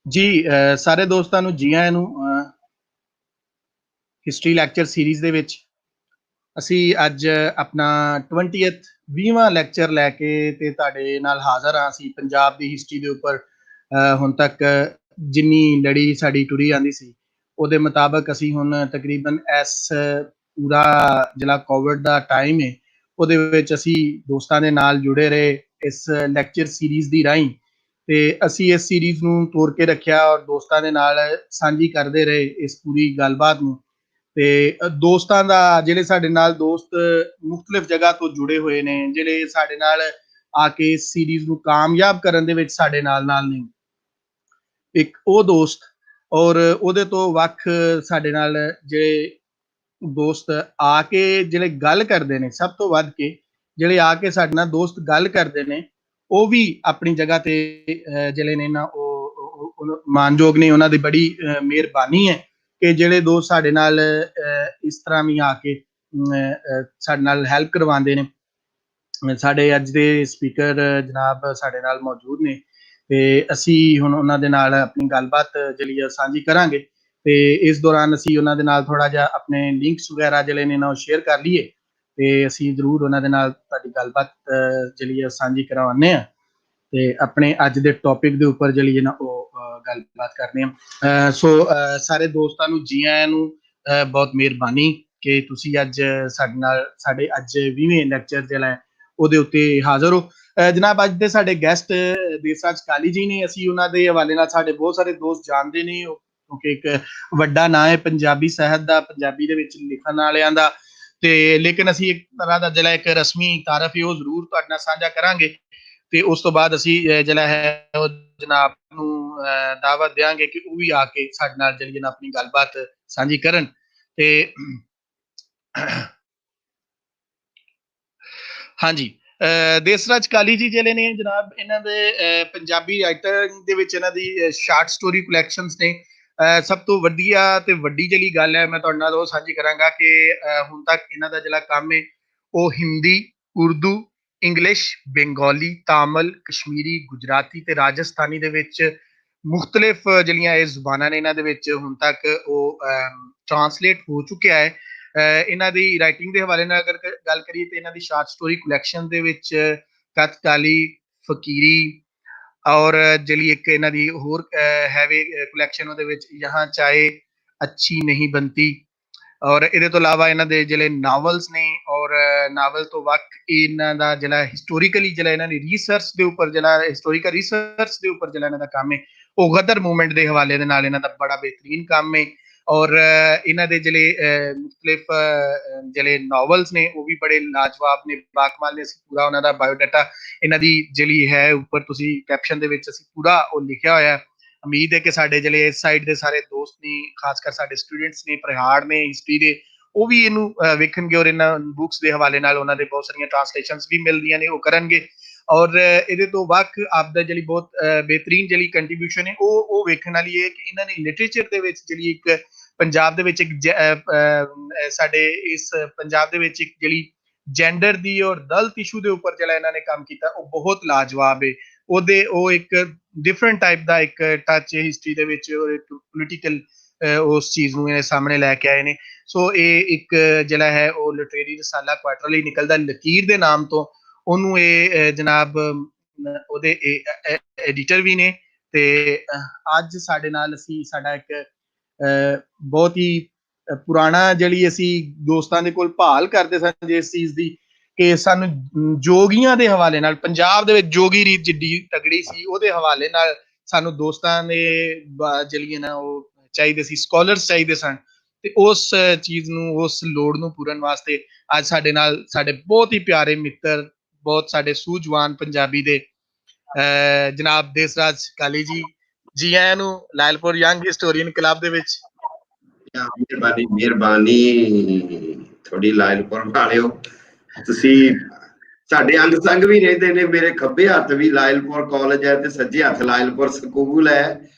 ਜੀ ਸਾਰੇ ਦੋਸਤਾਂ ਨੂੰ ਜੀ ਆਇਆਂ ਨੂੰ ਹਿਸਟਰੀ ਲੈਕਚਰ ਸੀਰੀਜ਼ ਦੇ ਵਿੱਚ ਅਸੀਂ ਅੱਜ ਆਪਣਾ 20th 20ਵਾਂ ਲੈਕਚਰ ਲੈ ਕੇ ਤੇ ਤੁਹਾਡੇ ਨਾਲ ਹਾਜ਼ਰ ਹਾਂ। ਅਸੀਂ ਪੰਜਾਬ ਦੀ ਹਿਸਟਰੀ ਦੇ ਉੱਪਰ ਹੁਣ ਤੱਕ ਜਿੰਨੀ ਲੜੀ ਸਾਡੀ ਟੁਰੀ ਆਂਦੀ ਸੀ ਉਹਦੇ ਮੁਤਾਬਕ ਅਸੀਂ ਹੁਣ ਤਕਰੀਬਨ ਇਸ ਪੂਰਾ ਜਿਹੜਾ ਕੋਵਿਡ ਦਾ ਟਾਈਮ ਹੈ ਉਹਦੇ ਵਿੱਚ ਅਸੀਂ ਦੋਸਤਾਂ ਦੇ ਨਾਲ ਜੁੜੇ ਰਹੇ ਇਸ ਲੈਕਚਰ ਸੀਰੀਜ਼ ਦੀ ਰਾਹੀਂ ਤੇ ਅਸੀਂ ਇਸ ਸੀਰੀਜ਼ ਨੂੰ ਤੋਰ ਕੇ ਰੱਖਿਆ ਔਰ ਦੋਸਤਾਂ ਦੇ ਨਾਲ ਸਾਂਝੀ ਕਰਦੇ ਰਹੇ ਇਸ ਪੂਰੀ ਗੱਲਬਾਤ ਨੂੰ। ਤੇ ਦੋਸਤਾਂ ਦਾ ਜਿਹੜੇ ਸਾਡੇ ਨਾਲ ਦੋਸਤ ਮੁxtਲਿਫ ਜਗ੍ਹਾ ਤੋਂ ਜੁੜੇ ਹੋਏ ਨੇ, ਜਿਹੜੇ ਸਾਡੇ ਨਾਲ ਆ ਕੇ ਇਸ ਸੀਰੀਜ਼ ਨੂੰ ਕਾਮਯਾਬ ਕਰਨ ਦੇ ਵਿੱਚ ਸਾਡੇ ਨਾਲ ਨੇ, ਇੱਕ ਉਹ ਦੋਸਤ ਔਰ ਉਹਦੇ ਤੋਂ ਵੱਖ ਸਾਡੇ ਨਾਲ ਜਿਹੜੇ ਦੋਸਤ ਆ ਕੇ ਜਿਹੜੇ ਗੱਲ ਕਰਦੇ ਨੇ, ਸਭ ਤੋਂ ਵੱਧ ਕੇ ਜਿਹੜੇ ਆ ਕੇ ਸਾਡੇ ਨਾਲ ਦੋਸਤ ਗੱਲ ਕਰਦੇ ਨੇ ਉਹ ਵੀ ਆਪਣੀ ਜਗ੍ਹਾ ਤੇ ਜਿਹੜੇ ਨੇ ਨਾ ਉਹ ਮਾਨਯੋਗ ਨੇ। ਉਹਨਾਂ ਦੀ ਬੜੀ ਮਿਹਰਬਾਨੀ ਹੈ ਕਿ ਜਿਹੜੇ ਦੋਸਤ ਸਾਡੇ ਨਾਲ ਇਸ ਤਰ੍ਹਾਂ ਵੀ ਆ ਕੇ ਸਾਡੇ ਨਾਲ ਹੈਲਪ ਕਰਵਾਉਂਦੇ ਨੇ। ਸਾਡੇ ਅੱਜ ਦੇ ਸਪੀਕਰ ਜਨਾਬ ਸਾਡੇ ਨਾਲ ਮੌਜੂਦ ਨੇ ਤੇ ਅਸੀਂ ਹੁਣ ਉਹਨਾਂ ਦੇ ਨਾਲ ਆਪਣੀ ਗੱਲਬਾਤ ਜਿਹੜੀ ਸਾਂਝੀ ਕਰਾਂਗੇ ਤੇ ਇਸ ਦੌਰਾਨ ਅਸੀਂ ਉਹਨਾਂ ਦੇ ਨਾਲ ਥੋੜਾ ਜਿਹਾ ਆਪਣੇ ਲਿੰਕਸ ਵਗੈਰਾ ਜਿਹੜੇ ਨੇ ਨਾ ਉਹ ਸ਼ੇਅਰ ਕਰ ਲਈਏ ਤੇ ਅਸੀਂ ਜ਼ਰੂਰ ਉਹਨਾਂ ਦੇ ਨਾਲ ਤੁਹਾਡੀ ਗੱਲਬਾਤ ਜਿਹੜੀ ਸਾਂਝੀ ਕਰਵਾਉਂਦੇ ਹਾਂ ਤੇ ਆਪਣੇ ਅੱਜ ਦੇ ਟੌਪਿਕ ਦੇ ਉੱਪਰ ਜਿਹੜੀ ਨਾ ਉਹ ਗੱਲਬਾਤ ਕਰਨੀ ਆ। ਸੋ ਸਾਰੇ ਦੋਸਤਾਂ ਨੂੰ ਜੀ ਆਇਆਂ ਨੂੰ, ਬਹੁਤ ਮਿਹਰਬਾਨੀ ਕਿ ਤੁਸੀਂ ਅੱਜ ਸਾਡੇ ਨਾਲ ਸਾਡੇ ਅੱਜ 20ਵੇਂ ਲੈਕਚਰ ਜਿਹੜਾ ਉਹਦੇ ਉੱਤੇ ਹਾਜ਼ਰ ਹੋ। ਜਨਾਬ ਅੱਜ ਦੇ ਸਾਡੇ ਗੈਸਟ ਦੇਸਰਾਜ ਕਾਲੀ ਜੀ ਨੇ। ਅਸੀਂ ਉਹਨਾਂ ਦੇ ਹਵਾਲੇ ਨਾਲ ਸਾਡੇ ਬਹੁਤ ਸਾਰੇ ਦੋਸਤ ਜਾਣਦੇ ਨੇ ਕਿਉਂਕਿ ਇੱਕ ਵੱਡਾ ਨਾਂ ਹੈ ਪੰਜਾਬੀ ਸਾਹਿਤ ਦਾ, ਪੰਜਾਬੀ ਦੇ ਵਿੱਚ ਲਿਖਣ ਵਾਲਿਆਂ ਦਾ। ਤੇ ਲੇਕਿਨ ਅਸੀਂ ਇੱਕ ਤਰ੍ਹਾਂ ਦਾ ਜਿਹੜਾ ਇੱਕ ਰਸਮੀ ਤਾਰਫ ਹੈ ਉਹ ਜ਼ਰੂਰ ਤੁਹਾਡੇ ਨਾਲ ਸਾਂਝਾ ਕਰਾਂਗੇ ਤੇ ਉਸ ਤੋਂ ਬਾਅਦ ਅਸੀਂ ਜਿਹੜਾ ਹੈ ਉਹ ਜਨਾਬ ਨੂੰ ਦਾਵਤ ਦੇਵਾਂਗੇ ਕਿ ਉਹ ਵੀ ਆ ਕੇ ਸਾਡੇ ਨਾਲ ਜਿਹੜੀ ਨਾ ਆਪਣੀ ਗੱਲਬਾਤ ਸਾਂਝੀ ਕਰਨ। ਤੇ ਹਾਂਜੀ, ਦੇਸਰਾਜ ਕਾਲੀ ਜੀ ਜਿਹੜੇ ਨੇ ਜਨਾਬ, ਇਹਨਾਂ ਦੇ ਪੰਜਾਬੀ ਰਾਈਟਰ ਦੇ ਵਿੱਚ ਇਹਨਾਂ ਦੀ ਸ਼ਾਰਟ ਸਟੋਰੀ ਕਲੈਕਸ਼ਨਸ ਨੇ। ਸਭ ਤੋਂ ਵਧੀਆ ਤੇ ਵੱਡੀ ਜਿਹੜੀ ਗੱਲ ਹੈ ਮੈਂ ਤੁਹਾਡੇ ਨਾਲ ਉਹ ਸਾਂਝੀ ਕਰਾਂਗਾ ਕਿ ਹੁਣ ਤੱਕ ਇਹਨਾਂ ਦਾ ਜਿਹੜਾ ਕੰਮ ਹੈ ਉਹ ਹਿੰਦੀ, ਉਰਦੂ, ਇੰਗਲਿਸ਼, ਬੰਗਾਲੀ, ਤਾਮਿਲ, ਕਸ਼ਮੀਰੀ, ਗੁਜਰਾਤੀ ਤੇ ਰਾਜਸਥਾਨੀ ਦੇ ਵਿੱਚ ਮੁxtਲਿਫ ਜਿਹੜੀਆਂ ਇਹ ਜ਼ੁਬਾਨਾਂ ਨੇ ਇਹਨਾਂ ਦੇ ਵਿੱਚ ਹੁਣ ਤੱਕ ਉਹ ਟ੍ਰਾਂਸਲੇਟ ਹੋ ਚੁੱਕਿਆ ਹੈ। ਇਹਨਾਂ ਦੀ ਰਾਈਟਿੰਗ ਦੇ ਹਵਾਲੇ ਨਾਲ ਅਗਰ ਗੱਲ ਕਰੀਏ ਤੇ ਇਹਨਾਂ ਦੀ ਸ਼ਾਰਟ ਸਟੋਰੀ ਕਲੈਕਸ਼ਨ ਦੇ ਵਿੱਚ ਕਥਕਾਲੀ, ਫਕੀਰੀ ਔਰ ਜਿਹੜੀ ਇੱਕ ਇਹਨਾਂ ਦੀ ਹੋਰ ਹੈਵੇ ਕਲੈਕਸ਼ਨ ਉਹਦੇ ਵਿੱਚ ਯਹਾਂ ਚਾਹੇ ਅੱਛੀ ਨਹੀਂ ਬਣਤੀ। ਔਰ ਇਹਦੇ ਤੋਂ ਇਲਾਵਾ ਇਹਨਾਂ ਦੇ ਜਿਹੜੇ ਨਾਵਲਸ ਨੇ ਔਰ ਨਾਵਲ ਤੋਂ ਵੱਖ ਇਹਨਾਂ ਦਾ ਜਿਹੜਾ ਹਿਸਟੋਰੀਕਲੀ ਜਿਹੜਾ ਇਹਨਾਂ ਦੀ ਰਿਸਰਚ ਦੇ ਉੱਪਰ ਜਿਹੜਾ ਹਿਸਟੋਰੀਕਲ ਰਿਸਰਚ ਦੇ ਉੱਪਰ ਜਿਹੜਾ ਇਹਨਾਂ ਦਾ ਕੰਮ ਹੈ ਉਹ ਗਦਰ ਮੂਵਮੈਂਟ ਦੇ ਹਵਾਲੇ ਦੇ ਨਾਲ ਇਹਨਾਂ ਦਾ ਬੜਾ ਬਿਹਤਰੀਨ ਕੰਮ ਹੈ। ਔਰ ਇਹਨਾਂ ਦੇ ਜਿਹੜੇ ਮੁxtਲਿਫ ਜਿਹੜੇ ਨਾਵਲਸ ਨੇ ਉਹ ਵੀ ਬੜੇ ਲਾਜਵਾਬ ਨੇ, ਬਾਕਮਾਲ ਨੇ। ਅਸੀਂ ਪੂਰਾ ਉਹਨਾਂ ਦਾ ਬਾਇਓਡਾਟਾ ਇਹਨਾਂ ਦੀ ਜਿਹੜੀ ਹੈ ਉੱਪਰ ਤੁਸੀਂ ਕੈਪਸ਼ਨ ਦੇ ਵਿੱਚ ਅਸੀਂ ਪੂਰਾ ਉਹ ਲਿਖਿਆ ਹੋਇਆ। ਉਮੀਦ ਹੈ ਕਿ ਸਾਡੇ ਜਿਹੜੇ ਇਸ ਸਾਈਡ ਦੇ ਸਾਰੇ ਦੋਸਤ ਨੇ, ਖਾਸ ਕਰ ਸਾਡੇ ਸਟੂਡੈਂਟਸ ਨੇ, ਪਰਿਹਾੜ ਨੇ ਹਿਸਟਰੀ ਦੇ, ਉਹ ਵੀ ਇਹਨੂੰ ਵੇਖਣਗੇ ਔਰ ਇਹਨਾਂ ਬੁੱਕਸ ਦੇ ਹਵਾਲੇ ਨਾਲ ਉਹਨਾਂ ਦੇ ਬਹੁਤ ਸਾਰੀਆਂ ਟ੍ਰਾਂਸਲੇਸ਼ਨਸ ਵੀ ਮਿਲਦੀਆਂ ਨੇ ਉਹ ਕਰਨਗੇ। ਔਰ ਇਹਦੇ ਤੋਂ ਵੱਖ ਆਪਦਾ ਜਿਹੜੀ ਬਹੁਤ ਬਿਹਤਰੀਨ ਜਿਹੜੀ ਕੰਟਰੀਬਿਊਸ਼ਨ ਹੈ ਉਹ ਵੇਖਣ ਵਾਲੀ ਹੈ ਕਿ ਇਹਨਾਂ ਨੇ ਲਿਟਰੇਚਰ ਦੇ ਵਿੱਚ ਜਿਹੜੀ ਇੱਕ ਪੰਜਾਬ ਦੇ ਵਿੱਚ ਇੱਕ ਸਾਡੇ ਇਸ ਪੰਜਾਬ ਦੇ ਵਿੱਚ ਇੱਕ ਜਿਹੜੀ ਜੈਂਡਰ ਦੀ ਔਰ ਦਲਿਤ ਇਸ਼ੂ ਦੇ ਉੱਪਰ ਜਿਹੜਾ ਇਹਨਾਂ ਨੇ ਕੰਮ ਕੀਤਾ ਉਹ ਬਹੁਤ ਲਾਜਵਾਬ ਹੈ। ਉਹਦੇ ਉਹ ਇੱਕ ਡਿਫਰੈਂਟ ਟਾਈਪ ਦਾ ਇੱਕ ਟੱਚ ਹਿਸਟਰੀ ਦੇ ਵਿੱਚ ਔਰ ਇੱਕ ਪੋਲੀਟੀਕਲ ਉਸ ਚੀਜ਼ ਨੂੰ ਇਹ ਸਾਹਮਣੇ ਲੈ ਕੇ ਆਏ ਨੇ। ਸੋ ਇਹ ਇੱਕ ਜਿਹੜਾ ਹੈ ਉਹ ਲਿਟਰੇਰੀ ਰਸਾਲਾ ਕੁਆਟਰਲੀ ਨਿਕਲਦਾ ਲਕੀਰ ਦੇ ਨਾਮ ਤੋਂ, ਉਹਨੂੰ ਇਹ ਜਨਾਬ ਉਹਦੇ ਐਡੀਟਰ ਵੀ ਨੇ। ਤੇ ਅੱਜ ਸਾਡੇ ਨਾਲ ਅਸੀਂ ਸਾਡਾ ਇੱਕ ਬਹੁਤ ਹੀ ਪੁਰਾਣਾ ਜਿਹੜੀ ਅਸੀਂ ਦੋਸਤਾਂ ਦੇ ਕੋਲ ਭਾਲ ਕਰਦੇ ਸਨ ਜਿਸ ਚੀਜ਼ ਦੀ ਕਿ ਸਾਨੂੰ ਜੋਗੀਆਂ ਦੇ ਹਵਾਲੇ ਨਾਲ, ਪੰਜਾਬ ਦੇ ਵਿੱਚ ਜੋਗੀ ਰੀਤ ਜਿੱਡੀ ਤਗੜੀ ਸੀ ਉਹਦੇ ਹਵਾਲੇ ਨਾਲ ਸਾਨੂੰ ਦੋਸਤਾਂ ਨੇ ਜਿਹੜੀਆਂ ਨਾ ਉਹ ਚਾਹੀਦੇ ਸੀ, ਸਕਾਲਰਸ ਚਾਹੀਦੇ ਸਨ। ਤੇ ਉਸ ਚੀਜ਼ ਨੂੰ, ਉਸ ਲੋੜ ਨੂੰ ਪੂਰਨ ਵਾਸਤੇ ਅੱਜ ਸਾਡੇ ਨਾਲ ਸਾਡੇ ਬਹੁਤ ਹੀ ਪਿਆਰੇ ਮਿੱਤਰ, ਬਹੁਤ ਸਾਡੇ ਸੂਝਵਾਨ ਪੰਜਾਬੀ ਦੇ ਜਨਾਬ ਦੇਸਰਾਜ ਕਾਲੀ ਜੀ। ਜੀ ਆਇਆਂ ਨੂੰ ਲਾਇਲਪੁਰ ਯੰਗ ਹਿਸਟੋਰੀਅਨ ਕਲੱਬ ਦੇ ਵਿੱਚ। ਮਿਹਰਬਾਨੀ ਤੁਹਾਡੀ ਲਾਇਲਪੁਰ ਵਾਲਿਓ। ਤੁਸੀਂ ਸਾਡੇ ਅੰਗ ਸੰਗ ਵੀ ਰਹਿੰਦੇ ਨੇ। ਮੇਰੇ ਖੱਬੇ ਹੱਥ ਵੀ ਲਾਇਲਪੁਰ ਕਾਲਜ ਹੈ ਤੇ ਸੱਜੇ ਹੱਥ ਲਾਇਲਪੁਰ ਸਕੂਲ ਹੈ।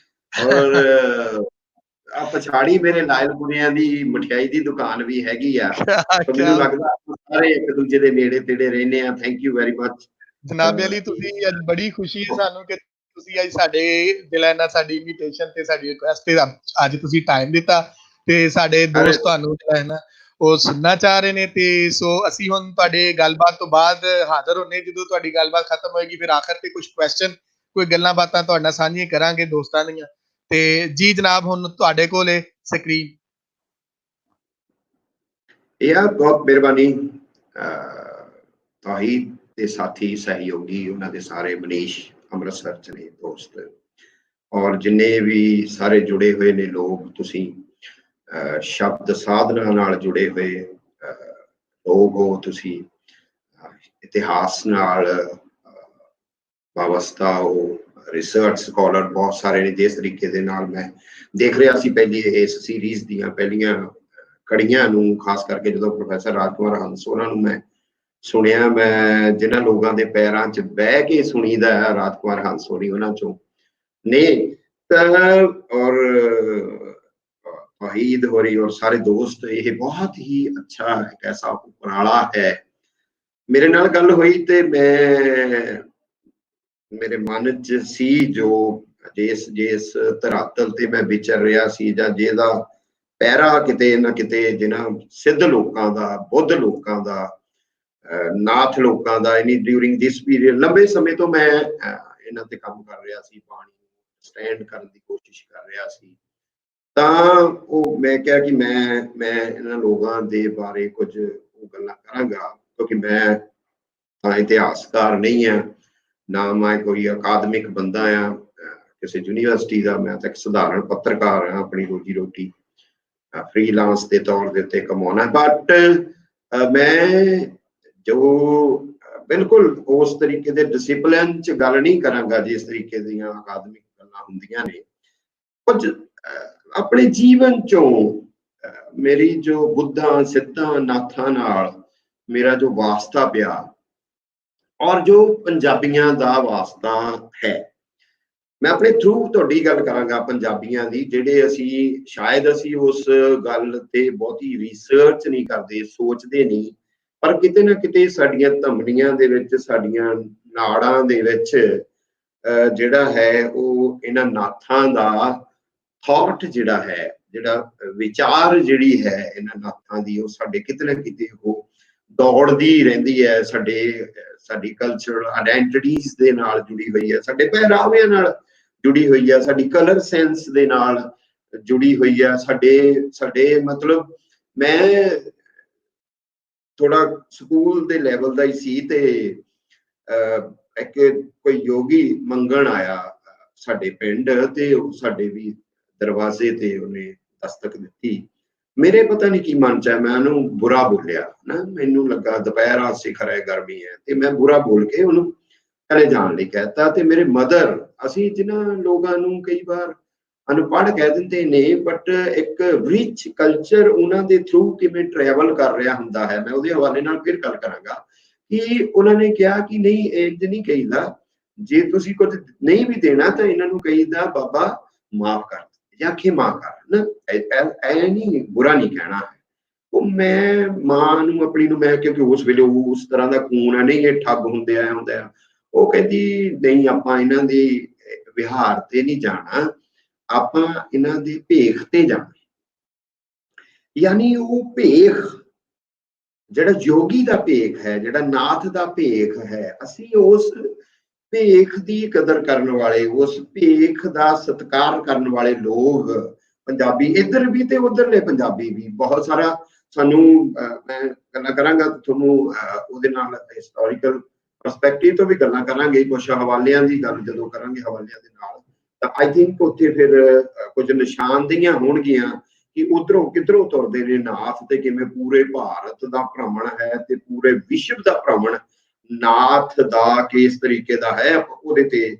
ਔਰ ਆ ਪਛਾੜੀ ਮੇਰੇ ਲਾਇਲਪੁਰਿਆਂ ਦੀ ਮਠਿਆਈ ਦੀ ਦੁਕਾਨ ਵੀ ਹੈਗੀ ਆ। ਮੈਨੂੰ ਲੱਗਦਾ ਸਾਰੇ ਇੱਕ ਦੂਜੇ ਦੇ ਨੇੜੇ ਤੇੜੇ ਰਹਿੰਦੇ ਆ। ਥੈਂਕ ਯੂ ਵੈਰੀ ਮਚ ਜਨਾਬ ਅਲੀ, ਤੁਸੀਂ ਅੱਜ ਬੜੀ ਖੁਸ਼ੀ ਹੈ ਸਾਨੂੰ ਕਿ ਤੁਸੀਂ ਅੱਜ ਸਾਡੇ ਦਿਲਾਂ ਨਾਲ ਸਾਡੀ ਇਨਵੀਟੇਸ਼ਨ ਤੇ ਸਾਡੀ ਰਿਕੁਐਸਟ ਤੇ ਅੱਜ ਤੁਸੀਂ ਟਾਈਮ ਦਿੱਤਾ ਤੇ ਸਾਡੇ ਅਰੇ ਦੋਸਤ ਤੁਹਾਨੂੰ ਜਿਹੜਾ ਹੈ ਨਾ ਉਹ ਸੁਣਨਾ ਚਾਹ ਰਹੇ ਨੇ। ਤੇ ਸੋ ਅਸੀਂ ਹੁਣ ਤੁਹਾਡੇ ਗੱਲਬਾਤ ਤੋਂ ਬਾਅਦ ਹਾਜ਼ਰ ਹੁੰਨੇ, ਜਦੋਂ ਤੁਹਾਡੀ ਗੱਲਬਾਤ ਖਤਮ ਹੋਏਗੀ ਫਿਰ ਆਖਰ ਤੇ ਕੁਝ ਕੁਐਸਚਨ, ਕੋਈ ਗੱਲਾਂ ਬਾਤਾਂ ਤੁਹਾਡੇ ਨਾਲ ਸਾਂਝੀਆਂ ਕਰਾਂਗੇ ਦੋਸਤਾਂ ਦੀਆਂ। ਤੇ ਜੀ ਜਨਾਬ, ਹੁਣ ਤੁਹਾਡੇ ਕੋਲ ਹੈ ਸਕਰੀਨ। ਯਾਰ ਬਹੁਤ ਮਿਹਰਬਾਨੀ ਤਾਹੀਦ ਦੇ ਸਾਥੀ ਸਹਿਯੋਗੀ, ਉਹਨਾਂ ਦੇ ਸਾਰੇ ਮਨੀਸ਼ ਅੰਮ੍ਰਿਤਸਰ ਚ ਨੇ ਦੋਸਤ, ਔਰ ਜਿੰਨੇ ਵੀ ਸਾਰੇ ਜੁੜੇ ਹੋਏ ਨੇ ਲੋਕ, ਤੁਸੀਂ ਸ਼ਬਦ ਸਾਧਨਾ ਨਾਲ ਜੁੜੇ ਹੋਏ ਲੋਕ ਹੋ, ਤੁਸੀਂ ਇਤਿਹਾਸ ਨਾਲ ਵਾਬਸਤਾ ਹੋ, ਰਿਸਰਚ ਸਕਾਲਰ ਬਹੁਤ ਸਾਰੇ ਨੇ। ਜਿਸ ਤਰੀਕੇ ਦੇ ਨਾਲ ਮੈਂ ਦੇਖ ਰਿਹਾ ਸੀ ਪਹਿਲੀ ਇਸ ਸੀਰੀਜ਼ ਦੀਆਂ ਪਹਿਲੀਆਂ ਕੜੀਆਂ ਨੂੰ, ਖਾਸ ਕਰਕੇ ਜਦੋਂ ਪ੍ਰੋਫੈਸਰ ਰਾਜਕੁਮਾਰ ਹੰਸ ਉਹਨਾਂ ਨੂੰ ਮੈਂ ਸੁਣਿਆ, ਮੈਂ ਜਿਨ੍ਹਾਂ ਲੋਕਾਂ ਦੇ ਪੈਰਾਂ 'ਚ ਬਹਿ ਕੇ ਸੁਣੀਦਾ ਹੈ, ਰਾਜਕੁਮਾਰ ਹੰਸ ਹੋਣੀ ਉਹਨਾਂ ਚੋਂ ਨੇ, ਤਾਂ ਔਰ ਵਹੀਦ ਹੋਰੀ ਔਰ ਸਾਰੇ ਦੋਸਤ, ਇਹ ਬਹੁਤ ਹੀ ਅੱਛਾ ਇੱਕ ਐਸਾ ਉਪਰਾਲਾ ਹੈ। ਮੇਰੇ ਨਾਲ ਗੱਲ ਹੋਈ ਤੇ ਮੇਰੇ ਮਨ 'ਚ ਸੀ ਜੋ ਜਿਸ ਧਰਾਤਲ ਤੇ ਮੈਂ ਵਿਚਰ ਰਿਹਾ ਸੀ, ਜਾਂ ਜਿਹਦਾ ਪਹਿਰਾ ਕਿਤੇ ਨਾ ਕਿਤੇ ਜਿਨ੍ਹਾਂ ਸਿੱਧ ਲੋਕਾਂ ਦਾ, ਬੁੱਧ ਲੋਕਾਂ ਦਾ, ਨਾਥ ਲੋਕਾਂ ਦਾ, ਇਨੀ ਡਿਊਰਿੰਗ ਦਿਸ ਪੀਰੀਅਡ ਲੰਬੇ ਸਮੇਂ ਤੋਂ ਮੈਂ ਇਹਨਾਂ ਤੇ ਕੰਮ ਕਰ ਰਿਹਾ ਸੀ, ਪਾਣੀ ਸਟੈਂਡ ਕਰਨ ਦੀ ਕੋਸ਼ਿਸ਼ ਕਰ ਰਿਹਾ ਸੀ। ਤਾਂ ਉਹ ਮੈਂ ਕਿਹਾ ਕਿ ਮੈਂ ਇਹਨਾਂ ਲੋਕਾਂ ਦੇ ਬਾਰੇ ਕੁਝ ਉਹ ਗੱਲਾਂ ਕਰਾਂਗਾ, ਕਿਉਂਕਿ ਮੈਂ ਤਾਂ ਇਤਿਹਾਸਕਾਰ ਨਹੀਂ ਆ, ਨਾ ਮੈਂ ਕੋਈ ਅਕਾਦਮਿਕ ਬੰਦਾ ਆ ਕਿਸੇ ਯੂਨੀਵਰਸਿਟੀ ਦਾ, ਮੈਂ ਤਾਂ ਇੱਕ ਸਧਾਰਨ ਪੱਤਰਕਾਰ ਹਾਂ, ਆਪਣੀ ਰੋਜੀ ਰੋਟੀ ਫ੍ਰੀਲਾਂਸ ਦੇ ਤੌਰ ਦੇ ਉੱਤੇ ਕਮਾਉਣਾ। ਬਟ ਮੈਂ ਜੋ ਬਿਲਕੁਲ ਉਸ ਤਰੀਕੇ ਦੇ ਡਿਸਿਪਲਿਨ 'ਚ ਗੱਲ ਨਹੀਂ ਕਰਾਂਗਾ ਜਿਸ ਤਰੀਕੇ ਦੀਆਂ ਅਕਾਦਮਿਕ ਗੱਲਾਂ ਹੁੰਦੀਆਂ ਨੇ। ਕੁਝ ਆਪਣੇ ਜੀਵਨ 'ਚੋਂ ਮੇਰੀ ਜੋ ਬੁੱਧਾਂ, ਸਿੱਧਾਂ, ਨਾਥਾਂ ਨਾਲ ਮੇਰਾ ਜੋ ਵਾਸਤਾ ਪਿਆ, ਔਰ ਜੋ ਪੰਜਾਬੀਆਂ ਦਾ ਵਾਸਤਾ ਹੈ, ਮੈਂ ਆਪਣੇ ਥਰੂ ਤੁਹਾਡੀ ਗੱਲ ਕਰਾਂਗਾ ਪੰਜਾਬੀਆਂ ਦੀ, ਜਿਹੜੇ ਸ਼ਾਇਦ ਅਸੀਂ ਉਸ ਗੱਲ ਤੇ ਬਹੁਤੀ ਰਿਸਰਚ ਨਹੀਂ ਕਰਦੇ, ਸੋਚਦੇ ਨਹੀਂ, ਪਰ ਕਿਤੇ ਨਾ ਕਿਤੇ ਸਾਡੀਆਂ ਧਮਨੀਆਂ ਦੇ ਵਿੱਚ, ਸਾਡੀਆਂ ਨਾੜਾਂ ਦੇ ਵਿੱਚ ਜਿਹੜਾ ਹੈ ਉਹ ਇਹਨਾਂ ਨਾਥਾਂ ਦਾ ਥਾਟ ਜਿਹੜਾ ਹੈ, ਜਿਹੜਾ ਵਿਚਾਰ ਜਿਹੜੀ ਹੈ ਇਹਨਾਂ ਨਾਥਾਂ ਦੀ, ਉਹ ਸਾਡੇ ਕਿਤੇ ਨਾ ਕਿਤੇ ਉਹ ਦੌੜਦੀ ਰਹਿੰਦੀ ਹੈ, ਸਾਡੀ ਕਲਚਰਲ ਆਇਡੈਂਟੀਟੀਜ਼ ਦੇ ਨਾਲ ਜੁੜੀ ਹੋਈ ਹੈ, ਸਾਡੇ ਪਹਿਰਾਵਿਆਂ ਨਾਲ ਜੁੜੀ ਹੋਈ ਹੈ, ਸਾਡੀ ਕਲਰ ਸੈਂਸ ਦੇ ਨਾਲ ਜੁੜੀ ਹੋਈ ਹੈ, ਸਾਡੇ ਮਤਲਬ ਮੈਂ ਥੋੜਾ ਸਕੂਲ ਦੇ ਲੈਵਲ ਦਾ ਹੀ ਸੀ, ਤੇ ਇੱਕ ਕੋਈ ਯੋਗੀ ਮੰਗਣ ਆਇਆ ਸਾਡੇ ਪਿੰਡ, ਤੇ ਸਾਡੇ ਵੀ ਦਰਵਾਜ਼ੇ ਤੇ ਉਹਨੇ ਦਸਤਕ ਦਿੱਤੀ। ਮੇਰੇ ਪਤਾ ਨਹੀਂ ਕੀ ਮਨ 'ਚ ਹੈ, ਮੈਂ ਉਹਨੂੰ ਬੁਰਾ ਬੋਲਿਆ ਨਾ, ਮੈਨੂੰ ਲੱਗਾ ਦੁਪਹਿਰ ਸਿਖਰ ਹੈ, ਗਰਮੀ ਹੈ, ਤੇ ਮੈਂ ਬੁਰਾ ਬੋਲ ਕੇ ਉਹਨੂੰ ਘਰੇ ਜਾਣ ਲਈ ਕਹਿਤਾ। ਤੇ ਮੇਰੇ ਮਦਰ, ਅਸੀਂ ਜਿਹਨਾਂ ਲੋਕਾਂ ਨੂੰ ਕਈ ਵਾਰ ਅਨਪੜ੍ਹ ਕਹਿ ਦਿੰਦੇ ਨੇ, ਬਟ ਇੱਕ ਰਿਚ ਕਲਚਰ ਉਹਨਾਂ ਦੇ ਥਰੂ ਕਿਵੇਂ ਟਰੈਵਲ ਕਰ ਰਿਹਾ ਹੁੰਦਾ ਹੈ, ਮੈਂ ਉਹਦੇ ਹਵਾਲੇ ਨਾਲ ਫਿਰ ਗੱਲ ਕਰਾਂਗਾ। ਕਿ ਉਹਨਾਂ ਨੇ ਕਿਹਾ ਕਿ ਨਹੀਂ, ਇੰਝ ਨਹੀਂ ਕਹੀਦਾ, ਜੇ ਤੁਸੀਂ ਕੁਝ ਨਹੀਂ ਵੀ ਦੇਣਾ ਤਾਂ ਇਹਨਾਂ ਨੂੰ ਕਹੀਦਾ ਬਾਬਾ ਮਾਫ ਕਰ ਜਾਂ ਖਿਮਾ ਕਰ ਨਾ, ਐ ਨਹੀਂ, ਬੁਰਾ ਨਹੀਂ ਕਹਿਣਾ ਹੈ। ਉਹ ਮੈਂ ਮਾਂ ਨੂੰ ਆਪਣੀ ਨੂੰ, ਮੈਂ ਕਿਉਂਕਿ ਉਸ ਵੇਲੇ ਉਸ ਤਰ੍ਹਾਂ ਦਾ ਖੂਨ ਹੈ ਨਹੀਂ, ਇਹ ਠੱਗ ਹੁੰਦੇ ਆ ਹੁੰਦੇ ਆ, ਉਹ ਕਹਿੰਦੀ ਨਹੀਂ, ਆਪਾਂ ਇਹਨਾਂ ਦੀ ਵਿਹਾਰ ਤੇ ਨਹੀਂ ਜਾਣਾ, ਆਪਾਂ ਇਹਨਾਂ ਦੇ ਭੇਖ ਤੇ ਜਾਣਾ। ਯਾਨੀ ਉਹ ਭੇਖ ਜਿਹੜਾ ਯੋਗੀ ਦਾ ਭੇਖ ਹੈ, ਜਿਹੜਾ ਨਾਥ ਦਾ ਭੇਖ ਹੈ, ਅਸੀਂ ਉਸ ਭੇਖ ਦੀ ਕਦਰ ਕਰਨ ਵਾਲੇ, ਉਸ ਭੇਖ ਦਾ ਸਤਿਕਾਰ ਕਰਨ ਵਾਲੇ ਲੋਕ ਪੰਜਾਬੀ, ਇੱਧਰ ਵੀ ਤੇ ਉੱਧਰਲੇ ਪੰਜਾਬੀ ਵੀ ਬਹੁਤ ਸਾਰਾ ਸਾਨੂੰ, ਮੈਂ ਗੱਲਾਂ ਕਰਾਂਗਾ ਤੁਹਾਨੂੰ ਉਹਦੇ ਨਾਲ ਹਿਸਟੋਰੀਕਲ ਪਰਸਪੈਕਟਿਵ ਤੋਂ ਵੀ ਗੱਲਾਂ ਕਰਾਂਗੇ, ਕੁਛ ਹਵਾਲਿਆਂ ਦੀ ਗੱਲ ਜਦੋਂ ਕਰਾਂਗੇ ਹਵਾਲਿਆਂ ਦੇ ਨਾਲ, ਤਾਂ ਆਈ ਥਿੰਕ ਉੱਥੇ ਫਿਰ ਕੁਝ ਨਿਸ਼ਾਨਦੇਹੀਆਂ ਹੋਣਗੀਆਂ ਕਿ ਉਧਰੋਂ ਕਿੱਧਰੋਂ ਤੁਰਦੇ ਨੇ ਨਾਥ, ਤੇ ਕਿਵੇਂ ਪੂਰੇ ਭਾਰਤ ਦਾ ਭ੍ਰਮਣ ਹੈ ਤੇ ਪੂਰੇ ਵਿਸ਼ਵ ਦਾ ਭ੍ਰਮਣ ਨਾਥ ਦਾ ਕਿਸ ਤਰੀਕੇ ਦਾ ਹੈ, ਉਹਦੇ ਤੇ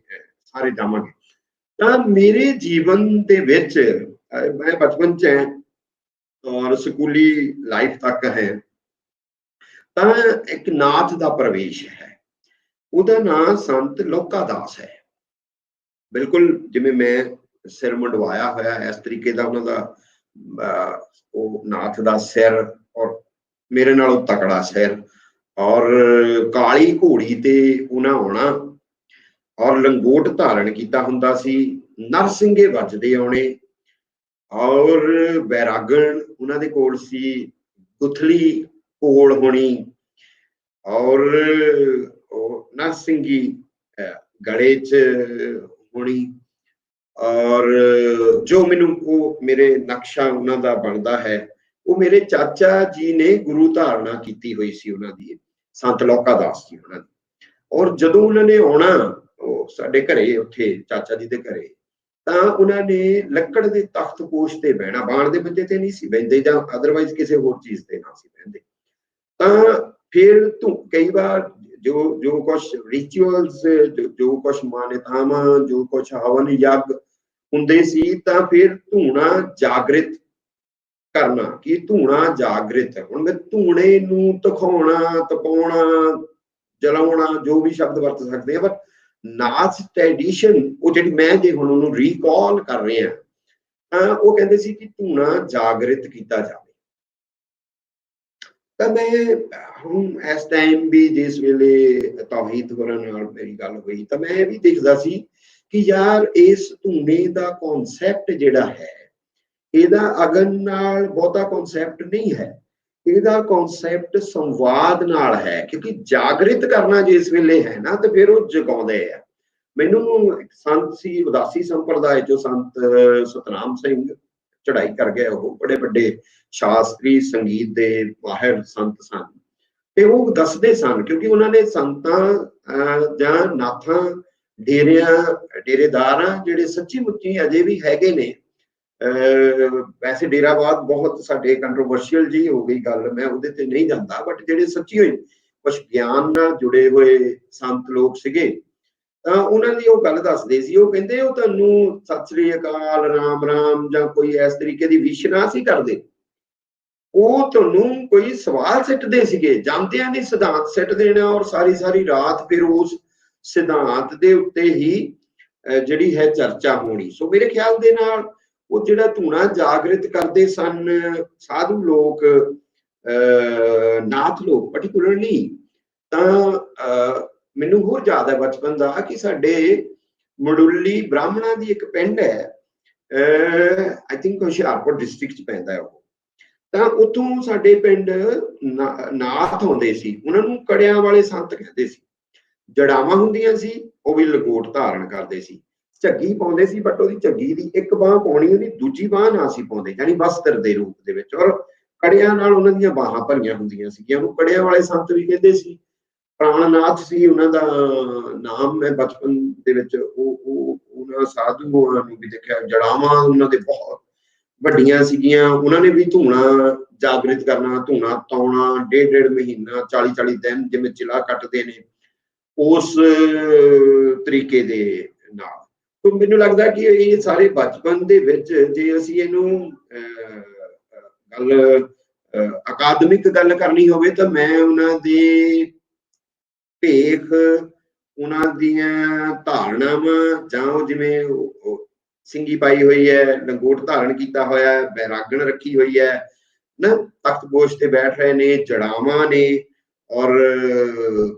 ਸਾਰੇ ਜਾਵਾਂਗੇ। ਤਾਂ ਮੇਰੇ ਜੀਵਨ ਦੇ ਵਿੱਚ ਮੈਂ ਬਚਪਨ 'ਚ ਹੈ ਔਰ ਸਕੂਲੀ ਲਾਈਫ ਤੱਕ ਹੈ, ਤਾਂ ਇੱਕ ਨਾਥ ਦਾ ਪ੍ਰਵੇਸ਼ ਹੈ, ਉਹਦਾ ਨਾਂ ਸੰਤ ਲੋਕਾ ਦਾਸ ਹੈ। ਬਿਲਕੁਲ ਜਿਵੇਂ ਮੈਂ ਸਿਰ ਮੁੰਡਵਾਇਆ ਹੋਇਆ, ਇਸ ਤਰੀਕੇ ਦਾ ਉਹਨਾਂ ਦਾ ਉਹ ਨਾਥ ਦਾ ਸਿਰ, ਔਰ ਮੇਰੇ ਨਾਲੋਂ ਤਕੜਾ ਸਿਰ, ਔਰ ਕਾਲੀ ਘੋੜੀ ਤੇ ਉਹਨਾਂ ਆਉਣਾ, ਔਰ ਲੰਗੋਟ ਧਾਰਨ ਕੀਤਾ ਹੁੰਦਾ ਸੀ, ਨਰਸਿੰਘੇ ਵੱਜਦੇ ਆਉਣੇ, ਔਰ ਬੈਰਾਗਣ ਉਹਨਾਂ ਦੇ ਕੋਲ ਸੀ, ਗੁਥਲੀ ਕੋਲ ਹੋਣੀ, ਔਰ ਉਹ ਨਰਸਿੰਘੀ ਗਲੇ 'ਚ ਹੋਣੀ। ਔਰ ਜੋ ਮੈਨੂੰ ਉਹ ਮੇਰੇ ਨਕਸ਼ਾ ਉਹਨਾਂ ਦਾ ਬਣਦਾ ਹੈ, ਉਹ ਮੇਰੇ ਚਾਚਾ ਜੀ ਨੇ ਗੁਰੂ ਧਾਰਨਾ ਕੀਤੀ ਹੋਈ ਸੀ ਉਹਨਾਂ ਦੀ, ਸੰਤ ਲੌਕਾ ਦਾਸ ਜੀ ਉਹਨਾਂ ਦੀ। ਔਰ ਜਦੋਂ ਉਹਨਾਂ ਨੇ ਆਉਣਾ ਉਹ ਸਾਡੇ ਘਰੇ, ਉੱਥੇ ਚਾਚਾ ਜੀ ਦੇ ਘਰੇ, ਤਾਂ ਉਹਨਾਂ ਨੇ ਲੱਕੜ ਦੇ ਤਖਤ ਪੋਸ਼ ਤੇ ਬਹਿਣਾ, ਬਾਣ ਦੇ ਬੰਦੇ ਤੇ ਨਹੀਂ ਸੀ ਬਹਿੰਦੇ, ਜਾਂ ਅਦਰਵਾਈਜ਼ ਕਿਸੇ ਹੋਰ ਚੀਜ਼ ਤੇ ਨਾ ਸੀ ਬਹਿੰਦੇ। ਤਾਂ ਫਿਰ ਕਈ ਵਾਰ ਜੋ ਕੁਛ ਰਿਚੁਅਲਸ, ਜੋ ਕੁਛ ਮਾਨਤਾਵਾਂ, ਜੋ ਕੁਛ ਹਵਨ ਯੱਗ ਹੁੰਦੇ ਸੀ, ਤਾਂ ਫਿਰ ਧੂਣਾ ਜਾਗਰਿਤ ਕਰਨਾ, ਕਿ ਧੂਣਾ ਜਾਗਰਿਤ ਹੈ। ਹੁਣ ਮੈਂ ਧੂਣੇ ਨੂੰ ਤਖਾਉਣਾ, ਤਪਾਉਣਾ, ਜਲਾਉਣਾ, ਜੋ ਵੀ ਸ਼ਬਦ ਵਰਤ ਸਕਦੇ ਆ, ਪਰ ਨਾਚ ਟ੍ਰੈਡੀਸ਼ਨ ਉਹ ਜਿਹੜੀ ਮੈਂ ਜੇ ਹੁਣ ਉਹਨੂੰ ਰੀਕਾਲ ਕਰ ਰਹੇ ਹਾਂ, ਤਾਂ ਉਹ ਕਹਿੰਦੇ ਸੀ ਕਿ ਧੂਣਾ ਜਾਗਰਿਤ ਕੀਤਾ ਜਾਵੇ। ਤਾਂ ਮੈਂ ਹੁਣ ਇਸ ਟਾਈਮ ਵੀ ਜਿਸ ਵੇਲੇ ਤੌਹੀਦ ਹੋਰਾਂ ਨਾਲ ਮੇਰੀ ਗੱਲ ਹੋਈ, ਤਾਂ ਮੈਂ ਇਹ ਵੀ ਦੇਖਦਾ ਸੀ ਕਿ ਯਾਰ ਇਸ ਧੂਣੇ ਦਾ ਕਨਸੈਪਟ ਜਿਹੜਾ ਹੈ, ਇਹਦਾ ਅਗਨ ਨਾਲ ਬਹੁਤਾ ਕਨਸੈਪਟ ਨਹੀਂ ਹੈ, ਇਹਦਾ ਕਨਸੈਪਟ ਸੰਵਾਦ ਨਾਲ ਹੈ। ਕਿਉਂਕਿ ਜਾਗਰਿਤ ਕਰਨਾ ਜਿਸ ਵੇਲੇ ਹੈ ਨਾ, ਤੇ ਫਿਰ ਉਹ ਜਗਾਉਂਦੇ ਆ। ਮੈਨੂੰ ਇੱਕ ਸੰਤ ਸੀ ਉਦਾਸੀ ਸੰਪਰਦਾਇ ਚੋਂ, ਸੰਤ ਸਤਨਾਮ ਸਿੰਘ, ਚੜਾਈ ਕਰ ਗਏ, ਉਹ ਬੜੇ ਵੱਡੇ ਸ਼ਾਸਤਰੀ ਸੰਗੀਤ ਦੇ ਮਾਹਿਰ ਸੰਤ ਸਨ, ਤੇ ਉਹ ਦੱਸਦੇ ਸਨ, ਕਿਉਂਕਿ ਉਹਨਾਂ ਨੇ ਸੰਤਾਂ ਜਾਂ ਨਾਥਾਂ, ਡੇਰੇਦਾਰਾਂ ਜਿਹੜੇ ਸੱਚੀ ਮੁੱਚੀ ਅਜੇ ਵੀ ਹੈਗੇ ਨੇ। ਵੈਸੇ ਡੇਰਾਵਾਦ ਬਹੁਤ ਸਾਡੇ ਕੰਟਰੋਵਰਸ਼ੀਅਲ ਜੀ ਹੋ ਗਈ ਗੱਲ, ਮੈਂ ਉਹਦੇ ਤੇ ਨਹੀਂ ਜਾਂਦਾ, ਬਟ ਜਿਹੜੇ ਸੱਚੀ ਹੋਏ ਕੁਛ ਗਿਆਨ ਨਾਲ ਜੁੜੇ ਹੋਏ ਸੰਤ ਲੋਕ ਸੀਗੇ, ਤਾਂ ਉਹਨਾਂ ਦੀ ਉਹ ਗੱਲ ਦੱਸਦੇ ਸੀ। ਉਹ ਕਹਿੰਦੇ ਉਹ ਤੁਹਾਨੂੰ ਸਤਿ ਸ੍ਰੀ ਅਕਾਲ, ਰਾਮ ਰਾਮ, ਜਾਂ ਕੋਈ ਇਸ ਤਰੀਕੇ ਦੀ ਵਿਸ਼ ਨਾ ਸੀ ਕਰਦੇ, ਉਹ ਤੁਹਾਨੂੰ ਕੋਈ ਸਵਾਲ ਸਿੱਟਦੇ ਸੀਗੇ, ਜਾਂਦਿਆਂ ਨਹੀਂ ਸਿਧਾਂਤ ਸਿੱਟ ਦੇਣਾ, ਔਰ ਸਾਰੀ ਰਾਤ ਫਿਰ ਉਸ ਸਿਧਾਂਤ ਦੇ ਉੱਤੇ ਹੀ ਜਿਹੜੀ ਹੈ ਚਰਚਾ ਹੋਣੀ। ਸੋ ਮੇਰੇ ਖਿਆਲ ਦੇ ਨਾਲ ਉਹ ਜਿਹੜਾ ਧੂਣਾ ਜਾਗਰਿਤ ਕਰਦੇ ਸਨ ਸਾਧੂ ਲੋਕ, ਨਾਥ ਲੋਕ ਪਾਰਟਿਕੂਲਰਲੀ, ਤਾਂ ਮੈਨੂੰ ਹੋਰ ਯਾਦ ਹੈ ਬਚਪਨ ਦਾ ਕਿ ਸਾਡੇ ਮੜੁੱਲੀ ਬ੍ਰਾਹਮਣਾਂ ਦੀ ਇੱਕ ਪਿੰਡ ਹੈ, ਆਈ ਥਿੰਕ ਹੁਸ਼ਿਆਰਪੁਰ ਡਿਸਟ੍ਰਿਕਟ 'ਚ ਪੈਂਦਾ ਹੈ ਉਹ। ਤਾਂ ਉੱਥੋਂ ਸਾਡੇ ਪਿੰਡ ਨਾਥ ਆਉਂਦੇ ਸੀ, ਉਹਨਾਂ ਨੂੰ ਕੜਿਆਂ ਵਾਲੇ ਸੰਤ ਕਹਿੰਦੇ ਸੀ। ਜੜਾਵਾਂ ਹੁੰਦੀਆਂ ਸੀ, ਉਹ ਵੀ ਲੰਗੋਟ ਧਾਰਨ ਕਰਦੇ ਸੀ, ਝੱਗੀ ਪਾਉਂਦੇ ਸੀ, ਬਟ ਉਹਦੀ ਝੱਗੀ ਦੀ ਇੱਕ ਬਾਂਹ ਪਾਉਣੀ, ਉਹਦੀ ਦੂਜੀ ਬਾਂਹ ਨਾ ਸੀ ਪਾਉਂਦੇ, ਯਾਨੀ ਵਸਤਰ ਦੇ ਰੂਪ ਦੇ ਵਿੱਚ, ਔਰ ਕੜਿਆਂ ਨਾਲ ਉਹਨਾਂ ਦੀਆਂ ਬਾਹਾਂ ਭਰੀਆਂ ਹੁੰਦੀਆਂ ਸੀਗੀਆਂ। ਉਹਨੂੰ ਕੜਿਆਂ ਵਾਲੇ ਸੰਤ ਵੀ ਕਹਿੰਦੇ ਸੀ। ਪ੍ਰਾਣਨਾਥ ਸੀ ਉਹਨਾਂ ਦਾ ਨਾਮ। ਮੈਂ ਬਚਪਨ ਦੇ ਵਿੱਚ ਉਹਨਾਂ ਸਾਧੂਆਂ ਨੂੰ ਵੀ ਦੇਖਿਆ, ਜੜਾਵਾਂ ਉਹਨਾਂ ਦੇ ਬਹੁਤ ਵੱਡੀਆਂ ਸੀਗੀਆਂ। ਉਹਨਾਂ ਨੇ ਵੀ ਧੂਣਾ ਜਾਗਰਿਤ ਕਰਨਾ, ਧੂਣਾ ਤਾਉਣਾ, ਡੇਢ ਮਹੀਨਾ, 40 ਦਿਨ, ਜਿਵੇਂ ਚਿਲਾ ਕੱਟਦੇ ਨੇ, ਉਸ ਤਰੀਕੇ ਦੇ ਨਾਲ। ਤਾਂ ਮੈਨੂੰ ਲੱਗਦਾ ਕਿ ਇਹ ਸਾਰੇ ਬਚਪਨ ਦੇ ਵਿੱਚ, ਜੇ ਅਸੀਂ ਇਹਨੂੰ ਗੱਲ ਅਕਾਦਮਿਕ ਗੱਲ ਕਰਨੀ ਹੋਵੇ, ਤਾਂ ਮੈਂ ਉਹਨਾਂ ਦੇ ਭੇਖ, ਉਹਨਾਂ ਦੀਆਂ ਧਾਰਨਾਵਾਂ, ਜਾਂ ਉਹ ਜਿਵੇਂ ਸਿੰਘੀ ਪਾਈ ਹੋਈ ਹੈ, ਲੰਗੋਟ ਧਾਰਨ ਕੀਤਾ ਹੋਇਆ, ਬੈਰਾਗਣ ਰੱਖੀ ਹੋਈ ਹੈ ਨਾ, ਤਖਤ ਪੋਸ਼ ਤੇ ਬੈਠ ਰਹੇ ਨੇ, ਜੜਾਵਾਂ ਨੇ, ਔਰ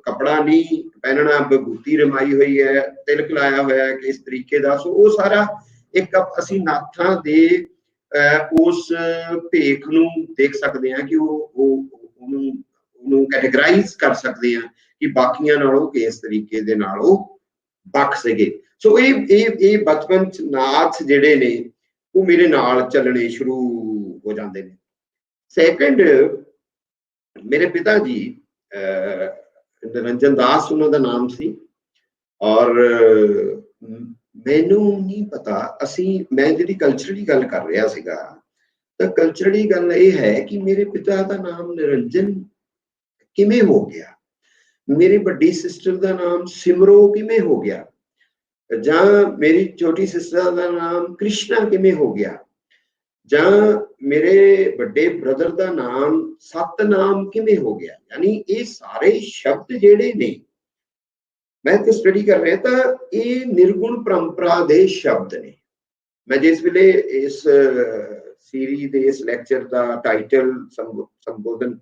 ਕਪੜਾ ਨਹੀਂ ਪਹਿਨਣਾ, ਵਿਭੂਤੀ ਰਮਾਈ ਹੋਈ ਹੈ, ਤਿਲਕ ਲਾਇਆ ਹੋਇਆ ਕਿਸ ਤਰੀਕੇ ਦਾ। ਸੋ ਉਹ ਸਾਰਾ ਇੱਕ ਅਸੀਂ ਨਾਥਾਂ ਦੇ ਉਸ ਭੇਖ ਨੂੰ ਦੇਖ ਸਕਦੇ ਹਾਂ, ਕਿ ਉਹਨੂੰ ਕੈਟੇਗਰਾਈਜ਼ ਕਰ ਸਕਦੇ ਹਾਂ ਕਿ ਬਾਕੀਆਂ ਨਾਲੋਂ ਕਿਸ ਤਰੀਕੇ ਦੇ ਨਾਲ ਉਹ ਵੱਖ ਸੀਗੇ। ਸੋ ਇਹ ਬਚਪਨ ਚ ਨਾਚ ਜਿਹੜੇ ਨੇ ਉਹ ਮੇਰੇ ਨਾਲ ਚੱਲਣੇ ਸ਼ੁਰੂ ਹੋ ਜਾਂਦੇ ਨੇ। ਸੈਕੰਡ, ਮੇਰੇ ਪਿਤਾ ਜੀ ਨਿਰੰਜਨ ਦਾਸ ਉਹਨਾਂ ਦਾ ਨਾਮ ਸੀ, ਔਰ ਮੈਨੂੰ ਨਹੀਂ ਪਤਾ, ਮੈਂ ਜਿਹੜੀ ਕਲਚਰਲੀ ਗੱਲ ਕਰ ਰਿਹਾ ਸੀਗਾ, ਤਾਂ ਕਲਚਰਲੀ ਗੱਲ ਇਹ ਹੈ ਕਿ ਮੇਰੇ ਪਿਤਾ ਦਾ ਨਾਮ ਨਿਰੰਜਨ ਕਿਵੇਂ ਹੋ ਗਿਆ, ਮੇਰੀ ਵੱਡੀ ਸਿਸਟਰ ਦਾ ਨਾਮ ਸਿਮਰੋ ਕਿਵੇਂ ਹੋ ਗਿਆ, ਜਾਂ ਮੇਰੀ ਛੋਟੀ ਸਿਸਟਰ ਦਾ ਨਾਮ ਕ੍ਰਿਸ਼ਨਾ ਕਿਵੇਂ ਹੋ ਗਿਆ, ਜਾਂ ਮੇਰੇ ਵੱਡੇ ਬ੍ਰਦਰ ਦਾ ਨਾਮ ਸਤਨਾਮ ਕਿਵੇਂ ਹੋ ਗਿਆ। ਯਾਨੀ ਇਹ ਸਾਰੇ ਸ਼ਬਦ ਜਿਹੜੇ ਨੇ, ਮੈਂ ਤੇ ਸਟੱਡੀ ਕਰ ਰਿਹਾ, ਤਾਂ ਇਹ ਨਿਰਗੁਣ ਪਰੰਪਰਾ ਦੇ ਸ਼ਬਦ ਨੇ। ਮੈਂ ਜਿਸ ਵੇਲੇ ਇਸ ਸੀਰੀਜ਼ ਦੇ ਇਸ ਲੈਕਚਰ ਦਾ ਟਾਈਟਲ ਸੰਬੋਧਨ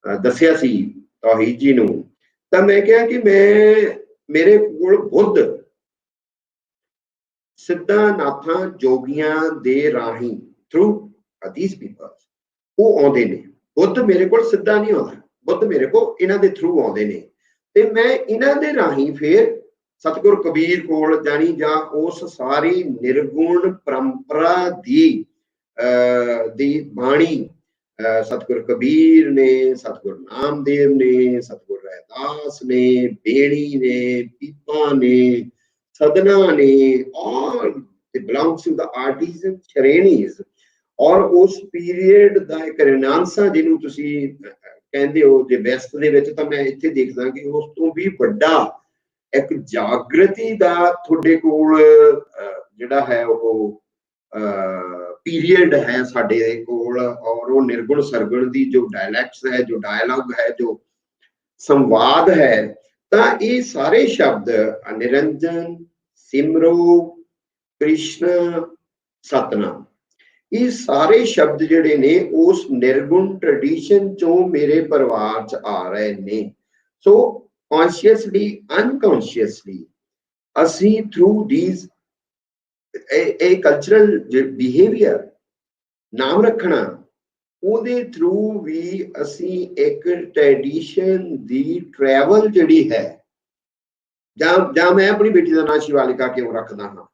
ਦੱਸਿਆ ਸੀ ਤੌਹੀਦ ਜੀ ਨੂੰ, ਤਾਂ ਮੈਂ ਕਿਹਾ ਕਿ ਮੇਰੇ ਕੋਲ ਬੁੱਧ ਸਿੱਧਾਂ ਨਾਥਾਂ ਜੋਗੀਆਂ ਦੇ ਰਾਹੀਂ ਥਰੂ these people ਉਹ ਆਉਂਦੇ ਨੇ। ਬੁੱਧ ਮੇਰੇ ਕੋਲ ਸਿੱਧਾ ਨਹੀਂ ਆਉਂਦਾ, ਬੁੱਧ ਮੇਰੇ ਕੋਲ ਇਹਨਾਂ ਦੇ ਥਰੂ ਆਉਂਦੇ ਨੇ ਤੇ ਮੈਂ ਇਹਨਾਂ ਦੇ ਰਾਹੀਂ ਫਿਰ ਸਤਿਗੁਰ ਕਬੀਰ ਕੋਲ ਜਾਣੀ ਜਾਂ ਉਸ ਸਾਰੀ ਨਿਰਗੁਣ ਪਰੰਪਰਾ ਦੀ ਬਾਣੀ ਸਤਿਗੁਰ ਕਬੀਰ ਨੇ, ਸਤਿਗੁਰ ਨਾਮਦੇਵ ਨੇ, ਸਤਿਗੁਰ ਰੈਦਾਸ ਨੇ, ਬੇੜੀ ਨੇ, ਪੀਪਾ ਨੇ, ਸਦਨਾ ਨੇ, all it belongs to the artisan ਸ਼੍ਰੇਣੀਜ਼। ਔਰ ਉਸ ਪੀਰੀਅਡ ਦਾ ਇੱਕ ਰਿਨਾਂਸਾ ਜਿਹਨੂੰ ਤੁਸੀਂ ਕਹਿੰਦੇ ਹੋ ਜੇ ਵੈਸਟ ਦੇ ਵਿੱਚ, ਤਾਂ ਮੈਂ ਇੱਥੇ ਦੇਖਦਾ ਕਿ ਉਸ ਤੋਂ ਵੀ ਵੱਡਾ ਇੱਕ ਜਾਗਰਤੀ ਦਾ ਤੁਹਾਡੇ ਕੋਲ ਜਿਹੜਾ ਹੈ ਉਹ ਪੀਰੀਅਡ ਹੈ ਸਾਡੇ ਕੋਲ। ਔਰ ਉਹ ਨਿਰਗੁਣ ਸਰਗੁਣ ਦੀ ਜੋ ਡਾਇਲੈਕਟਸ ਹੈ, ਜੋ ਡਾਇਲੌਗ ਹੈ, ਜੋ ਸੰਵਾਦ ਹੈ, ਤਾਂ ਇਹ ਸਾਰੇ ਸ਼ਬਦ ਨਿਰੰਜਨ, ਸਿਮਰੋ, ਕ੍ਰਿਸ਼ਨ, ਸਤਨਾਮ, ਇਹ ਸਾਰੇ ਸ਼ਬਦ ਜਿਹੜੇ ਨੇ ਉਸ ਨਿਰਗੁਣ ਟ੍ਰੈਡੀਸ਼ਨ ਚੋਂ ਮੇਰੇ ਪਰਿਵਾਰ ਚ ਆ ਰਹੇ ਨੇ। ਸੋ ਕੌਨਸ਼ੀਅਸਲੀ ਅਨਕੌਨਸ਼ੀਅਸਲੀ ਅਸੀਂ ਥਰੂ ਥੀਸ ਕਲਚਰਲ ਬਿਹੇਵੀਅਰ ਨਾਮ ਰੱਖਣਾ, ਉਹਦੇ ਥਰੂ ਵੀ ਅਸੀਂ ਇੱਕ ਟ੍ਰੈਡੀਸ਼ਨ ਦੀ ਟਰੈਵਲ ਜਿਹੜੀ ਹੈ, ਜਾਂ ਮੈਂ ਆਪਣੀ ਬੇਟੀ ਦਾ ਨਾਂ ਸ਼ਿਵਾਲਿਕਾ ਕਿਉਂ ਰੱਖਦਾ ਹਾਂ,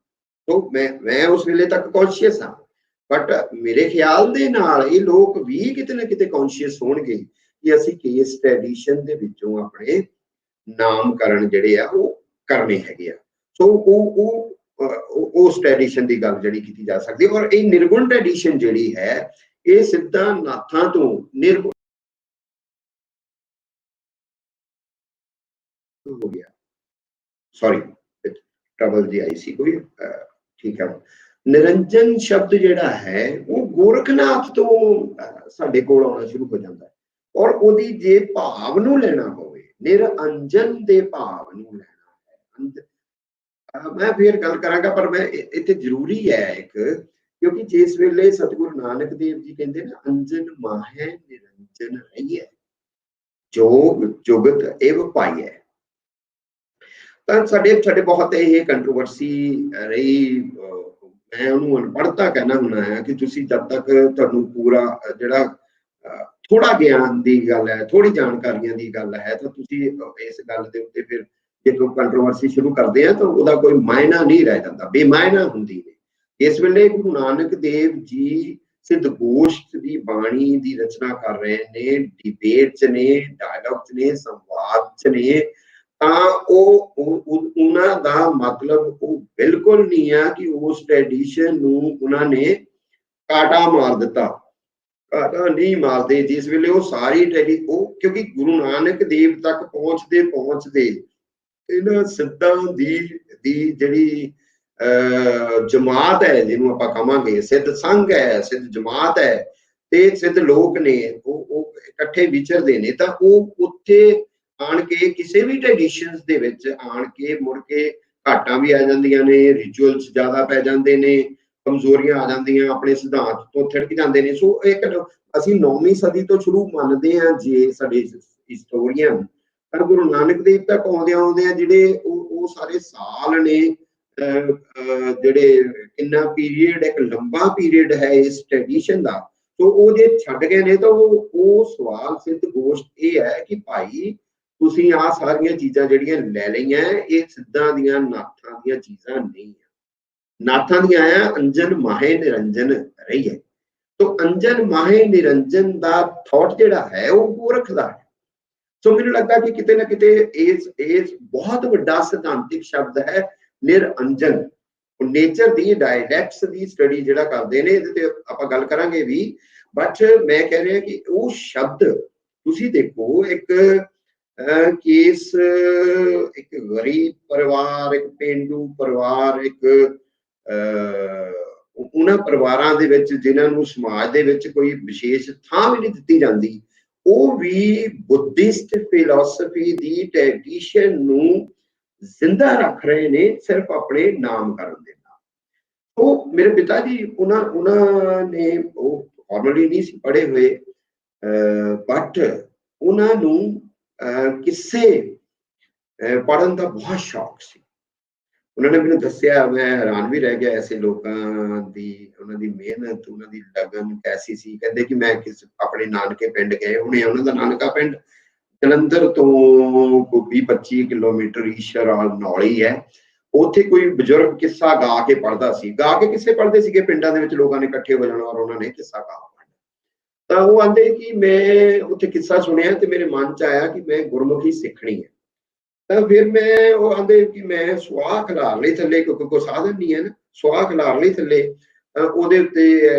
ਸੋ ਮੈਂ ਉਸ ਵੇਲੇ ਤੱਕ ਕੌਨਸ਼ੀਅਸ ਹਾਂ, ਬਟ ਮੇਰੇ ਖਿਆਲ ਦੇ ਨਾਲ ਇਹ ਲੋਕ ਵੀ ਕਿਤੇ ਨਾ ਕਿਤੇ ਕੌਨਸ਼ੀਅਸ ਹੋਣਗੇ ਕਿ ਅਸੀਂ ਕਿਸ ਟ੍ਰੈਡੀਸ਼ਨ ਦੇ ਵਿੱਚੋਂ ਆਪਣੇ ਨਾਮਕਰਨ ਜਿਹੜੇ ਆ ਉਹ ਕਰਨੇ ਹੈਗੇ ਆ। ਸੋ ਉਹ ਉਸ ਟ੍ਰੈਡੀਸ਼ਨ ਦੀ ਗੱਲ ਜਿਹੜੀ ਕੀਤੀ ਜਾ ਸਕਦੀ। ਔਰ ਇਹ ਨਿਰਗੁਣ ਟ੍ਰੈਡੀਸ਼ਨ ਜਿਹੜੀ ਹੈ ਇਹ ਸਿੱਧਾਂ ਨਾਥਾਂ ਤੋਂ ਨਿਰਗੁਣ ਹੋ ਗਿਆ। ਸੌਰੀ ਟਰਬਲ ਜੀ ਆਈ ਸੀ ਕੋਈ, ਠੀਕ ਹੈ। ਨਿਰੰਜਨ ਸ਼ਬਦ ਜਿਹੜਾ ਹੈ ਉਹ ਗੋਰਖਨਾਥ ਤੋਂ ਸਾਡੇ ਕੋਲ ਆਉਣਾ ਸ਼ੁਰੂ ਹੋ ਜਾਂਦਾ ਹੈ। ਔਰ ਉਹਦੀ ਜੇ ਭਾਵ ਨੂੰ ਲੈਣਾ ਹੋਵੇ, ਨਿਰਅੰਜਨ ਦੇ ਭਾਵ ਨੂੰ ਲੈਣਾ ਹੈ, ਮੈਂ ਫਿਰ ਗੱਲ ਕਰਾਂਗਾ, ਪਰ ਮੈਂ ਇੱਥੇ ਜ਼ਰੂਰੀ ਹੈ ਇੱਕ, ਕਿਉਂਕਿ ਜਿਸ ਵੇਲੇ ਸਤਿਗੁਰੂ ਨਾਨਕ ਦੇਵ ਜੀ ਕਹਿੰਦੇ ਨਾ ਅੰਜਨ ਮਾਹੈ ਨਿਰੰਜਨ ਰਹੀਐ ਜੋਗ ਜੁਗਤ ਏਵ ਪਾਈਐ, ਤਾਂ ਸਾਡੇ ਬਹੁਤ ਇਹ ਕੰਟਰੋਵਰਸੀ ਰਹੀ। ਮੈਂ ਉਹਨੂੰ ਅਨਪੜ੍ਹਤਾ ਕਹਿਣਾ ਹੁੰਦਾ ਹੈ ਕਿ ਤੁਸੀਂ ਜਦ ਤੱਕ ਤੁਹਾਨੂੰ ਪੂਰਾ ਜਿਹੜਾ ਥੋੜਾ ਗਿਆਨ ਦੀ ਗੱਲ ਹੈ, ਥੋੜੀ ਜਾਣਕਾਰੀਆਂ ਦੀ ਗੱਲ ਹੈ, ਤਾਂ ਤੁਸੀਂ ਇਸ ਗੱਲ ਦੇ ਉੱਤੇ ਫਿਰ ਜੇ ਕੋਈ ਕੰਟਰੋਵਰਸੀ ਸ਼ੁਰੂ ਕਰਦੇ ਆ ਤਾਂ ਉਹਦਾ ਕੋਈ ਮਾਇਨਾ ਨਹੀਂ ਰਹਿ ਜਾਂਦਾ, ਬੇਮਾਇਨਾ ਹੁੰਦੀ ਨੇ। ਇਸ ਵੇਲੇ ਗੁਰੂ ਨਾਨਕ ਦੇਵ ਜੀ ਸਿੱਧ ਗੋਸ਼ਟ ਦੀ ਬਾਣੀ ਦੀ ਰਚਨਾ ਕਰ ਰਹੇ ਨੇ, ਡਿਬੇਟ ਚ ਨੇ, ਡਾਇਲੌਗ ਚ ਨੇ, ਸੰਵਾਦ ਚ ਨੇ, ਤਾਂ ਉਹ ਉਹਨਾਂ ਦਾ ਮਤਲਬ ਉਹ ਬਿਲਕੁਲ ਨਹੀਂ ਆ ਕਿ ਉਸ ਟ੍ਰੈਡੀਸ਼ਨ ਨੂੰ ਉਹਨਾਂ ਨੇ ਕਾਟਾ ਮਾਰ ਦਿੱਤਾ, ਕਾਟਾ ਨਹੀਂ ਮਾਰਦੇ। ਜਿਸ ਵੇਲੇ ਉਹ ਸਾਰੀ ਕਿਉਂਕਿ ਗੁਰੂ ਨਾਨਕ ਦੇਵ ਤੱਕ ਪਹੁੰਚਦੇ ਇਹਨਾਂ ਸਿੱਧਾਂ ਦੀ ਜਿਹੜੀ ਜਮਾਤ ਹੈ, ਜਿਹਨੂੰ ਆਪਾਂ ਕਹਾਂਗੇ ਸਿੱਧ ਸੰਘ ਹੈ, ਸਿੱਧ ਜਮਾਤ ਹੈ, ਤੇ ਸਿੱਧ ਲੋਕ ਨੇ, ਉਹ ਇਕੱਠੇ ਵਿਚਰਦੇ ਨੇ, ਤਾਂ ਉਹ ਉੱਥੇ ਆਣ ਕੇ ਕਿਸੇ ਵੀ ਟ੍ਰੈਡੀਸ਼ਨਸ ਦੇ ਵਿੱਚ ਆਣ ਕੇ ਮੁੜ ਕੇ ਘਾਟਾਂ ਵੀ ਆ ਜਾਂਦੀਆਂ ਨੇ, ਰਿਚੁਅਲਸ ਜ਼ਿਆਦਾ ਪੈ ਜਾਂਦੇ ਨੇ, ਕਮਜ਼ੋਰੀਆਂ ਆ ਜਾਂਦੀਆਂ, ਆਪਣੇ ਸਿਧਾਂਤ ਤੋਂ ਥਿੜਕ ਜਾਂਦੇ ਨੇ। ਸੋ ਇੱਕ ਅਸੀਂ 9ਵੀਂ ਸਦੀ ਤੋਂ ਸ਼ੁਰੂ ਮੰਨਦੇ ਹਾਂ ਜੇ ਸਾਡੇ ਹਿਸਟੋਰੀਅਨ, ਪਰ ਗੁਰੂ ਨਾਨਕ ਦੇਵ ਤੱਕ ਆਉਂਦੇ ਜਿਹੜੇ ਉਹ ਸਾਰੇ ਸਾਲ ਨੇ, ਜਿਹੜੇ ਕਿੰਨਾ ਪੀਰੀਅਡ, ਇੱਕ ਲੰਬਾ ਪੀਰੀਅਡ ਹੈ ਇਸ ਟ੍ਰੈਡੀਸ਼ਨ ਦਾ, ਸੋ ਉਹ ਜੇ ਛੱਡ ਗਏ ਨੇ ਤਾਂ ਉਹ ਸਵਾਲ ਸਿੱਧ ਗੋਸ਼ਟ ਇਹ ਹੈ ਕਿ ਭਾਈ ਤੁਸੀਂ ਆਹ ਸਾਰੀਆਂ ਚੀਜ਼ਾਂ ਜਿਹੜੀਆਂ ਲੈ ਲਈਆਂ, ਇਹ ਸਿੱਧਾਂ ਦੀਆਂ ਨਾਥਾਂ ਦੀਆਂ ਚੀਜ਼ਾਂ ਨਹੀਂ ਆ, ਨਾਥਾਂ ਦੀਆਂ ਆ ਅੰਜਨ ਮਾਹੇ ਨਿਰੰਜਨ ਰਹੀ ਹੈ। ਤੋ ਅੰਜਨ ਮਾਹੇ ਨਿਰੰਜਨ ਦਾ ਥਾਟ ਜਿਹੜਾ ਹੈ ਉਹ ਗੋਰਖ ਦਾ ਹੈ। ਸੋ ਮੈਨੂੰ ਲੱਗਦਾ ਕਿ ਕਿਤੇ ਨਾ ਕਿਤੇ ਇਸ ਬਹੁਤ ਵੱਡਾ ਸਿਧਾਂਤਿਕ ਸ਼ਬਦ ਹੈ ਨਿਰਅੰਜਨ। ਨੇਚਰ ਦੀ ਡਾਇਲੈਕਟਸ ਦੀ ਸਟੱਡੀ ਜਿਹੜਾ ਕਰਦੇ ਨੇ, ਇਹਦੇ ਤੇ ਆਪਾਂ ਗੱਲ ਕਰਾਂਗੇ ਵੀ, ਬਟ ਮੈਂ ਕਹਿ ਰਿਹਾ ਕਿ ਉਹ ਸ਼ਬਦ ਤੁਸੀਂ ਦੇਖੋ, ਇੱਕ ਕੇਸ, ਇੱਕ ਗਰੀਬ ਪਰਿਵਾਰ, ਇੱਕ ਪੇਂਡੂ ਪਰਿਵਾਰ, ਇੱਕ ਉਹਨਾਂ ਪਰਿਵਾਰਾਂ ਦੇ ਵਿੱਚ ਜਿਨ੍ਹਾਂ ਨੂੰ ਸਮਾਜ ਦੇ ਵਿੱਚ ਕੋਈ ਵਿਸ਼ੇਸ਼ ਥਾਂ ਵੀ ਨਹੀਂ ਦਿੱਤੀ ਜਾਂਦੀ, ਉਹ ਵੀ ਬੁੱਧਿਸਟ ਫਿਲਾਸਫੀ ਦੀ ਟ੍ਰੈਡੀਸ਼ਨ ਨੂੰ ਜ਼ਿੰਦਾ ਰੱਖ ਰਹੇ ਨੇ ਸਿਰਫ ਆਪਣੇ ਨਾਮਕਰਨ ਦੇ ਨਾਲ। ਉਹ ਮੇਰੇ ਪਿਤਾ ਜੀ ਉਹਨਾਂ ਨੇ ਉਹ ਫਾਰਮਲੀ ਨਹੀਂ ਸੀ ਪੜ੍ਹੇ ਹੋਏ, ਬਟ ਉਹਨਾਂ ਨੂੰ ਕਿੱਸੇ ਪੜ੍ਹਨ ਦਾ ਬਹੁਤ ਸ਼ੌਕ ਸੀ। ਉਹਨਾਂ ਨੇ ਮੈਨੂੰ ਦੱਸਿਆ, ਮੈਂ ਹੈਰਾਨ ਵੀ ਰਹਿ ਗਿਆ, ਐਸੇ ਲੋਕਾਂ ਦੀ ਉਹਨਾਂ ਦੀ ਮਿਹਨਤ, ਉਹਨਾਂ ਦੀ ਲਗਨ ਕੈਸੀ ਸੀ। ਕਹਿੰਦੇ ਕਿ ਮੈਂ ਆਪਣੇ ਨਾਨਕੇ ਪਿੰਡ ਗਏ ਹੁਣੇ, ਉਹਨਾਂ ਦਾ ਨਾਨਕਾ ਪਿੰਡ ਜਲੰਧਰ ਤੋਂ ਕੋਈ 20-25 ਕਿਲੋਮੀਟਰ ਈਸ਼ਰਵਾਲ ਨਾਲ ਹੀ ਹੈ। ਉੱਥੇ ਕੋਈ ਬਜ਼ੁਰਗ ਕਿੱਸਾ ਗਾ ਕੇ ਪੜ੍ਹਦਾ ਸੀ, ਗਾ ਕੇ ਕਿਸੇ ਪੜ੍ਹਦੇ ਸੀਗੇ, ਪਿੰਡਾਂ ਦੇ ਵਿੱਚ ਲੋਕਾਂ ਨੇ ਇਕੱਠੇ ਹੋ ਜਾਣਾ ਔਰ ਉਹਨਾਂ ਨੇ ਕਿੱਸਾ ਗਾ ਪੜ੍ਹਨਾ। ਤਾਂ ਉਹ ਆਂਦੇ ਕਿ ਮੈਂ ਉੱਥੇ ਕਿੱਸਾ ਸੁਣਿਆ ਤੇ ਮੇਰੇ ਮਨ ਚ ਆਇਆ ਕਿ ਮੈਂ ਗੁਰਮੁਖੀ ਸਿੱਖਣੀ ਹੈ। ਤਾਂ ਫਿਰ ਮੈਂ, ਉਹ ਆਂਦੇ ਕਿ ਮੈਂ ਸੁਆਹ ਖਿਲਾਰ ਲਈ ਥੱਲੇ, ਕਿਉਂਕਿ ਕੋਈ ਸਾਧਨ ਨਹੀਂ ਹੈ ਨਾ, ਸੁਆਹ ਖਿਲਾਰ ਲਈ ਥੱਲੇ, ਉਹਦੇ ਉੱਤੇ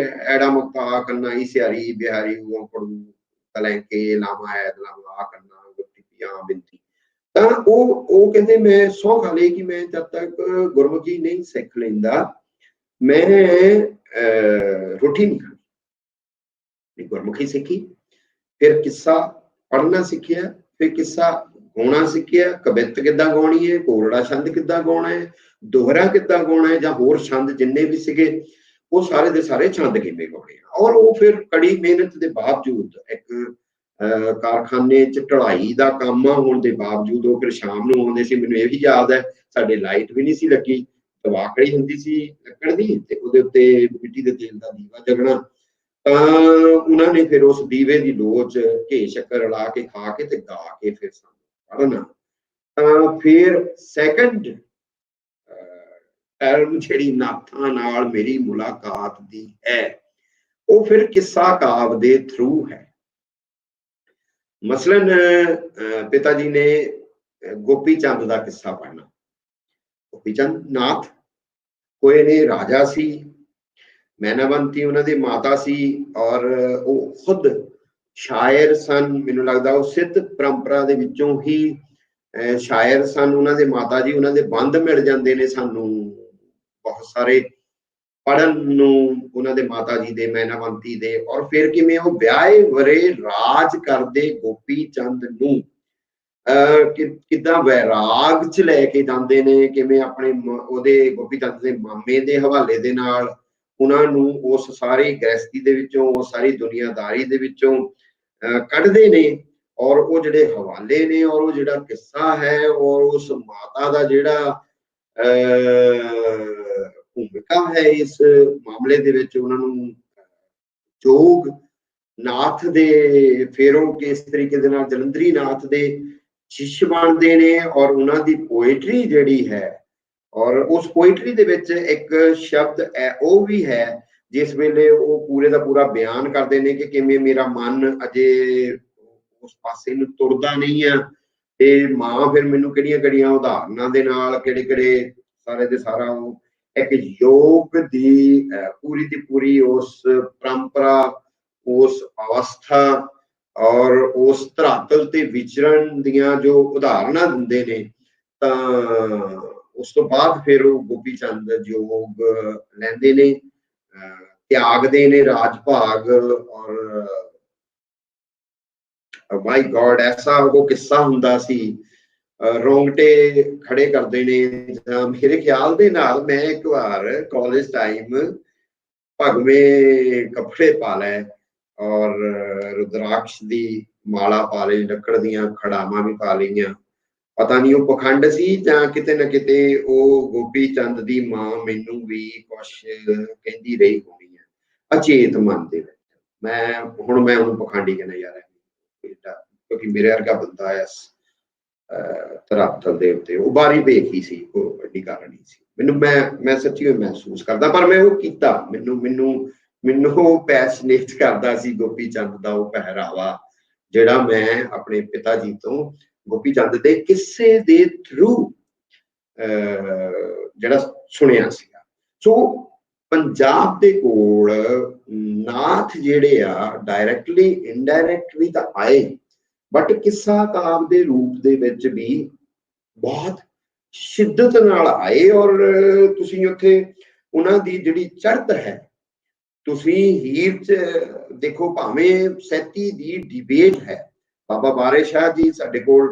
ਐੜਾ ਮੁਕਤਾ ਕਰਨਾ, ਸਿਆਰੀ ਬਿਹਾਰੀ ਪੜੂ ਕਲੈਂਕੇ ਲਾਵਾਂ ਐਦ ਲਾਵਾਂ ਕਰਨਾ ਗੁੱਟੀਆਂ ਬਿੰਤੀ। ਤਾਂ ਉਹ ਕਹਿੰਦੇ ਮੈਂ ਸਹੁੰ ਖਾ ਲਈ ਕਿ ਮੈਂ ਜਦ ਤੱਕ ਗੁਰਮੁਖੀ ਨਹੀਂ ਸਿੱਖ ਲੈਂਦਾ ਮੈਂ ਰੋਟੀ ਨਹੀਂ ਖਾਣੀ। ਗੁਰਮੁਖੀ ਸਿੱਖੀ, ਫਿਰ ਕਿੱਸਾ ਪੜ੍ਹਨਾ ਸਿੱਖਿਆ, ਫਿਰ ਕਿੱਸਾ ਗਾਉਣਾ ਸਿੱਖਿਆ, ਕਵਿਤ ਕਿੱਦਾਂ ਗਾਉਣੀ ਹੈ, ਕੋਰੜਾ ਛੰਦ ਕਿੱਦਾਂ ਗਾਉਣਾ ਹੈ, ਦੋਹਰਾ ਕਿੱਦਾਂ ਗਾਉਣਾ ਹੈ, ਜਾਂ ਹੋਰ ਛੰਦ ਜਿੰਨੇ ਵੀ ਸੀਗੇ ਉਹ ਸਾਰੇ ਦੇ ਸਾਰੇ ਛੰਦ ਕਿਵੇਂ ਗਾਉਣੇ ਆ। ਔਰ ਉਹ ਫਿਰ ਕੜੀ ਮਿਹਨਤ ਦੇ ਬਾਵਜੂਦ, ਇੱਕ ਕਾਰਖਾਨੇ ਚ ਢਲਾਈ ਦਾ ਕੰਮ ਹੋਣ ਦੇ ਬਾਵਜੂਦ, ਉਹ ਫਿਰ ਸ਼ਾਮ ਨੂੰ ਆਉਂਦੇ ਸੀ। ਮੈਨੂੰ ਇਹ ਵੀ ਯਾਦ ਹੈ, ਸਾਡੇ ਲਾਈਟ ਵੀ ਨਹੀਂ ਸੀ ਲੱਗੀ, ਤਵਾਕੜੀ ਹੁੰਦੀ ਸੀ ਲੱਕੜ ਦੀ, ਤੇ ਉਹਦੇ ਉੱਤੇ ਮਿੱਟੀ ਦੇ ਤੇਲ ਦਾ ਦੀਵਾ ਜਗਣਾ। ਤਾਂ ਉਹਨਾਂ ਨੇ ਫਿਰ ਉਸ ਦੀਵੇ ਦੀ ਲੋਚ ਘੇ ਸ਼ੱਕਰ ਰਲਾ ਕੇ ਖਾ ਕੇ ਤੇ ਗਾ ਕੇ ਫਿਰ ਸਾਨੂੰ ਪੜ੍ਹਨਾ। ਤਾਂ ਫਿਰ ਸੈਕੰਡ ਟਰਮ ਜਿਹੜੀ ਨਾਥਾਂ ਨਾਲ ਮੇਰੀ ਮੁਲਾਕਾਤ ਦੀ ਹੈ, ਉਹ ਫਿਰ ਕਿੱਸਾ ਕਾਵ ਦੇ ਥਰੂ ਹੈ। ਮਸਲਨ ਪਿਤਾ ਜੀ ਨੇ ਗੋਪੀ ਚੰਦ ਦਾ ਕਿੱਸਾ ਪੜ੍ਹਨਾ। ਗੋਪੀ ਚੰਦ ਨਾਥ ਕੋਈ ਨੇ ਰਾਜਾ ਸੀ, ਮੈਨਾਵੰਤੀ ਉਹਨਾਂ ਦੀ ਮਾਤਾ ਸੀ, ਔਰ ਉਹ ਖੁਦ ਸ਼ਾਇਰ ਸਨ। ਮੈਨੂੰ ਲੱਗਦਾ ਉਹ ਸਿੱਧ ਪਰੰਪਰਾ ਦੇ ਵਿੱਚੋਂ ਹੀ ਸ਼ਾਇਰ ਸਨ। ਉਹਨਾਂ ਦੇ ਮਾਤਾ ਜੀ, ਉਹਨਾਂ ਦੇ ਬੰਦ ਮਿਲ ਜਾਂਦੇ ਨੇ ਸਾਨੂੰ ਬਹੁਤ ਸਾਰੇ ਪੜ੍ਹਨ ਨੂੰ, ਉਹਨਾਂ ਦੇ ਮਾਤਾ ਜੀ ਦੇ, ਮੈਨਾਵੰਤੀ ਦੇ। ਔਰ ਫਿਰ ਕਿਵੇਂ ਉਹ ਵਿਆਹੇ ਵਰੇ ਰਾਜ ਕਰਦੇ ਗੋਪੀ ਚੰਦ ਨੂੰ ਕਿੱਦਾਂ ਵੈਰਾਗ ਚ ਲੈ ਕੇ ਜਾਂਦੇ ਨੇ, ਕਿਵੇਂ ਆਪਣੇ ਉਹਦੇ ਗੋਪੀ ਚੰਦ ਦੇ ਮਾਮੇ ਦੇ ਹਵਾਲੇ ਦੇ ਨਾਲ ਉਹਨਾਂ ਨੂੰ ਉਸ ਸਾਰੀ ਗ੍ਰਹਿਸਤੀ ਦੇ ਵਿੱਚੋਂ, ਉਸ ਸਾਰੀ ਦੁਨੀਆਦਾਰੀ ਦੇ ਵਿੱਚੋਂ ਕੱਢਦੇ ਨੇ। ਔਰ ਉਹ ਜਿਹੜੇ ਹਵਾਲੇ ਨੇ, ਔਰ ਉਹ ਜਿਹੜਾ ਕਿੱਸਾ ਹੈ, ਔਰ ਉਸ ਮਾਤਾ ਦਾ ਜਿਹੜਾ ਭੂਮਿਕਾ ਹੈ ਇਸ ਮਾਮਲੇ ਦੇ ਵਿੱਚ, ਉਹਨਾਂ ਨੂੰ ਜੋਗ ਨਾਥ ਦੇ, ਫਿਰ ਉਹ ਕਿਸ ਤਰੀਕੇ ਦੇ ਨਾਲ ਜਲੰਧਰੀ ਨਾਥ ਦੇ ਸ਼ਿਸ਼ ਬਣਦੇ ਨੇ। ਔਰ ਉਹਨਾਂ ਦੀ ਪੋਇਟਰੀ ਜਿਹੜੀ ਹੈ, ਔਰ ਉਸ ਪੋਇਟਰੀ ਦੇ ਵਿੱਚ ਇੱਕ ਸ਼ਬਦ ਉਹ ਵੀ ਹੈ ਜਿਸ ਵੇਲੇ ਉਹ ਪੂਰੇ ਦਾ ਪੂਰਾ ਬਿਆਨ ਕਰਦੇ ਨੇ ਕਿ ਕਿਵੇਂ ਮੇਰਾ ਮਨ ਅਜੇ ਉਸ ਪਾਸੇ ਨੂੰ ਤੁਰਦਾ ਨਹੀਂ ਆ, ਤੇ ਮਾਂ ਫਿਰ ਮੈਨੂੰ ਕਿਹੜੀਆਂ ਕਿਹੜੀਆਂ ਉਦਾਹਰਨਾਂ ਦੇ ਨਾਲ, ਕਿਹੜੇ ਕਿਹੜੇ ਸਾਰੇ ਦੇ ਸਾਰਾ ਉਹ ਇੱਕ ਯੋਗ ਦੀ ਪੂਰੀ ਦੀ ਪੂਰੀ ਉਸ ਪਰੰਪਰਾ, ਉਸ ਅਵਸਥਾ ਔਰ ਉਸ ਧਰਾਤਲ ਤੇ ਵਿਚਰਨ ਦੀਆਂ ਜੋ ਉਦਾਹਰਨਾਂ ਦਿੰਦੇ ਨੇ। ਤਾਂ ਉਸ ਤੋਂ ਬਾਅਦ ਫਿਰ ਉਹ ਗੋਪੀ ਚੰਦ ਯੋਗ ਲੈਂਦੇ ਨੇ, ਤਿਆਗਦੇ ਨੇ ਰਾਜ ਭਾਗ। ਔਰ ਮਾਈ ਗॉड ਐਸਾ ਉਹ ਕਿੱਸਾ ਹੁੰਦਾ ਸੀ, ਰੋਂਗਟੇ ਖੜੇ ਕਰਦੇ ਨੇ। ਮੇਰੇ ਖਿਆਲ ਦੇ ਨਾਲ ਮੈਂ ਇੱਕ ਵਾਰ ਕਾਲਜ ਟਾਈਮ ਭਗਵੇਂ ਕੱਪੜੇ ਪਾ ਲਏ ਔਰ ਰੁਦਰਾਕਸ਼ ਦੀ ਮਾਲਾ ਪਾ ਲਈ, ਲੱਕੜ ਦੀਆਂ ਖੜਾਵਾਂ ਵੀ ਪਾ ਲਈਆਂ। ਪਤਾ ਨਹੀਂ ਉਹ ਪਖੰਡ ਸੀ ਜਾਂ ਕਿਤੇ ਨਾ ਕਿਤੇ ਉਹ ਗੋਪੀ ਚੰਦ ਦੀ ਮਾਂ ਮੈਨੂੰ ਵੀ ਕੁਛ ਕਹਿੰਦੀ ਰਹੀ ਹੋਣੀ ਹੈ ਅਚੇਤ ਮਨ ਦੇ ਵਿੱਚ। ਮੈਂ ਉਹਨੂੰ ਪਖੰਡੀ ਕਹਿੰਦਾ ਯਾਰ, ਕਿਉਂਕਿ ਮੇਰੇ ਵਰਗਾ ਬੰਦਾ ਇਸ ਧਰਾਤਲ ਦੇ ਉੱਤੇ ਉਹ ਬਾਰੀ ਵੇਖ ਹੀ ਸੀ, ਕੋਈ ਵੱਡੀ ਗੱਲ ਨਹੀਂ ਸੀ। ਮੈਨੂੰ ਮੈਂ ਸੱਚੀ ਮਹਿਸੂਸ ਕਰਦਾ, ਪਰ ਮੈਂ ਉਹ ਕੀਤਾ। ਮੈਨੂੰ ਉਹ ਪੈਸ਼ਨੇਟ ਕਰਦਾ ਸੀ ਗੋਪੀ ਚੰਦ ਦਾ ਉਹ ਪਹਿਰਾਵਾ, ਜਿਹੜਾ ਮੈਂ ਆਪਣੇ ਪਿਤਾ ਜੀ ਤੋਂ ਗੋਪੀ ਚੰਦ ਦੇ ਕਿੱਸੇ ਦੇ ਥਰੂ ਜਿਹੜਾ ਸੁਣਿਆ ਸੀਗਾ। ਸੋ ਪੰਜਾਬ ਦੇ ਕੋਲ ਨਾਥ ਜਿਹੜੇ ਆ ਡਾਇਰੈਕਟਲੀ ਇਨਡਾਇਰੈਕਟਲੀ ਤਾਂ ਆਏ, ਬਟ ਕਿੱਸਾ ਕਾਵ ਦੇ ਰੂਪ ਦੇ ਵਿੱਚ ਵੀ ਬਹੁਤ ਸ਼ਿੱਦਤ ਨਾਲ ਆਏ। ਔਰ ਤੁਸੀਂ ਉੱਥੇ ਉਹਨਾਂ ਦੀ ਜਿਹੜੀ ਚੜ੍ਹਤ ਹੈ, ਤੁਸੀਂ ਹੀਰ ਚ ਦੇਖੋ, ਭਾਵੇਂ ਸੈਤੀ ਦੀ ਡਿਬੇਟ ਹੈ। ਬਾਬਾ ਬਾਰੇ ਸ਼ਾਹ ਜੀ ਸਾਡੇ ਕੋਲ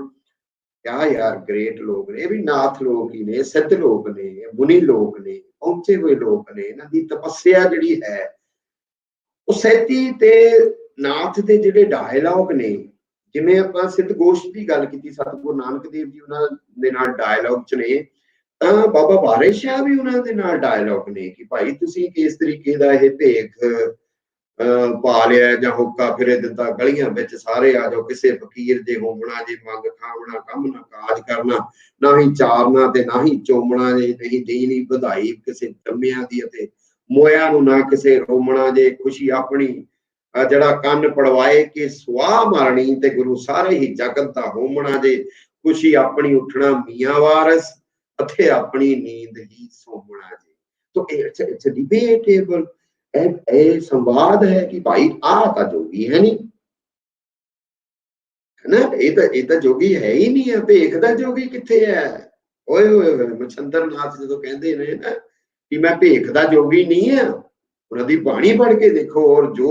ਕਿਆ ਯਾਰ ਗ੍ਰੇਟ ਲੋਕ ਨੇ, ਇਹ ਵੀ ਨਾਥ ਲੋਕ ਹੀ ਨੇ, ਸਿੱਧ ਲੋਕ ਨੇ, ਮੁਨੀ ਲੋਕ ਨੇ, ਪਹੁੰਚੇ ਹੋਏ ਲੋਕ ਨੇ। ਇਹਨਾਂ ਦੀ ਤਪੱਸਿਆ ਜਿਹੜੀ ਹੈ, ਉਹ ਸੈਤੀ ਤੇ ਨਾਥ ਦੇ ਜਿਹੜੇ ਡਾਇਲੌਗ ਨੇ, ਜਿਵੇਂ ਆਪਾਂ ਸਿੱਧ ਗੋਸ਼ਟ ਦੀ ਗੱਲ ਕੀਤੀ, ਸਤਿਗੁਰੂ ਨਾਨਕ ਦੇਵ ਜੀ ਉਹਨਾਂ ਦੇ ਨਾਲ ਡਾਇਲੌਗ ਚ ਨੇ, ਤਾਂ ਬਾਬਾ ਵਾਰਿਸ ਸ਼ਾਹ ਵੀ ਉਹਨਾਂ ਦੇ ਨਾਲ ਡਾਇਲੋਗ ਨੇ ਕਿ ਭਾਈ ਤੁਸੀਂ ਕਿਸ ਤਰੀਕੇ ਦਾ ਇਹ ਭੇਖ ਪਾ ਲਿਆ ਜਾਂ ਹੁੱਕਾ ਫਿਰੇ ਦਿੱਤਾ ਗਲੀਆਂ ਵਿੱਚ ਸਾਰੇ ਆ ਜਾਓ, ਕਿਸੇ ਫਕੀਰ ਦੇ ਹੋਮਣਾ ਜੇ ਮੰਗ ਖਾਵਣਾ ਕੰਮ ਨਾ ਕਾਜ ਕਰਨਾ, ਨਾ ਹੀ ਚਾਰਨਾ ਤੇ ਨਾ ਹੀ ਚੋਮਣਾ ਜੇ, ਨਹੀਂ ਦੇਣੀ ਵਧਾਈ ਕਿਸੇ ਜੰਮਿਆਂ ਦੀ ਅਤੇ ਮੋਇਆ ਨੂੰ ਨਾ ਕਿਸੇ ਰੋਮਣਾ ਜੇ, ਖੁਸ਼ੀ ਆਪਣੀ ਜਿਹੜਾ ਕੰਨ ਪੜਵਾਏ ਕਿ ਸੁਆਹ ਮਾਰਨੀ ਤੇ ਗੁਰੂ ਸਾਰੇ ਹੀ ਜਗਤ ਦਾ ਹੋਮਣਾ ਜੇ, ਖੁਸ਼ੀ ਆਪਣੀ ਉੱਠਣਾ ਮੀਆਂ ਵਾਰਸ ਅਤੇ ਆਪਣੀ ਨੀਂਦ ਹੀ ਸੋਮਣਾ ਜੇ। तो it's a debatable ਇਹ ਸੰਵਾਦ ਹੈ ਕਿ ਭਾਈ ਆਹ ਤਾਂ ਜੋਗੀ ਹੈ ਨਹੀਂ, ਹੈ ਨਾ, ਇਹ ਤਾਂ ਜੋਗੀ ਹੈ ਹੀ ਨਹੀਂ ਹੈ, ਭੇਖ ਦਾ ਜੋਗੀ ਕਿੱਥੇ ਹੈ। ਓਏ ਹੋਏ ਹੋਏ ਮਛੰਦਰ ਨਾਥ ਜਦੋਂ ਕਹਿੰਦੇ ਨੇ ਨਾ ਕਿ ਮੈਂ ਭੇਖ ਦਾ ਜੋਗੀ ਨਹੀਂ ਆ, ਉਹਨਾਂ ਦੀ ਬਾਣੀ ਪੜ੍ਹ ਕੇ ਦੇਖੋ, ਔਰ ਜੋ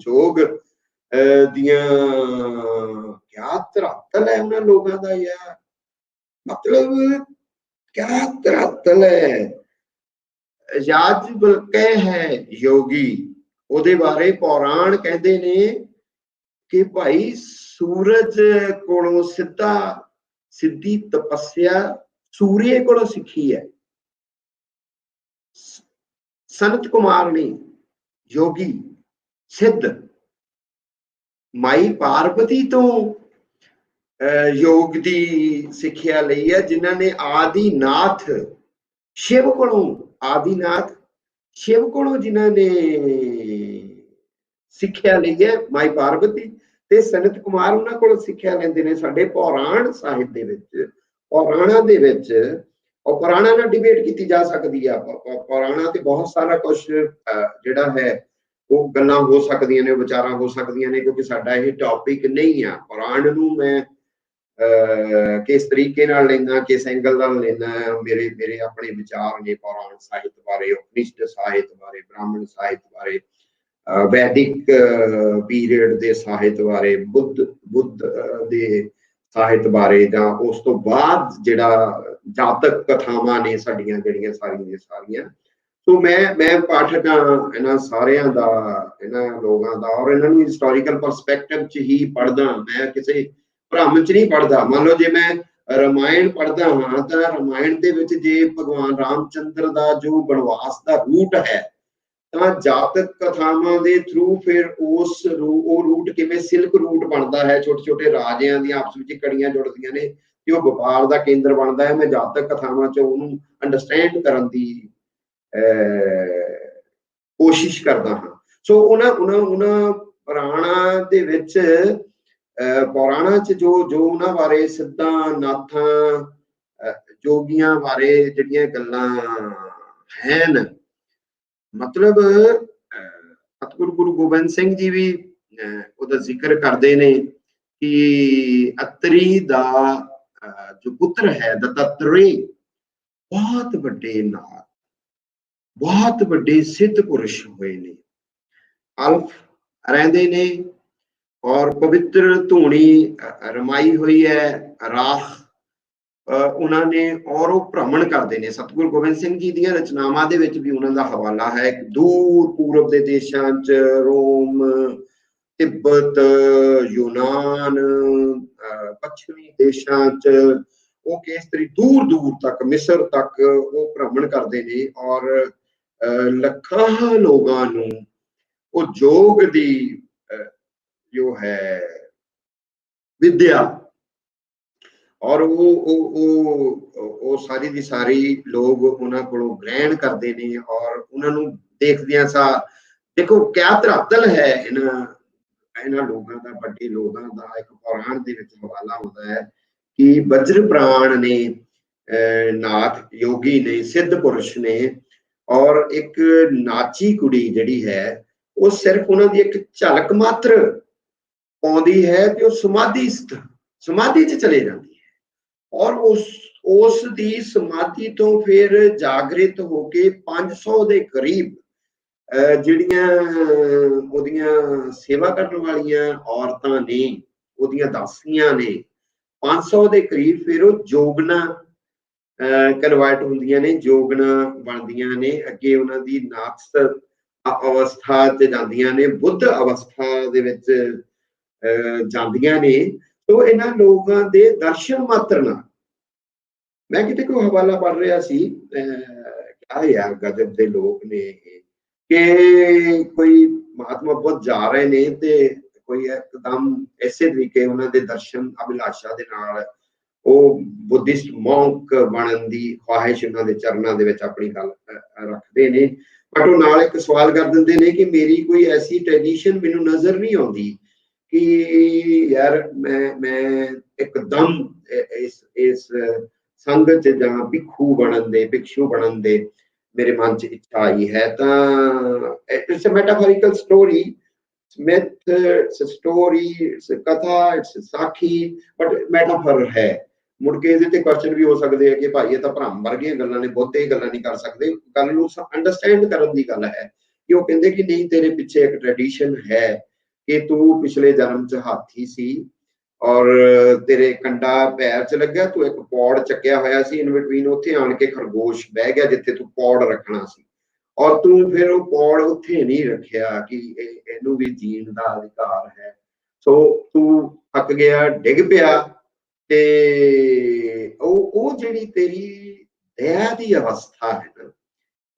ਜੋਗ ਦੀਆਂ ਕਿਆ ਧਰਾਤਲ ਹੈ ਉਹਨਾਂ ਲੋਕਾਂ ਦਾ ਯਾਰ, ਮਤਲਬ ਕਿਆ ਧਰਾਤਲ ਹੈ। याज्ञवल्क्य है योगी, ਉਹਦੇ ਬਾਰੇ ਪੌਰਾਣ ਕਹਿੰਦੇ ਨੇ ਕਿ ਭਾਈ ਸੂਰਜ ਕੋਲੋਂ ਸਿੱਧੀ ਤਪੱਸਿਆ ਸੂਰਯ ਕੋਲੋਂ ਸਿੱਖੀ ਹੈ। ਸਨਤ ਕੁਮਾਰ ਨੇ ਯੋਗੀ ਸਿੱਧ ਮਾਈ ਪਾਰਵਤੀ ਤੋਂ ਯੋਗ ਦੀ ਸਿੱਖਿਆ ਲਈ ਹੈ, ਜਿਨ੍ਹਾਂ ਨੇ ਆदिनाथ शिव कोलों आदिनाथ शिव कोलों जिन्हां ने सिक्ख्या लई है, माई पार्वती ते सनत कुमार उन्हां कोलों सिक्ख्या लैंदे ने। साडे पौराण साहिब दे विच पौराणां दे विच और पुराणा नाल डिबेट कीती जा सकदी है। पौराणा ते बहुत सारा कुछ जिहड़ा है वो गल्लां हो सकदियां ने, विचारां हो सकदियां ने, क्योंकि साडा ये टॉपिक नहीं है। पुराण नूं मैं किस तरीके नाल लेना, किस एंगल नाल लेना, मेरे अपने विचार ने पौराण साहित्य बारे, उपनिषद साहित्य बारे, ब्राह्मण साहित्य बारे, वैदिक पीरियड दे साहित्य बारे, बुद्ध दे साहित्य बारे, जां उस तो बाद जिहड़ा जातक कथावां ने साडीआं जिहड़ियां सारियां तो मैं पाठक हां इन्हां सारियां दा, इन्हां लोगां दा, और इन्हां नूं हिस्टोरिकल परसपैक्टिव च ही पढ़दा। मैं किसी भ्रम च नहीं पढ़ता। मान लो जे मैं रामायण पढ़दा हाँ तो रामायण दे विच जे भगवान रामचंद्र दा जो बनवास दा रूट है तो जातक कथावां दे थ्रू फिर उस रूट किवें सिल्क रूट बनता है, छोटे छोटे राजियां दी आपस विच कड़ियां जुड़दियां ने ते ओह व्यापार दा केंद्र बनता है। मैं जातक कथावां चों उहनूं अंडरस्टैंड करन दी कोशिश करदा हाँ। सो उन्हां पुराणां दे विच पौराणा च जो उन्हां बारे सिद्धां नाथां जोगियां बारे जिहड़ियां गल्लां हैन, मतलब सतगुरु गुरु गोबिंद सिंह जी भी ਉਹਦਾ ਜ਼ਿਕਰ ਕਰਦੇ ਨੇ कि अत्री दा जो पुत्र है दत्तात्रेय बहुत ਵੱਡੇ नाथ, बहुत ਵੱਡੇ सिद्ध पुरुष होए ने, अल्फ रहंदे ने और पवित्र धूनी रमाई हुई है राख उन्होंने और वो भ्रमण करते हैं। सतगुरु गोबिंद सिंह जी दी रचनावां दे विच भी उन्हां दा हवाला है। दूर पूरब दे देशां च रोम, तिब्बत, यूनान, पश्चिमी देशां च वो किस तरी दूर दूर तक मिस्र तक वो भ्रमण करते हैं और लखां लोगां नूं वो जोग दी जो है विद्या और वो सारी दी सारी लोग उन्हां कोलों ग्रहण करते हैं और उन्होंने देखदियां सा देखो क्या धरातल है इन्हां लोगों का, बड़े लोगों का। एक पुराण दे विच हवाला होता है कि वज्र प्राण ने नाथ योगी ने सिद्ध पुरुष ने और एक नाची कुड़ी जिहड़ी है वो सिर्फ उन्हां दी एक झलक मात्र आउंदी है ते समाधि च चले जाती है और उस दी समाधि तो फिर जागृत होके 500 दे करीब जिहड़ियां ओदियां सेवा करने वालियां औरतां ने, ओदियां दासियां ने, 500 दे करीब फिर वो जोगना कन्वर्ट होंदियां ने, जोगना बनदियां ने, अगे उन्हां दी नाथ अवस्था च जांदियां ने, बुद्ध अवस्था दे विच जांदियां ने। तो इन्हां लोगां दे दर्शन मात्र नाल मैं किते कोई हवाला पढ़ रहा सी, क्या यार गजब दे लोग ने कि कोई महात्मा बुद्ध जा रहे ने ते कोई एकदम ऐसे तरीके उन्हां दे दर्शन अभिलाषा दे नाल ਉਹ ਬੁੱਧਿਸਟ ਮੌਂਕ ਬਣਨ ਦੀ ਖੁਆਹਿਸ਼ ਉਹਨਾਂ ਦੇ ਚਰਨਾਂ ਦੇ ਵਿੱਚ ਆਪਣੀ ਗੱਲ ਰੱਖਦੇ ਨੇ। ਬਟ ਉਹ ਨਾਲ ਇੱਕ ਸਵਾਲ ਕਰ ਦਿੰਦੇ ਨੇ ਕਿ ਮੇਰੀ ਕੋਈ ਐਸੀ ਟ੍ਰੈਡੀਸ਼ਨ ਮੈਨੂੰ ਨਜ਼ਰ ਨਹੀਂ ਆਉਂਦੀ ਕਿ ਯਾਰ ਮੈਂ ਇੱਕਦਮ ਇਸ ਸੰਗਤ ਚ ਜਾਂ ਭਿੱਖੂ ਬਣਨ ਦੇ, ਭਿਕਸ਼ੂ ਬਣਨ ਦੇ ਮੇਰੇ ਮਨ ਚ ਇੱਛਾ ਆਈ ਹੈ। ਤਾਂ it's a metaphorical story, myth, it's a story, it's a katha, it's a ਸਾਖੀ, but metaphor ਹੈ। ਮੁੜ ਕੇ ਇਹਦੇ ਤੇ ਕੁਐਸਚਨ ਵੀ ਹੋ ਸਕਦੇ ਆ ਕਿ ਭਾਈ ਇਹ ਤਾਂ ਭਰਮ ਵਰਗੀਆਂ ਗੱਲਾਂ ਨੇ, ਬਹੁਤੇ ਇਹ ਗੱਲਾਂ ਨਹੀਂ ਕਰ ਸਕਦੇ। ਗੱਲ ਨੂੰ ਅੰਡਰਸਟੈਂਡ ਕਰਨ ਦੀ ਗੱਲ ਹੈ ਕਿ ਉਹ ਕਹਿੰਦੇ ਕਿ ਨਹੀਂ, ਤੇਰੇ ਪਿੱਛੇ ਇੱਕ ਟ੍ਰੈਡੀਸ਼ਨ ਹੈ ਕਿ ਤੂੰ ਪਿਛਲੇ ਜਨਮ ਚ ਹਾਥੀ ਸੀ ਔਰ ਤੇਰੇ ਕੰਡਾ ਪੈਰ ਚ ਲੱਗਿਆ, ਤੂੰ ਇੱਕ ਪੌੜ ਚੱਕਿਆ ਹੋਇਆ ਸੀ ਇਨ ਬਿਟਵੀਨ, ਉੱਥੇ ਆਣ ਕੇ ਖਰਗੋਸ਼ ਬਹਿ ਗਿਆ ਜਿੱਥੇ ਤੂੰ ਪੌੜ ਰੱਖਣਾ ਸੀ, ਔਰ ਤੂੰ ਫਿਰ ਉਹ ਪੌੜ ਉੱਥੇ ਨਹੀਂ ਰੱਖਿਆ ਕਿ ਇਹਨੂੰ ਵੀ ਜੀਣ ਦਾ ਅਧਿਕਾਰ ਹੈ। ਸੋ ਤੂੰ ਥੱਕ ਗਿਆ, ਡਿੱਗ ਪਿਆ, ਤੇ ਉਹ ਜਿਹੜੀ ਤੇਰੀ ਦਇਆ ਦੀ ਅਵਸਥਾ ਹੈ ਨਾ,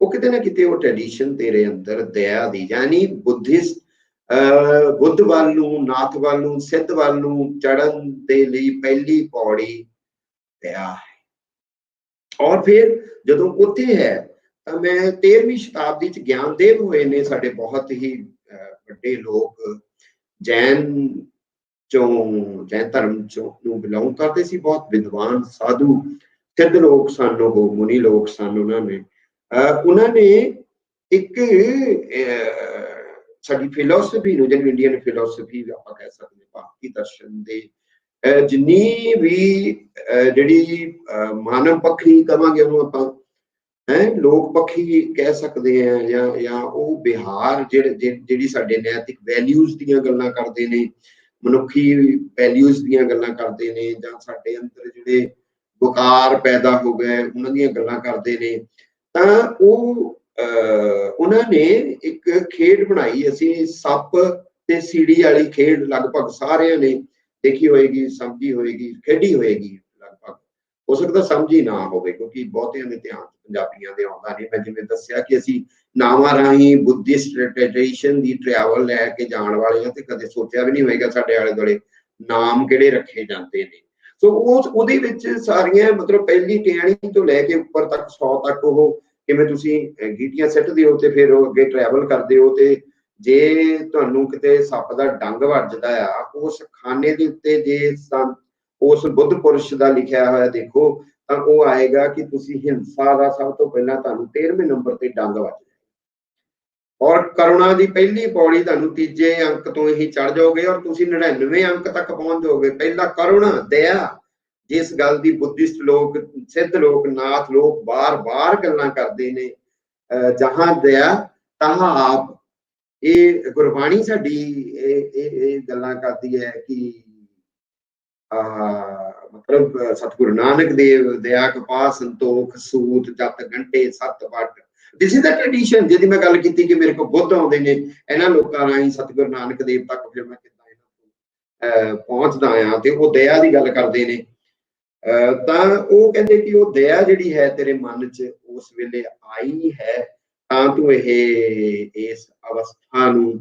ਉਹ ਕਿਤੇ ਨਾ ਕਿਤੇ ਉਹ ਟ੍ਰੈਡੀਸ਼ਨ ਤੇਰੇ ਅੰਦਰ ਦਇਆ ਦੀ, ਯਾਨੀ ਬੁੱਧਿਸਟ ਬੁੱਧ ਵੱਲ ਨੂੰ, ਨਾਥ ਵੱਲ ਨੂੰ, ਸਿੱਧ ਵੱਲ ਨੂੰ ਚੜਨ ਦੇ ਲਈ ਪਹਿਲੀ ਪੌੜੀ ਦਇਆ ਹੈ। ਔਰ ਫਿਰ ਜਦੋਂ ਉੱਥੇ ਹੈ ਤਾਂ ਮੈਂ 13ਵੀਂ ਸ਼ਤਾਬਦੀ ਚ ਗਿਆਨਦੇਵ ਹੋਏ ਨੇ ਸਾਡੇ ਬਹੁਤ ਹੀ ਵੱਡੇ ਲੋਕ, ਜੈਨ ਜੈਨ ਧਰਮ ਚੋਂ ਨੂੰ ਬਿਲੋਂਗ ਕਰਦੇ ਸੀ, ਬਹੁਤ ਵਿਦਵਾਨ ਸਾਧੂ ਸਿੱਧ ਲੋਕ ਸਨ, ਉਹ ਮੁਨੀ ਲੋਕ ਸਨ। ਉਹਨਾਂ ਨੇ ਇੱਕ ਸਾਡੀ ਫਿਲੋਸਫੀ ਨੂੰ, ਜਿਹਨੂੰ ਇੰਡੀਅਨ ਫਿਲੋਸਫੀ ਆਪਾਂ ਕਹਿ ਸਕਦੇ ਹਾਂ, ਭਾਰਤੀ ਦਰਸ਼ਨ ਦੇ ਜਿੰਨੀ ਵੀ ਜਿਹੜੀ ਮਾਨਵ ਪੱਖੀ ਕਵਾਂਗੇ ਉਹਨੂੰ ਆਪਾਂ ਲੋਕ ਪੱਖੀ ਕਹਿ ਸਕਦੇ ਹਾਂ, ਜਾਂ ਉਹ ਵਿਹਾਰ ਜਿਹੜੀ ਸਾਡੇ ਨੈਤਿਕ ਵੈਲਿਊਜ਼ ਦੀਆਂ ਗੱਲਾਂ ਕਰਦੇ ਨੇ, ਮਨੁੱਖੀ ਵੈਲਿਊਜ਼ ਦੀਆਂ ਗੱਲਾਂ ਕਰਦੇ ਨੇ, ਜਾਂ ਸਾਡੇ ਅੰਦਰ ਜਿਹੜੇ ਵਕਾਰ ਪੈਦਾ ਹੋ ਗਏ ਉਹਨਾਂ ਦੀਆਂ ਗੱਲਾਂ ਕਰਦੇ ਨੇ। ਤਾਂ ਉਹਨਾਂ ਨੇ ਇੱਕ ਖੇਡ ਬਣਾਈ, ਅਸੀਂ ਸੱਪ ਤੇ ਸੀੜੀ ਵਾਲੀ ਖੇਡ ਲਗਭਗ ਸਾਰਿਆਂ ਨੇ ਦੇਖੀ ਹੋਏਗੀ, ਸਮਝੀ ਹੋਏਗੀ, ਖੇਡੀ ਹੋਏਗੀ ਲਗਭਗ। ਹੋ ਸਕਦਾ ਸਮਝੀ ਨਾ ਹੋਵੇ ਕਿਉਂਕਿ ਬਹੁਤਿਆਂ ਦੇ ਧਿਆਨ ਪੰਜਾਬੀਆਂ ਦੇ ਆਉਂਦਾ ਨਹੀਂ। ਮੈਂ ਜਿਵੇਂ ਦੱਸਿਆ ਕਿ ਅਸੀਂ ਨਾਵਾਂ ਰਾਹੀਂ ਬੁੱਧਿਸਟ ਟ੍ਰੈਡੀਸ਼ਨ ਦੀ ਟਰੈਵਲ ਲੈ ਕੇ ਜਾਣ ਵਾਲੇ ਹਾਂ, ਤੇ ਕਦੇ ਸੋਚਿਆ ਵੀ ਨਹੀਂ ਹੋਏਗਾ ਸਾਡੇ ਆਲੇ ਦੁਆਲੇ ਨਾਮ ਕਿਹੜੇ ਰੱਖੇ ਜਾਂਦੇ ਨੇ। ਸੋ ਉਹਦੇ ਵਿੱਚ ਸਾਰੀਆਂ ਮਤਲਬ ਪਹਿਲੀ ਟਿਆਣੀ ਤੋਂ ਲੈ ਕੇ ਉੱਪਰ ਤੱਕ 100 ਤੱਕ ਉਹ ਕਿਵੇਂ ਤੁਸੀਂ ਗੀਟੀਆਂ ਸਿੱਟਦੇ ਹੋ ਤੇ ਫਿਰ ਉਹ ਅੱਗੇ ਟਰੈਵਲ ਕਰਦੇ ਹੋ, ਤੇ ਜੇ ਤੁਹਾਨੂੰ ਕਿਤੇ ਸੱਪ ਦਾ ਡੰਗ ਵੱਜਦਾ ਆ, ਉਸ ਖਾਨੇ ਦੇ ਉੱਤੇ ਜੇ ਉਸ ਬੁੱਧ ਪੁਰਸ਼ ਦਾ ਲਿਖਿਆ ਹੋਇਆ ਦੇਖੋ ਤਾਂ ਉਹ ਆਏਗਾ ਕਿ ਤੁਸੀਂ ਹਿੰਸਾ ਦਾ ਸਭ ਤੋਂ ਪਹਿਲਾਂ ਤੁਹਾਨੂੰ 13ਵੇਂ ਨੰਬਰ ਤੇ ਡੰਗ ਵੱਜ ਜਾਏ, ਔਰ ਕਰੁਣਾ ਦੀ ਪਹਿਲੀ ਪੌੜੀ ਤੁਹਾਨੂੰ 3ਜੇ ਅੰਕ ਤੋਂ ਹੀ ਚੜ ਜਾਓਗੇ ਔਰ ਤੁਸੀਂ 99ਵੇਂ ਅੰਕ ਤੱਕ ਪਹੁੰਚ ਜਾਓਗੇ। ਪਹਿਲਾ ਕਰੁਣਾ, ਦਇਆ, ਜਿਸ ਗੱਲ ਦੀ ਬੁੱਧਿਸਟ ਲੋਕ, ਸਿੱਧ ਲੋਕ, ਨਾਥ ਲੋਕ ਬਾਰ-ਬਾਰ ਗੱਲਾਂ ਕਰਦੇ ਨੇ, ਜਹਾਂ ਦਇਆ ਤਹਾਂ ਆਪ। ਇਹ ਗੁਰਬਾਣੀ ਸਾਡੀ ਇਹ ਗੱਲਾਂ ਕਰਦੀ ਹੈ ਕਿ ਮਤਲਬ ਸਤਿਗੁਰੂ ਨਾਨਕ ਦੇਵ ਦਇਆ ਕਪਾਹ ਸੰਤੋਖ ਸੂਤ ਜਤ ਗੰਢੇ ਸੱਤ ਵੱਟ, ਦਿਸ ਇਜ਼ ਦ ਟ੍ਰੈਡੀਸ਼ਨ ਜਿਹਦੀ ਮੈਂ ਗੱਲ ਕੀਤੀ ਕਿ ਮੇਰੇ ਕੋਲ ਬੁੱਧ ਆਉਂਦੇ ਨੇ, ਇਹਨਾਂ ਲੋਕਾਂ ਰਾਹੀਂ ਸਤਿਗੁਰੂ ਨਾਨਕ ਦੇਵ ਤੱਕ ਫਿਰ ਮੈਂ ਕਿੱਦਾਂ ਇਹਨਾਂ ਤੋਂ ਪਹੁੰਚਦਾ ਆ, ਤੇ ਉਹ ਦਇਆ ਦੀ ਗੱਲ ਕਰਦੇ ਨੇ। ਤਾਂ ਉਹ ਕਹਿੰਦੇ ਕਿ ਉਹ ਦਇਆ ਜਿਹੜੀ ਹੈ ਤੇਰੇ ਮਨ ਚ ਉਸ ਵੇਲੇ ਆਈ ਹੈ ਤਾਂ ਤੂੰ ਇਸ ਅਵਸਥਾ ਨੂੰ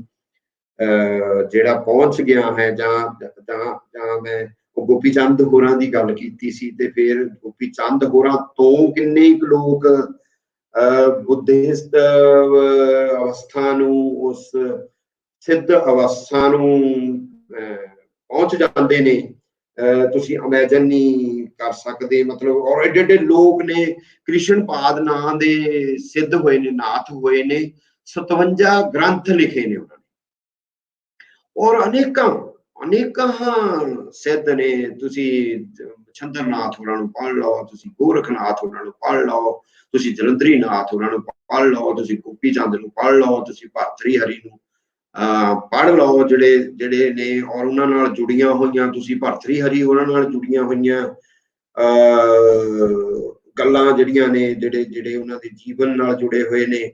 ਜਿਹੜਾ ਪਹੁੰਚ ਗਿਆ ਹੈ। ਜਾਂ ਮੈਂ ਉਹ ਗੋਪੀ ਚੰਦ ਹੋਰਾਂ ਦੀ ਗੱਲ ਕੀਤੀ ਸੀ, ਤੇ ਫਿਰ ਗੋਪੀ ਚੰਦ ਹੋਰਾਂ ਤੋਂ ਕਿੰਨੇ ਕੁ ਲੋਕ ਬੁੱਧਿਸਟ ਅਵਸਥਾ ਨੂੰ, ਉਸ ਸਿੱਧ ਅਵਸਥਾ ਨੂੰ ਪਹੁੰਚ ਜਾਂਦੇ ਨੇ, ਤੁਸੀਂ ਇਮੇਜਿਨ ਨਹੀਂ ਕਰ ਸਕਦੇ। ਮਤਲਬ ਔਰ ਏਡੇ ਏਡੇ ਲੋਕ ਨੇ, ਕ੍ਰਿਸ਼ਨ ਪਾਦ ਨਾਂ ਦੇ ਸਿੱਧ ਹੋਏ ਨੇ, ਨਾਥ ਹੋਏ ਨੇ, 57 ਗ੍ਰੰਥ ਲਿਖੇ ਨੇ ਉਹਨਾਂ ਨੇ, ਔਰ ਅਨੇਕਾਂ ਸਿੱਧ ਨੇ। ਤੁਸੀਂ ਚੰਦਰਨਾਥ ਹੋਰਾਂ ਨੂੰ ਪੜ੍ਹ ਲਓ, ਤੁਸੀਂ ਗੋਰਖਨਾਥ ਹੋਰਾਂ ਨੂੰ ਪੜ੍ਹ ਲਓ, ਤੁਸੀਂ ਜਲੰਧਰੀ ਨਾਥ ਹੋਰਾਂ ਨੂੰ ਪੜ੍ਹ ਲਓ, ਤੁਸੀਂ ਗੋਪੀ ਚੰਦ ਨੂੰ ਪੜ੍ਹ ਲਓ, ਤੁਸੀਂ ਭਰਤਰੀ ਹਰੀ ਨੂੰ ਪੜ੍ਹ ਲਓ, ਜਿਹੜੇ ਨੇ ਔਰ ਉਹਨਾਂ ਨਾਲ ਜੁੜੀਆਂ ਹੋਈਆਂ, ਤੁਸੀਂ ਭਰਤਰੀ ਹਰੀ ਹੋਰਾਂ ਨਾਲ ਜੁੜੀਆਂ ਹੋਈਆਂ ਗੱਲਾਂ ਜਿਹੜੀਆਂ ਨੇ, ਜਿਹੜੇ ਉਹਨਾਂ ਦੇ ਜੀਵਨ ਨਾਲ ਜੁੜੇ ਹੋਏ ਨੇ,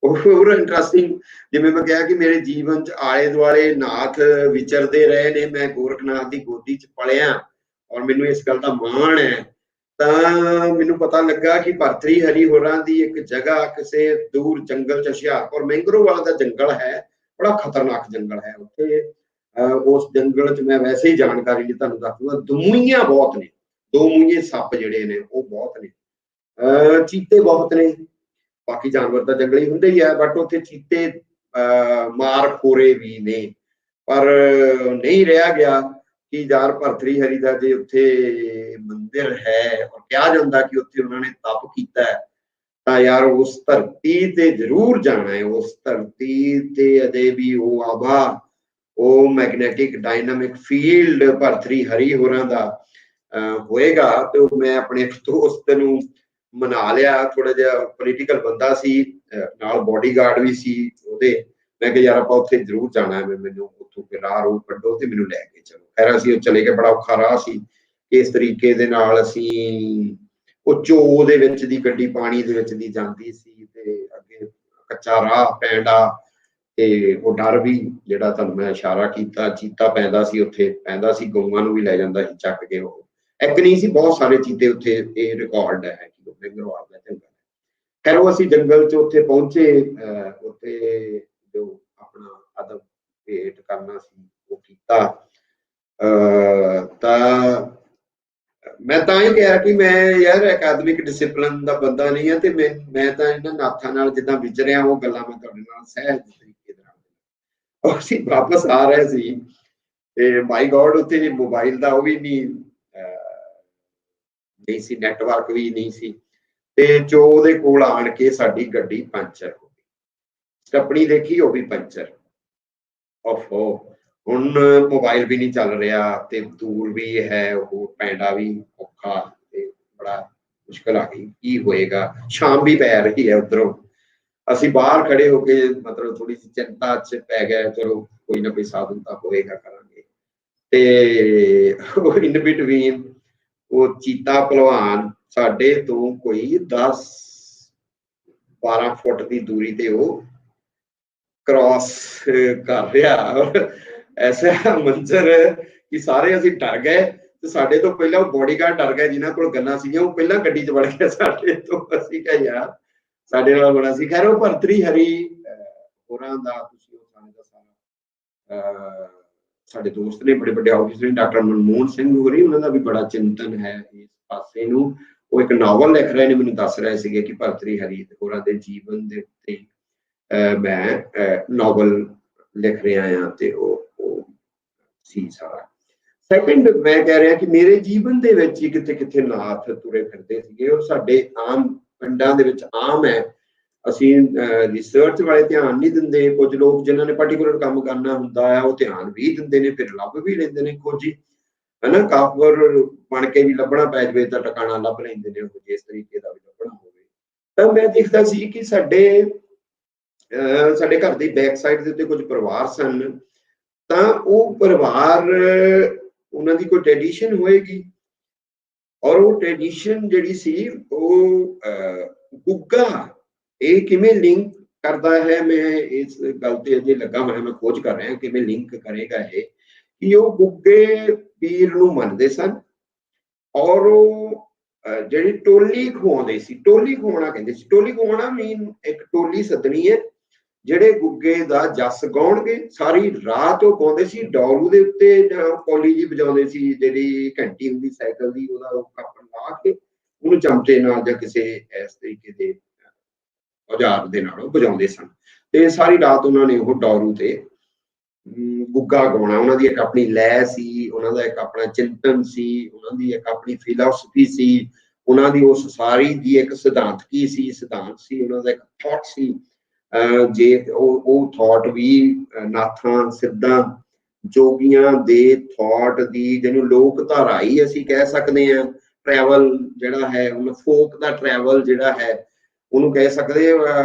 ਉਹ ਹੋਰ ਇੰਟਰਸਟਿੰਗ। ਜਿਵੇਂ ਮੈਂ ਕਿਹਾ ਕਿ ਮੇਰੇ ਜੀਵਨ ਚ ਆਲੇ ਦੁਆਲੇ ਨਾਥ ਵਿਚਰਦੇ ਰਹੇ ਨੇ, ਮੈਂ ਗੋਰਖਨਾਥ ਦੀ ਗੋਦੀ ਚ ਪਲਿਆ ਔਰ ਮੈਨੂੰ ਇਸ ਗੱਲ ਦਾ ਮਾਣ ਹੈ। ਤਾਂ ਮੈਨੂੰ ਪਤਾ ਲੱਗਾ ਕਿ ਭਰਤਰੀ ਹਰੀ ਹੋਰਾਂ ਦੀ ਇੱਕ ਜਗ੍ਹਾ ਕਿਸੇ ਦੂਰ ਜੰਗਲ ਚ ਹੁਸ਼ਿਆਰਪੁਰ ਮੈਂਗਰੋਵ ਵਾਲਾ ਦਾ ਜੰਗਲ ਹੈ, ਬੜਾ ਖਤਰਨਾਕ ਜੰਗਲ ਹੈ ਉੱਥੇ। ਉਸ ਜੰਗਲ ਚ ਮੈਂ ਵੈਸੇ ਹੀ ਜਾਣਕਾਰੀ ਲਈ ਤੁਹਾਨੂੰ ਦੱਸ ਦੂੰਗਾ, ਦਮੂਈਆਂ ਬਹੁਤ ਨੇ, ਦੋ ਮੂੰਹੇ ਸੱਪ ਜਿਹੜੇ ਨੇ ਉਹ ਬਹੁਤ ਨੇ, ਚੀਤੇ ਬਹੁਤ ਨੇ, ਬਾਕੀ ਜਾਨਵਰ ਤਾਂ ਜੰਗਲੀ ਹੁੰਦੇ ਹੀ ਹੈ, ਬਟ ਉੱਥੇ ਚੀਤੇ ਮਾਰ ਖੋਰੇ ਵੀ ਨੇ। ਪਰ ਨਹੀਂ ਰਿਹਾ ਗਿਆ ਕਿ ਯਾਰ ਭਰਤਰੀ ਹਰੀ ਦਾ ਜੇ ਉੱਥੇ ਮੰਦਿਰ ਹੈ ਔਰ ਕਿਹਾ ਜਾਂਦਾ ਕਿ ਉੱਥੇ ਉਹਨਾਂ ਨੇ ਤਪ ਕੀਤਾ ਹੈ, ਤਾਂ ਯਾਰ ਉਸ ਧਰਤੀ ਤੇ ਜ਼ਰੂਰ ਜਾਣਾ ਹੈ। ਉਸ ਧਰਤੀ ਤੇ ਅਜੇ ਵੀ ਉਹ ਆਭਾ, ਉਹ ਮੈਗਨੈਟਿਕ ਡਾਇਨਾਮਿਕ ਫੀਲਡ ਭਰਤਰੀ ਹਰੀ ਹੋਰਾਂ ਦਾ ਹੋਏਗਾ। ਤੇ ਉਹ ਮੈਂ ਆਪਣੇ ਦੋਸਤ ਨੂੰ ਮਨਾ ਲਿਆ, ਥੋੜਾ ਜਿਹਾ ਪੋਲੀਟੀਕਲ ਬੰਦਾ ਸੀ, ਨਾਲ ਬੋਡੀਗਾਰਡ ਵੀ ਸੀ ਉਹਦੇ। ਮੈਂ ਕਿਹਾ ਯਾਰ ਆਪਾਂ ਉੱਥੇ ਜ਼ਰੂਰ ਜਾਣਾ ਹੈ, ਮੈਨੂੰ ਉੱਥੋਂ ਫਿਰ ਰਾਹ ਰੂਹ ਕੱਢੋ ਤੇ ਮੈਨੂੰ ਲੈ ਕੇ ਚਲੋ। ਖੈਰ ਅਸੀਂ ਉਹ ਚਲੇ ਗਏ, ਬੜਾ ਔਖਾ ਰਾਹ ਸੀ। ਇਸ ਤਰੀਕੇ ਦੇ ਨਾਲ ਅਸੀਂ ਉਹ ਝੋ ਦੇ ਵਿੱਚ ਦੀ ਗੱਡੀ ਪਾਣੀ ਦੇ ਵਿੱਚ ਦੀ ਜਾਂਦੀ ਸੀ ਤੇ ਅੱਗੇ ਕੱਚਾ ਰਾਹ ਪੈਂਦਾ, ਤੇ ਉਹ ਡਰ ਵੀ ਜਿਹੜਾ ਤੁਹਾਨੂੰ ਮੈਂ ਇਸ਼ਾਰਾ ਕੀਤਾ, ਚੀਤਾ ਪੈਂਦਾ ਸੀ ਉੱਥੇ, ਪੈਂਦਾ ਸੀ, ਗਊਆਂ ਨੂੰ ਵੀ ਲੈ ਜਾਂਦਾ ਸੀ ਚੱਕ ਕੇ। ਉਹ ਇੱਕ ਨਹੀਂ ਸੀ, ਬਹੁਤ ਸਾਰੇ ਚੀਤੇ ਉੱਥੇ, ਇਹ ਰਿਕਾਰਡ ਹੈ ਕਿ ਉਹ ਮੈਂਗਰੋਵ ਦਾ ਜੰਗਲ। ਖੈਰ ਉਹ ਅਸੀਂ ਜੰਗਲ ਚ ਉੱਥੇ ਪਹੁੰਚੇ, ਉੱਥੇ ਜੋ ਆਪਣਾ ਅਦਬ ਭੇਟ ਕਰਨਾ ਸੀ ਉਹ ਕੀਤਾ। ਤਾਂ ਮੈਂ ਤਾਂ ਹੀ ਕਿਹਾ ਕਿ ਮੈਂ ਯਾਰ ਅਕਾਦਮਿਕ ਡਿਸਿਪਲਿਨ ਦਾ ਬੰਦਾ ਨਹੀਂ ਹਾਂ, ਤੇ ਮੈਂ ਤਾਂ ਇਹਨਾਂ ਨਾਥਾਂ ਨਾਲ ਜਿੱਦਾਂ ਵਿਚਰਿਆ ਉਹ ਗੱਲਾਂ ਮੈਂ ਤੁਹਾਡੇ ਨਾਲ ਸਹਿਜ ਤਰੀਕੇ ਦੇ ਨਾਲ। ਅਸੀਂ ਵਾਪਸ ਆ ਰਹੇ ਸੀ ਤੇ ਮਾਈ ਗੋਡ ਉੱਥੇ ਮੋਬਾਈਲ ਦਾ ਉਹ ਵੀ ਨਹੀਂ ਸੀ, ਨੈਟਵਰਕ ਵੀ ਨਹੀਂ ਸੀ, ਤੇ ਜੋ ਉਹਦੇ ਕੋਲ ਆਣ ਕੇ ਸਾਡੀ ਗੱਡੀ ਪੰਚਰ ਹੋ ਗਈ। ਸਟੱਪਣੀ ਦੇਖੀ, ਉਹ ਵੀ ਪੰਚਰ। ਓਹੋ, ਹੁਣ ਮੋਬਾਈਲ ਵੀ ਨਹੀਂ ਚੱਲ ਰਿਹਾ ਤੇ ਦੂਰ ਵੀ ਹੈ, ਉਹ ਪੈਂਡਾ ਵੀ ਔਖਾ, ਤੇ ਬੜਾ ਮੁਸ਼ਕਿਲ ਆ ਗਈ, ਕੀ ਹੋਏਗਾ। ਸ਼ਾਮ ਵੀ ਪੈ ਰਹੀ ਹੈ ਉੱਧਰੋਂ, ਅਸੀਂ ਬਾਹਰ ਖੜੇ ਹੋ ਕੇ ਮਤਲਬ ਥੋੜੀ ਜਿਹੀ ਚਿੰਤਾ ਚ ਪੈ ਗਏ, ਚਲੋ ਕੋਈ ਨਾ ਕੋਈ ਸਾਧਨ ਤਾਂ ਹੋਏਗਾ, ਕਰਾਂਗੇ। ਤੇ ਇਨ ਬਿਟਵੀਨ ਉਹ ਚੀਤਾ ਭਲਵਾਨ ਸਾਡੇ ਤੋਂ ਕੋਈ 10-12 ਫੁੱਟ ਦੀ ਦੂਰੀ ਤੇ ਉਹ ਕ੍ਰਾਸ ਕਰ ਰਿਹਾ। ਐਸਾ ਮੰਜ਼ਰ ਕਿ ਸਾਰੇ ਅਸੀਂ ਡਰ ਗਏ, ਤੇ ਸਾਡੇ ਤੋਂ ਪਹਿਲਾਂ ਉਹ ਬੋਡੀਗਾਰਡ ਡਰ ਗਏ ਜਿਨ੍ਹਾਂ ਕੋਲ ਗੰਨਾਂ ਸੀਗੀਆਂ, ਉਹ ਪਹਿਲਾਂ ਗੱਡੀ 'ਚ ਵੜ ਗਿਆ ਸਾਡੇ ਤੋਂ। ਅਸੀਂ ਕਿਹਾ ਯਾਰ ਸਾਡੇ ਨਾਲ ਬੜਾ ਸੀ। ਖੈਰ ਉਹ ਭਰਤਰੀ ਹਰੀ ਹੋਰਾਂ ਦਾ, ਤੁਸੀਂ ਉਹ ਸਾਨੂੰ ਦਾ ਸਾਰਾ ਸਾਡੇ ਦੋਸਤ ਨੇ, ਬੜੇ ਵੱਡੇ ਆਫਿਸਰ ਨੇ, ਡਾਕਟਰ ਮਨਮੋਹਨ ਸਿੰਘ ਹੋਰੀ, ਉਹਨਾਂ ਦਾ ਵੀ ਬੜਾ ਚਿੰਤਨ ਹੈ ਇਸ ਪਾਸੇ ਨੂੰ। ਉਹ ਇੱਕ ਨਾਵਲ ਲਿਖ ਰਹੇ ਨੇ, ਮੈਨੂੰ ਦੱਸ ਰਹੇ ਸੀਗੇ ਕਿ ਭਰਤਰੀ ਹਰੀ ਹੋਰਾਂ ਦੇ ਜੀਵਨ ਦੇ ਉੱਤੇ ਮੈਂ ਨਾਵਲ ਲਿਖ ਰਿਹਾ ਹਾਂ, ਤੇ ਉਹ ਸੀ ਸਾਰਾ। ਸੈਕਿੰਡ, ਮੈਂ ਕਹਿ ਰਿਹਾ ਕਿ ਮੇਰੇ ਜੀਵਨ ਦੇ ਵਿੱਚ ਹੀ ਕਿਤੇ ਕਿਤੇ ਨਾਥ ਤੁਰੇ ਫਿਰਦੇ ਸੀਗੇ, ਔਰ ਸਾਡੇ ਆਮ ਪਿੰਡਾਂ ਦੇ ਵਿੱਚ ਆਮ ਹੈ, ਅਸੀਂ ਰਿਸਰਚ ਵਾਲੇ ਧਿਆਨ ਨਹੀਂ ਦਿੰਦੇ। ਕੁਝ ਲੋਕ ਜਿਨ੍ਹਾਂ ਨੇ ਪਾਰਟੀਕੂਲਰ ਕੰਮ ਕਰਨਾ ਹੁੰਦਾ ਹੈ ਉਹ ਧਿਆਨ ਵੀ ਦਿੰਦੇ ਨੇ, ਫਿਰ ਲੱਭ ਵੀ ਲੈਂਦੇ ਨੇ ਖੋਜੀ, ਹਨਾ। ਕਾਫਰ ਬਣ ਕੇ ਵੀ ਲੱਭਣਾ ਪੈ ਜਾਵੇ ਤਾਂ ਟਿਕਾਣਾ ਲੱਭ ਲੈਂਦੇ ਨੇ, ਉਹ ਜਿਸ ਤਰੀਕੇ ਦਾ ਵੀ ਲੱਭਣਾ ਹੋਵੇ। ਤਾਂ ਮੈਂ ਦੇਖਦਾ ਸੀ ਕਿ ਸਾਡੇ ਘਰ ਦੀ ਬੈਕ ਸਾਈਡ ਦੇ ਉੱਤੇ ਕੁਝ ਪਰਿਵਾਰ ਸਨ, ਤਾਂ ਉਹ ਪਰਿਵਾਰ, ਉਹਨਾਂ ਦੀ ਕੋਈ ਟ੍ਰੈਡੀਸ਼ਨ ਹੋਏਗੀ, ਔਰ ਉਹ ਟ੍ਰੈਡੀਸ਼ਨ ਜਿਹੜੀ ਸੀ ਉਹ ਗੁੱਗਾ, ਇਹ ਕਿਵੇਂ ਲਿੰਕ ਕਰਦਾ ਹੈ, ਮੈਂ ਇਸ ਗੱਲ ਤੇ ਅਜੇ ਲੱਗਾ ਹੋਇਆ, ਮੈਂ ਖੋਜ ਕਰ ਰਿਹਾ ਕਿਵੇਂ ਲਿੰਕ ਕਰੇਗਾ ਇਹ, ਕਿ ਉਹ ਗੁੱਗੇ ਪੀਰ ਨੂੰ ਮੰਨਦੇ ਸਨ, ਔਰ ਉਹ ਜਿਹੜੀ ਟੋਲੀ ਖਵਾਉਂਦੇ ਸੀ, ਟੋਲੀ ਖਵਾਉਣਾ ਕਹਿੰਦੇ ਸੀ। ਟੋਲੀ ਖਵਾਉਣਾ ਮੀਨ ਇੱਕ ਟੋਲੀ ਸੱਦਣੀ ਹੈ, ਜਿਹੜੇ ਗੁੱਗੇ ਦਾ ਜਸ ਗਾਉਣਗੇ, ਸਾਰੀ ਰਾਤ ਉਹ ਗਾਉਂਦੇ ਸੀ। ਡੌਰੂ ਦੇ ਉੱਤੇ ਪੌਲੀ ਜੀ ਵਜਾਉਂਦੇ ਸੀ, ਜਿਹੜੀ ਘੰਟੀ ਹੁੰਦੀ ਸਾਈਕਲ ਦੀ, ਉਹਦਾ ਉਹ ਕੱਪ ਲਾ ਕੇ ਉਹਨੂੰ ਚਮਚੇ ਨਾਲ ਜਾਂ ਕਿਸੇ ਇਸ ਤਰੀਕੇ ਦੇ ਔਜ਼ਾਰ ਦੇ ਨਾਲ ਉਹ ਵਜਾਉਂਦੇ ਸਨ, ਤੇ ਸਾਰੀ ਰਾਤ ਉਹਨਾਂ ਨੇ ਉਹ ਡੌਰੂ ਤੇ ਗੁੱਗਾ ਗਾਉਣਾ। ਉਹਨਾਂ ਦੀ ਇੱਕ ਆਪਣੀ ਲੈਅ ਸੀ, ਉਹਨਾਂ ਦਾ ਇੱਕ ਆਪਣਾ ਚਿੰਤਨ ਸੀ, ਉਹਨਾਂ ਦੀ ਇੱਕ ਆਪਣੀ ਫਿਲਾਸਫੀ ਸੀ, ਉਹਨਾਂ ਦੀ ਉਸ ਸਾਰੀ ਦੀ ਇੱਕ ਸਿਧਾਂਤ ਸੀ, ਉਹਨਾਂ ਦਾ ਇੱਕ ਥਾਟ ਸੀ। ਜੇ ਉਹ ਥਾਟ ਵੀ ਨਾਥਾਂ, ਸਿੱਧਾਂ, ਜੋਗੀਆਂ ਦੇ ਥਾਟ ਦੀ, ਜਿਹਨੂੰ ਲੋਕ ਧਾਰਾਈ ਅਸੀਂ ਕਹਿ ਸਕਦੇ ਹਾਂ, ਟਰੈਵਲ ਜਿਹੜਾ ਹੈ, ਉਹਨੂੰ ਫੋਕ ਦਾ ਟਰੈਵਲ ਜਿਹੜਾ ਹੈ ਉਹਨੂੰ ਕਹਿ ਸਕਦੇ,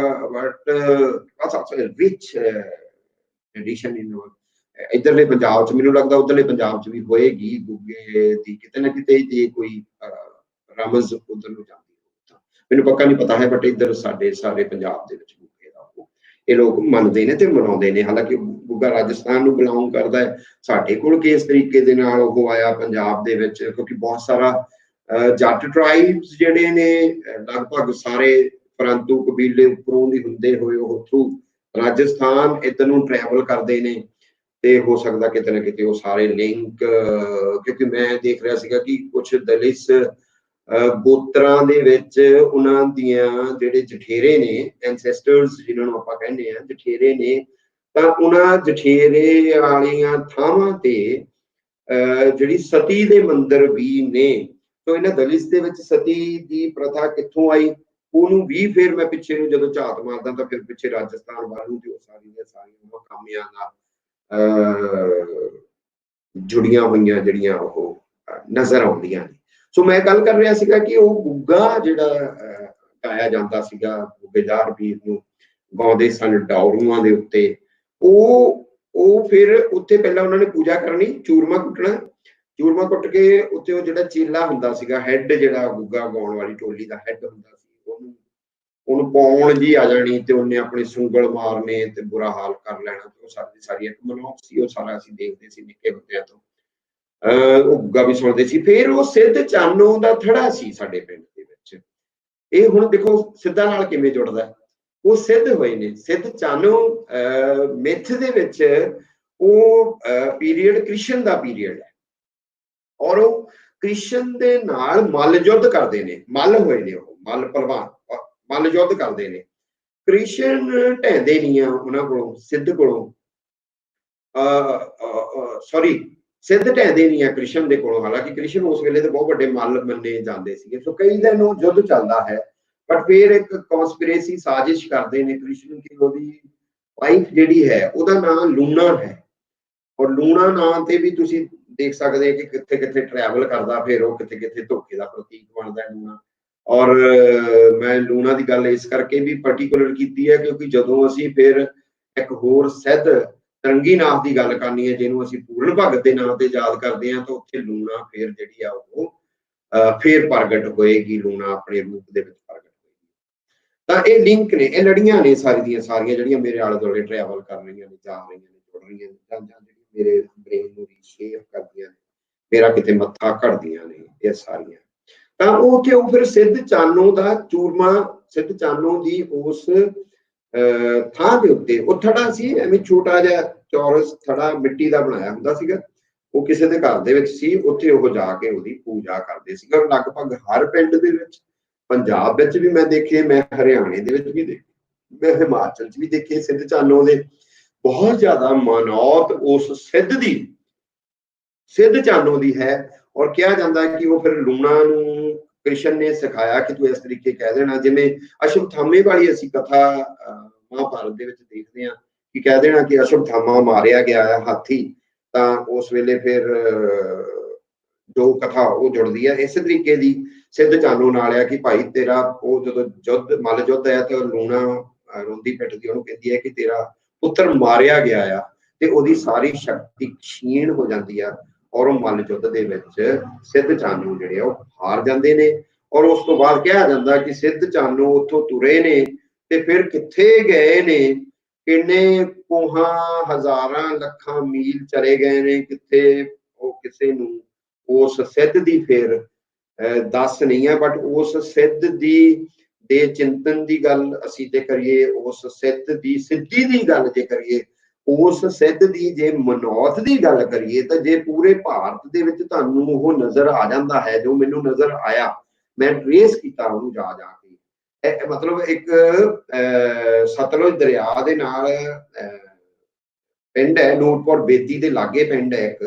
ਬਟ ਰਿਚ ਟ੍ਰੈਡੀਸ਼ਨ ਇਨ ਇੱਧਰਲੇ ਪੰਜਾਬ 'ਚ, ਮੈਨੂੰ ਲੱਗਦਾ ਉੱਧਰਲੇ ਪੰਜਾਬ 'ਚ ਵੀ ਹੋਏਗੀ ਗੁੱਗੇ ਦੀ ਕਿਤੇ ਨਾ ਕਿਤੇ, ਜੇ ਕੋਈ ਰਮਜ਼ ਉੱਧਰ ਨੂੰ ਜਾਂਦੀ ਤਾਂ ਮੈਨੂੰ ਪੱਕਾ ਨਹੀਂ ਪਤਾ ਹੈ, ਬਟ ਇੱਧਰ ਸਾਡੇ ਸਾਰੇ ਪੰਜਾਬ ਦੇ ਵਿੱਚ ਗੁੱਗੇ ਦਾ ਇਹ ਲੋਕ ਮੰਨਦੇ ਨੇ ਤੇ ਮਨਾਉਂਦੇ ਨੇ। ਹਾਲਾਂਕਿ ਗੁੱਗਾ ਰਾਜਸਥਾਨ ਨੂੰ ਬਿਲੋਂਗ ਕਰਦਾ ਹੈ। ਸਾਡੇ ਕੋਲ ਕਿਸ ਤਰੀਕੇ ਦੇ ਨਾਲ ਉਹ ਆਇਆ ਪੰਜਾਬ ਦੇ ਵਿੱਚ, ਕਿਉਂਕਿ ਬਹੁਤ ਸਾਰਾ जट ट्राइब्स जिहड़े ने लगभग सारे परंतु कबीले उपरों दी हुंदे होए उत्थों राजस्थान इधर नूं ट्रैवल करते हैं ते हो सकता किते ना किते वो सारे लिंक क्योंकि मैं देख रहा सीगा कि कुछ दलित गोत्रां दे विच उन्हां दियां जिहड़े जठेरे ने एंसेस्टर्स जिन्हां नूं आपां कहंदे आ जठेरे ने तां उन्हां जठेरे वालियां थावां ते ਜਿਹੜੀ ਸਤੀ ਦੇ ਮੰਦਿਰ ਵੀ ਨੇ तो ਇਹਨਾਂ ਦਲਿਤ ਦੇ ਵਿੱਚ ਸਤੀ ਦੀ ਪ੍ਰਥਾ ਕਿੱਥੋਂ ਆਈ ਉਹਨੂੰ ਵੀ ਫਿਰ ਮੈਂ ਪਿੱਛੇ ਨੂੰ ਜਦੋਂ ਝਾਤ ਮਾਰਦਾ ਤਾਂ ਫਿਰ ਪਿੱਛੇ ਰਾਜਸਥਾਨ ਵੱਲ ਨੂੰ ਤੇ ਉਹ ਸਾਰੀਆਂ ਮਕਾਮੀਆਂ ਨਾਲ ਜੁੜੀਆਂ ਹੋਈਆਂ ਜਿਹੜੀਆਂ ਉਹ ਨਜ਼ਰ ਆਉਂਦੀਆਂ ਨੇ ਸੋ ਮੈਂ ਗੱਲ ਕਰ ਰਿਹਾ ਸੀਗਾ ਕਿ ਉਹ ਗੁੱਗਾ ਜਿਹੜਾ ਗਾਇਆ ਜਾਂਦਾ ਸੀਗਾ ਗੁੱਬੇਦਾਰ ਵੀਰ ਨੂੰ ਗਾਉਂਦੇ ਸਨ ਡਾਉਰੂਆਂ ਦੇ ਉੱਤੇ ਉਹ ਫਿਰ ਉੱਥੇ ਪਹਿਲਾਂ ਉਹਨਾਂ ਨੇ ਪੂਜਾ ਕਰਨੀ ਚੂਰਮਾ ਕੁੱਟ ਕੇ ਉੱਤੇ ਉਹ ਜਿਹੜਾ ਚੇਲਾ ਹੁੰਦਾ ਸੀਗਾ ਹੈਡ ਜਿਹੜਾ ਗੁੱਗਾ ਗਾਉਣ ਵਾਲੀ ਟੋਲੀ ਦਾ ਹੈਡ ਹੁੰਦਾ ਸੀ ਉਹਨੂੰ ਪਾਉਣ ਜੀ ਆ ਜਾਣੀ ਤੇ ਉਹਨੇ ਆਪਣੇ ਸੁੰਗਲ ਮਾਰਨੇ ਤੇ ਬੁਰਾ ਹਾਲ ਕਰ ਲੈਣਾ ਤੇ ਉਹ ਸਾਰੀ ਇੱਕ ਮਨੋਕ ਸੀ ਉਹ ਸਾਰਾ ਅਸੀਂ ਦੇਖਦੇ ਸੀ ਨਿੱਕੇ ਹੁੰਦਿਆਂ ਤੋਂ ਉਹ ਗੁੱਗਾ ਵੀ ਸੁਣਦੇ ਸੀ ਫਿਰ ਉਹ ਸਿੱਧ ਚਾਨੋ ਦਾ ਥੜਾ ਸੀ ਸਾਡੇ ਪਿੰਡ ਦੇ ਵਿੱਚ ਇਹ ਹੁਣ ਦੇਖੋ ਸਿੱਧਾ ਨਾਲ ਕਿਵੇਂ ਜੁੜਦਾ ਉਹ ਸਿੱਧ ਹੋਏ ਨੇ ਸਿੱਧ ਚਾਨੋ ਮਿੱਥ ਦੇ ਵਿੱਚ ਉਹ ਪੀਰੀਅਡ ਕ੍ਰਿਸ਼ਨ ਦਾ ਪੀਰੀਅਡ ਹੈ ਔਰ ਉਹ ਕ੍ਰਿਸ਼ਨ ਦੇ ਨਾਲ ਮੱਲ ਯੁੱਧ ਕਰਦੇ ਨੇ ਮੱਲ ਹੋਏ ਨੇ ਉਹ ਮੱਲ ਭਲਵਾਨ ਮੱਲ ਯੁੱਧ ਕਰਦੇ ਨੇ ਕ੍ਰਿਸ਼ਨ ਢਹਿੰਦੇ ਨਹੀਂ ਆ ਉਹਨਾਂ ਕੋਲੋਂ ਸਿੱਧ ਕੋਲੋਂ ਸੌਰੀ ਸਿੱਧ ਢਹਿੰਦੇ ਨਹੀਂ ਆ ਕ੍ਰਿਸ਼ਨ ਦੇ ਕੋਲੋਂ ਹਾਲਾਂਕਿ ਕ੍ਰਿਸ਼ਨ ਉਸ ਵੇਲੇ ਤੇ ਬਹੁਤ ਵੱਡੇ ਮੱਲ ਮੰਨੇ ਜਾਂਦੇ ਸੀਗੇ ਸੋ ਕਈ ਦਿਨ ਉਹ ਯੁੱਧ ਚੱਲਦਾ ਹੈ ਬਟ ਫਿਰ ਇੱਕ ਕਨਸਪੀਰੇਸੀ ਸਾਜ਼ਿਸ਼ ਕਰਦੇ ਨੇ ਕ੍ਰਿਸ਼ਨ ਕਿ ਉਹਦੀ ਵਾਈਫ ਜਿਹੜੀ ਹੈ ਉਹਦਾ ਨਾਮ ਲੂਣਾ ਹੈ ਔਰ ਲੂਣਾ ਨਾਂ ਤੇ ਵੀ ਤੁਸੀਂ ਦੇਖ ਸਕਦੇ ਕਿ ਕਿੱਥੇ ਕਿੱਥੇ ਟਰੈਵਲ ਕਰਦਾ ਫਿਰ ਉਹ ਕਿਤੇ ਕਿੱਥੇ ਧੋਖੇ ਦਾ ਪ੍ਰਤੀਕ ਬਣਦਾ ਲੂਣਾ ਔਰ ਮੈਂ ਲੂਣਾ ਦੀ ਗੱਲ ਇਸ ਕਰਕੇ ਵੀ ਪਾਰਟੀਕੂਲਰ ਕੀਤੀ ਹੈ ਕਿਉਂਕਿ ਜਦੋਂ ਅਸੀਂ ਫਿਰ ਇੱਕ ਹੋਰ ਸਿੱਧ ਤਰੰਗੀਨਾਥ ਦੀ ਗੱਲ ਕਰਨੀ ਹੈ ਜਿਹਨੂੰ ਅਸੀਂ ਪੂਰਨ ਭਗਤ ਦੇ ਨਾਂ ਤੇ ਯਾਦ ਕਰਦੇ ਹਾਂ ਤਾਂ ਉੱਥੇ ਲੂਣਾ ਫਿਰ ਜਿਹੜੀ ਆ ਉਹ ਫਿਰ ਪ੍ਰਗਟ ਹੋਏਗੀ ਲੂਣਾ ਆਪਣੇ ਰੂਪ ਦੇ ਵਿੱਚ ਪ੍ਰਗਟ ਤਾਂ ਇਹ ਲਿੰਕ ਨੇ ਇਹ ਲੜੀਆਂ ਨੇ ਸਾਰੀਆਂ ਜਿਹੜੀਆਂ ਮੇਰੇ ਆਲੇ ਦੁਆਲੇ ਟਰੈਵਲ ਕਰ ਰਹੀਆਂ ਨੇ ਜਾ ਰਹੀਆਂ ਨੇ ਜੁੜ ਰਹੀਆਂ ਨੇ ਜਾਂ ਜਿਹੜੀ ਮੇਰੇ ਬ੍ਰੇਨ ਨੂੰ ਰੀਸ਼ੇਪ ਕਰਦੀਆਂ ਨੇ ਮੇਰਾ ਕਿਤੇ ਮੱਥਾ ਘੜਦੀਆਂ ਨੇ ਇਹ ਸਾਰੀਆਂ ਤਾਂ ਉਹ ਕਿ ਉਹ ਫਿਰ ਸਿੱਧ ਚਾਨੋ ਦਾ ਚੂਰਮਾ ਸਿੱਧ ਚਾਨੋ ਦੀ ਉਸ ਥਾਂ ਦੇ ਉੱਤੇ ਉਹ ਥੜਾ ਸੀ ਐਵੇਂ ਛੋਟਾ ਜਿਹਾ ਚੌਰਸ ਥੜਾ ਮਿੱਟੀ ਦਾ ਬਣਾਇਆ ਹੁੰਦਾ ਸੀਗਾ ਉਹ ਕਿਸੇ ਦੇ ਘਰ ਦੇ ਵਿੱਚ ਸੀ ਉੱਥੇ ਉਹ ਜਾ ਕੇ ਉਹਦੀ ਪੂਜਾ ਕਰਦੇ ਸੀਗੇ ਔਰ ਲਗਭਗ ਹਰ ਪਿੰਡ ਦੇ ਵਿੱਚ ਪੰਜਾਬ ਵਿੱਚ ਵੀ ਮੈਂ ਦੇਖੇ ਮੈਂ ਹਰਿਆਣੇ ਦੇ ਵਿੱਚ ਵੀ ਦੇਖੇ ਮੈਂ ਹਿਮਾਚਲ 'ਚ ਵੀ ਦੇਖੇ ਸਿੱਧ ਚਾਨੋ ਦੇ ਬਹੁਤ ਜ਼ਿਆਦਾ ਮਾਨੌਤ ਉਸ ਸਿੱਧ ਚਾਨੋ ਦੀ ਹੈ ਔਰ ਕਿਹਾ ਜਾਂਦਾ ਕਿ ਉਹ ਫਿਰ ਲੂਣਾ ਨੂੰ ਕ੍ਰਿਸ਼ਨ ਨੇ ਸਿਖਾਇਆ ਕਿ ਤੂੰ ਇਸ ਤਰੀਕੇ ਕਹਿ ਦੇਣਾ ਜਿਵੇਂ ਅਸ਼ਵਥਾਮੇ ਵਾਲੀ ਅਸੀਂ ਕਥਾ ਮਹਾਭਾਰਤ ਦੇ ਵਿੱਚ ਦੇਖਦੇ ਹਾਂ ਕਿ ਕਹਿ ਦੇਣਾ ਕਿ ਅਸ਼ਵਥਾਮਾ ਮਾਰਿਆ ਗਿਆ ਹੈ ਹਾਥੀ ਤਾਂ ਉਸ ਵੇਲੇ ਫਿਰ ਜੋ ਕਥਾ ਉਹ ਜੁੜਦੀ ਹੈ ਇਸੇ ਤਰੀਕੇ ਦੀ ਸਿੱਧ ਚਾਨੋ ਨਾਲ ਆ ਕਿ ਭਾਈ ਤੇਰਾ ਉਹ ਜਦੋਂ ਮੱਲ ਯੁੱਧ ਆਇਆ ਤੇ ਲੂਣਾ ਰੋਂਦੀ ਪਿੱਟਦੀ ਉਹਨੂੰ ਕਹਿੰਦੀ ਹੈ ਕਿ ਤੇਰਾ ਪੁੱਤਰ ਮਾਰਿਆ ਗਿਆ ਆ ਤੇ ਉਹਦੀ ਸਾਰੀ ਸ਼ਕਤੀ ਛੀਣ ਹੋ ਜਾਂਦੀ ਆ ਔਰ ਉਹ ਮੱਲ ਯੁੱਧ ਦੇ ਵਿੱਚ ਸਿੱਧ ਚਾਨੋ ਜਿਹੜੇ ਉਹ ਹਾਰ ਜਾਂਦੇ ਨੇ ਔਰ ਉਸ ਤੋਂ ਬਾਅਦ ਕਿਹਾ ਜਾਂਦਾ ਕਿ ਸਿੱਧ ਚਾਨੋ ਉੱਥੋਂ ਤੁਰੇ ਨੇ ਤੇ ਫਿਰ ਕਿੱਥੇ ਗਏ ਨੇ ਕਿੰਨੇ ਕੋਹਾਂ ਹਜ਼ਾਰਾਂ ਲੱਖਾਂ ਮੀਲ ਚਲੇ ਗਏ ਨੇ ਕਿੱਥੇ ਉਹ ਕਿਸੇ ਨੂੰ ਉਸ ਸਿੱਧ ਦੀ ਫਿਰ ਦੱਸ ਨਹੀਂ ਹੈ ਬਟ ਉਸ ਸਿੱਧ ਦੇ ਚਿੰਤਨ ਦੀ ਗੱਲ ਅਸੀਂ ਤੇ ਕਰੀਏ ਉਸ ਸਿੱਧ ਦੀ ਸਿੱਧੀ ਦੀ ਗੱਲ ਜੇ ਕਰੀਏ ਉਸ ਸਿੱਧ ਦੀ ਜੇ ਮਨੌਤ ਦੀ ਗੱਲ ਕਰੀਏ ਤਾਂ ਜੇ ਪੂਰੇ ਭਾਰਤ ਦੇ ਵਿੱਚ ਤੁਹਾਨੂੰ ਉਹ ਨਜ਼ਰ ਆ ਜਾਂਦਾ ਹੈ ਜੋ ਮੈਨੂੰ ਨਜ਼ਰ ਆਇਆ ਮੈਂ ਟ੍ਰੇਸ ਕੀਤਾ ਉਹਨੂੰ ਜਾ ਕੇ ਮਤਲਬ ਇੱਕ ਸਤਲੁਜ ਦਰਿਆ ਦੇ ਨਾਲ ਪਿੰਡ ਹੈ ਨੂਰਪੁਰ ਬੇਦੀ ਦੇ ਲਾਗੇ ਪਿੰਡ ਹੈ ਇੱਕ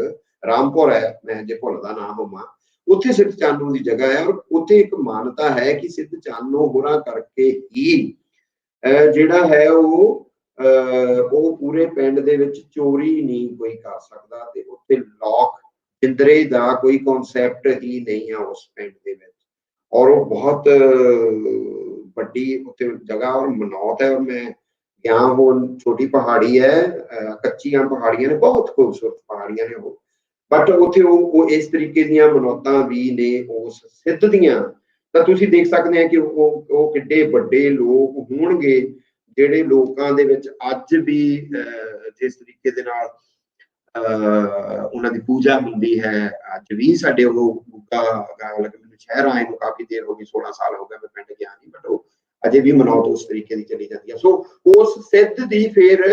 ਰਾਮਪੁਰ ਹੈ ਮੈਂ ਜੇ ਭੁੱਲਦਾ ਨਾ ਹੋਵਾਂ ਉੱਥੇ ਸਿੱਧ ਚਾਨੋ ਦੀ ਜਗ੍ਹਾ ਹੈ ਔਰ ਉੱਥੇ ਇੱਕ ਮਾਨਤਾ ਹੈ ਕਿ ਸਿੱਧ ਚਾਨੋ ਹੋਰਾਂ ਕਰਕੇ ਹੀ ਜਿਹੜਾ ਹੈ ਉਹ ਪੂਰੇ ਪਿੰਡ ਦੇ ਵਿੱਚ ਚੋਰੀ ਨਹੀਂ ਕੋਈ ਕਰ ਸਕਦਾ ਤੇ ਉੱਥੇ ਲੋਕ ਜਿੰਦਰੇ ਦਾ ਕੋਈ ਕਨਸੈਪਟ ਹੀ ਨਹੀਂ ਆ ਉਸ ਪਿੰਡ ਦੇ ਵਿੱਚ ਔਰ ਉਹ ਬਹੁਤ ਵੱਡੀ ਉੱਥੇ ਜਗ੍ਹਾ ਔਰ ਮਨੌਤ ਹੈ ਔਰ ਮੈਂ ਗਿਆ ਹੁਣ ਛੋਟੀ ਪਹਾੜੀ ਹੈ ਕੱਚੀਆਂ ਪਹਾੜੀਆਂ ਨੇ ਬਹੁਤ ਖੂਬਸੂਰਤ ਪਹਾੜੀਆਂ ਨੇ ਉਹ ਬਟ ਉੱਥੇ ਉਹ ਇਸ ਤਰੀਕੇ ਦੀਆਂ ਮਨੌਤਾਂ ਵੀ ਨੇ ਉਸ ਸਿੱਧ ਦੀਆਂ ਤਾਂ ਤੁਸੀਂ ਦੇਖ ਸਕਦੇ ਆ ਕਿ ਉਹ ਕਿੱਡੇ ਵੱਡੇ ਲੋਕ ਹੋਣਗੇ ਜਿਹੜੇ ਲੋਕਾਂ ਦੇ ਵਿੱਚ ਅੱਜ ਵੀ ਜਿਸ ਤਰੀਕੇ ਦੇ ਨਾਲ ਉਹਨਾਂ ਦੀ ਪੂਜਾ ਹੁੰਦੀ ਹੈ ਅੱਜ ਵੀ ਸਾਡੇ ਉਹ ਗੁੱਗਾ ਮੈਨੂੰ शहर आए ਨੂੰ ਕਾਫੀ ਦੇਰ ਹੋ ਗਈ, 16 ਸਾਲ ਹੋ ਗਏ ਮੈਂ ਪਿੰਡ ਗਿਆ ਨਹੀਂ, ਬਟ ਉਹ ਅਜੇ ਵੀ ਮਨੌਤ ਉਸ ਤਰੀਕੇ ਦੀ ਚੱਲੀ ਜਾਂਦੀ ਹੈ। ਸੋ ਉਸ ਸਿੱਧ ਦੀ ਫਿਰ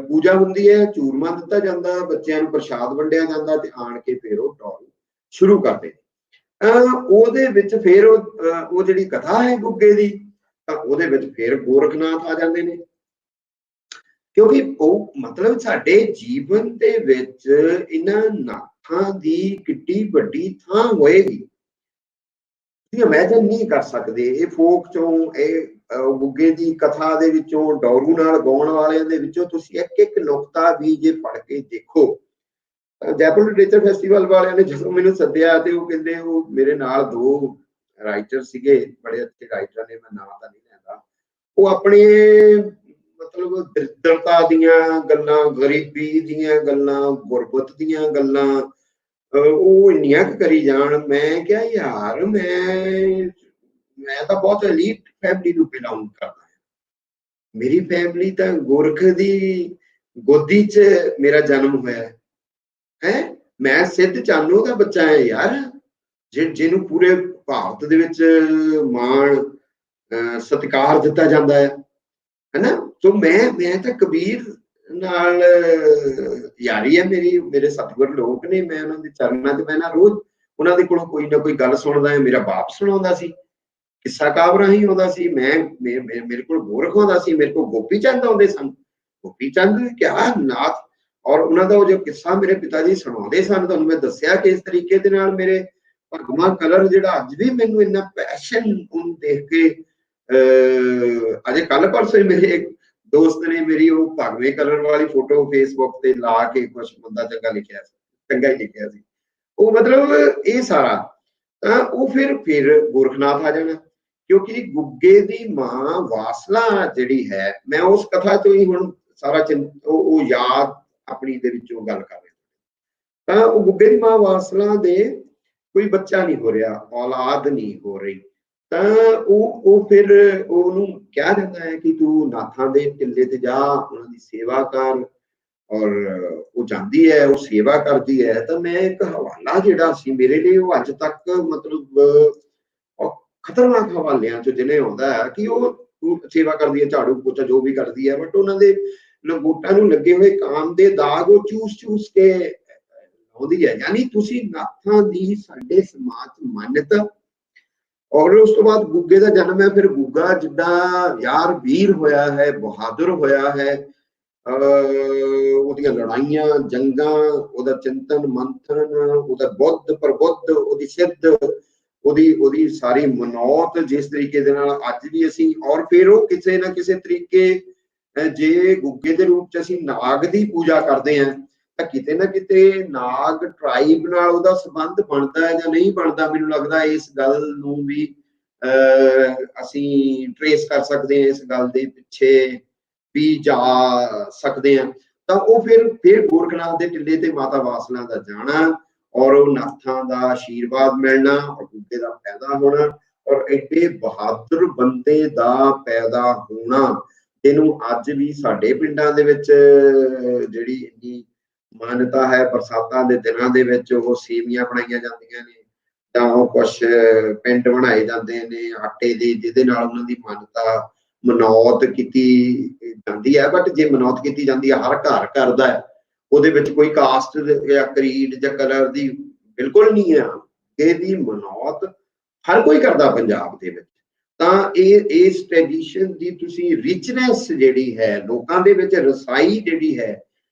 ਪੂਜਾ ਹੁੰਦੀ ਹੈ, ਚੂਰਮਾ ਦਿੱਤਾ ਜਾਂਦਾ, ਬੱਚਿਆਂ ਨੂੰ ਪ੍ਰਸ਼ਾਦ ਵੰਡਿਆ ਜਾਂਦਾ ਤੇ ਆਣ ਕੇ ਫਿਰ ਉਹ ਟੌਰ ਸ਼ੁਰੂ ਕਰਦੇ। ਉਹਦੇ ਵਿੱਚ ਫਿਰ ਉਹ ਜਿਹੜੀ ਕਥਾ ਹੈ ਗੁੱਗੇ ਦੀ, ਤਾਂ ਉਹਦੇ ਵਿੱਚ ਫਿਰ ਗੋਰਖਨਾਥ ਆ ਜਾਂਦੇ ਨੇ, ਕਿਉਂਕਿ ਉਹ ਮਤਲਬ ਸਾਡੇ ਜੀਵਨ ਦੇ ਵਿੱਚ ਇਹਨਾਂ ਨਾਥਾਂ ਦੀ ਕਿੱਡੀ ਵੱਡੀ ਥਾਂ ਹੋਏਗੀ, ਤੁਸੀਂ ਇਮੈਜਿਨ ਨਹੀਂ ਕਰ ਸਕਦੇ। ਇਹ ਫੋਕ ਚੋਂ, ਇਹ ਗੁੱਗੇ ਦੀ ਕਥਾ ਦੇ ਵਿੱਚੋਂ, ਡੌਰੂ ਨਾਲ ਗਾਉਣ ਵਾਲਿਆਂ ਦੇ ਵਿੱਚੋਂ ਤੁਸੀਂ ਇੱਕ ਇੱਕ ਨੁਕਤਾ ਵੀ ਜੇ ਪੜ੍ਹ ਕੇ ਦੇਖੋ। ਜੈਪੁਰ ਲਿਟਰੇਚਰ ਫੈਸਟੀਵਲ ਵਾਲਿਆਂ ਨੇ ਜਦੋਂ ਮੈਨੂੰ ਸੱਦਿਆ ਤੇ ਉਹ ਕਹਿੰਦੇ, ਉਹ ਮੇਰੇ ਨਾਲ 2 ਰਾਈਟਰ ਸੀਗੇ, ਬੜੇ ਅੱਛੇ ਰਾਈਟਰ ਨੇ, ਮੈਂ ਨਾਂ ਤਾਂ ਨਹੀਂ ਲੈਂਦਾ, ਉਹ ਆਪਣੇ ਮਤਲਬ ਦਰਿਦਰਤਾ ਦੀਆਂ ਗੱਲਾਂ, ਗਰੀਬੀ ਦੀਆਂ ਗੱਲਾਂ, ਗੁਰਬਤ ਦੀਆਂ ਗੱਲਾਂ ਉਹ ਇੰਨੀਆਂ ਕੁ ਕਰੀ ਜਾਣ। ਮੈਂ ਕਿਹਾ ਯਾਰ ਮੈਂ ਤਾਂ ਬਹੁਤ ਐਲੀਟ ਫੈਮਿਲੀ ਨੂੰ ਬਿਲੋਂਗ ਕਰਦਾ ਹਾਂ, ਮੇਰੀ ਫੈਮਿਲੀ ਤਾਂ ਗੋਰਖ ਦੀ ਗੋਦੀ 'ਚ ਮੇਰਾ ਜਨਮ ਹੋਇਆ ਹੈ, ਮੈਂ ਸਿੱਧ ਚਾਨੋ ਦਾ ਬੱਚਾ ਹੈ ਯਾਰ, ਜਿਹਨੂੰ ਪੂਰੇ ਭਾਰਤ ਦੇ ਵਿੱਚ ਮਾਣ ਸਤਿਕਾਰ ਦਿੱਤਾ ਜਾਂਦਾ ਹੈ ਨਾ। ਸੋ ਮੈਂ ਤਾਂ ਕਬੀਰ ਨਾਲ ਯਾਰੀ ਹੈ ਮੇਰੀ, ਮੇਰੇ ਸਤਿਗੁਰ ਲੋਕ ਨੇ, ਮੈਂ ਉਹਨਾਂ ਦੇ ਚਰਨਾਂ 'ਚ ਬਹਿਣਾ, ਰੋਜ਼ ਉਹਨਾਂ ਦੇ ਕੋਲੋਂ ਕੋਈ ਨਾ ਕੋਈ ਗੱਲ ਸੁਣਦਾ ਹੈ। ਮੇਰਾ ਬਾਪ ਸੁਣਾਉਂਦਾ ਸੀ, ਕਿੱਸਾ ਕਾਵ ਰਾਹੀਂ ਆਉਂਦਾ ਸੀ, ਮੇਰੇ ਕੋਲ ਗੋਰਖ ਆਉਂਦਾ ਸੀ, ਮੇਰੇ ਕੋਲ ਗੋਪੀ ਚੰਦ ਆਉਂਦੇ ਸਨ। ਗੋਪੀ ਚੰਦ ਕਿਆ ਨਾਥ, ਔਰ ਉਹਨਾਂ ਦਾ ਉਹ ਜੋ ਕਿੱਸਾ ਮੇਰੇ ਪਿਤਾ ਜੀ ਸੁਣਾਉਂਦੇ ਸਨ, ਤੁਹਾਨੂੰ ਮੈਂ ਦੱਸਿਆ ਕਿ ਇਸ ਤਰੀਕੇ ਦੇ ਨਾਲ ਮੇਰੇ ਭਗਵਾਨ ਕਲਰ ਜਿਹੜਾ ਅੱਜ ਵੀ ਮੈਨੂੰ ਇੰਨਾ ਪੈਸ਼ਨ ਉਹਨੂੰ ਦੇਖ ਕੇ, ਅਜੇ ਕੱਲ ਪਰਸੋਂ ਮੇਰੇ ਇੱਕ ਦੋਸਤ ਨੇ ਮੇਰੀ ਉਹ ਭਗਵੇਂ ਕਲਰ ਵਾਲੀ ਫੋਟੋ ਫੇਸਬੁੱਕ ਤੇ ਲਾ ਕੇ ਕੁਛ ਬੰਦਾ ਚੰਗਾ ਲਿਖਿਆ ਸੀ, ਚੰਗਾ ਹੀ ਲਿਖਿਆ ਸੀ ਉਹ, ਮਤਲਬ ਇਹ ਸਾਰਾ। ਤਾਂ ਉਹ ਫਿਰ ਗੋਰਖਨਾਥ ਆ ਜਾਣਾ, ਕਿਉਂਕਿ ਗੁੱਗੇ ਦੀ ਮਾਂ ਵਾਸਲਾ ਜਿਹੜੀ ਹੈ, ਮੈਂ ਉਸ ਕਥਾ ਤੋਂ ਹੀ ਹੁਣ ਸਾਰਾ ਉਹ ਯਾਦ ਆਪਣੀ ਦੇ ਵਿੱਚੋਂ ਗੱਲ ਕਰ ਰਿਹਾ। ਤਾਂ ਉਹ ਗੁੱਗੇ ਦੀ ਮਾਂ ਵਾਸਲਾ ਦੇ ਕੋਈ ਬੱਚਾ ਨਹੀਂ ਹੋ ਰਿਹਾ, ਔਲਾਦ ਨਹੀਂ ਹੋ ਰਹੀ, ਤਾਂ ਉਹ ਫਿਰ ਉਹਨੂੰ ਕਿਹਾ ਜਾਂਦਾ ਹੈ ਕਿ ਤੂੰ ਨਾਥਾਂ ਦੇ ਟਿੱਲੇ ਤੇ ਜਾ, ਉਹਨਾਂ ਦੀ ਸੇਵਾ ਕਰ, ਔਰ ਉਹ ਜਾਂਦੀ ਹੈ, ਉਹ ਸੇਵਾ ਕਰਦੀ ਹੈ। ਤਾਂ ਮੈਂ ਇੱਕ ਹਵਾਲਾ ਜਿਹੜਾ ਸੀ ਮੇਰੇ ਲਈ, ਉਹ ਅੱਜ ਤੱਕ ਮਤਲਬ ਖਤਰਨਾਕ ਹਵਾਲਿਆਂ ਚੋਂ ਜਿਹਨੇ ਆਉਂਦਾ ਹੈ ਕਿ ਉਹ ਸੇਵਾ ਕਰਦੀ ਹੈ, ਝਾੜੂ ਪੋਚਾ ਜੋ ਵੀ ਕਰਦੀ ਹੈ, ਬਟ ਉਹਨਾਂ ਦੇ ਲੰਗੋਟਾਂ ਨੂੰ ਲੱਗੇ ਹੋਏ ਕਾਮ ਦੇ ਦਾਗ ਉਹ ਚੂਸ ਕੇ ਆਉਂਦੀ ਹੈ। ਯਾਨੀ ਤੁਸੀਂ ਨਾਥਾਂ ਦੀ ਸਾਡੇ ਸਮਾਜ ਮਾਨਤਾ। ਔਰ ਉਸ ਤੋਂ ਬਾਅਦ ਗੁੱਗੇ ਦਾ ਜਨਮ ਹੈ, ਫਿਰ ਗੁੱਗਾ ਜਿੱਦਾਂ ਯਾਰ ਵੀਰ ਹੋਇਆ ਹੈ, ਬਹਾਦਰ ਹੋਇਆ ਹੈ, ਉਹਦੀਆਂ ਲੜਾਈਆਂ ਜੰਗਾਂ, ਉਹਦਾ ਚਿੰਤਨ ਮੰਥਨ, ਉਹਦਾ ਬੁੱਧ ਪ੍ਰਬੁੱਧ, ਉਹਦੀ ਸਿੱਧ, ਉਹਦੀ ਸਾਰੀ ਮਨੌਤ, ਜਿਸ ਤਰੀਕੇ ਦੇ ਨਾਲ ਅੱਜ ਵੀ ਅਸੀਂ, ਔਰ ਫਿਰ ਉਹ ਕਿਸੇ ਨਾ ਕਿਸੇ ਤਰੀਕੇ, ਜੇ ਗੁੱਗੇ ਦੇ ਰੂਪ ਚ ਅਸੀਂ ਨਾਗ ਦੀ ਪੂਜਾ ਕਰਦੇ ਹਾਂ, ਤਾਂ ਕਿਤੇ ਨਾ ਕਿਤੇ ਨਾਗ ਟ੍ਰਾਈਬ ਨਾਲ ਉਹਦਾ ਸੰਬੰਧ ਬਣਦਾ ਹੈ ਜਾਂ ਨਹੀਂ ਬਣਦਾ, ਮੈਨੂੰ ਲੱਗਦਾ ਇਸ ਗੱਲ ਨੂੰ ਵੀ ਅਸੀਂ ਟ੍ਰੇਸ ਕਰ ਸਕਦੇ ਹਾਂ, ਇਸ ਗੱਲ ਦੇ ਪਿੱਛੇ ਵੀ ਜਾ ਸਕਦੇ ਹਾਂ। ਤਾਂ ਉਹ ਫਿਰ ਗੋਰਖਨਾਥ ਦੇ ਟਿੱਲੇ ਤੇ ਮਾਤਾ ਵਾਸਲਾ ਦਾ ਜਾਣਾ, ਔਰ ਉਹ ਨਾਥਾਂ ਦਾ ਆਸ਼ੀਰਵਾਦ ਮਿਲਣਾ, ਔਰ ਗੁੱਗੇ ਦਾ ਪੈਦਾ ਹੋਣਾ, ਔਰ ਐਡੇ ਬਹਾਦਰ ਬੰਦੇ ਦਾ ਪੈਦਾ ਹੋਣਾ, ਜਿਹਨੂੰ ਅੱਜ ਵੀ ਸਾਡੇ ਪਿੰਡਾਂ ਦੇ ਵਿੱਚ ਜਿਹੜੀ ਇੰਨੀ ਮਾਨਤਾ ਹੈ, ਬਰਸਾਤਾਂ ਦੇ ਦਿਨਾਂ ਦੇ ਵਿੱਚ ਉਹ ਸੇਵੀਆਂ ਬਣਾਈਆਂ ਜਾਂਦੀਆਂ ਨੇ, ਜਾਂ ਉਹ ਕੁਛ ਪਿੰਡ ਬਣਾਏ ਜਾਂਦੇ ਨੇ ਆਟੇ ਦੇ, ਜਿਹਦੇ ਨਾਲ ਉਹਨਾਂ ਦੀ ਮਾਨਤਾ, ਮਨੌਤ ਕੀਤੀ ਜਾਂਦੀ ਹੈ। ਬਟ ਜੇ ਮਨੌਤ ਕੀਤੀ ਜਾਂਦੀ ਹੈ, ਹਰ ਘਰ ਕਰਦਾ ਹੈ, ਉਹਦੇ ਵਿੱਚ ਕੋਈ ਕਾਸਟ ਜਾਂ ਕਰੀਡ ਜਾਂ ਕਲਰ ਦੀ ਬਿਲਕੁਲ ਨਹੀਂ ਹੈ। ਇਹਦੀ ਮਨੌਤ ਹਰ ਕੋਈ ਕਰਦਾ ਪੰਜਾਬ ਦੇ ਵਿੱਚ। ਤਾਂ ਇਸ ਟ੍ਰੈਡੀਸ਼ਨ ਦੀ ਤੁਸੀਂ ਰਿਚਨੈਸ ਜਿਹੜੀ ਹੈ, ਲੋਕਾਂ ਦੇ ਵਿੱਚ ਰਸਾਈ ਜਿਹੜੀ ਹੈ,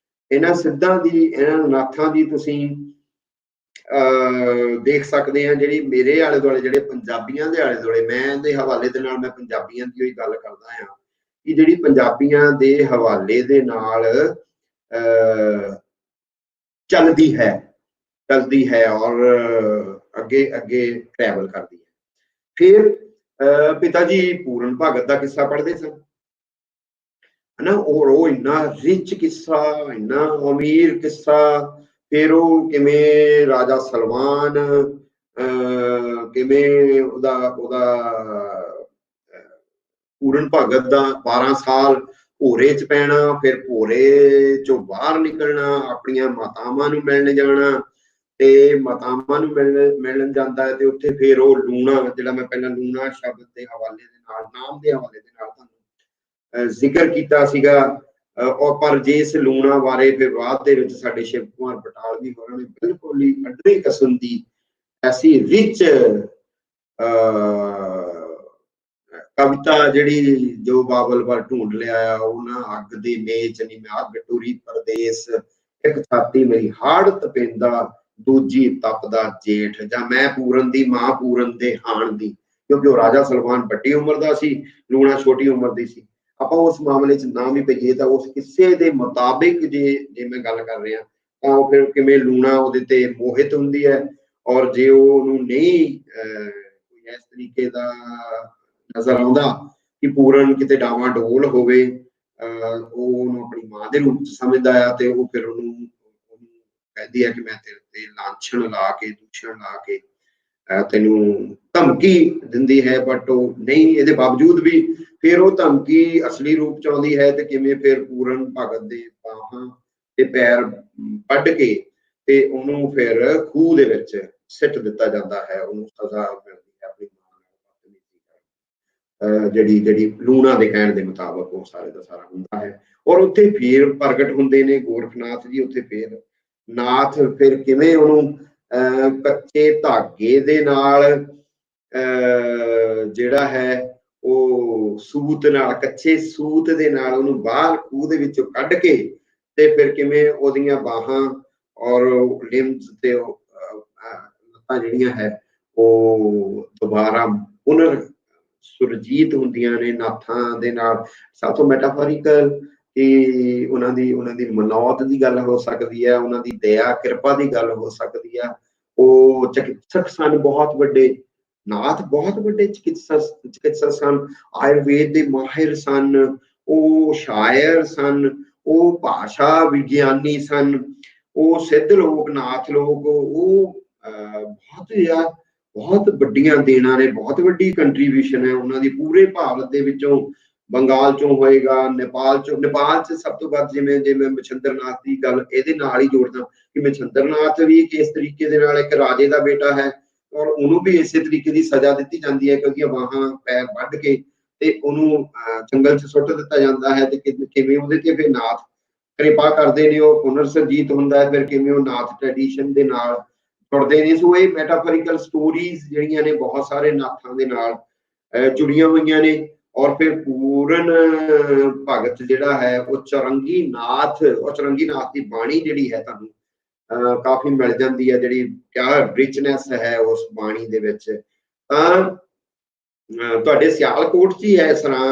ਇਹਨਾਂ ਸਿੱਧਾਂ ਦੀ, ਇਹਨਾਂ ਨਾਥਾਂ ਦੀ ਤੁਸੀਂ ਦੇਖ ਸਕਦੇ ਹਾਂ। ਜਿਹੜੀ ਮੇਰੇ ਆਲੇ ਦੁਆਲੇ, ਜਿਹੜੇ ਪੰਜਾਬੀਆਂ ਦੇ ਆਲੇ ਦੁਆਲੇ, ਮੈਂ ਦੇ ਹਵਾਲੇ ਦੇ ਨਾਲ ਮੈਂ ਪੰਜਾਬੀਆਂ ਦੀ ਗੱਲ ਕਰਦਾ ਹਾਂ ਕਿ ਜਿਹੜੀ ਪੰਜਾਬੀਆਂ ਦੇ ਹਵਾਲੇ ਦੇ ਨਾਲ ਚੱਲਦੀ ਹੈ ਔਰ ਅੱਗੇ ਟਰੈਵਲ ਕਰਦੀ ਹੈ। ਫਿਰ ਪਿਤਾ ਜੀ ਪੂਰਨ ਭਗਤ ਦਾ ਕਿੱਸਾ ਪੜ੍ਹਦੇ ਸਨ, ਹਨਾ, ਔਰ ਉਹ ਇੰਨਾ ਰਿਚ ਕਿੱਸਾ, ਇੰਨਾ ਅਮੀਰ ਕਿੱਸਾ। ਫਿਰ ਉਹ ਕਿਵੇਂ ਰਾਜਾ ਸਲਵਾਨ, ਕਿਵੇਂ ਉਹਦਾ ਪੂਰਨ ਭਗਤ ਦਾ 12 ਸਾਲ ਭੋਰੇ ਚ ਪੈਣਾ, ਫਿਰ ਭੋਰੇ ਚੋਂ ਬਾਹਰ ਨਿਕਲਣਾ, ਆਪਣੀਆਂ ਮਾਤਾਵਾਂ ਨੂੰ ਮਿਲਣ ਜਾਣਾ, ਤੇ ਮਾਤਾਵਾਂ ਨੂੰ ਮਿਲਣ ਜਾਂਦਾ ਹੈ, ਤੇ ਉੱਥੇ ਫਿਰ ਉਹ ਲੂਣਾ, ਜਿਹੜਾ ਮੈਂ ਪਹਿਲਾਂ ਲੂਣਾ ਸ਼ਬਦ ਦੇ ਹਵਾਲੇ ਦੇ ਨਾਲ, ਨਾਮ ਦੇ ਹਵਾਲੇ ਦੇ ਨਾਲ ਤੁਹਾਨੂੰ ਜ਼ਿਕਰ ਕੀਤਾ ਸੀਗਾ, ਔਰ ਪਰ ਜੇ ਇਸ ਲੂਣਾ ਬਾਰੇ ਫਿਰ ਬਾਅਦ ਦੇ ਵਿੱਚ ਸਾਡੇ ਸ਼ਿਵ ਕੁਮਾਰ ਬਟਾਲਵੀ ਹੋਰਾਂ ਨੇ ਬਿਲਕੁਲ ਹੀ ਅੱਡਰੇ ਕਿਸਮ ਦੀ ਐਸੀ ਰਿਚ ਕਵਿਤਾ ਜਿਹੜੀ ਜੋ ਬਾਬਲ ਪਰ ਢੂੰਡ ਲਿਆ ਆ, ਉਹਨਾਂ ਅੱਗ ਦੀ ਮੇਚ ਨੀ ਮੈਂ ਅੱਗ ਟੁਰੀ ਪਰਦੇਸ, ਇੱਕ ਛਾਤੀ ਮੇਰੀ ਹਾੜ ਤਪੇਂਦਾ, ਦੂਜੀ ਤਪਦਾ ਜੇਠ, ਜਾਂ ਮੈਂ ਪੂਰਨ ਦੀ ਮਾਂ ਪੂਰਨ ਦੇ ਹਾਣ ਦੀ, ਕਿਉਂਕਿ ਉਹ ਰਾਜਾ ਸਲਵਾਨ ਵੱਡੀ ਉਮਰ ਦਾ ਸੀ, ਲੂਣਾ ਛੋਟੀ ਉਮਰ ਦੀ ਸੀ। ਆਪਾਂ ਉਸ ਮਾਮਲੇ 'ਚ ਨਾ ਵੀ ਪਈਏ ਤਾਂ ਉਸ ਕਿਸੇ ਦੇ ਮੁਤਾਬਿਕ ਜੇ ਮੈਂ ਗੱਲ ਕਰ ਰਿਹਾ ਤਾਂ ਉਹ ਫਿਰ ਕਿਵੇਂ ਲੂਣਾ ਉਹਦੇ ਤੇ ਮੋਹਿਤ ਹੁੰਦੀ ਹੈ, ਔਰ ਜੇ ਉਹ ਉਹਨੂੰ ਨਹੀਂ ਕੋਈ ਇਸ ਤਰੀਕੇ ਦਾ ਨਜ਼ਰ ਆਉਂਦਾ ਕਿ ਪੂਰਨ ਕਿਤੇ ਡਾਵਾਂ ਡੋਲ ਹੋਵੇ, ਉਹ ਉਹਨੂੰ ਆਪਣੀ ਮਾਂ ਦੇ ਰੂਪ 'ਚ ਸਮਝਦਾ ਆ, ਤੇ ਉਹ ਫਿਰ ਉਹਨੂੰ ਕਹਿੰਦੀ ਹੈ ਕਿ ਮੈਂ ਤੇਰੇ ਤੇ ਲਾਂਛਣ ਲਾ ਕੇ, ਦੂਸ਼ਣ ਲਾ ਕੇ ਤੈਨੂੰ ਧਮਕੀ ਦਿੰਦੀ ਹੈ, ਬਟ ਉਹ ਨਹੀਂ, ਇਹਦੇ ਬਾਵਜੂਦ ਵੀ ਫਿਰ ਉਹ ਧਮਕੀ ਅਸਲੀ ਰੂਪ 'ਚ ਆਉਂਦੀ ਹੈ, ਤੇ ਕਿਵੇਂ ਫਿਰ ਪੂਰਨ ਭਗਤ ਦੇ ਬਾਹਾਂ ਤੇ ਪੈਰ ਵੱਢ ਕੇ ਤੇ ਉਹਨੂੰ ਫਿਰ ਖੂਹ ਦੇ ਵਿੱਚ ਸਿੱਟ ਦਿੱਤਾ ਜਾਂਦਾ ਹੈ, ਉਹਨੂੰ ਸਜ਼ਾ ਮਿਲਦੀ ਹੈ ਆਪਣੀ ਜਿਹੜੀ ਲੂਣਾ ਦੇ ਕਹਿਣ ਦੇ ਮੁਤਾਬਕ ਉਹ ਸਾਰੇ ਦਾ ਸਾਰਾ ਹੁੰਦਾ ਹੈ। ਔਰ ਉੱਥੇ ਫਿਰ ਪ੍ਰਗਟ ਹੁੰਦੇ ਨੇ ਗੋਰਖਨਾਥ ਜੀ, ਉੱਥੇ ਫਿਰ ਨਾਥ ਫਿਰ ਕਿਵੇਂ ਉਹਨੂੰ ਕੱਚੇ ਧਾਗੇ ਦੇ ਨਾਲ ਜਿਹੜਾ ਹੈ ਉਹ ਸੂਤ ਨਾਲ, ਕੱਚੇ ਸੂਤ ਦੇ ਨਾਲ ਉਹਨੂੰ ਬਾਹਰ ਖੂਹ ਦੇ ਵਿੱਚੋਂ ਕੱਢ ਕੇ, ਤੇ ਫਿਰ ਕਿਵੇਂ ਉਹਦੀਆਂ ਬਾਹਾਂ ਔਰ ਲਿੰਬਸ ਤੇ ਲੱਤਾਂ ਜਿਹੜੀਆਂ ਹੈ ਉਹ ਦੁਬਾਰਾ ਪੁਨਰ ਸੁਰਜੀਤ ਹੁੰਦੀਆਂ ਨੇ ਨਾਥਾਂ ਦੇ ਨਾਲ। ਸਭ ਤੋਂ ਮੈਟਾਫੋਰਿਕਲ ਕਿ ਉਹਨਾਂ ਦੀ ਮਨੌਤ ਦੀ ਗੱਲ ਹੋ ਸਕਦੀ ਹੈ, ਉਹਨਾਂ ਦੀ ਦਇਆ ਕਿਰਪਾ ਦੀ ਗੱਲ ਹੋ ਸਕਦੀ ਹੈ। ਉਹ ਚਿਕਿਤਸਕ ਸਨ, ਬਹੁਤ ਵੱਡੇ ਨਾਥ, ਬਹੁਤ ਵੱਡੇ ਚਿਕਿਤਸਕ ਸਨ, ਆਯੁਰਵੇਦ ਦੇ ਮਾਹਿਰ ਸਨ, ਉਹ ਸ਼ਾਇਰ ਸਨ, ਉਹ ਭਾਸ਼ਾ ਵਿਗਿਆਨੀ ਸਨ, ਉਹ ਸਿੱਧ ਲੋਕ, ਨਾਥ ਲੋਕ, ਉਹ ਬਹੁਤ ਵੱਡੀਆਂ ਦੇਣਾ ਨੇ, ਬਹੁਤ ਵੱਡੀ ਕੰਟਰੀਬਿਊਸ਼ਨ ਹੈ ਉਹਨਾਂ ਦੀ ਪੂਰੇ ਭਾਰਤ ਦੇ ਵਿੱਚੋਂ। ਬੰਗਾਲ ਚੋਂ ਹੋਏਗਾ, ਨੇਪਾਲ ਚ ਸਭ ਤੋਂ ਵੱਧ, ਜਿਵੇਂ ਮਛੰਦਰ ਨਾਥ ਦੀ ਗੱਲ ਇਹਦੇ ਨਾਲ ਹੀ ਜੋੜਦਾ ਕਿ ਮਛੰਦਰ ਨਾਥ ਵੀ ਇਸ ਤਰੀਕੇ ਦੇ ਨਾਲ ਇੱਕ ਰਾਜੇ ਦਾ ਬੇਟਾ ਹੈ, ਔਰ ਉਹਨੂੰ ਵੀ ਇਸੇ ਤਰੀਕੇ ਦੀ ਸਜ਼ਾ ਦਿੱਤੀ ਜਾਂਦੀ ਹੈ, ਕਿਉਂਕਿ ਬਾਹਾਂ ਪੈਰ ਵੱਢ ਕੇ ਤੇ ਉਹਨੂੰ ਜੰਗਲ 'ਚ ਸੁੱਟ ਦਿੱਤਾ ਜਾਂਦਾ ਹੈ, ਤੇ ਕਿਵੇਂ ਉਹਦੇ ਤੇ ਫਿਰ ਨਾਥ ਕਿਰਪਾ ਕਰਦੇ ਨੇ, ਉਹ ਪੁਨਰ ਸਰਜੀਤ ਹੁੰਦਾ ਹੈ, ਫਿਰ ਕਿਵੇਂ ਉਹ ਨਾਥ ਟ੍ਰੈਡੀਸ਼ਨ ਦੇ ਨਾਲ ਜੁੜਦੇ ਨੇ। ਸੋ ਇਹ ਮੈਟਾਫੋਰਿਕਲ ਸਟੋਰੀਜ਼ ਜਿਹੜੀਆਂ ਨੇ ਬਹੁਤ ਸਾਰੇ ਨਾਥਾਂ ਦੇ ਨਾਲ ਜੁੜੀਆਂ ਹੋਈਆਂ ਨੇ। ਔਰ ਫਿਰ ਪੂਰਨ ਭਗਤ ਜਿਹੜਾ ਹੈ ਉਹ ਚੌਰੰਗੀ ਨਾਥ ਦੀ ਬਾਣੀ ਜਿਹੜੀ ਹੈ ਤੁਹਾਨੂੰ ਕਾਫੀ ਮਿਲ ਜਾਂਦੀ ਹੈ, ਜਿਹੜੀ ਕਿਆ ਰਿਚਨੈਸ ਹੈ ਉਸ ਬਾਣੀ ਦੇ ਵਿੱਚ। ਤਾਂ ਤੁਹਾਡੇ ਸਿਆਲਕੋਟ 'ਚ ਹੀ ਹੈ ਇਸ ਤਰ੍ਹਾਂ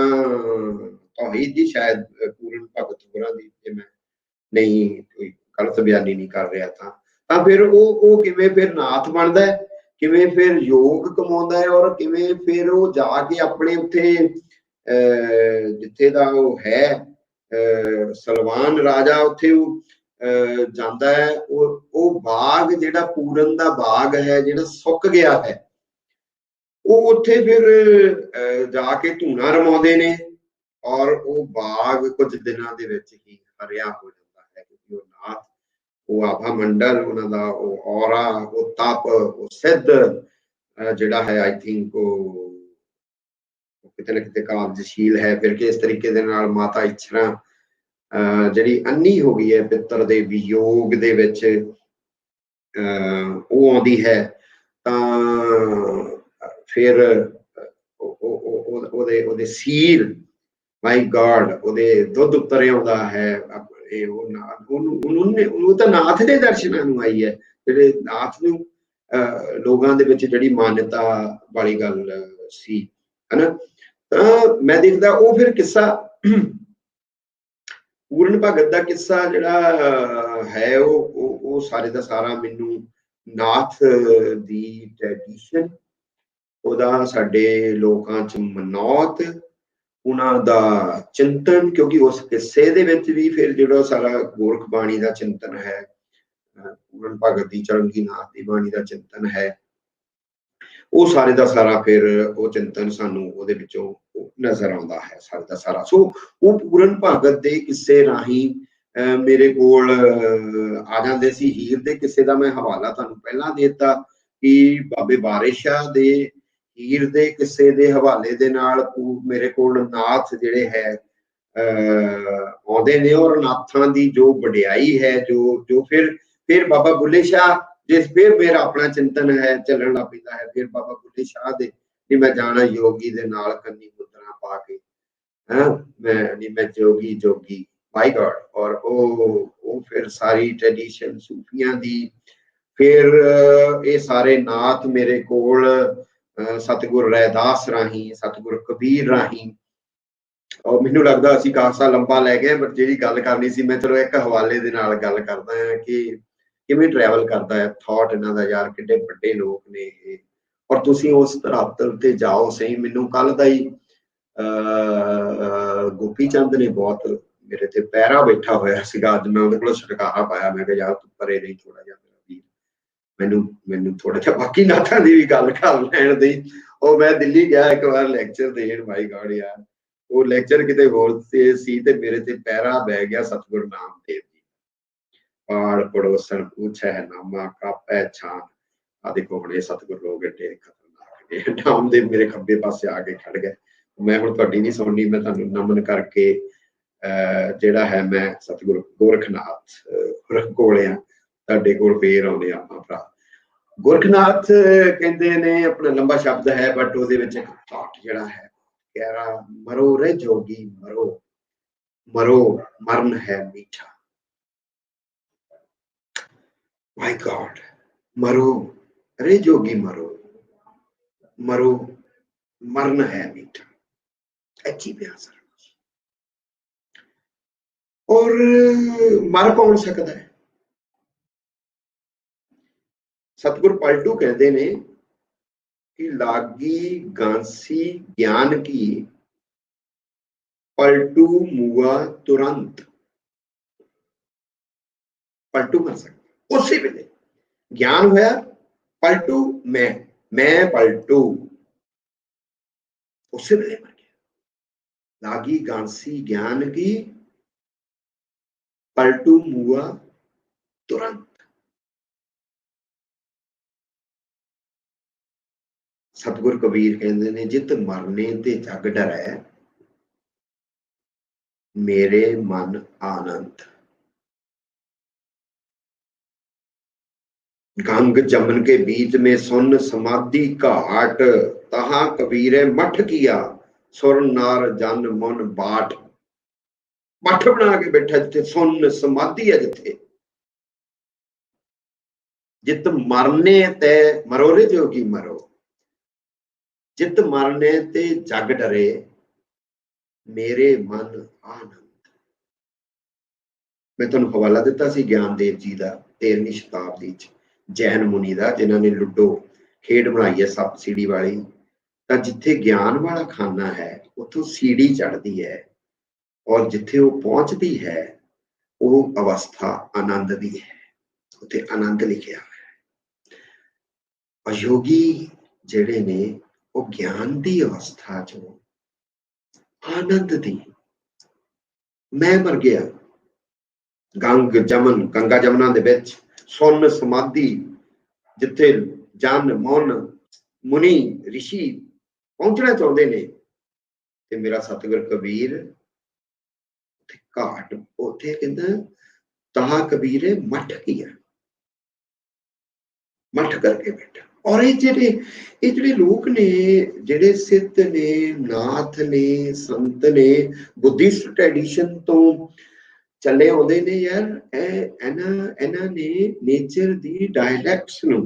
ਤੌਹੀਦ ਦੀ, ਸ਼ਾਇਦ ਪੂਰਨ ਭਗਤ ਹੋਰਾਂ ਦੀ, ਜੇ ਮੈਂ ਨਹੀਂ ਕੋਈ ਗਲਤ ਬਿਆਨੀ ਨਹੀਂ ਕਰ ਰਿਹਾ ਤਾਂ ਫਿਰ ਉਹ ਕਿਵੇਂ ਫਿਰ ਨਾਥ ਬਣਦਾ ਹੈ, ਕਿਵੇਂ ਫਿਰ ਯੋਗ ਕਮਾਉਂਦਾ ਹੈ, ਔਰ ਕਿਵੇਂ ਫਿਰ ਉਹ ਜਾ ਕੇ ਆਪਣੇ ਉੱਥੇ ਜਿੱਥੇ ਦਾ ਉਹ ਹੈ ਸਲਵਾਨ ਰਾਜਾ, ਉੱਥੇ ਉਹ ਜਾਂਦਾ ਹੈ। ਉਹ ਬਾਗ ਜਿਹੜਾ ਪੂਰਨ ਦਾ ਬਾਗ ਹੈ, ਜਿਹੜਾ ਸੁੱਕ ਗਿਆ ਹੈ, ਉਹ ਉੱਥੇ ਫਿਰ ਜਾ ਕੇ ਧੂਣਾ ਰਮਾਉਂਦੇ ਨੇ, ਔਰ ਉਹ ਬਾਗ ਕੁਝ ਦਿਨਾਂ ਦੇ ਵਿੱਚ ਹੀ ਹਰਿਆ ਹੋ ਜਾਂਦਾ ਹੈ, ਕਿਉਂਕਿ ਉਹ ਨਾਥ, ਉਹ ਆਭਾ ਮੰਡਲ, ਉਹਨਾਂ ਦਾ ਉਹ ਔਰਾ, ਉਹ ਤਪ, ਉਹ ਸਿੱਧ ਜਿਹੜਾ ਹੈ, ਆਈ ਥਿੰਕ ਉਹ ਕਿਤੇ ਨਾ ਕਿਤੇ ਕਾਰਜਸ਼ੀਲ ਹੈ। ਫਿਰ ਕਿਸ ਤਰੀਕੇ ਦੇ ਨਾਲ ਮਾਤਾ ਇਛਰਾ ਜਿਹੜੀ ਅੰਨੀ ਹੋ ਗਈ ਹੈ ਪਿੱਤਰ ਦੇ ਵਿਯੋਗ ਦੇ ਵਿੱਚ, ਉਹ ਆਉਂਦੀ ਹੈ, ਤਾਂ ਫਿਰ ਉਹਦੇ ਸੀਰ, ਮਾਈ ਗॉड, ਉਹਦੇ ਦੁੱਧ ਉੱਤਰ ਆਉਂਦਾ ਹੈ। ਉਹਨੂੰ ਤਾਂ ਨਾਥ ਦੇ ਦਰਸ਼ਨਾਂ ਨੂੰ ਆਈ ਹੈ, ਜਿਹੜੇ ਨਾਥ ਨੂੰ ਲੋਕਾਂ ਦੇ ਵਿੱਚ ਜਿਹੜੀ ਮਾਨਤਾ ਵਾਲੀ ਗੱਲ ਸੀ, ਹਨਾ। ਤਾਂ ਮੈਂ ਦੇਖਦਾ ਉਹ ਫਿਰ ਕਿੱਸਾ, ਪੂਰਨ ਭਗਤ ਦਾ ਕਿੱਸਾ ਜਿਹੜਾ ਹੈ ਉਹ ਸਾਰੇ ਦਾ ਸਾਰਾ ਮੈਨੂੰ ਨਾਥ ਦੀ ਟ੍ਰੈਡੀਸ਼ਨ, ਉਹਦਾ ਸਾਡੇ ਲੋਕਾਂ 'ਚ ਮਨੌਤ, ਉਹਨਾਂ ਦਾ ਚਿੰਤਨ, ਕਿਉਂਕਿ ਉਸ ਕਿੱਸੇ ਦੇ ਵਿੱਚ ਵੀ ਫਿਰ ਜਿਹੜਾ ਸਾਰਾ ਗੋਰਖ ਬਾਣੀ ਦਾ ਚਿੰਤਨ ਹੈ, ਪੂਰਨ ਭਗਤ ਦੀ ਚੌਰੰਗੀ ਨਾਥ ਦੀ ਬਾਣੀ ਦਾ ਚਿੰਤਨ ਹੈ, ਉਹ ਸਾਰੇ ਦਾ ਸਾਰਾ ਫਿਰ ਉਹ ਚਿੰਤਨ ਸਾਨੂੰ ਉਹਦੇ ਵਿੱਚੋਂ ਨਜ਼ਰ ਆਉਂਦਾ ਹੈ, ਸਾਰੇ ਦਾ ਸਾਰਾ। ਸੋ ਉਹ ਪੂਰਨ ਭਗਤ ਦੇ ਕਿੱਸੇ ਰਾਹੀਂ ਮੇਰੇ ਕੋਲ ਆ ਜਾਂਦੇ ਸੀ। ਹੀਰ ਦੇ ਕਿਸੇ ਦਾ ਮੈਂ ਹਵਾਲਾ ਤੁਹਾਨੂੰ ਪਹਿਲਾਂ ਦੇ ਦਿੱਤਾ ਕਿ ਬਾਬੇ ਵਾਰਿਸ ਸ਼ਾਹ ਦੇ ਹੀਰ ਦੇ ਕਿਸੇ ਦੇ ਹਵਾਲੇ ਦੇ ਨਾਲ ਮੇਰੇ ਕੋਲ ਨਾਥ ਜਿਹੜੇ ਹੈ ਆਉਂਦੇ ਨੇ, ਔਰ ਨਾਥਾਂ ਦੀ ਜੋ ਵਡਿਆਈ ਹੈ, ਜੋ ਫਿਰ ਬਾਬਾ ਬੁੱਲੇ ਸ਼ਾਹ ਜਿਸ ਫਿਰ ਮੇਰਾ ਆਪਣਾ ਚਿੰਤਨ ਹੈ ਚੱਲਣ ਲੱਗ ਪੈਂਦਾ ਹੈ। ਫਿਰ ਬਾਬਾ ਬੁੱਲੇ ਸ਼ਾਹ ਦੇ ਨੀ ਮੈਂ ਜਾਣਾ ਯੋਗੀ ਦੇ ਨਾਲ ਕੰਨੀ ਮੁਦਰਾ ਪਾ ਕੇ, ਮੈਂ ਜੋਗੀ ਜੋਗੀ ਮਾਈ ਗॉड। ਔਰ ਉਹ ਫਿਰ ਸਾਰੀ ਟ੍ਰੈਡੀਸ਼ਨ ਸੂਫੀਆਂ ਦੀ, ਫਿਰ ਇਹ ਸਾਰੇ ਨਾਥ ਮੇਰੇ ਕੋਲ ਸਤਿਗੁਰ ਰੈਦਾਸ ਰਾਹੀਂ, ਸਤਿਗੁਰ ਕਬੀਰ ਰਾਹੀਂ। ਔਰ ਮੈਨੂੰ ਲੱਗਦਾ ਅਸੀਂ ਕਾਫੀ ਲੰਬਾ ਲੈ ਗਏ, ਬਟ ਜਿਹੜੀ ਗੱਲ ਕਰਨੀ ਸੀ ਮੈਂ ਚਲੋ ਇੱਕ ਹਵਾਲੇ ਦੇ ਨਾਲ ਗੱਲ ਕਰਦਾ ਹਾਂ ਕਿ ਕਿਵੇਂ ਟਰੈਵਲ ਕਰਦਾ ਹੈ ਥਾਟ ਇਹਨਾਂ ਦਾ। ਯਾਰ ਕਿੱਡੇ ਵੱਡੇ ਲੋਕ ਨੇ ਇਹ, ਔਰ ਤੁਸੀਂ ਉਸ ਧਰਾਤਲ ਤੇ ਜਾਓ ਸਹੀ। ਮੈਨੂੰ ਕੱਲ ਦਾ ਹੀ ਗੋਪੀ ਚੰਦ ਨੇ ਬਹੁਤ ਮੇਰੇ ਤੇ ਪੈਰਾ ਬੈਠਾ ਹੋਇਆ ਸੀਗਾ। ਅੱਜ ਮੈਂ ਉਹਦੇ ਕੋਲ ਛੁਟਕਾਰਾ ਪਾਇਆ, ਮੈਂ ਕਿਹਾ ਯਾਰ ਤੂੰ ਪਰੇ ਨਹੀਂ ਥੋੜਾ ਜਿਹਾ, ਮੈਨੂੰ ਥੋੜਾ ਜਿਹਾ ਬਾਕੀ ਨਾਥਾਂ ਦੀ ਵੀ ਗੱਲ ਕਰ ਲੈਣ ਦੀ। ਉਹ ਮੈਂ ਦਿੱਲੀ ਗਿਆ ਇੱਕ ਵਾਰ ਲੈਕਚਰ ਦੇਣ, ਮਾਈ ਗॉड ਯਾਰ ਉਹ ਲੈਕਚਰ ਕਿਤੇ ਹੋਰ ਸੀ ਤੇ ਮੇਰੇ ਤੇ ਪੈਰਾ ਬਹਿ ਗਿਆ ਸਤਿਗੁਰੂ ਨਾਮਦੇਵ ਜੀ। ਪਾੜ ਪੜੋਸਣ ਪੁੱਛੈ ਨਾਮਾ ਕਾਪੈ ਛਾਂ। ਆ ਦੇਖੋ ਹੁਣ ਇਹ ਸਤਿਗੁਰ ਲੋਕ ਏਡੇ ਖਤਰਨਾਕ ਨੇ। ਨਾਮਦੇਵ ਮੇਰੇ ਖੱਬੇ ਪਾਸੇ ਆ ਕੇ ਖੜ ਗਏ। ਮੈਂ ਹੁਣ ਤੁਹਾਡੀ ਨਹੀਂ ਸੁਣਨੀ, ਮੈਂ ਤੁਹਾਨੂੰ ਨਮਨ ਕਰਕੇ ਜਿਹੜਾ ਹੈ ਮੈਂ ਸਤਿਗੁਰੂ ਗੋਰਖਨਾਥ ਕੋਲ ਆ, ਤੁਹਾਡੇ ਕੋਲ ਫੇਰ ਆਉਂਦੇ ਆਪਾਂ ਭਰਾ। ਗੋਰਖਨਾਥ ਕਹਿੰਦੇ ਨੇ, ਆਪਣਾ ਲੰਬਾ ਸ਼ਬਦ ਹੈ ਬਟ ਉਹਦੇ ਵਿੱਚ ਇੱਕ ਥਾਟ ਜਿਹੜਾ ਹੈ ਕਹਿ ਰਹਾ, ਮਰੋ ਰੇ ਜੋਗੀ ਮਰੋ, ਮਰੋ ਮਰਨ ਹੈ ਮੀਠਾ। ਮਾਈ ਗॉड, मरो रे जोगी मरो, मरो मरण है मीठा। अच्छी प्यास। और मर कौन सकता है? सतगुरु पलटू कहते ने कि लागी गांसी ज्ञान की, पलटू मुआ तुरंत। पलटू मर सकता उसी वेले ज्ञान होया, पलटू मैं पलटू उसी वेले मर गया। लागी गांसी ज्ञान की, पलटू मुआ तुरंत। सतगुरु कबीर कहते ने जित मरने ते जग डरै, मेरे मन आनंद। गंग जमन के बीच में सुन समाधि घाट, तहां कबीरे मठ किया, सुर नार जन मन बाट। मठ बना के बैठा जिथे सुन समाधि है, जिथे जित मरने ते मरो रे जोगी मरो, जित मरने ते जग डरे, मेरे मन आनंद। मैं तुहानू हवाला दिता सी ज्ञानदेव जी का 13वीं शताब्दी च जैन मुनि का, जिन्होंने लुडो खेड बनाई है सप सीढ़ी वाली। तो जिथे ज्ञान वाला खाना है उतों सीढ़ी चढ़ती है, और जिथे वो पहुंचती है वो अवस्था आनंद दी है, उते आनंद लिखा है। और योगी जेड़े ने वो ज्ञान की अवस्था चो आनंद दी। मैं मर गया गंग जमन, गंगा जमना दे विच सुन समाधि, जिथे जन मन मुनि ऋषि पहुंचना चाहते ने, ते मेरा सतगुर कबीर घाट उथे कहंदा तहा कबीरे मठ किया, मठ करके बैठा। और ये लोग ने जेडे सिद्ध ने, नाथ ने, संत ने, बुद्धिस्ट ट्रेडिशन तो चले आउंदे ने यार। इन्हां ने नेचर दी डायलैक्ट्स नूं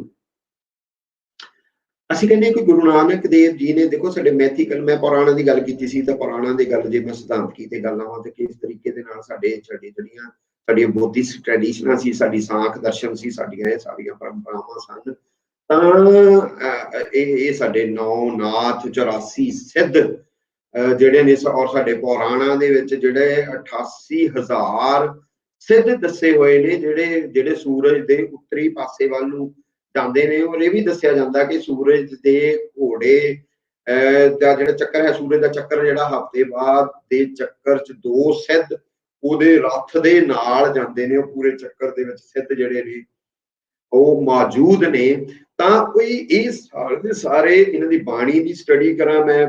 ਅਸੀਂ ਕਹਿੰਦੇ ਕਿ ਗੁਰੂ ਨਾਨਕ ਦੇਵ ਜੀ ਨੇ, ਦੇਖੋ ਸਾਡੇ ਮੈਥੀਕਲ, ਮੈਂ ਪੁਰਾਣਾ ਦੀ ਗੱਲ ਕੀਤੀ ਸੀ, ਤਾਂ ਪੁਰਾਣਾ ਦੀ ਗੱਲ ਜੇ ਮੈਂ ਸਿਧਾਂਤਕੀ ਤੇ ਗੱਲ ਆਵਾਂ ਤੇ ਕਿਸ ਤਰੀਕੇ ਦੇ ਨਾਲ ਜਿਹੜੀਆਂ ਸਾਡੀਆਂ ਬੁੱਧਿਸਟ ਟ੍ਰੈਡੀਸ਼ਨਾਂ ਸੀ, ਸਾਡੀ ਸਾਖ ਦਰਸ਼ਨ ਸੀ, ਸਾਡੀਆਂ ਇਹ ਸਾਰੀਆਂ ਪਰੰਪਰਾਵਾਂ ਸਨ। ਤਾਂ ਇਹ ਸਾਡੇ 9 ਨਾਥ 84 ਸਿੱਧ ਜਿਹੜੇ ਨੇ, ਔਰ ਸਾਡੇ ਪੁਰਾਣਾਂ ਦੇ ਵਿੱਚ ਜਿਹੜੇ 88,000 ਸਿੱਧ ਦੱਸੇ ਹੋਏ ਨੇ, ਜਿਹੜੇ ਸੂਰਜ ਦੇ ਉੱਤਰੀ ਪਾਸੇ ਵੱਲ ਨੂੰ ਜਾਂਦੇ ਨੇ। ਔਰ ਇਹ ਵੀ ਦੱਸਿਆ ਜਾਂਦਾ ਕਿ ਸੂਰਜ ਦੇ ਘੋੜੇ ਦਾ ਜਿਹੜਾ ਚੱਕਰ ਹੈ, ਸੂਰਜ ਦਾ ਚੱਕਰ ਜਿਹੜਾ ਹਫ਼ਤੇ ਬਾਅਦ ਦੇ ਚੱਕਰ ਚ 2 ਸਿੱਧ ਉਹਦੇ ਰੱਥ ਦੇ ਨਾਲ ਜਾਂਦੇ ਨੇ, ਉਹ ਪੂਰੇ ਚੱਕਰ ਦੇ ਵਿੱਚ ਸਿੱਧ ਜਿਹੜੇ ਨੇ ਉਹ ਮੌਜੂਦ ਨੇ। ਤਾਂ ਕੋਈ ਇਹ ਸਾਰੇ ਇਹਨਾਂ ਦੀ ਬਾਣੀ ਦੀ ਸਟੱਡੀ ਕਰਾਂ ਮੈਂ,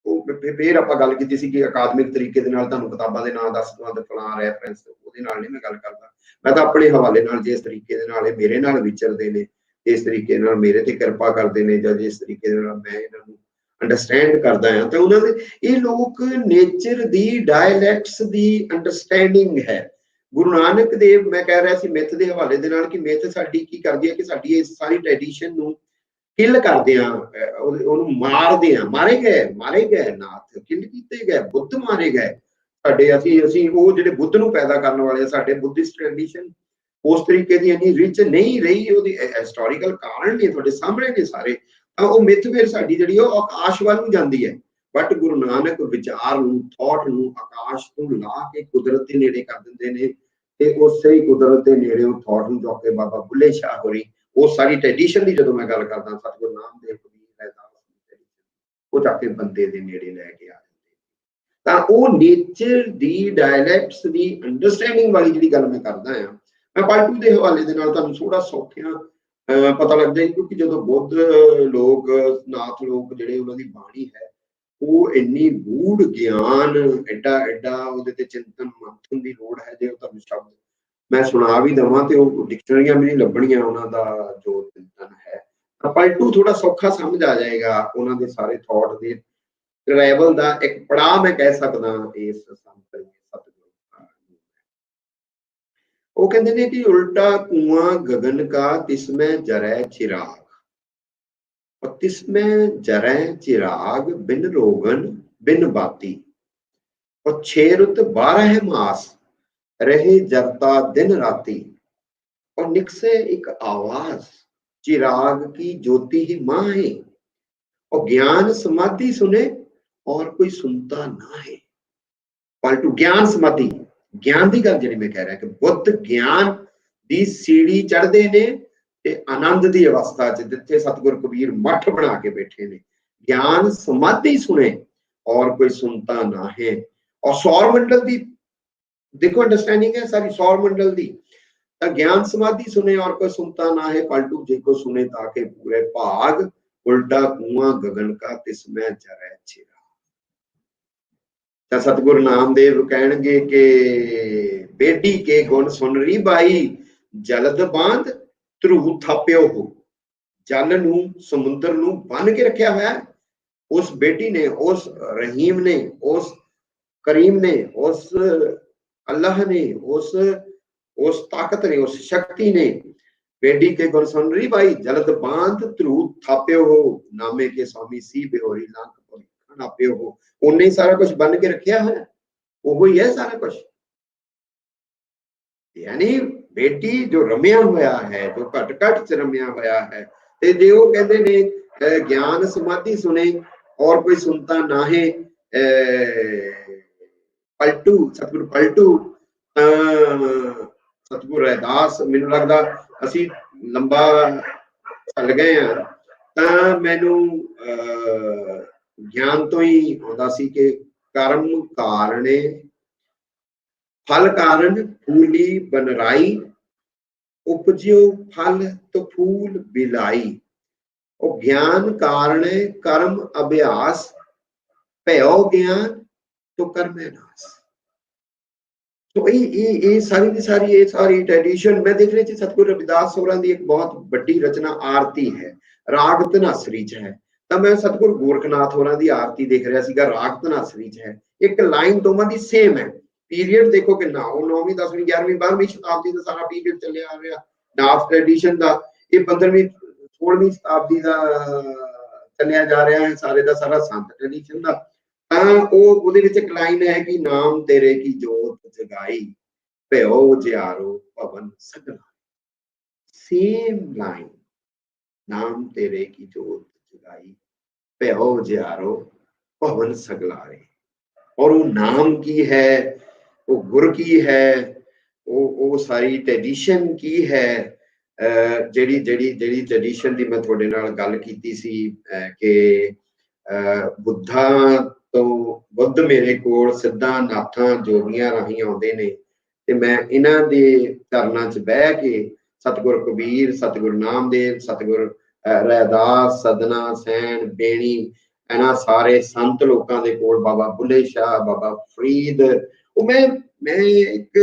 ਉਹ ਫਿਰ ਆਪਾਂ ਗੱਲ ਕੀਤੀ ਸੀ ਕਿ ਅਕਾਦਮਿਕ ਤਰੀਕੇ ਦੇ ਨਾਲ ਤੁਹਾਨੂੰ ਕਿਤਾਬਾਂ ਦੇ ਨਾਂ ਦੱਸ ਦਵਾਂ ਤੇ ਫਲਾਂ ਰੈਫਰੈਂਸ, ਉਹਦੇ ਨਾਲ ਨਹੀਂ ਮੈਂ ਗੱਲ ਕਰਦਾ। ਮੈਂ ਤਾਂ ਆਪਣੇ ਹਵਾਲੇ ਨਾਲ, ਜਿਸ ਤਰੀਕੇ ਦੇ ਨਾਲ ਇਹ ਮੇਰੇ ਨਾਲ ਵਿਚਰਦੇ ਨੇ, ਇਸ ਤਰੀਕੇ ਨਾਲ ਮੇਰੇ ਤੇ ਕਿਰਪਾ ਕਰਦੇ ਨੇ, ਜਾਂ ਜਿਸ ਤਰੀਕੇ ਦੇ ਨਾਲ ਮੈਂ ਇਹਨਾਂ ਨੂੰ ਅੰਡਰਸਟੈਂਡ ਕਰਦਾ ਹਾਂ, ਤਾਂ ਉਹਨਾਂ ਦੇ ਇਹ ਲੋਕ ਨੇਚਰ ਦੀ ਡਾਇਲੈਕਟਸ ਦੀ ਅੰਡਰਸਟੈਂਡਿੰਗ ਹੈ। ਗੁਰੂ ਨਾਨਕ ਦੇਵ, ਮੈਂ ਕਹਿ ਰਿਹਾ ਸੀ ਮਿੱਥ ਦੇ ਹਵਾਲੇ ਦੇ ਨਾਲ, ਕਿ ਮਿੱਥ ਸਾਡੀ ਕੀ ਕਰਦੀ ਹੈ ਕਿ ਸਾਡੀ ਇਸ ਸਾਰੀ ਟ੍ਰੈਡੀਸ਼ਨ ਨੂੰ ਕਿਲ ਕਰਦੇ ਆ, ਉਹਨੂੰ ਮਾਰਦੇ ਆ। ਮਾਰੇ ਗਏ ਨਾਥ, ਕਿਲ ਕੀਤੇ ਗਏ, ਬੁੱਧ ਮਾਰੇ ਗਏ ਸਾਡੇ। ਅਸੀਂ ਉਹ ਜਿਹੜੇ ਬੁੱਧ ਨੂੰ ਪੈਦਾ ਕਰਨ ਵਾਲੇ, ਸਾਡੇ ਬੁੱਧਿਸਟ ਟ੍ਰੈਡੀਸ਼ਨ ਉਸ ਤਰੀਕੇ ਦੀ ਇੰਨੀ ਰਿਚ ਨਹੀਂ ਰਹੀ, ਉਹਦੀ ਹਿਸਟੋਰੀਕਲ ਕਾਰਨ ਨੇ ਤੁਹਾਡੇ ਸਾਹਮਣੇ ਨੇ ਸਾਰੇ। ਤਾਂ ਉਹ ਮਿੱਥ ਫਿਰ ਸਾਡੀ ਜਿਹੜੀ ਉਹ ਆਕਾਸ਼ ਵੱਲ ਨੂੰ ਜਾਂਦੀ ਹੈ, ਬਟ ਗੁਰੂ ਨਾਨਕ ਵਿਚਾਰ ਨੂੰ, ਥਾਟ ਨੂੰ ਆਕਾਸ਼ ਤੋਂ ਲਾ ਕੇ ਕੁਦਰਤ ਦੇ ਨੇੜੇ ਕਰ ਦਿੰਦੇ ਨੇ, ਤੇ ਉਸੇ ਹੀ ਕੁਦਰਤ ਦੇ ਨੇੜੇ ਉਹ ਥਾਟ ਨੂੰ ਚੁੱਕ ਕੇ ਬਾਬਾ ਬੁੱਲੇ ਸ਼ਾਹ ਹੋਰੀ, ਉਹ ਸਾਰੀ ਟ੍ਰੈਡੀਸ਼ਨ ਦੀ ਜਦੋਂ ਮੈਂ ਗੱਲ ਕਰਦਾ, ਸਤਿਗੁਰੂ ਨਾਮਦੇਵ, ਕਬੀਰ, ਰੈਦਾਸ, ਉਹ ਜਾ ਕੇ ਬੰਦੇ ਦੇ ਨੇੜੇ ਲੈ ਕੇ ਆ ਜਾਂਦੇ। ਤਾਂ ਉਹ ਨੇਚਰ ਦੀ ਡਾਇਲੈਕਟਸ ਦੀ ਅੰਡਰਸਟੈਂਡਿੰਗ ਵਾਲੀ ਜਿਹੜੀ ਗੱਲ ਮੈਂ ਕਰਦਾ ਆ, ਮੈਂ ਪਲਟੂ ਦੇ ਹਵਾਲੇ ਦੇ ਨਾਲ ਤੁਹਾਨੂੰ ਥੋੜਾ ਸੌਖਿਆ ਪਤਾ ਲੱਗ ਜਾਏ, ਕਿਉਂਕਿ ਜਦੋਂ ਬੁੱਧ ਲੋਕ, ਨਾਥ ਲੋਕ ਜਿਹੜੇ, ਉਹਨਾਂ ਦੀ ਬਾਣੀ ਹੈ ਉਹ ਇੰਨੀ ਗੂੜ ਗਿਆਨ, ਐਡਾ ਉਹਦੇ ਤੇ ਚਿੰਤਨ ਮੰਥਨ ਦੀ ਲੋੜ ਹੈ। ਜੇ ਉਹ ਤੁਹਾਨੂੰ ਸ਼ਬਦ ਮੈਂ ਸੁਣਾ ਵੀ ਦੇਵਾਂ ਤੇ ਉਹ ਡਿਕਸ਼ਨਰੀਆਂ ਵੀ ਨਹੀਂ ਲੱਭਣੀਆਂ ਉਹਨਾਂ ਦਾ ਜੋ ਚਿੰਤਨ ਹੈ। ਤਾਂ ਪਲਟੂ ਥੋੜਾ ਸੌਖਾ ਸਮਝ ਆ ਜਾਏਗਾ, ਉਹਨਾਂ ਦੇ ਸਾਰੇ ਥਾਟ ਦੇ ਟਰੈਵਲ ਦਾ ਇੱਕ ਪੜਾਅ ਮੈਂ ਕਹਿ ਸਕਦਾ ਇਸ ਸੰਤ ਸਤਿਗੁਰੂ। ਉਹ ਕਹਿੰਦੇ ਨੇ ਕਿ ਉਲਟਾ ਕੁआं गगन का तिसमें जरै चिराग, और तिसमें जरै चिराग बिन रोगन बिन बाती, और 6 रुत 12 मास रहे जरता दिन राती, और निकसे एक आवाज चिराग की ज्योति ही मां है, और ज्ञान समाधि सुने और कोई सुनता ना है। पलटू ज्ञान समाधि, ਗਿਆਨ ਦੀ ਗੱਲ ਜਿਹੜੀ ਮੈਂ ਕਹਿ ਰਿਹਾ ਕਿ ਬੁੱਧ ਗਿਆਨ ਦੀ ਸੀੜੀ ਚੜ੍ਹਦੇ ਨੇ ਤੇ ਆਨੰਦ ਦੀ ਅਵਸਥਾ ਚ, ਜਿੱਥੇ ਸਤਿਗੁਰ ਕਬੀਰ ਮੱਠ ਬਣਾ ਕੇ ਬੈਠੇ ਨੇ, ਗਿਆਨ ਸਮਾਧੀ ਸੁਣੇ ਔਰ ਕੋਈ ਸੁਣਤਾ ਨਾ ਹੈ। ਔਰ ਸੌਰ ਮੰਡਲ ਦੀ ਦੇਖੋ ਅੰਡਰਸਟੈਂਡਿੰਗ ਹੈ ਸਾਰੀ ਸੌਰ ਮੰਡਲ ਦੀ, ਤਾਂ ਗਿਆਨ ਸਮਾਧੀ ਸੁਣੇ ਔਰ ਕੋਈ ਸੁਣਤਾ ਨਾ ਹੈ। ਪਲਟੂ ਜੇ ਕੋ ਸੁਣੇ ਤਾਂ ਕੇ ਪੂਰੇ ਭਾਗ, ਉਲਟਾ ਕੁआं गगन का तिसमें जरै चिराग। ਤਾਂ ਸਤਿਗੁਰੂ ਨਾਮਦੇਵ ਕਹਿਣਗੇ ਕਿ ਬੇਟੀ ਕੇ ਗੁਣ ਸੁਣ ਰਹੀ ਬਾਈ, ਜਲਦ ਬਾਂਧ ਧਰੂ ਥਾਪਿਓ ਹੋ। ਜਲ ਨੂੰ, ਸਮੁੰਦਰ ਨੂੰ ਬੰਨ ਕੇ ਰੱਖਿਆ ਹੋਇਆ ਉਸ ਬੇਟੀ ਨੇ, ਉਸ ਰਹੀਮ ਨੇ, ਉਸ ਕਰੀਮ ਨੇ, ਉਸ ਅੱਲਾਹ ਨੇ, ਉਸ ਤਾਕਤ ਨੇ, ਉਸ ਸ਼ਕਤੀ ਨੇ। बेटी के गुण सुन रही भाई, जलद बांध ध्रू थाप्यो हो, नामे के स्वामी सी बेहोरी लांक नाप्यो हो। उन्हें ही सारा कुछ बन के रखा है, वो ही है सारा कुछ। यानी बेटी जो रमिया होया है, जो घट घट च रमिया होया है, ते जे वो कहते ने ज्ञान समाधि सुने और कोई सुनता ना है। पलटू सतगुरु पलटू सतगुरु रैदास, मैनूं लगदा ਅਸੀਂ ਲੰਬਾ ਚੱਲ ਗਏ ਆ, ਤਾਂ ਮੈਨੂੰ ਗਿਆਨ ਤੋਂ ਹੀ ਆਉਂਦਾ ਸੀ ਕਿ ਕਰਮ ਕਾਰਣੇ ਫਲ ਕਾਰਨ ਫੂਲੀ ਬਨਰਾਈ, ਉਪਜਿਓ ਫਲ ਤੋ ਫੂਲ ਬਿਲਾਈ। ਉਹ ਗਿਆਨ ਕਾਰਣੇ ਕਰਮ ਅਭਿਆਸ, ਭਇਓ ਗਿਆਨ ਤੋ ਕਰਮੈ ਨਾਸ। तो ये सारी की सारी ये सारी ट्रेडिशन मैं देख रही थी। सतगुरु रविदास होरां दी एक बहुत बड़ी रचना आरती है, राग धनासरी च है। तो मैं सतगुरु गोरखनाथ होरां दी आरती देख रहा सीगा, राग धनासरी च है। एक लाइन दोवां दी सेम है, पीरियड देखो कितना, वो 9वीं 10वीं 11वीं 12वीं शताब्दी का सारा पीरियड चले आ रहा। नाथ ट्रेडिशन का ये 15वीं 16वीं शताब्दी का चलिया जा रहा है, सारे का सारा संत ट्रेडिशन का। एक लाइन है कि नाम तेरे की जोत जगाई, भयो जियारो पवन सगला। सेम लाइन, नाम तेरे की जोत जगाई, भयो जियारो पवन सगलारे। और वो नाम की है, वो गुर की है, वो सारी ट्रेडिशन की है। जेड़ी जेड़ी जेड़ी ट्रेडिशन दी मैं थोड़े नाल गल कीती सी कि बुद्धा तो बुद्ध मेरे कोल सिद्धा नाथां जोगियां राही आउंदे ने ते मैं इन्हां दे चरनां च बह के सतगुर कबीर, सतगुर नामदेव, सतगुर रैदास, सदना सैन, बेणी, इन्हां सारे संत लोकां दे कोल, बाबा बुल्ले शाह, बाबा फरीद, मैं एक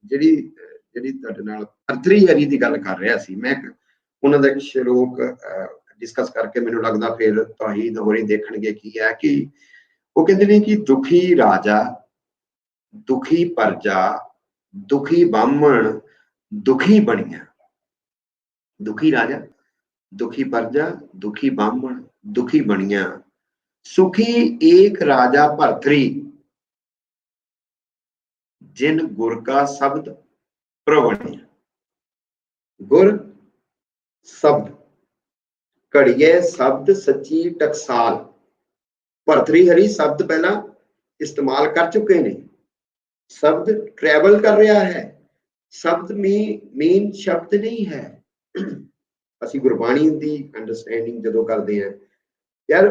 ਜਿਹੜੀ ਜਿਹੜੀ ਤੁਹਾਡੇ ਨਾਲ ਅਰਥਰੀ ਹਰੀ ਦੀ ਗੱਲ ਕਰ ਰਿਹਾ ਸੀ, ਮੈਂ ਉਹਨਾਂ ਦਾ ਇੱਕ ਸ਼ਲੋਕ ਡਿਸਕਸ ਕਰਕੇ ਮੈਨੂੰ ਲੱਗਦਾ ਫਿਰ ਤੌਹੀਦ ਹੋਰੀ ਦੇਖਣਗੇ ਕੀ ਹੈ ਕਿ ਉਹ ਕਹਿੰਦੇ ਨੇ ਕਿ ਦੁਖੀ ਰਾਜਾ, ਦੁਖੀ ਪਰਜਾ, ਦੁਖੀ ਬਾਹਮਣ, ਦੁਖੀ ਬਣੀਆਂ। ਦੁਖੀ ਰਾਜਾ, दुखी प्रजा, दुखी ब्राह्मण, दुखी बनिया, सुखी एक राजा भरतरी, जिन गुर का शब्द प्रवणिया। गुर शब्द घड़िए शब्द सच्ची टकसाल। भरतरी हरी शब्द पहला इस्तेमाल कर चुके ने, शब्द ट्रैवल कर रहा है, शब्द मीन शब्द नहीं है। ਅਸੀਂ ਗੁਰਬਾਣੀ ਦੀ ਅੰਡਰਸਟੈਂਡਿੰਗ ਜਦੋਂ ਕਰਦੇ ਹਾਂ ਯਾਰ,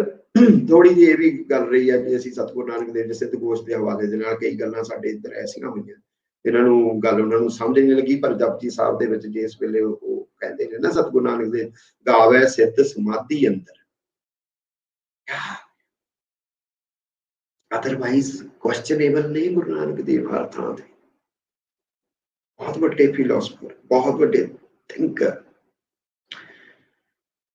ਥੋੜੀ ਜਿਹੀ ਇਹ ਵੀ ਗੱਲ ਰਹੀ ਹੈ ਕਿ ਅਸੀਂ ਸਤਿਗੁਰੂ ਨਾਨਕ ਦੇਵ ਜੀ ਸਿੱਧ ਗੋਸ਼ ਦੇ ਹਵਾਲੇ ਦੇ ਨਾਲ ਕਈ ਗੱਲਾਂ ਸਾਡੇ ਇੱਧਰ ਐਸੀਆਂ ਹੋਈਆਂ ਇਹਨਾਂ ਨੂੰ ਗੱਲ ਉਹਨਾਂ ਨੂੰ ਸਮਝ ਨਹੀਂ ਲੱਗੀ, ਪਰ ਜਪਜੀ ਸਾਹਿਬ ਦੇ ਵਿੱਚ ਜਿਸ ਵੇਲੇ ਉਹ ਕਹਿੰਦੇ ਨੇ ਨਾ ਸਤਿਗੁਰੂ ਨਾਨਕ ਦੇ ਗਾਵੇ ਸਿੱਧ ਸਮਾਧੀ ਅੰਦਰ, ਅਦਰਵਾਈਜ਼ ਕੁਐਸਚਨੇਬਲ ਨਹੀਂ ਗੁਰੂ ਨਾਨਕ ਦੇਵ ਹਰ ਥਾਂ ਤੇ ਬਹੁਤ ਵੱਡੇ ਫਿਲਾਸਫਰ, ਬਹੁਤ ਵੱਡੇ ਥਿੰਕਰ।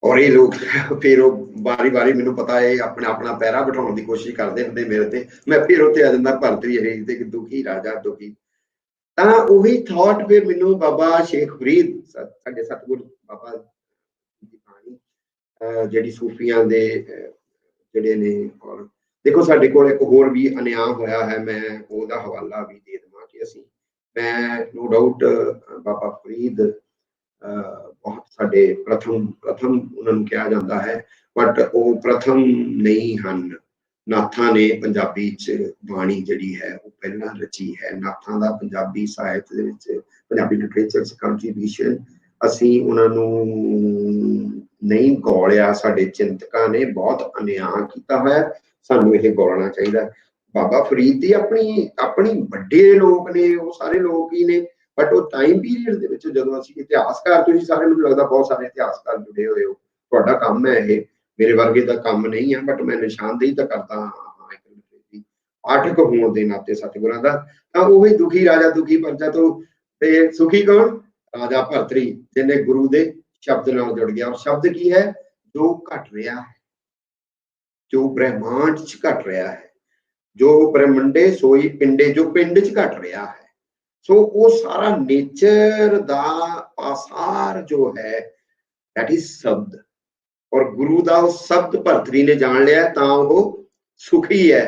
और ये लोग फिर बारी बारी मैनू पता है अपना अपना पैरा बिठाने की कोशिश करते होंगे मेरे ते, मैं फिर उत्ते आ जाता भरतरी हरी ते दुखी राजा दुखी। तां उही थॉट फिर मैनू बाबा शेख फरीद साडे सतगुर बाबा दी बाणी जिहड़ी सूफियां दे जिहड़े ने, और देखो साडे कोल एक होर भी अन्याय होया है, मैं ओहदा हवाला भी दे देवां कि असीं, मैं नो डाउट बाबा फरीद बहुत साडे प्रथम उन्होंने कहा जाता है, बट वो प्रथम नहीं हन। नाथां ने पंजाबी च बाणी जिहड़ी है वो पहला रची है। नाथां दा पंजाबी साहित्य दे विच, पंजाबी लिटरेचर च कंट्रीब्यूशन असीं उन्हां नूं नहीं गौलिया, साडे चिंतकां ने बहुत अन्याय कीता होया, सानूं इह गौलना चाहीदा। बाबा फरीद दी अपनी अपनी वड्डे लोक ने, वो सारे लोक ही ने, बट वो टाइम पीरियड ਦੇ ਵਿੱਚ ਜਦੋਂ ਅਸੀਂ ਇਤਿਹਾਸਕਾਰ, ਤੁਸੀਂ ਸਾਰੇ ਮੈਨੂੰ ਲੱਗਦਾ ਬਹੁਤ ਸਾਰੇ ਇਤਿਹਾਸਕਾਰ ਜੁੜੇ ਹੋਏ ਹੋ, ਤੁਹਾਡਾ ਕੰਮ ਹੈ ਇਹ, ਮੇਰੇ ਵਰਗੇ ਦਾ ਕੰਮ ਨਹੀਂ ਹੈ, ਬਟ ਮੈਂ ਨਿਸ਼ਾਨਦੇਹੀ ਤਾਂ ਕਰਦਾ ਹਾਂ ਇੱਕ ਪਾਠਕ ਹੋਣ ਦੇ ਨਾਤੇ ਸਤਿਗੁਰਾਂ ਦਾ। ਤਾਂ ਉਹ ਹੀ ਦੁਖੀ ਰਾਜਾ ਦੁਖੀ ਪਰਜਾ ਤੋਂ ਤੇ ਸੁਖੀ ਕੌਣ? ਰਾਜਾ ਭਰਤਰੀ, ਜਿਹਨੇ ਗੁਰੂ ਦੇ ਸ਼ਬਦ ਨਾਲ ਜੁੜ ਗਿਆ। ਔਰ ਸ਼ਬਦ ਕੀ ਹੈ? ਜੋ ਘਟ ਰਿਹਾ ਹੈ, ਜੋ ਬ੍ਰਹਿਮੰਡ ਚ ਘਟ ਰਿਹਾ ਹੈ, ਜੋ ਬ੍ਰਹਮੰਡੇ ਸੋਈ ਪਿੰਡੇ, ਜੋ ਪਿੰਡ ਚ ਘਟ ਰਿਹਾ ਹੈ। सो वो सारा नेचर दा पासार जो है दैट इज शब्द, और गुरु दा शब्द भरतरी ने जान लिया तां वो सुखी है।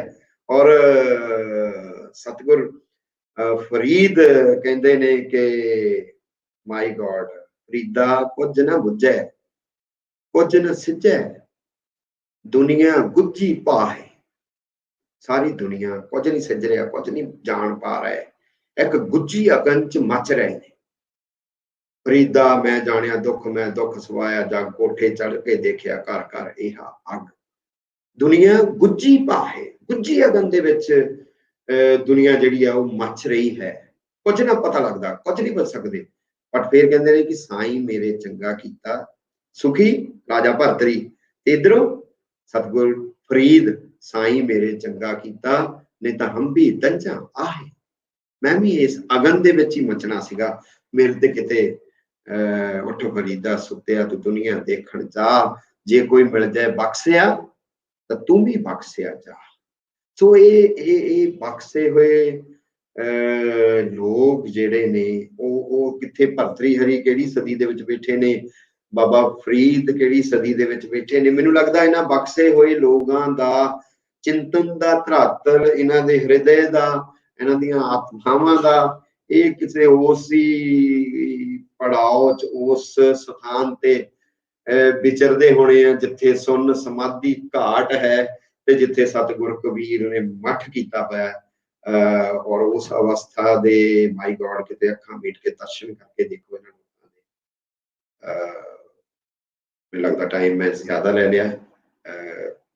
और सतगुर फरीद कहते ने कि माई गॉड फरीदा कुछ ना बुझे कुछ न सिझे, दुनिया गुज्जी पा है, सारी दुनिया कुछ नहीं सिझ रहा, कुछ नहीं जान पा रहा है, एक गुज्जी अगन च मच रहे ने। फरीदा मैं जानिया दुख, मैं दुख सवाया जग, कोठे चढ़ के देखिया घर घर इह अग। दुनिया गुज्जी पा है, गुज्जी अगन दे विच दुनिया जिहड़ी आ ओह मच रही है, कुछ ना पता लगदा, कुछ नहीं बच सकदे। बट फिर कहंदे ने कि साईं मेरे चंगा कीता, सुखी राजा भरतरी, इधरों सतगुर फरीद, साईं मेरे चंगा कीता, नहीं तां हम भी तंजा आहे। मैं भी इस अगन दे विच ही मचना सीगा, मेरे ते किते उठ फरीदा सुत्तिया तू दुनिया देखण जा, जे कोई मिल जाए बख्शिया तां तू भी बख्शिया जा। सो ये बख्शे हुए लोग जिहड़े ने ओ किथे भरतरी हरी किहड़ी सदी दे विच बैठे ने, बाबा फरीद किहड़ी सदी दे विच बैठे ने। मैनूं लगदा इन्हां बख्शे होए लोगां दा चिंतन दा धरातल, इन्हां दे हिरदे दा, इन्हां दियां आत्मावां दा ਇਹ ਕਿਸੇ ਉਸੇ ਪੜਾਅ ਚ ਉਸ ਸਥਾਨ ਤੇ ਵਿਚਰਦੇ ਹੋਣੇ ਆ ਜਿੱਥੇ ਸੁੰਨ ਸਮਾਧੀ ਘਾਟ ਹੈ ਤੇ ਜਿੱਥੇ ਸਤਿਗੁਰ ਕਬੀਰ ਨੇ ਮੱਠ ਕੀਤਾ ਹੋਇਆ। ਔਰ ਉਸ ਅਵਸਥਾ ਦੇ ਮਾਈ ਗॉड ਕਿਤੇ ਅੱਖਾਂ ਮੀਟ ਕੇ ਦਰਸ਼ਨ ਕਰਕੇ ਦੇਖੋ ਇਹਨਾਂ ਲੋਕਾਂ ਦੇ। ਮੈਨੂੰ ਲੱਗਦਾ ਟਾਈਮ ਮੈਂ ਜ਼ਿਆਦਾ ਲੈ ਲਿਆ,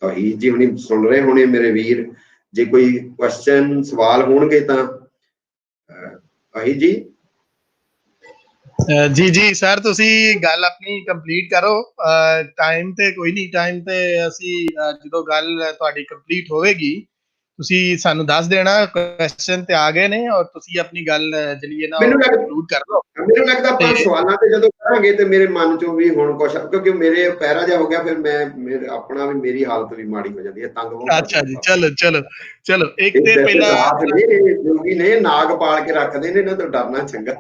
ਤੋਹੀਦ ਜੀ ਹੁਣੀ ਸੁਣ ਰਹੇ ਹੋਣੇ ਮੇਰੇ ਵੀਰ, ਜੇ ਕੋਈ ਕੁਐਸਚਨ ਸਵਾਲ ਹੋਣਗੇ ਤਾਂ ਤੋਹੀਦ ਜੀ। ਜੀ ਜੀ ਸਰ, ਤੁਸੀਂ ਗੱਲ ਆਪਣੀ ਕੰਪਲੀਟ ਕਰੋ। ਟਾਈਮ ਤੇ ਕੋਈ ਨਹੀਂ, ਟਾਈਮ ਤੇ ਅਸੀਂ ਜਦੋਂ ਗੱਲ ਤੁਹਾਡੀ ਕੰਪਲੀਟ ਹੋਵੇਗੀ ਤੁਸੀਂ ਸਾਨੂੰ ਦੱਸ ਦੇਣਾ। ਕੁਐਸਚਨ ਤੇ ਆ ਗਏ ਨੇ ਔਰ ਤੁਸੀਂ ਆਪਣੀ ਗੱਲ ਜਿਹੜੀ ਹੈ ਨਾ ਉਹ ਕੰਕਲੂਡ ਕਰ ਲਓ। ਮੈਨੂੰ ਲੱਗਦਾ ਆਪਾਂ ਸਵਾਲਾਂ ਤੇ ਜਦੋਂ ਕਰਾਂਗੇ ਤੇ ਮੇਰੇ ਮਨ ਚੋਂ ਵੀ ਹੁਣ ਕੁਛ, ਕਿਉਂਕਿ ਮੇਰੇ ਪੈਰਾ ਜਿਹਾ ਹੋ ਗਿਆ, ਫਿਰ ਮੈਂ ਆਪਣਾ ਵੀ, ਮੇਰੀ ਹਾਲਤ ਵੀ ਮਾੜੀ ਹੋ ਜਾਂਦੀ ਹੈ, ਤੰਗ ਬਹੁਤ ਅੱਛਾ ਜੀ, ਚਲੋ ਚਲੋ ਚਲੋ। ਇੱਕ ਤੇ ਪਹਿਲਾਂ ਜੋਗੀ ਨੇ ਨਾਗ ਪਾਲ ਕੇ ਰੱਖਦੇ ਨੇ, ਇਹਨਾਂ ਤੋਂ ਡਰਨਾ ਚੰਗਾ।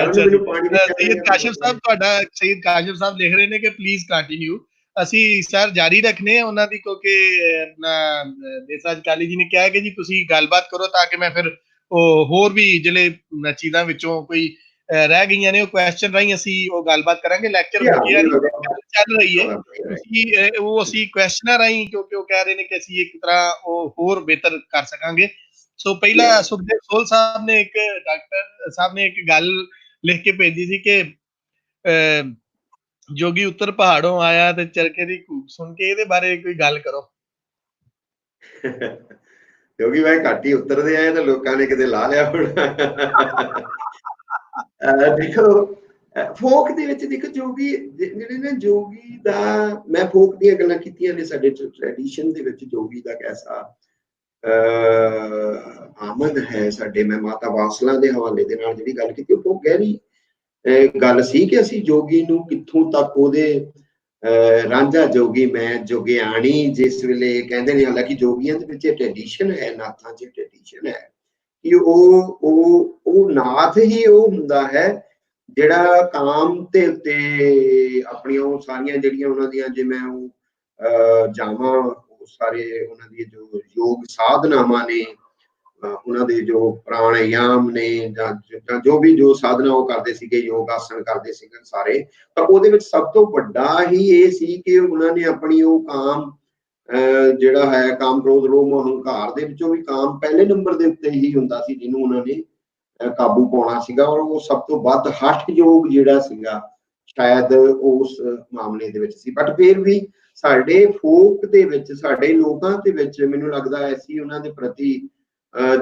ਅੱਛਾ ਜੀ, ਪਾਣੀ ਸੈਯਦ ਕਾਸ਼ਿਫ ਸਾਹਿਬ, ਤੁਹਾਡਾ ਸੈਯਦ ਕਾਸ਼ਿਫ ਸਾਹਿਬ ਲਿਖ ਰਹੇ ਨੇ ਕਿ ਪਲੀਜ਼ ਕੰਟੀਨਿਊ। ਅਸੀਂ ਸਰ ਜਾਰੀ ਰੱਖਨੇ ਆ ਉਹਨਾਂ ਦੀ, ਕਿਉਂਕਿ ਆਪਣਾ ਦੇਸਰਾਜ ਕਾਲੀ ਜੀ ਨੇ ਕਿਹਾ ਕਿ ਜੀ ਤੁਸੀਂ ਗੱਲਬਾਤ ਕਰੋ ਤਾਂ ਕਿ ਮੈਂ ਫਿਰ ਉਹ ਹੋਰ ਵੀ ਜਿਹੜੇ ਚੀਜ਼ਾਂ ਵਿੱਚੋਂ ਕੋਈ ਰਹਿ ਗਈਆਂ ਨੇ ਉਹ ਕੁਐਸਚਨ ਰਾਹੀਂ ਅਸੀਂ ਉਹ ਗੱਲਬਾਤ ਕਰਾਂਗੇ। ਲੈਕਚਰ ਹੋ ਗਿਆ ਨਹੀਂ, ਚੱਲ ਰਹੀ ਹੈ, ਤੁਸੀਂ ਉਹ ਅਸੀਂ ਕੁਐਸਚਨਾਂ ਰਾਹੀਂ, ਕਿਉਂਕਿ ਉਹ ਕਹਿ ਰਹੇ ਨੇ ਕਿ ਅਸੀਂ ਇੱਕ ਤਰ੍ਹਾਂ ਉਹ ਹੋਰ ਬਿਹਤਰ ਕਰ ਸਕਾਂਗੇ। ਸੋ ਪਹਿਲਾਂ ਸੁਖਦੇਵ ਸੋਲ ਸਾਹਿਬ ਨੇ ਇੱਕ, ਡਾਕਟਰ ਸਾਹਿਬ ਨੇ ਇੱਕ ਗੱਲ ਲਿਖ ਕੇ ਭੇਜੀ ਸੀ ਕਿ ਜੋਗੀ ਉੱਤਰ ਪਹਾੜੋਂ ਆਇਆ ਤੇ ਚਰਖੇ ਦੀ ਘੂਕ ਸੁਣ ਕੇ, ਇਹਦੇ ਬਾਰੇ ਕੋਈ ਗੱਲ ਕਰੋ। ਕਿਉਂਕਿ ਮੈਂ ਘੱਟ ਹੀ ਉਤਰਦੇ ਆਏ ਤਾਂ ਲੋਕਾਂ ਨੇ ਕਿਤੇ ਲਾ ਲਿਆ ਹੋਣਾ। ਦੇਖੋ ਫੋਕ ਦੇ ਵਿੱਚ ਦੇਖੋ ਜੋਗੀ ਜਿਹੜੇ ਨਾ, ਜੋਗੀ ਦਾ ਮੈਂ ਫੋਕ ਦੀਆਂ ਗੱਲਾਂ ਕੀਤੀਆਂ ਨੇ, ਸਾਡੇ ਟ੍ਰੈਡੀਸ਼ਨ ਦੇ ਵਿੱਚ ਜੋਗੀ ਦਾ ਕੈਸਾ ਆਮਦ ਹੈ ਸਾਡੇ। ਮੈਂ ਮਾਤਾ ਵਾਸਲਾ ਦੇ ਹਵਾਲੇ ਦੇ ਨਾਲ ਜਿਹੜੀ ਗੱਲ ਕੀਤੀ, ਉਹ ਬਹੁਤ ਗਹਿਰੀ ਗੱਲ ਸੀ ਕਿ ਅਸੀਂ ਜੋਗੀ ਨੂੰ ਕਿੱਥੋਂ ਤੱਕ ਉਹਦੇ ਰਾਂਝਾ ਜੋਗੀ ਮੈਂ ਜੋਗਿਆਣੀ ਜਿਸ ਵੇਲੇ ਕਹਿੰਦੇ ਨੇ, ਹਾਲਾਂਕਿ ਜੋਗੀਆਂ ਦੇ ਵਿੱਚ ਟ੍ਰੈਡੀਸ਼ਨ ਹੈ, ਨਾਥਾਂ 'ਚ ਟ੍ਰੈਡੀਸ਼ਨ ਹੈ ਕਿ ਉਹ ਨਾਥ ਹੀ ਉਹ ਹੁੰਦਾ ਹੈ ਜਿਹੜਾ ਕਾਮ ਦੇ ਉੱਤੇ ਆਪਣੀਆਂ ਉਹ ਸਾਰੀਆਂ ਜਿਹੜੀਆਂ ਉਹਨਾਂ ਦੀਆਂ, ਜੇ ਮੈਂ ਉਹ ਜਾਵਾਂ, ਉਹ ਸਾਰੇ ਉਹਨਾਂ ਦੀ ਜੋ ਯੋਗ ਸਾਧਨਾਵਾਂ ਨੇ, ਉਹਨਾਂ ਦੇ ਜੋ ਪ੍ਰਾਣਾਯਾਮ ਨੇ, ਜਾਂ ਜੋ ਵੀ ਜੋ ਸਾਧਨਾ ਉਹ ਕਰਦੇ ਸੀਗੇ, ਯੋਗ ਆਸਣ ਕਰਦੇ ਸੀਗੇ ਸਾਰੇ, ਤਾਂ ਉਹਦੇ ਵਿੱਚ ਸਭ ਤੋਂ ਵੱਡਾ ਹੀ ਇਹ ਸੀ ਕਿ ਉਹਨਾਂ ਨੇ ਆਪਣੀ ਉਹ ਕਾਮ ਜਿਹੜਾ ਹੈ, ਕਾਮ ਕ੍ਰੋਧ ਲੋਭ ਹੰਕਾਰ ਦੇ ਵਿੱਚੋਂ ਵੀ ਕਾਮ ਪਹਿਲੇ ਨੰਬਰ ਦੇ ਉੱਤੇ ਹੀ ਹੁੰਦਾ ਸੀ, ਜਿਹਨੂੰ ਉਹਨਾਂ ਨੇ ਕਾਬੂ ਪਾਉਣਾ ਸੀਗਾ। ਔਰ ਉਹ ਸਭ ਤੋਂ ਵੱਧ ਹਠ ਯੋਗ ਜਿਹੜਾ ਸੀਗਾ ਸ਼ਾਇਦ ਉਸ ਮਾਮਲੇ ਦੇ ਵਿੱਚ ਸੀ। ਬਟ ਫਿਰ ਵੀ ਸਾਡੇ ਫੋਕ ਦੇ ਵਿੱਚ, ਸਾਡੇ ਲੋਕਾਂ ਦੇ ਵਿੱਚ ਮੈਨੂੰ ਲੱਗਦਾ ਐਸੀ ਉਹਨਾਂ ਦੇ ਪ੍ਰਤੀ,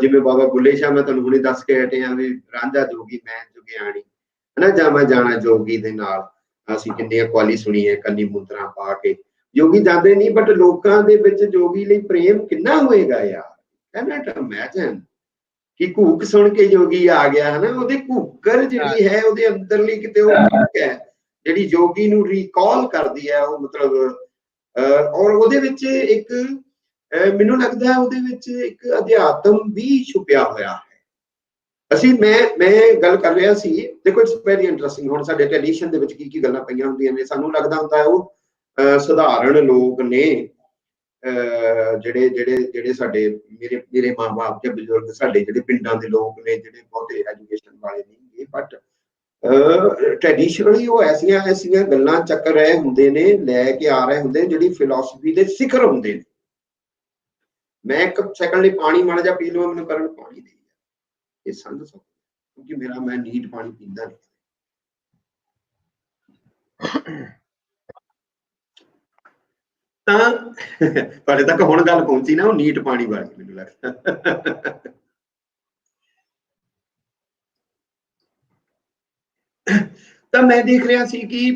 ਜਿਵੇਂ ਬਾਬਾ ਬੁੱਲੇ ਸ਼ਾਹ ਮੈਂ ਤੁਹਾਨੂੰ ਹੁਣੇ ਦੱਸ ਕੇ ਹਟੇ ਆ ਵੀ, ਰਾਂਝਾ ਜੋਗੀ ਮੈਂ ਜੋਗਿਆਣੀ ਹਨਾ, ਜਾਂ ਮੈਂ ਜਾਣਾ ਜੋਗੀ ਦੇ ਨਾਲ, ਅਸੀਂ ਕਿੰਨੀਆਂ ਕਵਾਲੀ ਸੁਣੀ ਹੈ, ਕੰਨੀ ਮੁੰਦਰਾਂ ਪਾ ਕੇ ਜੋਗੀ ਜਾਂਦੇ ਨਹੀਂ, ਬਟ ਲੋਕਾਂ ਦੇ ਵਿੱਚ ਜੋਗੀ ਲਈ ਪ੍ਰੇਮ ਕਿੰਨਾ ਹੋਏਗਾ ਯਾਰ। ਕੈਨਟ ਇਮੈਜਿਨ ਕਿ ਘੂਕ ਸੁਣ ਕੇ ਜੋਗੀ ਆ ਗਿਆ ਹਨਾ, ਉਹਦੀ ਘੂਕਰ ਜਿਹੜੀ ਹੈ ਉਹਦੇ ਅੰਦਰਲੀ ਕਿਤੇ ਉਹ ਹੈ ਜਿਹੜੀ ਜੋਗੀ ਨੂੰ ਰੀਕਾਲ ਕਰਦੀ ਹੈ, ਉਹ ਮਤਲਬ ਔਰ ਉਹਦੇ ਵਿੱਚ ਇੱਕ ਮੈਨੂੰ ਲੱਗਦਾ ਉਹਦੇ ਵਿੱਚ ਇੱਕ ਅਧਿਆਤਮ ਵੀ ਛੁਪਿਆ ਹੋਇਆ ਹੈ। ਅਸੀਂ ਮੈਂ ਗੱਲ ਕਰ ਰਿਹਾ ਸੀ, ਦੇਖੋ ਇਟਸ ਵੈਰੀ ਇੰਟਰਸਟਿੰਗ। ਹੁਣ ਸਾਡੇ ਟ੍ਰੈਡੀਸ਼ਨ ਦੇ ਵਿੱਚ ਕੀ ਕੀ ਗੱਲਾਂ ਪਈਆਂ ਹੁੰਦੀਆਂ ਨੇ, ਸਾਨੂੰ ਲੱਗਦਾ ਹੁੰਦਾ ਉਹ ਸਧਾਰਨ ਲੋਕ ਨੇ, ਜਿਹੜੇ ਸਾਡੇ ਮੇਰੇ ਮਾਂ-ਬਾਪ ਦੇ ਬਜ਼ੁਰਗ, ਸਾਡੇ ਜਿਹੜੇ ਪਿੰਡਾਂ ਦੇ ਲੋਕ ਨੇ, ਜਿਹੜੇ ਬਹੁਤੇ ਐਜੂਕੇਸ਼ਨ ਵਾਲੇ ਨਹੀਂ, ਬਟ ਟ੍ਰੈਡੀਸ਼ਨਲੀ ਉਹ ਐਸੀਆਂ ਗੱਲਾਂ ਚੱਕ ਰਹੇ ਹੁੰਦੇ ਨੇ, ਲੈ ਕੇ ਆ ਰਹੇ ਹੁੰਦੇ, ਜਿਹੜੀ ਫਿਲਾਸਫੀ ਦੇ ਸਿਖਰ ਹੁੰਦੇ ਨੇ। ਮੈਂ ਇੱਕ ਸੈਕਿੰਡ ਲਈ ਪਾਣੀ ਮਾੜਾ ਜਿਹਾ ਪੀ ਲਵਾਂ, ਮੈਨੂੰ ਕਰਨ ਪਾਣੀ ਦੇ ਇਹ ਸਮਝ ਸਕੋ, ਕਿਉਂਕਿ ਮੈਂ ਨੀਟ ਪਾਣੀ ਪੀਂਦਾ ਨਹੀਂ। ਤਾਂ ਤੁਹਾਡੇ ਤੱਕ ਹੁਣ ਗੱਲ ਪਹੁੰਚੀ ਨਾ, ਉਹ ਨੀਟ ਪਾਣੀ ਵਾਲੀ, ਮੈਨੂੰ ਲੱਗਦਾ। ਤਾਂ ਮੈਂ ਦੇਖ ਰਿਹਾ ਸੀ ਕਿ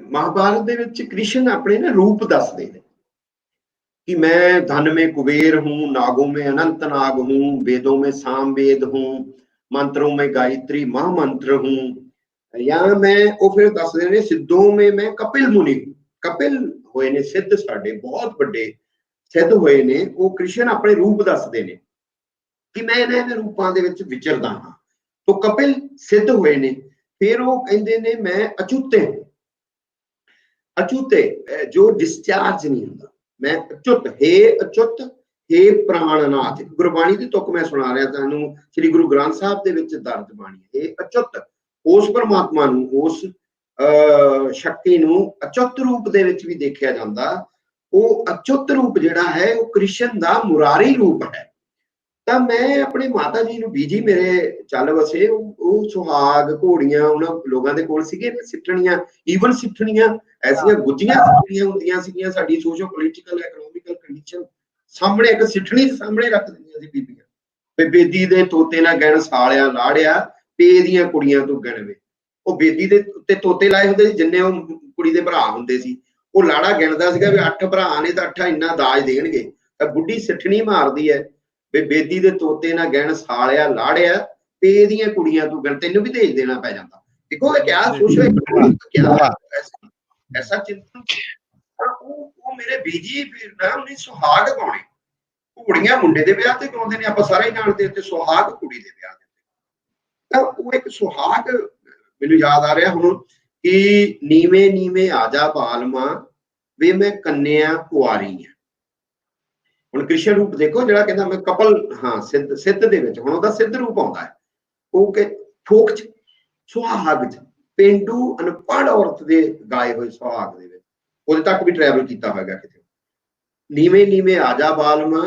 ਮਹਾਭਾਰਤ ਦੇ ਵਿੱਚ ਕ੍ਰਿਸ਼ਨ ਆਪਣੇ ਨਾ ਰੂਪ ਦੱਸਦੇ ਨੇ कि मैं धन में कुबेर हूँ, नागों में अनंत नाग हूँ, वेदों में सामवेद हूँ, मंत्रों में गायत्री महामंत्र हूँ, या मैं वो फिर दसदे ने सिद्धों में मैं कपिल मुनि हूँ। कपिल होए ने सिद्ध साडे बहुत बड़े सिद्ध होए ने, वो कृष्ण अपने रूप दसदे ने कि मैं इन्हां रूपां दे विच विचरदा हां। तो कपिल सिद्ध होए ने, फिर वो कहंदे ने मैं अचूते हूं। अचूते जो डिस्चार्ज नहीं हुंदा, मैं अचुत, हे अचुत हे प्राणनाथ। गुरबाणी की तुक मैं सुना रहा तुहानू, श्री गुरु ग्रंथ साहब दे विच दर्ज बाणी, हे अचुत, उस परमात्मा नू, उस शक्ति नू अचुत रूप दे विच भी देखिया जांदा। वो अचुत रूप जिहड़ा है वो कृष्ण दा मुरारी रूप है। ਤਾਂ ਮੈਂ ਆਪਣੇ ਮਾਤਾ ਜੀ ਨੂੰ ਬੀਜੀ ਮੇਰੇ ਚੱਲ ਵਸੇ, ਉਹ ਸੁਹਾਗ ਘੋੜੀਆਂ ਉਹਨਾਂ ਲੋਕਾਂ ਦੇ ਕੋਲ ਸੀਗੇ ਸਿੱਠਣੀਆਂ, ਈਵਨ ਸਿੱਠਣੀਆਂ ਐਸੀਆਂ ਗੁੱਝੀਆਂ ਸਿੱਠਣੀਆਂ ਹੁੰਦੀਆਂ ਸੀਗੀਆਂ, ਸਾਡੀ ਸੋਸ਼ੋ ਪੋਲੀਟੀਕਲ ਇਕਨੋਮਿਕਲ ਕੰਡੀਸ਼ਨ ਸਾਹਮਣੇ ਇੱਕ ਸਿੱਠਣੀ ਸਾਹਮਣੇ ਰੱਖ ਦਿੰਦੀਆਂ ਸੀ ਬੀਬੀਆਂ, ਤੇ ਬੇਦੀ ਦੇ ਤੋਤੇ ਨਾ ਗਹਿਣ ਸਾਲਿਆ ਲਾੜਿਆ, ਪੇ ਦੀਆਂ ਕੁੜੀਆਂ ਤੂੰ ਗਿਣਵੇ। ਉਹ ਬੇਦੀ ਦੇ ਉੱਤੇ ਤੋਤੇ ਲਾਏ ਹੁੰਦੇ ਸੀ, ਜਿੰਨੇ ਉਹ ਕੁੜੀ ਦੇ ਭਰਾ ਹੁੰਦੇ ਸੀ, ਉਹ ਲਾੜਾ ਗਿਣਦਾ ਸੀਗਾ ਵੀ 8 ਭਰਾ ਨੇ ਤਾਂ 8 ਇੰਨਾ ਦਾਜ ਦੇਣਗੇ। ਤਾਂ ਬੁੱਢੀ ਸਿੱਠਣੀ ਮਾਰਦੀ ਹੈ ਵੀ ਬੇਦੀ ਦੇ ਤੋਤੇ ਨਾ ਗਿਣ ਸਾਲਿਆ ਲਾੜਿਆ, ਪੇ ਦੀਆਂ ਕੁੜੀਆਂ ਤੂੰ ਗਿਣ, ਤੈਨੂੰ ਵੀ ਦੇਜ ਦੇਣਾ ਪੈ ਜਾਂਦਾ। ਦੇਖੋ ਇਹ ਕਿਆ ਸੋਸ਼ਲ ਕਿਆ ਐਸਾ ਚਿੰਤਨ। ਉਹ ਮੇਰੇ ਬੀਜੀ ਨਾ ਉਹਨੇ ਸੁਹਾਗ ਗਾਉਣੇ, ਘੋੜੀਆਂ ਮੁੰਡੇ ਦੇ ਵਿਆਹ ਤੇ ਗਾਉਂਦੇ ਨੇ, ਆਪਾਂ ਸਾਰੇ ਜਾਣਦੇ, ਤੇ ਸੁਹਾਗ ਕੁੜੀ ਦੇ ਵਿਆਹ ਤੇ। ਤਾਂ ਉਹ ਇੱਕ ਸੁਹਾਗ ਮੈਨੂੰ ਯਾਦ ਆ ਰਿਹਾ ਹੁਣ ਕਿ ਨੀਵੇਂ ਨੀਵੇਂ ਆਜਾ ਬਾਲਮਾ ਵੇ ਮੈਂ ਕੰਨਿਆ ਕੁਆਰੀ ਆ। ਹੁਣ ਕ੍ਰਿਸ਼ਨ ਰੂਪ ਦੇਖੋ ਜਿਹੜਾ ਕਹਿੰਦਾ ਮੈਂ ਕਪਲ, ਹਾਂ ਸਿੱਧ ਦੇ ਵਿੱਚ ਹੁਣ ਉਹਦਾ ਸਿੱਧ ਰੂਪ ਆਉਂਦਾ ਹੈ, ਉਹ ਕਿ ਫੋਕ ਚ ਸੁਹਾਗ ਚ ਪੇਂਡੂ ਅਨਪੜ੍ਹ ਔਰਤ ਦੇ ਗਾਏ ਹੋਏ ਸੁਹਾਗ ਦੇ ਵਿੱਚ ਉਹਦੇ ਤੱਕ ਵੀ ਟਰੈਵਲ ਕੀਤਾ ਹੋਏਗਾ ਕਿਤੇ। ਨੀਵੇਂ ਨੀਵੇਂ ਆਜਾ ਬਾਲਮਾ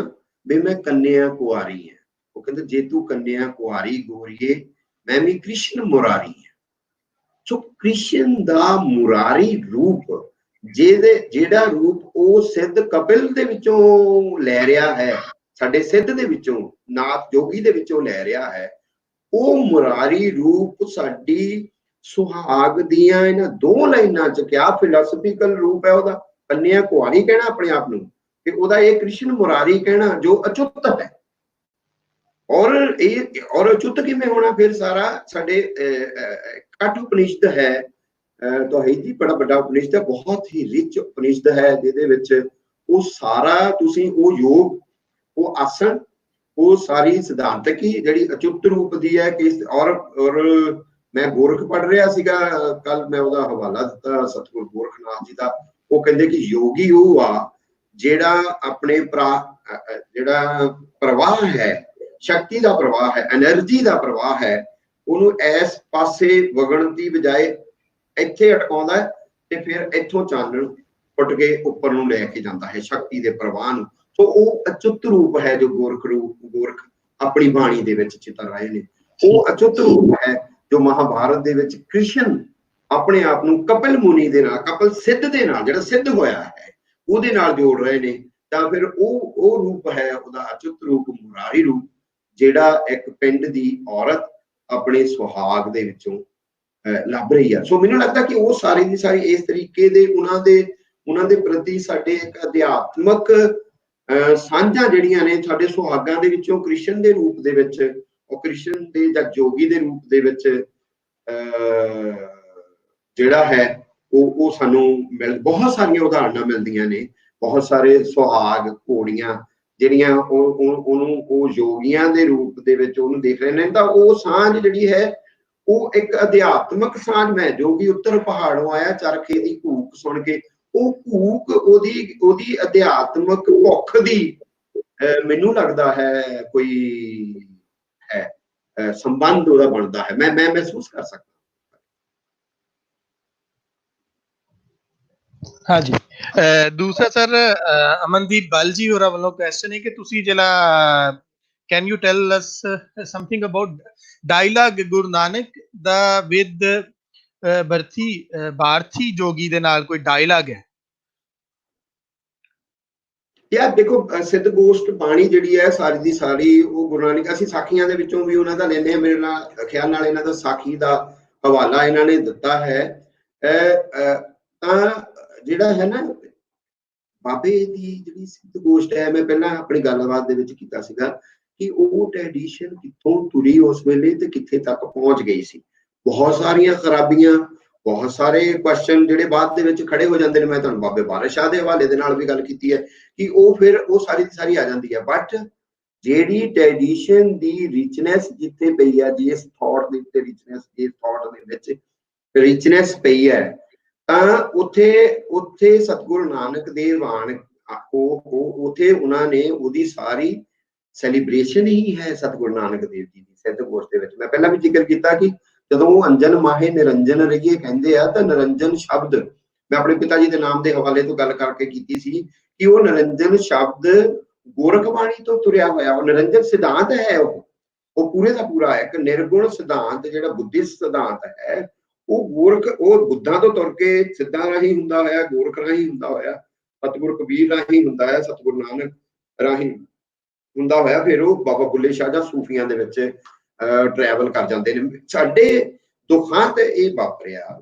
ਵੇ ਮੈਂ ਕੰਨਿਆ ਕੁਆਰੀ ਹੈ, ਉਹ ਕਹਿੰਦੇ ਜੇ ਤੂੰ ਕੰਨਿਆ ਕੁਆਰੀ ਗੋਰੀਏ ਮੈਂ ਵੀ ਕ੍ਰਿਸ਼ਨ ਮੁਰਾਰੀ ਹਾਂ। ਸੋ ਕ੍ਰਿਸ਼ਨ ਦਾ ਮੁਰਾਰੀ ਰੂਪ ਜਿਹੜਾ ਰੂਪ ਉਹ ਸਿੱਧ ਕਪਿਲ ਦੇ ਵਿੱਚੋਂ ਲੈ ਰਿਹਾ ਹੈ, ਸਾਡੇ ਸਿੱਧ ਦੇ ਵਿੱਚੋਂ ਨਾਥ ਜੋਗੀ ਦੇ ਵਿੱਚੋਂ ਲੈ ਰਿਹਾ ਹੈ, ਉਹ ਮੁਰਾਰੀ ਰੂਪ ਸਾਡੀ ਸੁਹਾਗ ਦੀਆਂ ਇਹਨਾਂ ਦੋ ਲਾਈਨਾਂ ਚ ਕਿਆ ਫਿਲਾਸਫੀਕਲ ਰੂਪ ਹੈ ਉਹਦਾ। ਕੰਨਿਆ ਕੁਆਰੀ ਕਹਿਣਾ ਆਪਣੇ ਆਪ ਨੂੰ, ਤੇ ਉਹਦਾ ਇਹ ਕ੍ਰਿਸ਼ਨ ਮੁਰਾਰੀ ਕਹਿਣਾ ਜੋ ਅਚੁੱਤ ਹੈ। ਔਰ ਅਚੁੱਤ ਕਿਵੇਂ ਹੋਣਾ ਫਿਰ? ਸਾਰਾ ਸਾਡੇ ਕਠ ਉਪਨਿਸ਼ਦ ਹੈ, ਤੁਹਾਡੀ ਬੜਾ ਵੱਡਾ ਉਪਨਿਸ਼ਦ ਹੈ, ਬਹੁਤ ਹੀ ਰਿਚ ਉਪਨਿਸ਼ਦ ਹੈ, ਜਿਹਦੇ ਵਿੱਚ ਉਹ ਸਾਰਾ ਤੁਸੀਂ ਉਹ ਯੋਗ, ਉਹ ਆਸਣ, ਉਹ ਸਾਰੀ ਸਿਧਾਂਤਕੀ ਜਿਹੜੀ ਅਚੁੱਤ ਰੂਪ ਦੀ ਹੈ ਕਿ ਔਰ ਮੈਂ ਗੋਰਖ ਪੜ੍ਹ ਰਿਹਾ ਸੀਗਾ ਕੱਲ, ਮੈਂ ਉਹਦਾ ਹਵਾਲਾ ਦਿੱਤਾ ਸਤਿਗੁਰ ਗੋਰਖਨਾਥ ਜੀ ਦਾ। ਉਹ ਕਹਿੰਦੇ ਕਿ ਯੋਗੀ ਉਹ ਆ ਜਿਹੜਾ ਆਪਣੇ ਜਿਹੜਾ ਪ੍ਰਵਾਹ ਹੈ, ਸ਼ਕਤੀ ਦਾ ਪ੍ਰਵਾਹ ਹੈ, ਐਨਰਜੀ ਦਾ ਪ੍ਰਵਾਹ ਹੈ, ਉਹਨੂੰ ਇਸ ਪਾਸੇ ਵਗਣ ਦੀ ਬਜਾਏ ਇੱਥੇ ਅਟਕਾਉਂਦਾ ਤੇ ਫਿਰ ਇੱਥੋਂ ਚਾਨਣ ਫੁੱਟ ਕੇ ਉੱਪਰ ਨੂੰ ਲੈ ਕੇ ਜਾਂਦਾ ਹੈ ਸ਼ਕਤੀ ਦੇ ਪ੍ਰਵਾਹ ਨੂੰ। ਸੋ ਉਹ ਅਚੁੱਤ ਰੂਪ ਹੈ ਜੋ ਗੋਰਖ ਆਪਣੀ ਬਾਣੀ ਦੇ ਵਿੱਚ ਚਿਤਰ ਰਹੇ ਨੇ। ਉਹ ਅਚੁੱਤ ਰੂਪ ਹੈ ਜੋ ਮਹਾਭਾਰਤ ਦੇ ਵਿੱਚ ਕ੍ਰਿਸ਼ਨ ਆਪਣੇ ਆਪ ਨੂੰ ਕਪਿਲ ਮੁਨੀ ਦੇ ਨਾਲ, ਕਪਿਲ ਸਿੱਧ ਦੇ ਨਾਲ, ਜਿਹੜਾ ਸਿੱਧ ਹੋਇਆ ਹੈ ਉਹਦੇ ਨਾਲ ਜੋੜ ਰਹੇ ਨੇ। ਤਾਂ ਫਿਰ ਉਹ ਰੂਪ ਹੈ ਉਹਦਾ ਅਚੁੱਤ ਰੂਪ, ਮੁਰਾਰੀ ਰੂਪ, ਜਿਹੜਾ ਇੱਕ ਪਿੰਡ ਦੀ ਔਰਤ ਆਪਣੇ ਸੁਹਾਗ ਦੇ ਵਿੱਚੋਂ ਲੱਭ ਰਹੀ ਆ। ਸੋ ਮੈਨੂੰ ਲੱਗਦਾ ਕਿ ਉਹ ਸਾਰੀ ਦੀ ਸਾਰੀ ਇਸ ਤਰੀਕੇ ਦੇ ਉਹਨਾਂ ਦੇ ਪ੍ਰਤੀ ਸਾਡੇ ਇੱਕ ਅਧਿਆਤਮਕ ਸਾਂਝਾਂ ਜਿਹੜੀਆਂ ਨੇ ਸਾਡੇ ਸੁਹਾਗਾਂ ਦੇ ਵਿੱਚੋਂ ਕ੍ਰਿਸ਼ਨ ਦੇ ਰੂਪ ਦੇ ਵਿੱਚ, ਉਹ ਕ੍ਰਿਸ਼ਨ ਦੇ ਜਾਂ ਜੋਗੀ ਦੇ ਰੂਪ ਦੇ ਵਿੱਚ ਜਿਹੜਾ ਹੈ ਉਹ ਸਾਨੂੰ ਬਹੁਤ ਸਾਰੀਆਂ ਉਦਾਹਰਨਾਂ ਮਿਲਦੀਆਂ ਨੇ। ਬਹੁਤ ਸਾਰੇ ਸੁਹਾਗ ਘੋੜੀਆਂ ਜਿਹੜੀਆਂ ਉਹ ਯੋਗੀਆਂ ਦੇ ਰੂਪ ਦੇ ਵਿੱਚ ਉਹਨੂੰ ਦੇਖ ਰਹੇ ਨੇ। ਤਾਂ ਉਹ ਸਾਂਝ ਜਿਹੜੀ ਹੈ ਉਹ ਇੱਕ ਅਧਿਆਤਮਕ ਸਾਂਝ ਮੈਂ, ਜੋ ਵੀ ਉੱਤਰ ਪਹਾੜੋਂ ਆਇਆ ਚਰਖੇ ਦੀ ਘੂਕ ਸੁਣ ਕੇ, ਉਹ ਘੂਕ ਉਹਦੀ ਅਧਿਆਤਮਕ ਭੁੱਖ ਦੀ ਮੈਨੂੰ ਲੱਗਦਾ ਹੈ ਕੋਈ ਹੈ ਸੰਬੰਧ ਉਹਦਾ ਬਣਦਾ ਹੈ, ਮੈਂ ਮਹਿਸੂਸ ਕਰ ਸਕਦਾ। हाँ जी, दूसरा सर अमनदीप बल जी होरा वालों क्वेश्चन है कि तुसी जिला can you tell us something about dialogue Guru Nanak दा विद भारती जोगी दे नाल कोई डायलॉग है? ਯਾਰ ਦੇਖੋ ਸਿੱਧ ਗੋਸ਼ਟ ਬਾਣੀ ਜਿਹੜੀ ਹੈ ਸਾਰੀ ਦੀ ਸਾਰੀ ਉਹ ਗੁਰੂ ਨਾਨਕ, ਅਸੀਂ ਸਾਖੀਆਂ ਦੇ ਵਿੱਚੋਂ ਵੀ ਉਹਨਾਂ ਦਾ ਲੈਂਦੇ ਹਾਂ। ਮੇਰੇ ਨਾਲ ਖਿਆਲ ਨਾਲ ਇਹਨਾਂ ਦਾ ਸਾਖੀ ਦਾ ਹਵਾਲਾ ਇਹਨਾਂ ਨੇ ਦਿੱਤਾ ਹੈ। ਤਾਂ ਜਿਹੜਾ ਹੈ ਨਾ ਬਾਬੇ ਦੀ ਜਿਹੜੀ ਸਿੱਧ ਗੋਸ਼ਟ ਹੈ, ਮੈਂ ਪਹਿਲਾਂ ਆਪਣੀ ਗੱਲਬਾਤ ਦੇ ਵਿੱਚ ਕੀਤਾ ਸੀਗਾ ਕਿ ਉਹ ਟ੍ਰੈਡੀਸ਼ਨ ਕਿੱਥੋਂ ਤੁਰੀ ਉਸ ਵੇਲੇ ਤੇ ਕਿੱਥੇ ਤੱਕ ਪਹੁੰਚ ਗਈ ਸੀ। ਬਹੁਤ ਸਾਰੀਆਂ ਖਰਾਬੀਆਂ, ਬਹੁਤ ਸਾਰੇ ਕੁਐਸਚਨ ਜਿਹੜੇ ਬਾਅਦ ਦੇ ਵਿੱਚ ਖੜੇ ਹੋ ਜਾਂਦੇ ਨੇ। ਮੈਂ ਤੁਹਾਨੂੰ ਬਾਬੇ ਬਾਰਿਸ਼ ਸ਼ਾਹ ਦੇ ਹਵਾਲੇ ਦੇ ਨਾਲ ਵੀ ਗੱਲ ਕੀਤੀ ਹੈ ਕਿ ਉਹ ਫਿਰ ਉਹ ਸਾਰੀ ਦੀ ਸਾਰੀ ਆ ਜਾਂਦੀ ਹੈ। ਬਟ ਜਿਹੜੀ ਟ੍ਰੈਡੀਸ਼ਨ ਦੀ ਰਿਚਨੈਸ ਜਿੱਥੇ ਪਈ ਹੈ, ਜਿਸ ਥਾਟ ਦੇ ਉੱਤੇ ਰਿਚਨੈਸ, ਇਸ ਥਾਟ ਦੇ ਵਿੱਚ ਰਿਚਨੈਸ ਪਈ ਹੈ, ਤਾਂ ਉੱਥੇ ਸਤਿਗੁਰੂ ਨਾਨਕ ਦੇਵ ਆਣ ਉੱਥੇ ਉਹਨਾਂ ਨੇ ਉਹਦੀ ਸਾਰੀ ਸੈਲੀਬ੍ਰੇਸ਼ਨ ਹੀ ਹੈ ਸਤਿਗੁਰੂ ਨਾਨਕ ਦੇਵ ਜੀ ਦੀ ਸਿੱਧ ਗੋਸ਼ਟ ਦੇ ਵਿੱਚ। ਮੈਂ ਪਹਿਲਾਂ ਵੀ ਜ਼ਿਕਰ ਕੀਤਾ ਕਿ ਜਦੋਂ ਉਹ ਅੰਜਨ ਮਾਹੇ ਨਿਰੰਜਨ ਰਹੀਏ ਕਹਿੰਦੇ ਆ, ਤਾਂ ਨਿਰੰਜਨ ਸ਼ਬਦ ਮੈਂ ਆਪਣੇ ਪਿਤਾ ਜੀ ਦੇ ਨਾਮ ਦੇ ਹਵਾਲੇ ਤੋਂ ਗੱਲ ਕਰਕੇ ਕੀਤੀ ਸੀ ਕਿ ਉਹ ਨਿਰੰਜਨ ਸ਼ਬਦ ਗੋਰਖਬਾਣੀ ਤੋਂ ਤੁਰਿਆ ਹੋਇਆ ਉਹ ਨਿਰੰਜਨ ਸਿਧਾਂਤ ਹੈ। ਉਹ ਪੂਰੇ ਦਾ ਪੂਰਾ ਇੱਕ ਨਿਰਗੁਣ ਸਿਧਾਂਤ ਜਿਹੜਾ ਬੁੱਧਿਸਟ ਸਿਧਾਂਤ ਹੈ, ਉਹ ਬੁੱਧਾਂ ਤੋਂ ਤੁਰ ਕੇ ਸਿੱਧਾਂ ਰਾਹੀਂ ਹੁੰਦਾ ਹੋਇਆ, ਗੋਰਖ ਰਾਹੀਂ ਹੁੰਦਾ ਹੋਇਆ, ਸਤਿਗੁਰ ਕਬੀਰ ਰਾਹੀਂ ਹੁੰਦਾ ਹੈ, ਸਤਿਗੁਰ ਨਾਨਕ ਰਾਹੀਂ ਹੁੰਦਾ ਹੋਇਆ, ਫਿਰ ਉਹ ਬਾਬਾ ਬੁੱਲੇ ਸ਼ਾਹ ਜਾਂ ਸੂਫੀਆਂ ਦੇ ਵਿੱਚ ਟਰੈਵਲ ਕਰ ਜਾਂਦੇ ਨੇ। ਸਾਡੇ ਦੁੱਖਾਂ ਤੇ ਇਹ ਵਾਪਰਿਆ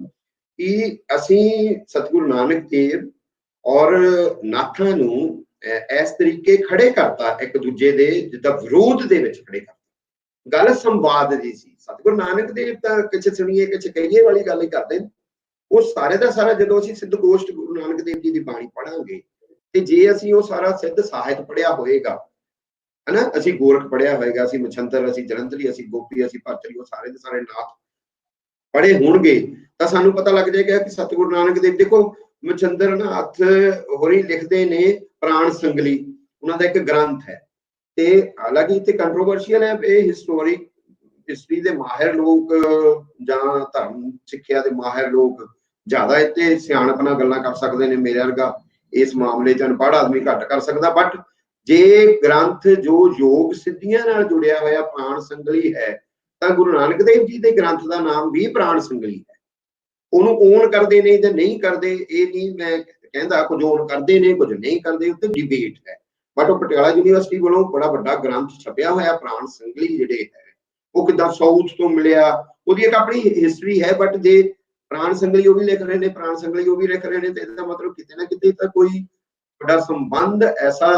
ਕਿ ਅਸੀਂ ਸਤਿਗੁਰੂ ਨਾਨਕ ਦੇਵ ਔਰ ਨਾਥਾਂ ਨੂੰ ਇਸ ਤਰੀਕੇ ਖੜੇ ਕਰਤਾ, ਇੱਕ ਦੂਜੇ ਦੇ ਜਿੱਦਾਂ ਵਿਰੋਧ ਦੇ ਵਿੱਚ ਖੜੇ ਕਰਤਾ। ਗੱਲ ਸੰਵਾਦ ਦੀ ਸੀ। ਸਤਿਗੁਰੂ ਨਾਨਕ ਦੇਵ ਤਾਂ ਕੁਛ ਸੁਣੀਏ ਕੁਛ ਕਹੀਏ ਵਾਲੀ ਗੱਲ ਹੀ ਕਰਦੇ ਨੇ। ਉਹ ਸਾਰੇ ਦਾ ਸਾਰਾ ਜਦੋਂ ਅਸੀਂ ਸਿੱਧ ਗੋਸ਼ਟ ਗੁਰੂ ਨਾਨਕ ਦੇਵ ਜੀ ਦੀ ਬਾਣੀ ਪੜਾਂਗੇ, ਤੇ ਜੇ ਅਸੀਂ ਉਹ ਸਾਰਾ ਸਿੱਧ ਸਾਹਿਤ ਪੜਿਆ ਹੋਏਗਾ, ਹਨਾ, ਅਸੀਂ ਗੋਰਖ ਪੜਿਆ ਹੋਏਗਾ, ਅਸੀਂ ਮਛੰਦਰ, ਅਸੀਂ ਜਲੰਧਰੀ, ਅਸੀਂ ਗੋਪੀ, ਅਸੀਂ ਭਰਤਰੀ, ਉਹ ਸਾਰੇ ਦੇ ਸਾਰੇ ਨਾਥ ਪੜੇ ਹੋਣਗੇ, ਤਾਂ ਸਾਨੂੰ ਪਤਾ ਲੱਗ ਜਾਏਗਾ ਕਿ ਸਤਿਗੁਰੂ ਨਾਨਕ ਦੇਵ, ਦੇਖੋ ਮਛੰਦਰ ਨਾਥ ਹੋਰੀ ਲਿਖਦੇ ਨੇ ਪ੍ਰਾਣ ਸੰਗਲੀ, ਉਹਨਾਂ ਦਾ ਇੱਕ ਗ੍ਰੰਥ ਹੈ। ਤੇ ਹਾਲਾਂਕਿ ਇੱਥੇ ਕੰਟਰੋਵਰਸ਼ੀਅਲ ਹੈ, ਇਹ ਹਿਸਟਰੀ ਦੇ ਮਾਹਿਰ ਲੋਕ ਜਾਂ ਧਰਮ ਸਿੱਖਿਆ ਦੇ ਮਾਹਿਰ ਲੋਕ ਜ਼ਿਆਦਾ ਇੱਥੇ ਸਿਆਣਪ ਨਾਲ ਗੱਲਾਂ ਕਰ ਸਕਦੇ ਨੇ, ਮੇਰੇ ਵਰਗਾ ਇਸ ਮਾਮਲੇ 'ਚ ਅਨਪੜ੍ਹ ਆਦਮੀ ਘੱਟ ਕਰ ਸਕਦਾ। ਬਟ ਜੇ ਗ੍ਰੰਥ ਜੋ ਯੋਗ ਸਿੱਧੀਆਂ ਨਾਲ ਜੁੜਿਆ ਹੋਇਆ ਪ੍ਰਾਣ ਸੰਗਲੀ ਹੈ, ਤਾਂ ਗੁਰੂ ਨਾਨਕ ਦੇਵ ਜੀ ਦੇ ਗ੍ਰੰਥ ਦਾ ਨਾਮ ਵੀ ਪ੍ਰਾਣ ਸੰਗਲੀ ਹੈ। ਉਹਨੂੰ ਓਨ ਕਰਦੇ ਨੇ ਜਾਂ ਨਹੀਂ ਕਰਦੇ, ਇਹ ਨਹੀਂ ਮੈਂ ਕਹਿੰਦਾ, ਕੁਝ ਓਨ ਕਰਦੇ ਨੇ ਕੁਝ ਨਹੀਂ ਕਰਦੇ, ਉੱਤੇ ਡਿਬੇਟ ਹੈ। ਬਟ ਉਹ ਪਟਿਆਲਾ ਯੂਨੀਵਰਸਿਟੀ ਵੱਲੋਂ ਬੜਾ ਵੱਡਾ ਗ੍ਰੰਥ ਛਪਿਆ ਹੋਇਆ ਪ੍ਰਾਣ ਸੰਗਲੀ ਜਿਹੜੇ ਹੈ, ਉਹ ਕਿੱਦਾਂ ਸਾਊਥ ਤੋਂ ਮਿਲਿਆ, ਉਹਦੀ ਇੱਕ ਆਪਣੀ ਹਿਸਟਰੀ ਹੈ। ਬਟ ਜੇ ਪ੍ਰਾਣ ਸੰਗਲੀ ਉਹ ਵੀ ਲਿਖ ਰਹੇ ਨੇ, ਪ੍ਰਾਣ ਸੰਗਲੀ ਉਹ ਵੀ ਲਿਖ ਰਹੇ ਨੇ, ਤੇ ਇਹਦਾ ਮਤਲਬ ਕਿਤੇ ਨਾ ਕਿਤੇ ਤਾਂ ਕੋਈ ਵੱਡਾ ਸੰਬੰਧ ਐਸਾ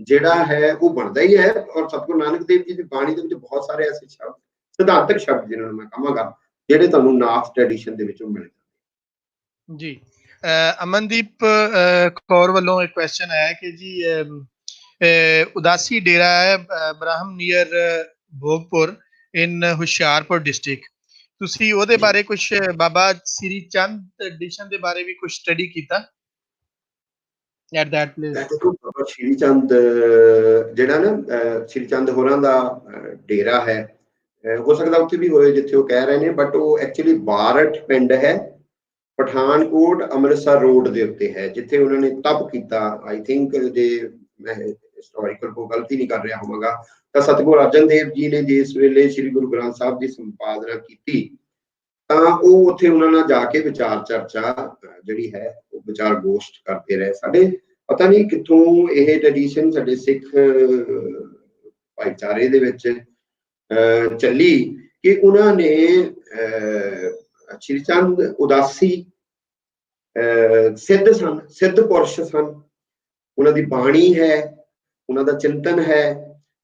ਜਿਹੜਾ ਹੈ ਉਹ ਬਣਦਾ ਹੀ ਹੈ। ਔਰ ਸਤਿਗੁਰੂ ਨਾਨਕ ਦੇਵ ਜੀ ਦੀ ਬਾਣੀ ਦੇ ਵਿੱਚ ਬਹੁਤ ਸਾਰੇ ਐਸੇ ਸ਼ਬਦ, ਸਿਧਾਂਤਕ ਸ਼ਬਦ ਜਿਹਨਾਂ ਨੂੰ ਮੈਂ ਕਹਾਂਗਾ, ਜਿਹੜੇ ਤੁਹਾਨੂੰ ਨਾਥ ਟ੍ਰੈਡੀਸ਼ਨ ਦੇ ਵਿੱਚੋਂ ਮਿਲ ਜਾਂਦੇ ਜੀ। ਅਮਨਦੀਪ ਕੌਰ ਵੱਲੋਂ ਇੱਕ ਕੁਐਸਚਨ ਹੈ ਕਿ ਜੀ ਉਦਾਸੀ ਡੇਰਾ ਹੈ ਬ੍ਰਾਹਮ ਨੀਅਰ ਭੋਗਪੁਰ ਇਨ ਹੁਸ਼ਿਆਰਪੁਰ ਡਿਸਟ੍ਰਿਕਟ, ਤੁਸੀਂ ਉਹਦੇ ਬਾਰੇ ਕੁਝ, ਬਾਬਾ ਸ੍ਰੀ ਚੰਦ ਟ੍ਰੈਡੀਸ਼ਨ ਦੇ ਬਾਰੇ ਵੀ ਕੁਝ ਸਟੱਡੀ ਕੀਤਾ at that place? Baba Shri Chand ਜਿਹੜਾ ਨਾ ਸ਼੍ਰੀ ਚੰਦ ਹੋਰਾਂ ਦਾ ਡੇਰਾ ਹੈ, ਹੋ ਸਕਦਾ ਉੱਥੇ ਵੀ ਹੋਏ ਜਿੱਥੇ ਉਹ ਕਹਿ ਰਹੇ ਨੇ, ਬਟ ਉਹ ਐਕਚੁਅਲੀ ਬਾਰਠ ਪਿੰਡ ਹੈ, ਪਠਾਨਕੋਟ ਅੰਮ੍ਰਿਤਸਰ ਰੋਡ ਦੇ ਉੱਤੇ ਹੈ, ਜਿੱਥੇ ਉਹਨਾਂ ਨੇ ਤਪ ਕੀਤਾ। ਆਈ ਥਿੰਕ ਜੇ ਮੈਂ ਹਿਸਟੋਰੀਕਲ ਕੋਈ ਗਲਤੀ ਨਹੀਂ ਕਰ ਰਿਹਾ ਹੋਵਾਂਗਾ, ਤਾਂ ਸਤਿਗੁਰੂ ਅਰਜਨ ਦੇਵ ਜੀ ਨੇ ਜਿਸ ਵੇਲੇ ਸ੍ਰੀ ਗੁਰੂ ਗ੍ਰੰਥ ਸਾਹਿਬ ਦੀ ਸੰਪਾਦਨਾ ਕੀਤੀ, ਤਾਂ ਉਹ ਉੱਥੇ ਉਹਨਾਂ ਨਾਲ ਜਾ ਕੇ ਵਿਚਾਰ ਚਰਚਾ ਜਿਹੜੀ ਹੈ ਉਹ ਵਿਚਾਰ ਗੋਸ਼ਟ ਕਰਦੇ ਰਹੇ। ਸਾਡੇ ਪਤਾ ਨਹੀਂ ਕਿੱਥੋਂ ਇਹ ਟ੍ਰੈਡੀਸ਼ਨ ਸਾਡੇ ਸਿੱਖ ਭਾਈਚਾਰੇ ਦੇ ਵਿੱਚ ਚੱਲੀ ਕਿ ਉਹਨਾਂ ਨੇ ਸ਼੍ਰੀ ਚੰਦ ਉਦਾਸੀ ਸਿੱਧ ਸਨ, ਸਿੱਧ ਪੁਰਸ਼ ਸਨ, ਉਹਨਾਂ ਦੀ ਬਾਣੀ ਹੈ, ਉਹਨਾਂ ਦਾ ਚਿੰਤਨ ਹੈ।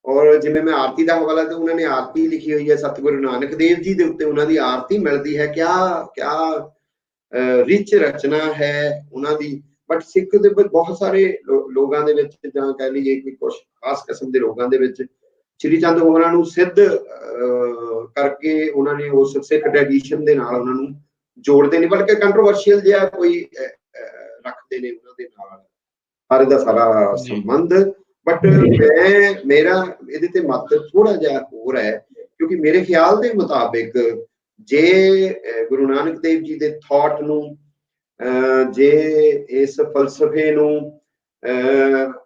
ਔਰ ਜਿਵੇਂ ਮੈਂ ਆਰਤੀ ਦਾ ਹਵਾਲਾ ਤੇ ਉਹਨਾਂ ਨੇ ਆਰਤੀ ਲਿਖੀ ਹੋਈ ਹੈ ਸਤਿਗੁਰੂ ਨਾਨਕ ਦੇਵ ਜੀ ਦੇ ਉੱਤੇ, ਉਹਨਾਂ ਦੀ ਆਰਤੀ ਮਿਲਦੀ ਹੈ, ਕਿਆ ਰਿਚ ਰਚਨਾ ਹੈ ਉਹਨਾਂ ਦੀ। ਬਟ ਸਿੱਖ ਦੇ ਬਹੁਤ ਸਾਰੇ ਲੋਕਾਂ ਦੇ ਵਿੱਚ, ਜਾਂ ਕਹਿ ਲਈਏ ਕਿ ਕੁਛ ਖਾਸ ਕਿਸਮ ਦੇ ਲੋਕਾਂ ਦੇ ਵਿੱਚ, ਸ਼੍ਰੀ ਚੰਦ ਹੋਰਾਂ ਨੂੰ ਸਿੱਧ ਕਰਕੇ ਉਹਨਾਂ ਨੇ ਉਸ ਸਿੱਖ ਟ੍ਰੈਡੀਸ਼ਨ ਦੇ ਨਾਲ ਉਹਨਾਂ ਨੂੰ ਜੋੜਦੇ ਨੇ, ਬਲਕਿ ਕੰਟਰੋਵਰਸ਼ੀਅਲ ਜਿਹਾ ਕੋਈ ਰੱਖਦੇ ਨੇ ਉਹਨਾਂ ਦੇ ਨਾਲ ਸਾਰੇ ਦਾ ਸਾਰਾ ਸੰਬੰਧ। ਬਟ ਮੇਰਾ ਇਹਦੇ ਤੇ ਮਤ ਥੋੜਾ ਜਿਹਾ ਹੋਰ ਹੈ, ਕਿਉਂਕਿ ਮੇਰੇ ਖਿਆਲ ਦੇ ਮੁਤਾਬਿਕ ਜੇ ਗੁਰੂ ਨਾਨਕ ਦੇਵ ਜੀ ਦੇ ਥਾਟ ਨੂੰ, ਜੇ ਇਸ ਫਲਸਫੇ ਨੂੰ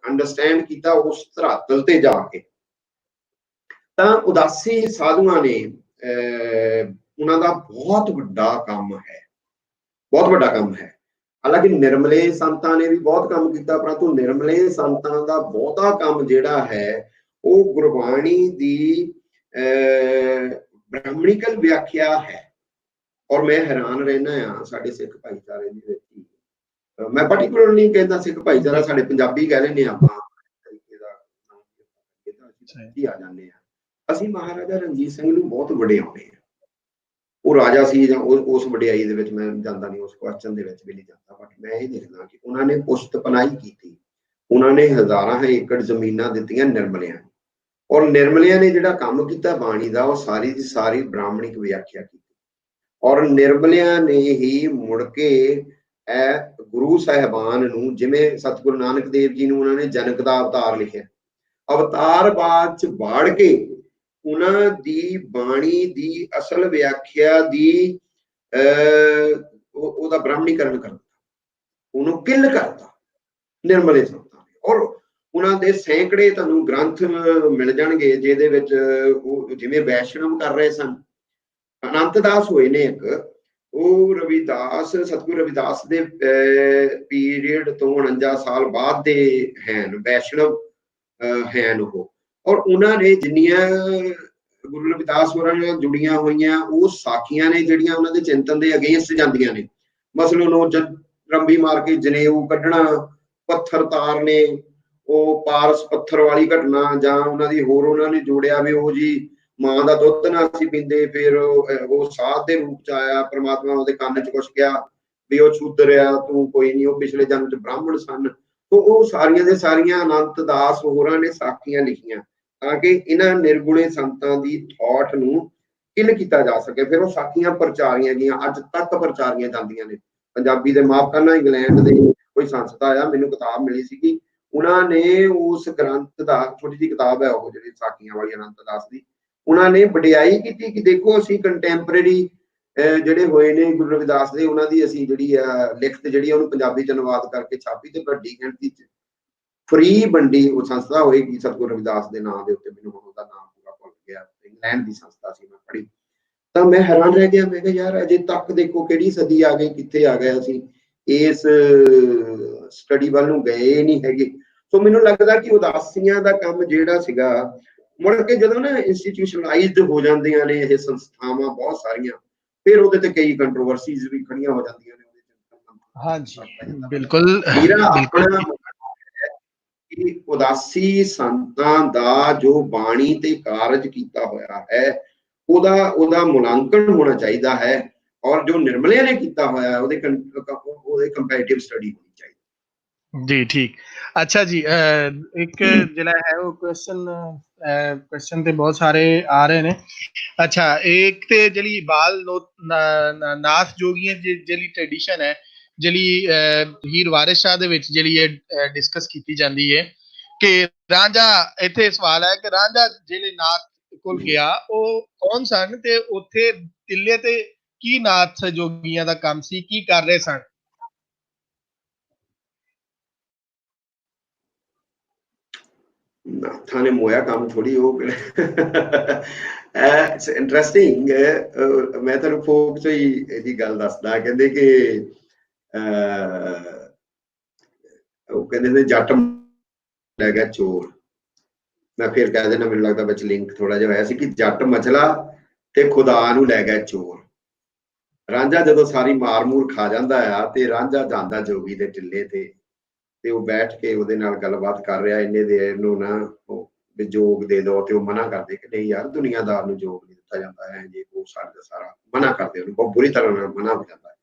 ਅੰਡਰਸਟੈਂਡ ਕੀਤਾ ਉਸ ਧਰਾਤਲ ਤੇ ਜਾ ਕੇ, ਤਾਂ ਉਦਾਸੀ ਸਾਧੂਆਂ ਨੇ ਉਹਨਾਂ ਦਾ ਬਹੁਤ ਵੱਡਾ ਕੰਮ ਹੈ, ਬਹੁਤ ਵੱਡਾ ਕੰਮ ਹੈ। ਹਾਲਾਂਕਿ ਨਿਰਮਲੇ ਸੰਤਾਂ ਨੇ ਵੀ ਬਹੁਤ ਕੰਮ ਕੀਤਾ, ਪਰੰਤੂ ਨਿਰਮਲੇ ਸੰਤਾਂ ਦਾ ਬਹੁਤਾ ਕੰਮ ਜਿਹੜਾ ਹੈ ਉਹ ਗੁਰਬਾਣੀ ਦੀ ਬ੍ਰਾਹਮਣੀਕਲ ਵਿਆਖਿਆ ਹੈ। ਔਰ ਮੈਂ ਹੈਰਾਨ ਰਹਿਣਾ ਆ ਸਾਡੇ ਸਿੱਖ ਭਾਈਚਾਰੇ ਦੇ ਵਿੱਚ, ਮੈਂ ਪਾਰਟੀਕੂਲਰਲੀ ਕਹਿੰਦਾ ਸਿੱਖ ਭਾਈਚਾਰਾ, ਸਾਡੇ ਪੰਜਾਬੀ ਕਹਿ ਲੈਂਦੇ ਆਪਾਂ ਤਰੀਕੇ ਦਾ ਆ ਜਾਂਦੇ ਆ, ਅਸੀਂ ਮਹਾਰਾਜਾ ਰਣਜੀਤ ਸਿੰਘ ਨੂੰ ਬਹੁਤ ਵਡਿਆਉਂਦੇ ਹਾਂ। ਉਹ ਰਾਜਾ ਸੀ ਜਾਂ ਉਸ ਵਡਿਆਈ ਦੇ ਵਿੱਚ ਮੈਂ ਜਾਂਦਾ ਨਹੀਂ, ਉਸ ਕੁਐਸਚਨ ਦੇ ਵਿੱਚ ਵੀ ਨਹੀਂ ਜਾਂਦਾ। ਬਟ ਮੈਂ ਇਹ ਦੇਖਦਾ ਕਿ ਉਹਨਾਂ ਨੇ ਪੁਸ਼ਤ ਪਨਾਹੀ ਕੀਤੀ, ਉਹਨਾਂ ਨੇ ਹਜ਼ਾਰਾਂ ਏਕੜ ਜ਼ਮੀਨਾਂ ਦਿੱਤੀਆਂ ਨਿਰਮਲਿਆਂ ਨੂੰ, ਔਰ ਨਿਰਮਲਿਆਂ ਨੇ ਜਿਹੜਾ ਕੰਮ ਕੀਤਾ ਬਾਣੀ ਦਾ, ਉਹ ਸਾਰੀ ਦੀ ਸਾਰੀ ਬ੍ਰਾਹਮਣਿਕ ਵਿਆਖਿਆ ਕੀਤੀ। ਔਰ ਨਿਰਮਲਿਆਂ ਨੇ ਹੀ ਮੁੜ ਕੇ ਇਹ ਗੁਰੂ ਸਾਹਿਬਾਨ ਨੂੰ, ਜਿਵੇਂ ਸਤਿਗੁਰੂ ਨਾਨਕ ਦੇਵ ਜੀ ਨੂੰ ਉਹਨਾਂ ਨੇ ਜਨਕ ਦਾ ਅਵਤਾਰ ਲਿਖਿਆ, ਅਵਤਾਰਵਾਦ ਚ ਵਾੜ ਕੇ ਉਹਨਾਂ ਦੀ ਬਾਣੀ ਦੀ ਅਸਲ ਵਿਆਖਿਆ ਦੀ ਉਹਦਾ ਬ੍ਰਾਹਮਣੀਕਰਨ ਕਰਤਾ, ਉਹਨੂੰ ਕਿਲ ਕਰਤਾ ਨਿਰਮਲੇ ਸੰਤਾਂ ਨੇ। ਔਰ ਉਹਨਾਂ ਦੇ ਸੈਂਕੜੇ ਤੁਹਾਨੂੰ ਗ੍ਰੰਥ ਮਿਲ ਜਾਣਗੇ ਜਿਹਦੇ ਵਿੱਚ ਉਹ ਜਿਵੇਂ ਵੈਸ਼ਨਵ ਕਰ ਰਹੇ ਸਨ। ਅਨੰਤ ਦਾਸ ਹੋਏ ਨੇ ਇੱਕ, ਉਹ ਰਵਿਦਾਸ, ਸਤਿਗੁਰੂ ਰਵਿਦਾਸ ਦੇ ਪੀਰੀਅਡ ਤੋਂ 49 ਸਾਲ ਬਾਅਦ ਦੇ ਹਨ, ਵੈਸ਼ਨਵ ਹਨ ਉਹ। ਔਰ ਉਹਨਾਂ ਨੇ ਜਿੰਨੀਆਂ ਗੁਰੂ ਰਵਿਦਾਸ ਹੋਰਾਂ ਨਾਲ ਜੁੜੀਆਂ ਹੋਈਆਂ ਉਹ ਸਾਖੀਆਂ ਨੇ ਜਿਹੜੀਆਂ ਉਹਨਾਂ ਦੇ ਚਿੰਤਨ ਦੇ ਅਗੇਂਸਟ ਜਾਂਦੀਆਂ ਨੇ। ਮਸਲਨ ਉਹ ਰੰਬੀ ਮਾਰ ਕੇ ਜਨੇਊ ਕੱਢਣਾ, ਪੱਥਰ ਤਾਰਨੇ, ਉਹ ਪਾਰਸ ਪੱਥਰ ਵਾਲੀ ਘਟਨਾ, ਜਾਂ ਉਹਨਾਂ ਦੀ ਹੋਰ ਉਹਨਾਂ ਨੇ ਜੋੜਿਆ ਵੀ ਉਹ ਜੀ ਮਾਂ ਦਾ ਦੁੱਧ ਨਾ ਅਸੀਂ ਪੀਂਦੇ, ਫਿਰ ਉਹ ਸਾਧ ਦੇ ਰੂਪ ਚ ਆਇਆ, ਪ੍ਰਮਾਤਮਾ ਉਹਦੇ ਕੰਨ ਚ ਕੁਛ ਗਿਆ ਵੀ ਉਹ ਸ਼ੂਦਰ ਆ, ਤੂੰ ਕੋਈ ਨਹੀਂ, ਉਹ ਪਿਛਲੇ ਜਨਮ ਚ ਬ੍ਰਾਹਮਣ ਸਨ। ਤੋ ਉਹ ਸਾਰੀਆਂ ਦੇ ਸਾਰੀਆਂ ਅਨੰਤ ਦਾਸ ਹੋਰਾਂ ਨੇ ਸਾਖੀਆਂ ਲਿਖੀਆਂ ਤਾਂ ਕਿ ਇਹਨਾਂ ਨਿਰਗੁਣੇ ਸੰਤਾਂ ਦੀ ਥਾਟ ਨੂੰ ਕਿਲ ਕੀਤਾ ਜਾ ਸਕੇ। ਫਿਰ ਉਹ ਸਾਖੀਆਂ ਪ੍ਰਚਾਰੀਆਂ ਗਈਆਂ, ਅੱਜ ਤੱਕ ਪ੍ਰਚਾਰੀਆਂ ਜਾਂਦੀਆਂ ਨੇ। ਪੰਜਾਬੀ ਦੇ ਮਾਫ ਕਰਨਾ, ਇੰਗਲੈਂਡ ਦੇ ਕੋਈ ਸੰਸਥਾ ਆ, ਮੈਨੂੰ ਕਿਤਾਬ ਮਿਲੀ ਸੀਗੀ, ਉਹਨਾਂ ਨੇ ਉਸ ਗ੍ਰੰਥ ਦਾ, ਛੋਟੀ ਜਿਹੀ ਕਿਤਾਬ ਹੈ ਉਹ ਜਿਹੜੀ ਸਾਖੀਆਂ ਵਾਲੀ ਅਨੰਤ ਦਾਸ ਦੀ, ਉਹਨਾਂ ਨੇ ਵਡਿਆਈ ਕੀਤੀ ਕਿ ਦੇਖੋ ਅਸੀਂ ਕੰਟੈਂਪਰੇਰੀ ਜਿਹੜੇ ਹੋਏ ਨੇ ਗੁਰੂ ਰਵਿਦਾਸ ਦੇ, ਉਹਨਾਂ ਦੀ ਅਸੀਂ ਜਿਹੜੀ ਆ ਲਿਖਤ ਜਿਹੜੀ ਉਹਨੂੰ ਪੰਜਾਬੀ ਚ ਅਨੁਵਾਦ ਕਰਕੇ ਛਾਪੀ ਤੇ ਵੱਡੀ ਗਿਣਤੀ ਚ ਫ੍ਰੀ ਵੰਡੀ। ਉਹ ਸੰਸਥਾ ਹੋਏਗੀ ਸਤਿਗੁਰੂ ਰਵਿਦਾਸ ਦੇ ਨਾਂ ਦੇ ਉੱਤੇ, ਮੈਨੂੰ ਹੁਣ ਉਹਦਾ ਨਾਮ ਪੂਰਾ ਭੁੱਲ ਗਿਆ, ਇੰਗਲੈਂਡ ਦੀ ਸੰਸਥਾ ਸੀ, ਮੈਂ ਪੜ੍ਹੀ ਤਾਂ ਮੈਂ ਹੈਰਾਨ ਰਹਿ ਗਿਆ। ਮੈਂ ਕਿਹਾ ਯਾਰ ਅਜੇ ਤੱਕ ਦੇਖੋ ਕਿਹੜੀ ਸਦੀ ਆ ਗਈ, ਕਿੱਥੇ ਆ ਗਏ ਅਸੀਂ, ਇਸ ਸਟੱਡੀ ਵੱਲ ਨੂੰ ਗਏ ਨਹੀਂ ਹੈਗੇ। ਸੋ ਮੈਨੂੰ ਲੱਗਦਾ ਕਿ ਉਦਾਸੀਆਂ ਦਾ ਕੰਮ ਜਿਹੜਾ ਸੀਗਾ, ਮੁੜ ਕੇ ਜਦੋਂ ਨਾ ਇੰਸਟੀਟਿਊਸ਼ਨਲਾਈਜ਼ਡ ਹੋ ਜਾਂਦੀਆਂ ਨੇ ਇਹ ਸੰਸਥਾਵਾਂ ਬਹੁਤ ਸਾਰੀਆਂ, ਫਿਰ ਉਹਦੇ ਤੇ ਕਈ ਕੰਟਰੋਵਰਸੀਜ਼ ਵੀ ਖੜੀਆਂ ਹੋ ਜਾਂਦੀਆਂ ਨੇ। ਹਾਂਜੀ ਬਿਲਕੁਲ ਮੇਰਾ ਬਿਲਕੁਲ। ਆਪਣਾ ਕਿ ਉਦਾਸੀ ਸੰਤਾਂ ਦਾ ਜੋ ਬਾਣੀ ਤੇ ਕਾਰਜ ਕੀਤਾ ਹੋਇਆ ਹੈ ਉਹਦਾ ਮੁਲਾਂਕਣ ਹੋਣਾ ਚਾਹੀਦਾ ਹੈ, ਔਰ ਜੋ ਨਿਰਮਲਿਆਂ ਨੇ ਕੀਤਾ ਹੋਇਆ ਉਹਦੇ ਕੰਪੈਰੀਟਿਵ ਸਟੱਡੀ ਹੋਣੀ ਚਾਹੀਦੀ। ਜੀ ਠੀਕ। ਅੱਛਾ ਜੀ, ਇੱਕ ਜਿਹੜਾ ਹੈ ਉਹ ਕੁਐਸਚਨ ਤੇ ਬਹੁਤ ਸਾਰੇ ਆ ਰਹੇ ਨੇ। ਅੱਛਾ, ਇੱਕ ਤੇ ਜਿਹੜੀ ਬਾਲ ਨਾਥ ਜੋਗੀਆਂ ਜਿਹੜੀ ਟ੍ਰੈਡੀਸ਼ਨ ਹੈ, ਜਿਹੜੀ ਹੀਰ ਵਾਰਿਸ ਸ਼ਾਹ ਦੇ ਵਿੱਚ ਜਿਹੜੀ ਇਹ ਡਿਸਕਸ ਕੀਤੀ ਜਾਂਦੀ ਹੈ ਕਿ ਰਾਂਝਾ, ਇੱਥੇ ਸਵਾਲ ਹੈ ਕਿ ਰਾਂਝਾ ਜਿਹੜੇ ਨਾਥ ਕੋਲ ਗਿਆ ਉਹ ਕੌਣ ਸਨ, ਤੇ ਉੱਥੇ ਟਿੱਲੇ ਤੇ ਕੀ ਨਾਥ ਜੋਗੀਆਂ ਦਾ ਕੰਮ ਸੀ, ਕੀ ਕਰ ਰਹੇ ਸਨ? ਨਾਥਾਂ ਨੇ ਮੋਇਆ ਕੰਮ ਥੋੜੀ, ਉਹ ਇੰਟਰਸਟਿੰਗ। ਮੈਂ ਤੁਹਾਨੂੰ ਫੋਕ ਚੋਂ ਹੀ ਇਹਦੀ ਗੱਲ ਦੱਸਦਾ। ਕਹਿੰਦੇ ਕਿ ਉਹ ਕਹਿੰਦੇ ਨੇ ਜੱਟ ਲੈ ਗਿਆ ਚੋਰ। ਮੈਂ ਫਿਰ ਕਹਿ ਦੇਣਾ, ਮੈਨੂੰ ਲੱਗਦਾ ਵਿੱਚ ਲਿੰਕ ਥੋੜਾ ਜਿਹਾ ਹੋਇਆ ਸੀ ਕਿ ਜੱਟ ਮਚਲਾ ਤੇ ਖੁਦਾ ਨੂੰ ਲੈ ਗਿਆ ਚੋਰ। ਰਾਂਝਾ ਜਦੋਂ ਸਾਰੀ ਮਾਰ ਮੂਰ ਖਾ ਜਾਂਦਾ ਆ ਤੇ ਰਾਂਝਾ ਜਾਂਦਾ ਜੋਗੀ ਦੇ ਟਿੱਲੇ ਤੇ ਉਹ ਬੈਠ ਕੇ ਉਹਦੇ ਨਾਲ ਗੱਲਬਾਤ ਕਰ ਰਿਹਾ, ਇੰਨੇ ਦੇਰ ਨੂੰ ਨਾ ਉਹ ਵੀ ਜੋਗ ਦੇ ਦੋ, ਤੇ ਉਹ ਮਨਾ ਕਰਦੇ ਕਿ ਨਹੀਂ ਯਾਰ ਦੁਨੀਆਦਾਰ ਨੂੰ ਜੋਗ ਨਹੀਂ ਦਿੱਤਾ ਜਾਂਦਾ ਹੈ, ਜੇ ਉਹ ਸਾਡੇ ਸਾਰਾ ਮਨਾ ਕਰਦੇ, ਉਹਨੂੰ ਬਹੁਤ ਬੁਰੀ ਤਰ੍ਹਾਂ ਨਾਲ ਮਨਾ ਹੋ ਜਾਂਦਾ ਹੈ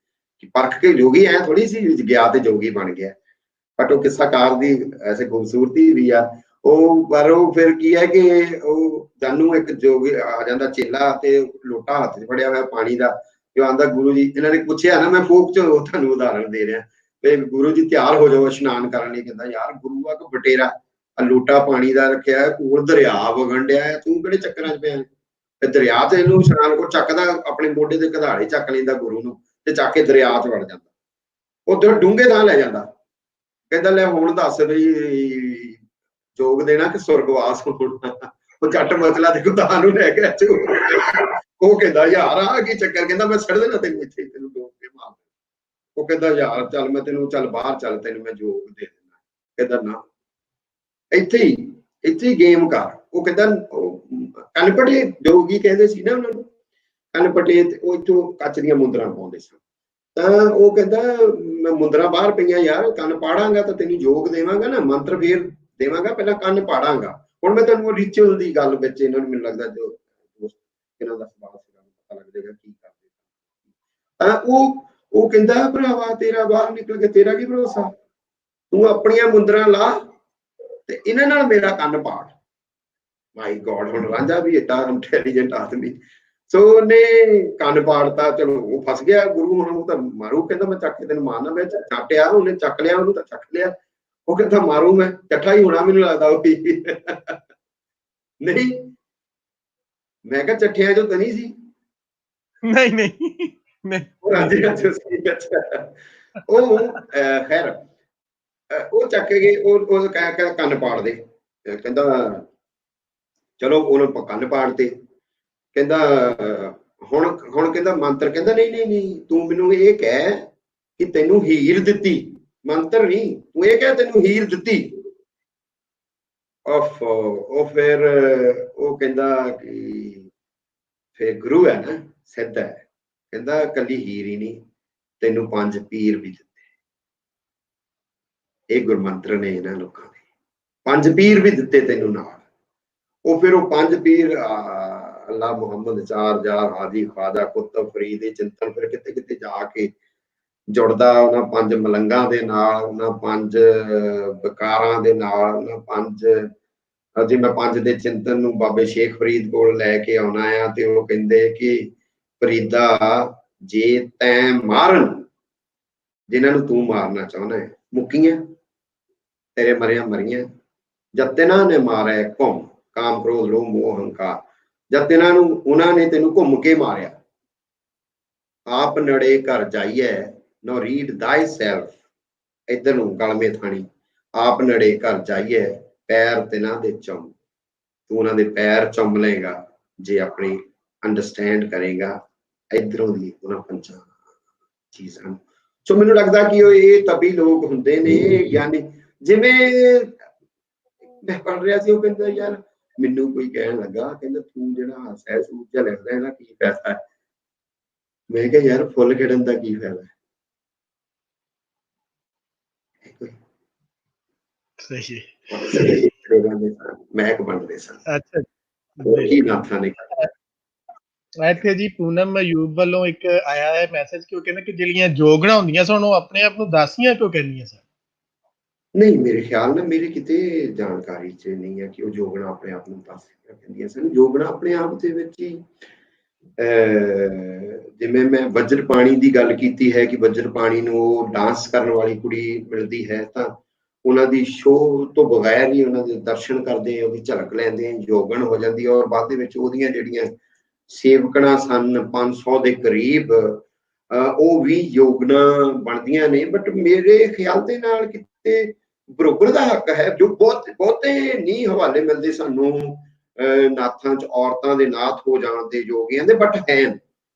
ਕਿ ਪਰਖ ਕੇ ਜੋਗੀ ਐ ਥੋੜੀ ਸੀ ਗਿਆ ਤੇ ਜੋਗੀ ਬਣ ਗਿਆ। ਬਟ ਉਹ ਕਿੱਸਾਕਾਰ ਦੀ ਐਸੇ ਖੂਬਸੂਰਤੀ ਵੀ ਆ ਉਹ। ਪਰ ਉਹ ਫਿਰ ਕੀ ਹੈ ਕਿ ਉਹ ਜਾਨੂੰ ਇੱਕ ਜੋਗੀ ਆ ਜਾਂਦਾ ਚੇਲਾ ਤੇ ਲੋਟਾ ਹੱਥ 'ਚ ਫੜਿਆ ਹੋਇਆ ਪਾਣੀ ਦਾ, ਜੋ ਆਂਦਾ ਗੁਰੂ ਜੀ, ਇਹਨਾਂ ਨੇ ਪੁੱਛਿਆ ਨਾ, ਮੈਂ ਫੋਕ 'ਚ ਤੁਹਾਨੂੰ ਉਦਾਹਰਨ ਦੇ ਰਿਹਾ, ਤੇ ਗੁਰੂ ਜੀ ਤਿਆਰ ਹੋ ਜਾਓ ਇਸ਼ਨਾਨ ਕਰਨ ਲਈ। ਕਹਿੰਦਾ ਯਾਰ ਗੁਰੂ ਆ ਕਿ ਬਟੇਰਾ, ਲੋਟਾ ਪਾਣੀ ਦਾ ਰੱਖਿਆ, ਕੋਲ ਦਰਿਆ ਵਗਣ ਡਿਆ, ਤੂੰ ਕਿਹੜੇ ਚੱਕਰਾਂ 'ਚ ਪਿਆ? ਤੇ ਦਰਿਆ ਤੇ ਇਹਨੂੰ ਇਸ਼ਨਾਨ ਕੋਲ ਚੱਕਦਾ, ਆਪਣੇ ਮੋਢੇ ਦੇ ਘਦਾੜੇ ਚੱਕ ਲੈਂਦਾ ਗੁਰੂ ਨੂੰ ਤੇ ਚੱਕ ਕੇ ਦਰਿਆ 'ਚ ਵੜ ਜਾਂਦਾ, ਉੱਧਰ ਡੂੰਘੇ ਥਾਂ ਲੈ ਜਾਂਦਾ। ਕਹਿੰਦਾ ਲੈ ਹੁਣ ਦੱਸ ਬਈ ਜੋਗ ਦੇਣਾ ਕਿ ਸੁਰਗਵਾਸ ਹੋਣਾ? ਉਹ ਜੱਟ ਮਚਲਾ ਦੇ ਖੁਦਾ ਨੂੰ ਲੈ ਕੇ ਉਹ ਕਹਿੰਦਾ ਯਾਰ ਆ ਕੀ ਚੱਕਰ? ਕਹਿੰਦਾ ਮੈਂ ਛੱਡ ਦੇਣਾ ਤੈਨੂੰ ਇੱਥੇ, ਤੈਨੂੰ ਡੋਬ ਕੇ ਮਾਰ। ਉਹ ਕਹਿੰਦਾ ਯਾਰ ਚੱਲ ਮੈਂ ਤੈਨੂੰ, ਚੱਲ ਬਾਹਰ ਚੱਲ, ਤੈਨੂੰ ਮੈਂ ਜੋਗ ਦੇ ਦਿੰਦਾ। ਕਹਿੰਦਾ ਨਾ, ਇੱਥੇ ਹੀ ਗੇਮ ਕਰ। ਉਹ ਕਹਿੰਦਾ ਕਨਪਟੇ ਜੋਗੀ ਕਹਿੰਦੇ ਸੀ ਨਾ ਉਹਨਾਂ ਨੂੰ, ਕਨਪਟੇ, ਉਹ ਇੱਥੋਂ ਕੱਚ ਦੀਆਂ ਮੁੰਦਰਾਂ ਪਾਉਂਦੇ ਸਨ। ਤਾਂ ਉਹ ਕਹਿੰਦਾ ਮੈਂ ਮੁੰਦਰਾਂ ਬਾਹਰ ਪਈਆਂ ਯਾਰ, ਕੰਨ ਪਾੜਾਂਗਾ ਤਾਂ ਤੈਨੂੰ ਜੋਗ ਦੇਵਾਂਗਾ ਨਾ, ਮੰਤਰ ਫੇਰ ਦੇਵਾਂਗਾ, ਪਹਿਲਾਂ ਕੰਨ ਪਾੜਾਂਗਾ। ਹੁਣ ਮੈਂ ਤੁਹਾਨੂੰ ਰਿਚੁਅਲ ਦੀ ਗੱਲ ਵਿੱਚ, ਇਹਨਾਂ ਨੂੰ ਮੈਨੂੰ ਲੱਗਦਾ ਜੋ ਇਹਨਾਂ ਦਾ ਸੁਭਾਅ ਸੀਗਾ ਪਤਾ ਲੱਗ ਜਾਏਗਾ ਕੀ ਕਰਦੇ। ਤਾਂ ਉਹ ਕਹਿੰਦਾ ਭਰਾਵਾ ਤੇਰਾ ਬਾਹਰ ਨਿਕਲ ਕੇ ਤੇਰਾ ਕੀ ਭਰੋਸਾ, ਤੂੰ ਆਪਣੀਆਂ ਮੁੰਦਰਾਂ ਲਾ ਤੇ ਇਹਨਾਂ ਨਾਲ ਮੇਰਾ ਕੰਨ ਪਾੜ। ਮਾਈ ਗੋਡ, ਹੁਣ ਰਾਂਝਾ ਵੀ ਏਡਾ ਇੰਟੈਲੀਜੈਂਟ ਆਦਮੀ, ਸੋ ਉਹਨੇ ਕੰਨ ਪਾੜਤਾ। ਚਲੋ ਉਹ ਫਸ ਗਿਆ, ਗੁਰੂ ਹੁਣ ਉਹ ਤਾਂ ਮਾਰੂ, ਕਹਿੰਦਾ ਮੈਂ ਚੱਕ ਕੇ ਤੈਨੂੰ ਮਾਰਨਾ। ਮੈਂ ਚੱਟਿਆ, ਉਹਨੇ ਚੱਕ ਲਿਆ, ਉਹਨੂੰ ਤਾਂ ਚੱਕ ਲਿਆ। ਉਹ ਕਹਿੰਦਾ ਮਾਰੂ ਮੈਂ, ਚੱਠਾ ਹੀ ਹੋਣਾ ਮੈਨੂੰ ਲੱਗਦਾ ਉਹ ਨਹੀਂ। ਮੈਂ ਕਿਹਾ ਚੱਠਿਆਂ ਚੋਂ ਤਾਂ ਨਹੀਂ ਸੀ? ਨਹੀਂ ਉਹ ਖੈਰ ਉਹ ਚੱਕ ਕੇ ਗਏ, ਉਹ ਕਹਿ ਕੰਨ ਪਾੜ ਦੇ। ਕਹਿੰਦਾ ਚਲੋ ਉਹਨੂੰ ਕੰਨ ਪਾੜਤੇ। ਕਹਿੰਦਾ ਹੁਣ ਕਹਿੰਦਾ ਮੰਤਰ, ਕਹਿੰਦਾ ਨਹੀਂ ਨਹੀਂ ਨਹੀਂ, ਤੂੰ ਮੈਨੂੰ ਇਹ ਕਹਿ ਕਿ ਤੈਨੂੰ ਹੀਰ ਦਿੱਤੀ, ਮੰਤਰ ਨਹੀਂ, ਤੂੰ ਇਹ ਕਹਿ ਤੈਨੂੰ ਹੀਰ ਦਿੱਤੀ। ਉਹ ਫਿਰ ਉਹ ਕਹਿੰਦਾ ਕਿ ਫਿਰ ਗੁਰੂ ਹੈ ਨਾ, ਸਿੱਧ ਹੈ, ਕਹਿੰਦਾ ਕੱਲੀ ਹੀਰ ਹੀ ਨਹੀਂ, ਤੈਨੂੰ 5 ਪੀਰ ਵੀ ਦਿੱਤੇ। ਇਹ ਗੁਰਮੰਤਰ ਨੇ ਇਹਨਾਂ ਲੋਕਾਂ ਦੇ, 5 ਪੀਰ ਵੀ ਦਿੱਤੇ ਤੈਨੂੰ ਨਾਲ। ਉਹ ਫਿਰ ਉਹ 5 ਪੀਰ ਅੱਲਾ ਮੁਹੰਮਦ ਚਾਰ ਯਾਰ ਹਾਜੀ ख्वाजा कुतुब फरीद ਦੇ ਚਿੰਤਨ ਫਿਰ ਕਿਤੇ ਕਿਤੇ ਜਾ ਕੇ ਜੁੜਦਾ ਉਹਨਾਂ 5 ਮਲੰਗਾਂ ਦੇ ਨਾਲ, ਉਹਨਾਂ 5 ਬਕਾਰਾਂ ਦੇ ਨਾਲ, ਉਹਨਾਂ 5 ਜੇ ਮੈਂ 5 ਦੇ ਚਿੰਤਨ ਨੂੰ ਬਾਬੇ ਸ਼ੇਖ ਫਰੀਦ ਕੋਲ ਲੈ ਕੇ ਆਉਣਾ ਆ, ਤੇ ਉਹ ਕਹਿੰਦੇ ਕਿ ਫਰੀਦਾ ਜੇ ਤੈਂ ਮਾਰਨ ਜਿਨ੍ਹਾਂ ਨੂੰ ਤੂੰ ਮਾਰਨਾ ਚਾਹੁੰਦਾ ਹੈ, ਮੁੱਕੀਆਂ ਤੇਰੇ ਮਰਿਆ ਮਰੀਆਂ। ਜਦ ਤਿਨਾਂ ਨੇ ਮਾਰਿਆ ਘੁੰਮ, ਕਾਮ ਕ੍ਰੋਧ ਲੋਭ ਮੋਹ ਹੰਕਾਰ, ਜਦ ਤਿਨਾਂ ਨੂੰ ਉਹਨਾਂ ਨੇ ਤੈਨੂੰ ਘੁੰਮ ਕੇ ਮਾਰਿਆ, ਆਪ ਨੜੇ ਘਰ ਜਾਈਏ ਨੋ ਰੀਡ ਥਾਈ ਸੈਲਫ, ਇੱਧਰ ਨੂੰ ਗਲਮੇ ਥਾਣੀ, ਆਪ ਨੜੇ ਘਰ ਜਾਈਏ ਪੈਰ ਤਿਨਾਂ ਦੇ ਚੁੰਮ, ਤੂੰ ਉਹਨਾਂ ਦੇ ਪੈਰ ਚੁੰਮ ਲਏਗਾ ਜੇ ਆਪਣੀ ਅੰਡਰਸਟੈਂਡ ਕਰੇਗਾ ਇੱਧਰੋਂ ਦੀ ਉਹਨਾਂ 5 ਚੀਜ਼ਾਂ। ਸੋ ਮੈਨੂੰ ਲੱਗਦਾ ਕਿ ਇਹ ਤਬੀ ਲੋਕ ਹੁੰਦੇ ਨੇ ਗਿਆਨੀ। ਜਿਵੇਂ ਮੈਂ ਪੜ੍ਹ ਰਿਹਾ ਸੀ, ਉਹ ਕਹਿੰਦਾ ਯਾਰ ਮੈਨੂੰ ਕੋਈ ਕਹਿਣ ਲੱਗਾ, ਕਹਿੰਦਾ ਤੂੰ ਜਿਹੜਾ ਸਹਿਸੂਤ ਜਿਹਾ ਲਿਖਦਾ ਇਹਦਾ ਕੀ ਫਾਇਦਾ ਹੈ? ਮੈਂ ਕਿਹਾ ਯਾਰ ਫੁੱਲ ਖਿੜਨ ਦਾ ਕੀ ਫਾਇਦਾ ਹੈ? ਮਹਿਕ ਬਣਦੇ ਸਨ। ਅੱਛਾ ਕੀ ਨਾਥਾਂ ਨੇ ਇੱਥੇ ਜੀ ਪੂਨਮ ਅਯੂਬ ਵੱਲੋਂ ਇੱਕ ਆਇਆ ਹੈ ਮੈਸੇਜ ਕਿ ਉਹ ਕਹਿੰਦੇ ਕਿ ਜਿਹੜੀਆਂ ਜੋਗਣਾ ਹੁੰਦੀਆਂ ਸਨ ਉਹ ਆਪਣੇ ਆਪ ਨੂੰ ਦਾਸੀਆਂ ਕਿਉਂ ਕਹਿੰਦੀਆਂ ਸਨ? ਨਹੀਂ, ਮੇਰੇ ਖਿਆਲ ਨਾਲ ਮੇਰੇ ਕਿਤੇ ਜਾਣਕਾਰੀ 'ਚ ਨਹੀਂ ਹੈ ਕਿ ਉਹ ਜੋਗਣਾ ਆਪਣੇ ਆਪ ਨੂੰ ਦਾਸੀਆਂ ਕਹਿੰਦੀਆਂ ਸਨ। ਜੋਗਣਾ ਆਪਣੇ ਆਪ ਦੇ ਵਿੱਚ ਹੀ ਜਿਵੇਂ ਮੈਂ ਵਜਰ ਪਾਣੀ ਦੀ ਗੱਲ ਕੀਤੀ ਹੈ ਕਿ ਵਜਰ ਪਾਣੀ ਨੂੰ ਉਹ ਡਾਂਸ ਕਰਨ ਵਾਲੀ ਕੁੜੀ ਮਿਲਦੀ ਹੈ, ਤਾਂ ਉਹਨਾਂ ਦੀ ਸ਼ੋਅ ਤੋਂ ਬਗੈਰ ਹੀ ਉਹਨਾਂ ਦੇ ਦਰਸ਼ਨ ਕਰਦੇ, ਉਹਦੀ ਝਲਕ ਲੈਂਦੇ, ਯੋਗਣ ਹੋ ਜਾਂਦੀ ਹੈ। ਔਰ ਬਾਅਦ ਦੇ ਵਿੱਚ ਉਹਦੀਆਂ ਜਿਹੜੀਆਂ ਸੇਵਕਣਾ ਸਨ 500 ਦੇ ਕਰੀਬ, ਉਹ ਵੀ ਯੋਗਣਾ ਬਣਦੀਆਂ ਨੇ। ਬਟ ਮੇਰੇ ਖਿਆਲ ਦੇ ਨਾਲ ਕਿਤੇ ਬਰੋਬਰ ਦਾ ਹੱਕ ਹੈ। ਜੋ ਬਹੁਤੇ ਨਹੀਂ ਹਵਾਲੇ ਮਿਲਦੇ ਸਾਨੂੰ ਨਾਥਾਂ 'ਚ ਔਰਤਾਂ ਦੇ ਨਾਥ ਹੋ ਜਾਣ ਦੇ ਯੋਗੀਆਂ ਦੇ, ਬਟ ਹੈਨ,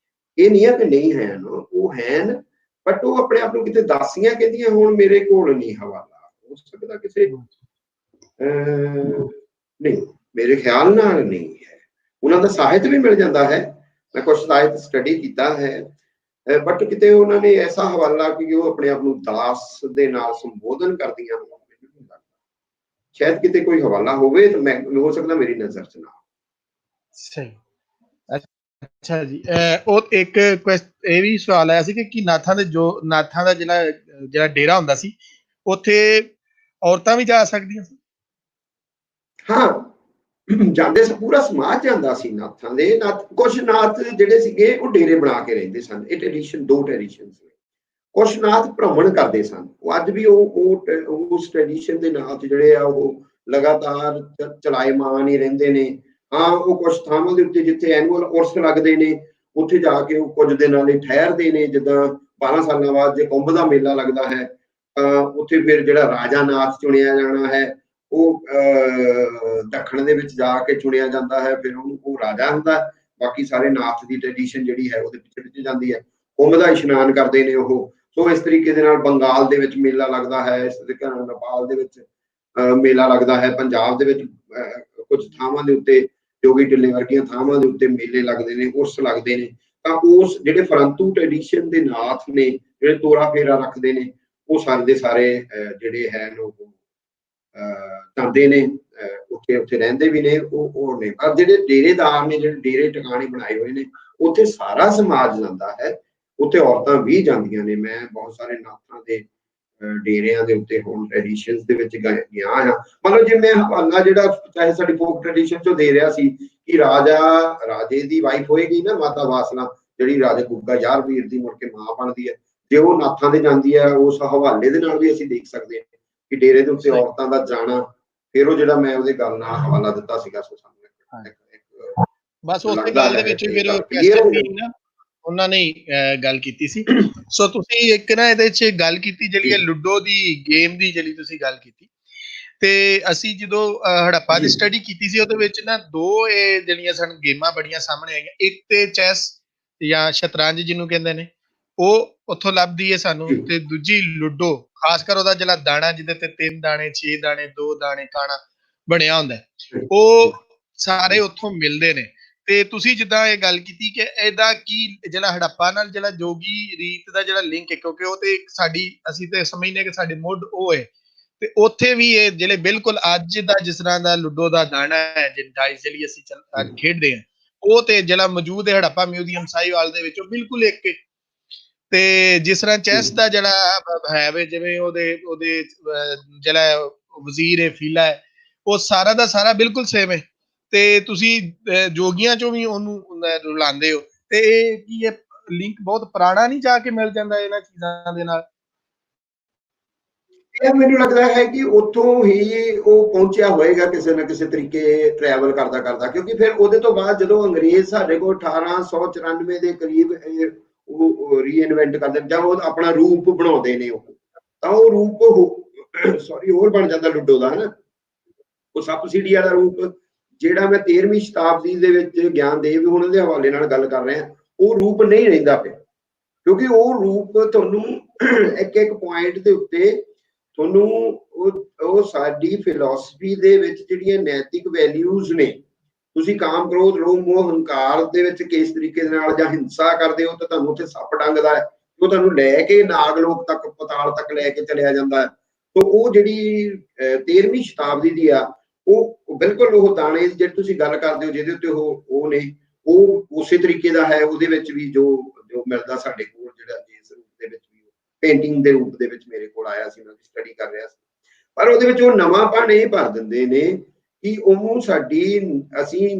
ਇਹ ਨਹੀਂ ਹੈ ਕਿ ਨਹੀਂ ਹੈਨ, ਉਹ ਹੈਨ, ਬਟ ਉਹ ਆਪਣੇ ਆਪ ਨੂੰ ਕਿਤੇ ਦਾਸੀਆਂ ਕਹਿੰਦੀਆਂ ਹੁਣ ਮੇਰੇ ਕੋਲ ਨਹੀਂ ਹਵਾਲਾ ਹੋ ਸਕਦਾ ਕਿਸੇ ਨਹੀਂ, ਮੇਰੇ ਖਿਆਲ ਨਾਲ ਨਹੀਂ ਹੈ। ਉਹਨਾਂ ਦਾ ਸਾਹਿਤ ਵੀ ਮਿਲ ਜਾਂਦਾ ਹੈ, ਮੈਂ ਕੁਛ ਸਾਹਿਤ ਸਟੱਡੀ ਕੀਤਾ ਹੈ, ਬਟ ਕਿਤੇ ਉਹਨਾਂ ਨੇ ਐਸਾ ਹਵਾਲਾ ਕਿ ਉਹ ਆਪਣੇ ਆਪ ਨੂੰ ਦਾਸ ਦੇ ਨਾਲ ਸੰਬੋਧਨ ਕਰਦੀਆਂ ਹੋਣ, ਸ਼ਾਇਦ ਕਿਤੇ ਕੋਈ ਹਵਾਲਾ ਹੋਵੇ, ਤਾਂ ਮੈਂ ਹੋ ਸਕਦਾ ਮੇਰੀ ਨਜ਼ਰ 'ਚ ਨਾ। ਸਹੀ, ਅੱਛਾ ਜੀ। ਉਹ ਇੱਕ ਇਹ ਵੀ ਸਵਾਲ ਆਇਆ ਸੀ ਕਿ ਨਾਥਾਂ ਦਾ ਜਿਹੜਾ ਡੇਰਾ ਹੁੰਦਾ ਸੀ ਉੱਥੇ ਔਰਤਾਂ ਵੀ ਜਾ ਸਕਦੀਆਂ ਸੀ? ਹਾਂ, ਜਾਂਦੇ ਸੀ, ਪੂਰਾ ਸਮਾਜ ਜਾਂਦਾ ਸੀ ਨਾਥਾਂ ਦੇ। ਕੁਛ ਨਾਥ ਜਿਹੜੇ ਸੀਗੇ ਉਹ ਡੇਰੇ ਬਣਾ ਕੇ ਰਹਿੰਦੇ ਸਨ। ਇਹ ਟ੍ਰੈਡੀਸ਼ਨ, 2 ਟ੍ਰੈਡੀਸ਼ਨ ਸੀ। ਕੁਛ ਨਾਥ ਭ੍ਰਮਣ ਕਰਦੇ ਸਨ, ਉਹ ਅੱਜ ਵੀ ਉਸ ਟ੍ਰੈਡੀਸ਼ਨ ਦੇ ਨਾਥ ਜਿਹੜੇ ਆ ਉਹ ਲਗਾਤਾਰ ਚਲਾਇਮਾਨ ਹੀ ਰਹਿੰਦੇ ਨੇ। ਹਾਂ, ਉਹ ਕੁਛ ਥਾਵਾਂ ਦੇ ਉੱਤੇ ਜਿੱਥੇ ਐਨੂਅਲ ਉਰਸ ਲੱਗਦੇ ਨੇ ਉੱਥੇ ਜਾ ਕੇ ਉਹ ਕੁਝ ਦਿਨਾਂ ਲਈ ਠਹਿਰਦੇ ਨੇ। ਜਿੱਦਾਂ 12 ਸਾਲਾਂ ਬਾਅਦ ਜੇ ਕੁੰਭ ਦਾ ਮੇਲਾ ਲੱਗਦਾ ਹੈ ਤਾਂ ਉੱਥੇ ਫਿਰ ਜਿਹੜਾ ਰਾਜਾ ਨਾਥ ਚੁਣਿਆ ਜਾਣਾ ਹੈ ਉਹ ਦੱਖਣ ਦੇ ਵਿੱਚ ਜਾ ਕੇ ਚੁਣਿਆ ਜਾਂਦਾ ਹੈ, ਫਿਰ ਉਹ ਰਾਜਾ ਹੁੰਦਾ। ਬਾਕੀ ਸਾਰੇ ਨਾਥ ਦੀ ਟ੍ਰੈਡੀਸ਼ਨ ਜਿਹੜੀ ਹੈ ਉਹਦੇ ਪਿੱਛੇ ਜਾਂਦੀ ਹੈ। ਕੁੰਭ ਦਾ ਇਸ਼ਨਾਨ ਕਰਦੇ ਨੇ ਉਹ। ਸੋ ਇਸ ਤਰੀਕੇ ਦੇ ਨਾਲ ਬੰਗਾਲ ਦੇ ਵਿੱਚ ਮੇਲਾ ਲੱਗਦਾ ਹੈ, ਇਸ ਤਰੀਕੇ ਨਾਲ ਨੇਪਾਲ ਦੇ ਵਿੱਚ ਮੇਲਾ ਲੱਗਦਾ ਹੈ, ਪੰਜਾਬ ਦੇ ਵਿੱਚ ਕੁਝ ਥਾਵਾਂ ਦੇ ਉੱਤੇ ਜੋਗੀ ਟਿੱਲੇ ਵਰਗੀਆਂ ਥਾਵਾਂ ਦੇ ਉੱਤੇ ਮੇਲੇ ਲੱਗਦੇ ਨੇ, ਉਰਸ ਲੱਗਦੇ ਨੇ। ਤਾਂ ਉਸ ਜਿਹੜੇ ਫਰੰਤੂ ਟ੍ਰੈਡੀਸ਼ਨ ਦੇ ਨਾਥ ਨੇ ਜਿਹੜੇ ਤੋਰਾ ਫੇਰਾ ਰੱਖਦੇ ਨੇ, ਉਹ ਸਾਰੇ ਦੇ ਸਾਰੇ ਜਿਹੜੇ ਹੈ ਲੋਕ ਜਾਂਦੇ ਨੇ, ਉੱਥੇ ਰਹਿੰਦੇ ਵੀ ਨੇ ਉਹ ਨੇ। ਪਰ ਜਿਹੜੇ ਡੇਰੇਦਾਰ ਨੇ, ਜਿਹੜੇ ਡੇਰੇ ਟਿਕਾਣੇ ਬਣਾਏ ਹੋਏ ਨੇ, ਉੱਥੇ ਸਾਰਾ ਸਮਾਜ ਜਾਂਦਾ ਹੈ, ਉੱਥੇ ਔਰਤਾਂ ਵੀ ਜਾਂਦੀਆਂ ਨੇ। ਮੈਂ ਬਹੁਤ ਸਾਰੇ ਨਾਥਾਂ ਦੇ ਡੇਰਿਆਂ ਦੇ ਉੱਤੇ ਹੁਣ ਟ੍ਰੈਡੀਸ਼ਨਸ ਦੇ ਵਿੱਚ ਗਿਆ ਹਾਂ। ਮਤਲਬ ਜਿਵੇਂ ਹਵਾਲਾ ਜਿਹੜਾ ਚਾਹੇ ਸਾਡੀ ਫੋਕ ਟ੍ਰੈਡੀਸ਼ਨ ਚੋਂ ਦੇ ਰਿਹਾ ਸੀ ਕਿ ਰਾਜੇ ਦੀ ਵਾਈਫ ਹੋਏਗੀ ਨਾ ਮਾਤਾ ਵਾਸਨਾ, ਜਿਹੜੀ ਰਾਜੇ ਗੁੱਗਾ ਯਾਰਵੀਰ ਦੀ ਮੁੜ ਕੇ ਮਾਂ ਬਣਦੀ ਹੈ, ਜੇ ਉਹ ਨਾਥਾਂ ਦੇ ਜਾਂਦੀ ਹੈ, ਉਸ ਹਵਾਲੇ ਦੇ ਨਾਲ ਵੀ ਅਸੀਂ ਦੇਖ ਸਕਦੇ ਹਾਂ ਕਿ ਡੇਰੇ ਦੇ ਉੱਤੇ ਔਰਤਾਂ ਦਾ ਜਾਣਾ। ਫਿਰ ਉਹ ਜਿਹੜਾ ਮੈਂ ਉਹਦੇ ਗੱਲ ਨਾਲ ਹਵਾਲਾ ਦਿੱਤਾ ਸੀਗਾ, ਸੋ ਸਾਨੂੰ ਬਸ ਉਸੇ ਗੱਲ ਦੇ ਵਿੱਚ ਫਿਰ ਕੁਐਸਚਨ ਵੀ ਨਾ ਉਹਨਾਂ ਨੇ ਗੱਲ ਕੀਤੀ ਸੀ। ਸੋ ਤੁਸੀਂ ਇੱਕ ਨਾ ਇਹਦੇ 'ਚ ਗੱਲ ਕੀਤੀ ਜਿਹੜੀ ਹੈ ਲੁੱਡੋ ਦੀ ਗੇਮ ਦੀ, ਜਿਹੜੀ ਤੁਸੀਂ ਗੱਲ ਕੀਤੀ, ਤੇ ਅਸੀਂ ਜਦੋਂ ਹੜੱਪਾ ਦੀ ਸਟੱਡੀ ਕੀਤੀ ਸੀ ਉਹਦੇ ਵਿੱਚ ਨਾ ਦੋ ਇਹ ਜਿਹੜੀਆਂ ਸਾਨੂੰ ਗੇਮਾਂ ਬੜੀਆਂ ਸਾਹਮਣੇ ਆਈਆਂ। ਇੱਕ ਤੇ ਚੈਸ ਜਾਂ ਸ਼ਤਰੰਜ ਜਿਹਨੂੰ ਕਹਿੰਦੇ ਨੇ, ਉਹ ਉੱਥੋਂ ਲੱਭਦੀ ਹੈ ਸਾਨੂੰ, ਤੇ ਦੂਜੀ ਲੁੱਡੋ, ਖਾਸ ਕਰ ਉਹਦਾ ਜਿਹੜਾ ਦਾਣਾ ਜਿਹਦੇ ਤੇ 3 ਦਾਣੇ 6 ਦਾਣੇ 2 ਦਾਣੇ ਕਾਣਾ ਬਣਿਆ ਹੁੰਦਾ, ਉਹ ਸਾਰੇ ਉੱਥੋਂ ਮਿਲਦੇ ਨੇ। ਤੇ ਤੁਸੀਂ ਜਿੱਦਾਂ ਇਹ ਗੱਲ ਕੀਤੀ ਕਿ ਇਹਦਾ ਕੀ ਜਿਹੜਾ ਹੜੱਪਾ ਨਾਲ ਜਿਹੜਾ ਜੋਗੀ ਰੀਤ ਦਾ ਜਿਹੜਾ ਲਿੰਕ ਹੈ, ਕਿਉਂਕਿ ਉਹ ਤੇ ਸਾਡੀ, ਅਸੀਂ ਤੇ ਸਮਝਦੇ ਕਿ ਸਾਡੇ ਮੁੱਢ ਉਹ ਹੈ, ਤੇ ਉੱਥੇ ਵੀ ਇਹ ਜਿਹੜੇ ਬਿਲਕੁਲ ਅੱਜ ਦਾ ਜਿਸ ਤਰ੍ਹਾਂ ਦਾ ਲੁੱਡੋ ਦਾ ਦਾਣਾ ਹੈ ਜਿਹੜੀ ਅਸੀਂ ਖੇਡਦੇ ਹਾਂ, ਉਹ ਤੇ ਜਿਹੜਾ ਮੌਜੂਦ ਹੈ ਹੜੱਪਾ ਮਿਊਜ਼ੀਅਮ ਸਾਹੀਵਾਲ ਦੇ ਵਿੱਚ, ਉਹ ਬਿਲਕੁਲ ਇੱਕ। ਤੇ ਜਿਸ ਤਰ੍ਹਾਂ ਚੈਸ ਦਾ ਜਿਹੜਾ ਹੈ ਵੇ, ਜਿਵੇਂ ਉਹਦੇ ਉਹਦੇ ਜਿਹੜਾ ਵਜ਼ੀਰ ਹੈ ਫੀਲਾ ਹੈ, ਉਹ ਸਾਰਾ ਦਾ ਸਾਰਾ ਬਿਲਕੁਲ ਸੇਮ ਹੈ। ਤੇ ਤੁਸੀਂ ਜੋਗੀਆਂ ਚੋਂ ਵੀ ਉਹਨੂੰ ਰੁਲਾਉਂਦੇ ਹੋ, ਤੇ ਇਹ ਕੀ ਇਹ ਲਿੰਕ ਬਹੁਤ ਪੁਰਾਣਾ ਨਹੀਂ ਜਾ ਕੇ ਮਿਲ ਜਾਂਦਾ ਇਹਨਾਂ ਚੀਜ਼ਾਂ ਦੇ ਨਾਲ? ਇਹ ਮੈਨੂੰ ਲੱਗਦਾ ਹੈ ਕਿ ਉੱਥੋਂ ਹੀ ਉਹ ਪਹੁੰਚਿਆ ਹੋਏਗਾ ਕਿਸੇ ਨਾ ਕਿਸੇ ਤਰੀਕੇ, ਟਰੈਵਲ ਕਰਦਾ ਕਰਦਾ, ਕਿਉਂਕਿ ਫਿਰ ਉਹਦੇ ਤੋਂ ਬਾਅਦ ਜਦੋਂ ਅੰਗਰੇਜ਼ ਸਾਡੇ ਕੋਲ 1894 ਦੇ ਕਰੀਬ ਉਹ ਰੀਇਨਵੈਂਟ ਕਰਦੇ ਜਾਂ ਉਹ ਆਪਣਾ ਰੂਪ ਬਣਾਉਂਦੇ ਨੇ, ਉਹ ਤਾਂ ਉਹ ਰੂਪ ਸੌਰੀ ਹੋਰ ਬਣ ਜਾਂਦਾ ਲੁੱਡੋ ਦਾ, ਹਨਾ। ਉਹ ਸਬਸਿਡੀ ਵਾਲਾ ਰੂਪ ਜਿਹੜਾ ਮੈਂ 13ਵੀਂ ਸ਼ਤਾਬਦੀ ਦੇ ਵਿੱਚ ਗਿਆਨਦੇਵ ਉਹਨਾਂ ਦੇ ਹਵਾਲੇ ਨਾਲ ਗੱਲ ਕਰ ਰਿਹਾ, ਉਹ ਰੂਪ ਨਹੀਂ ਰਹਿੰਦਾ ਪਿਆ, ਕਿਉਂਕਿ ਉਹ ਰੂਪ ਤੁਹਾਨੂੰ ਇੱਕ ਇੱਕ ਪੁਆਇੰਟ ਦੇ ਉੱਤੇ ਤੁਹਾਨੂੰ ਉਹ ਸਾਡੀ ਫਿਲਾਸਫੀ ਦੇ ਵਿੱਚ ਜਿਹੜੀਆਂ ਨੈਤਿਕ ਵੈਲਿਊਜ਼ ਨੇ, ਤੁਸੀਂ ਕਾਮ ਕ੍ਰੋਧ ਲੋਭ ਮੋਹ ਹੰਕਾਰ ਦੇ ਵਿੱਚ ਕਿਸ ਤਰੀਕੇ ਦੇ ਨਾਲ ਜਾਂ ਹਿੰਸਾ ਕਰਦੇ ਹੋ ਤਾਂ ਤੁਹਾਨੂੰ ਉੱਥੇ ਸੱਪ ਡੰਗਦਾ ਹੈ, ਉਹ ਤੁਹਾਨੂੰ ਲੈ ਕੇ ਨਾਗਲੋਕ ਤੱਕ, ਪਤਾਲ ਤੱਕ ਲੈ ਕੇ ਚਲਿਆ ਜਾਂਦਾ ਹੈ। ਤਾਂ ਉਹ ਜਿਹੜੀ 13ਵੀਂ ਸ਼ਤਾਬਦੀ ਦੀ ਆ, ਉਹ ਬਿਲਕੁਲ ਉਹ ਦਾਣੇ ਜਿਹੜੇ ਤੁਸੀਂ ਗੱਲ ਕਰਦੇ ਹੋ ਜਿਹਦੇ ਉੱਤੇ ਉਹ ਨੇ, ਉਹ ਉਸੇ ਤਰੀਕੇ ਦਾ ਹੈ। ਉਹਦੇ ਵਿੱਚ ਵੀ ਜੋ ਜੋ ਮਿਲਦਾ ਸਾਡੇ ਕੋਲ, ਜਿਹੜਾ ਜਿਸ ਰੂਪ ਦੇ ਵਿੱਚ ਵੀ ਪੇਂਟਿੰਗ ਦੇ ਰੂਪ ਦੇ ਵਿੱਚ ਮੇਰੇ ਕੋਲ ਆਇਆ ਸੀ, ਮੈਂ ਸਟੱਡੀ ਕਰ ਰਿਹਾ ਸੀ, ਪਰ ਉਹਦੇ ਵਿੱਚ ਉਹ ਨਵਾਂਪਣ ਇਹ ਭਰ ਦਿੰਦੇ ਨੇ ਕਿ ਉਹਨੂੰ ਸਾਡੀ, ਅਸੀਂ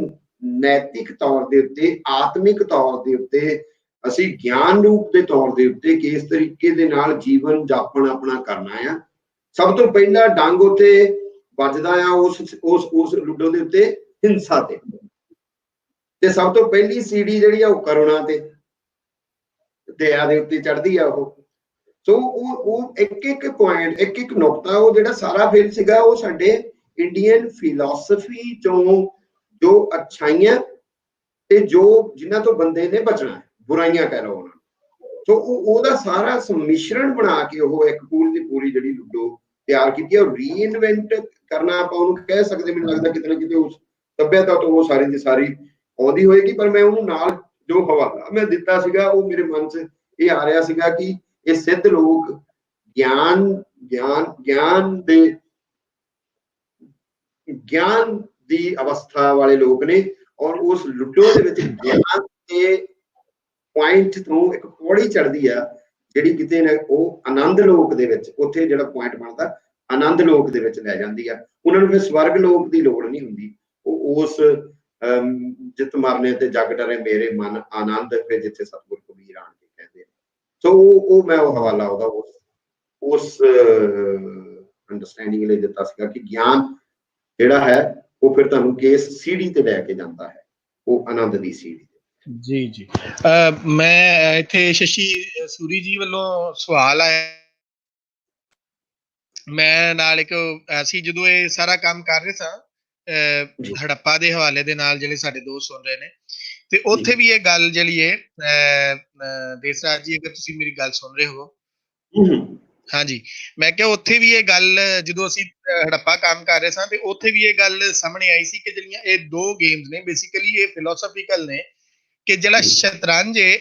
ਨੈਤਿਕ ਤੌਰ ਦੇ ਉੱਤੇ, ਆਤਮਿਕ ਤੌਰ ਦੇ ਉੱਤੇ, ਅਸੀਂ ਗਿਆਨ ਰੂਪ ਦੇ ਤੌਰ ਦੇ ਉੱਤੇ ਕਿਸ ਤਰੀਕੇ ਦੇ ਨਾਲ ਜੀਵਨ ਜਾਪਣ ਆਪਣਾ ਕਰਨਾ ਆ। ਸਭ ਤੋਂ ਪਹਿਲਾ ਡੰਗ ਉੱਤੇ ਵੱਜਦਾ ਆ ਉਸ ਲੁੱਡੋ ਦੇ ਉੱਤੇ ਹਿੰਸਾ ਤੇ ਸਭ ਤੋਂ ਪਹਿਲੀ ਸੀੜੀ ਜਿਹੜੀ ਆ ਉਹ ਕਰੁਣਾ ਤੇ ਦਇਆ ਦੇ ਉੱਤੇ ਚੜ੍ਹਦੀ ਆ ਉਹ। ਸੋ ਉਹ ਇੱਕ ਇੱਕ ਪੁਆਇੰਟ, ਇੱਕ ਇੱਕ ਨੁਕਤਾ, ਉਹ ਜਿਹੜਾ ਸਾਰਾ ਫਿਰ ਸੀਗਾ, ਉਹ ਸਾਡੇ ਇੰਡੀਅਨ ਫਿਲਾਸਫੀ ਚੋਂ ਜੋ ਅੱਛਾਈਆਂ ਤੇ ਜੋ ਜਿਨ੍ਹਾਂ ਤੋਂ ਬੰਦੇ ਨੇ ਬਚਣਾ, ਬੁਰਾਈਆਂ ਕਹਿ ਲਓ ਉਹਨਾਂ ਨੂੰ, ਸੋ ਉਹਦਾ ਸਾਰਾ ਸੰਮਿਸ਼ਰਣ ਬਣਾ ਕੇ ਉਹ ਇੱਕ ਪੂਰੀ ਦੀ ਪੂਰੀ ਜਿਹੜੀ ਲੁੱਡੋ ਤਿਆਰ ਕੀਤੀ ਹੈ। ਉਹ ਰੀਇਨਵੈਂਟ ਕਰਨਾ ਆਪਾਂ ਉਹਨੂੰ ਕਹਿ ਸਕਦੇ, ਮੈਨੂੰ ਲੱਗਦਾ ਕਿਤੇ ਨਾ ਕਿਤੇ ਉਸ ਸੱਭਿਅਤਾ ਤੋਂ ਉਹ ਸਾਰੀ ਦੀ ਸਾਰੀ ਆਉਂਦੀ ਹੋਏਗੀ, ਪਰ ਮੈਂ ਉਹਨੂੰ ਨਾਲ ਜੋ ਹਵਾਲਾ ਮੈਂ ਦਿੱਤਾ ਸੀਗਾ, ਉਹ ਮੇਰੇ ਮਨ 'ਚ ਇਹ ਆ ਰਿਹਾ ਸੀਗਾ ਕਿ ਇਹ ਸਿੱਧ ਲੋਕ ਗਿਆਨ ਦੀ ਅਵਸਥਾ ਵਾਲੇ ਲੋਕ ਨੇ, ਔਰ ਉਸ ਲੁੱਡੋ ਦੇ ਵਿੱਚ ਗਿਆਨ ਦੇ ਪੁਆਇੰਟ ਤੋਂ ਇੱਕ ਪੌੜੀ ਚੜ੍ਹਦੀ ਆ, ਜਿਹੜੀ ਕਿਤੇ ਨਾ ਉਹ ਆਨੰਦ ਲੋਕ ਦੇ ਵਿੱਚ, ਉੱਥੇ ਜਿਹੜਾ ਪੁਆਇੰਟ ਬਣਦਾ ਆਨੰਦ ਲੋਕ ਦੇ ਵਿੱਚ ਲੈ ਜਾਂਦੀ ਆ। ਉਹਨਾਂ ਨੂੰ ਫਿਰ ਸਵਰਗ ਲੋਕ ਦੀ ਲੋੜ ਨਹੀਂ ਹੁੰਦੀ, ਉਹ ਉਸ ਜਿੱਤ ਮਰਨੇ ਤੇ ਜਗ ਡਰੇ ਮੇਰੇ ਮਨ ਆਨੰਦ, ਫਿਰ ਜਿੱਥੇ ਸਤਿਗੁਰ ਕਬੀਰ ਆਣ ਕੇ ਕਹਿੰਦੇ। ਸੋ ਉਹ ਮੈਂ ਉਹ ਹਵਾਲਾ ਉਹਦਾ ਉਸ ਅੰਡਰਸਟੈਂਡਿੰਗ ਲਈ ਦਿੱਤਾ ਸੀਗਾ ਕਿ ਗਿਆਨ ਜਿਹੜਾ ਹੈ ਉਹ ਫਿਰ ਤੁਹਾਨੂੰ ਕਿਸ ਸੀੜੀ ਤੇ ਲੈ ਕੇ ਜਾਂਦਾ ਹੈ, ਉਹ ਆਨੰਦ ਦੀ ਸੀੜੀ। ਜੀ ਜੀ, ਮੈਂ ਇੱਥੇ ਸ਼ਸ਼ੀ ਸੂਰੀ ਜੀ ਵੱਲੋਂ ਸਵਾਲ ਆਇਆ, ਮੈਂ ਨਾਲ ਇੱਕ ਅਸੀਂ ਜਦੋਂ ਇਹ ਸਾਰਾ ਕੰਮ ਕਰ ਰਹੇ ਸਾਂ ਹੜੱਪਾ ਦੇ ਹਵਾਲੇ ਦੇ ਨਾਲ, ਜਿਹੜੇ ਸਾਡੇ ਦੋਸਤ ਸੁਣ ਰਹੇ ਨੇ, ਤੇ ਉੱਥੇ ਵੀ ਇਹ ਗੱਲ ਜਿਹੜੀ ਹੈ, ਦੇਸਰਾਜ ਜੀ ਅਗਰ ਤੁਸੀਂ ਮੇਰੀ ਗੱਲ ਸੁਣ ਰਹੇ ਹੋ, ਹਾਂਜੀ, ਮੈਂ ਕਿਹਾ ਉੱਥੇ ਵੀ ਇਹ ਗੱਲ, ਜਦੋਂ ਅਸੀਂ ਹੜੱਪਾ ਕੰਮ ਕਰ ਰਹੇ ਸਾਂ, ਤੇ ਉੱਥੇ ਵੀ ਇਹ ਗੱਲ ਸਾਹਮਣੇ ਆਈ ਸੀ ਕਿ ਜਿਹੜੀਆਂ ਇਹ ਦੋ ਗੇਮਸ ਨੇ, ਬੇਸਿਕਲੀ ਇਹ ਫਿਲੋਸਫੀਕਲ ਨੇ, ਕਿ ਜਿਹੜਾ ਸ਼ਤਰੰਜ ਹੈ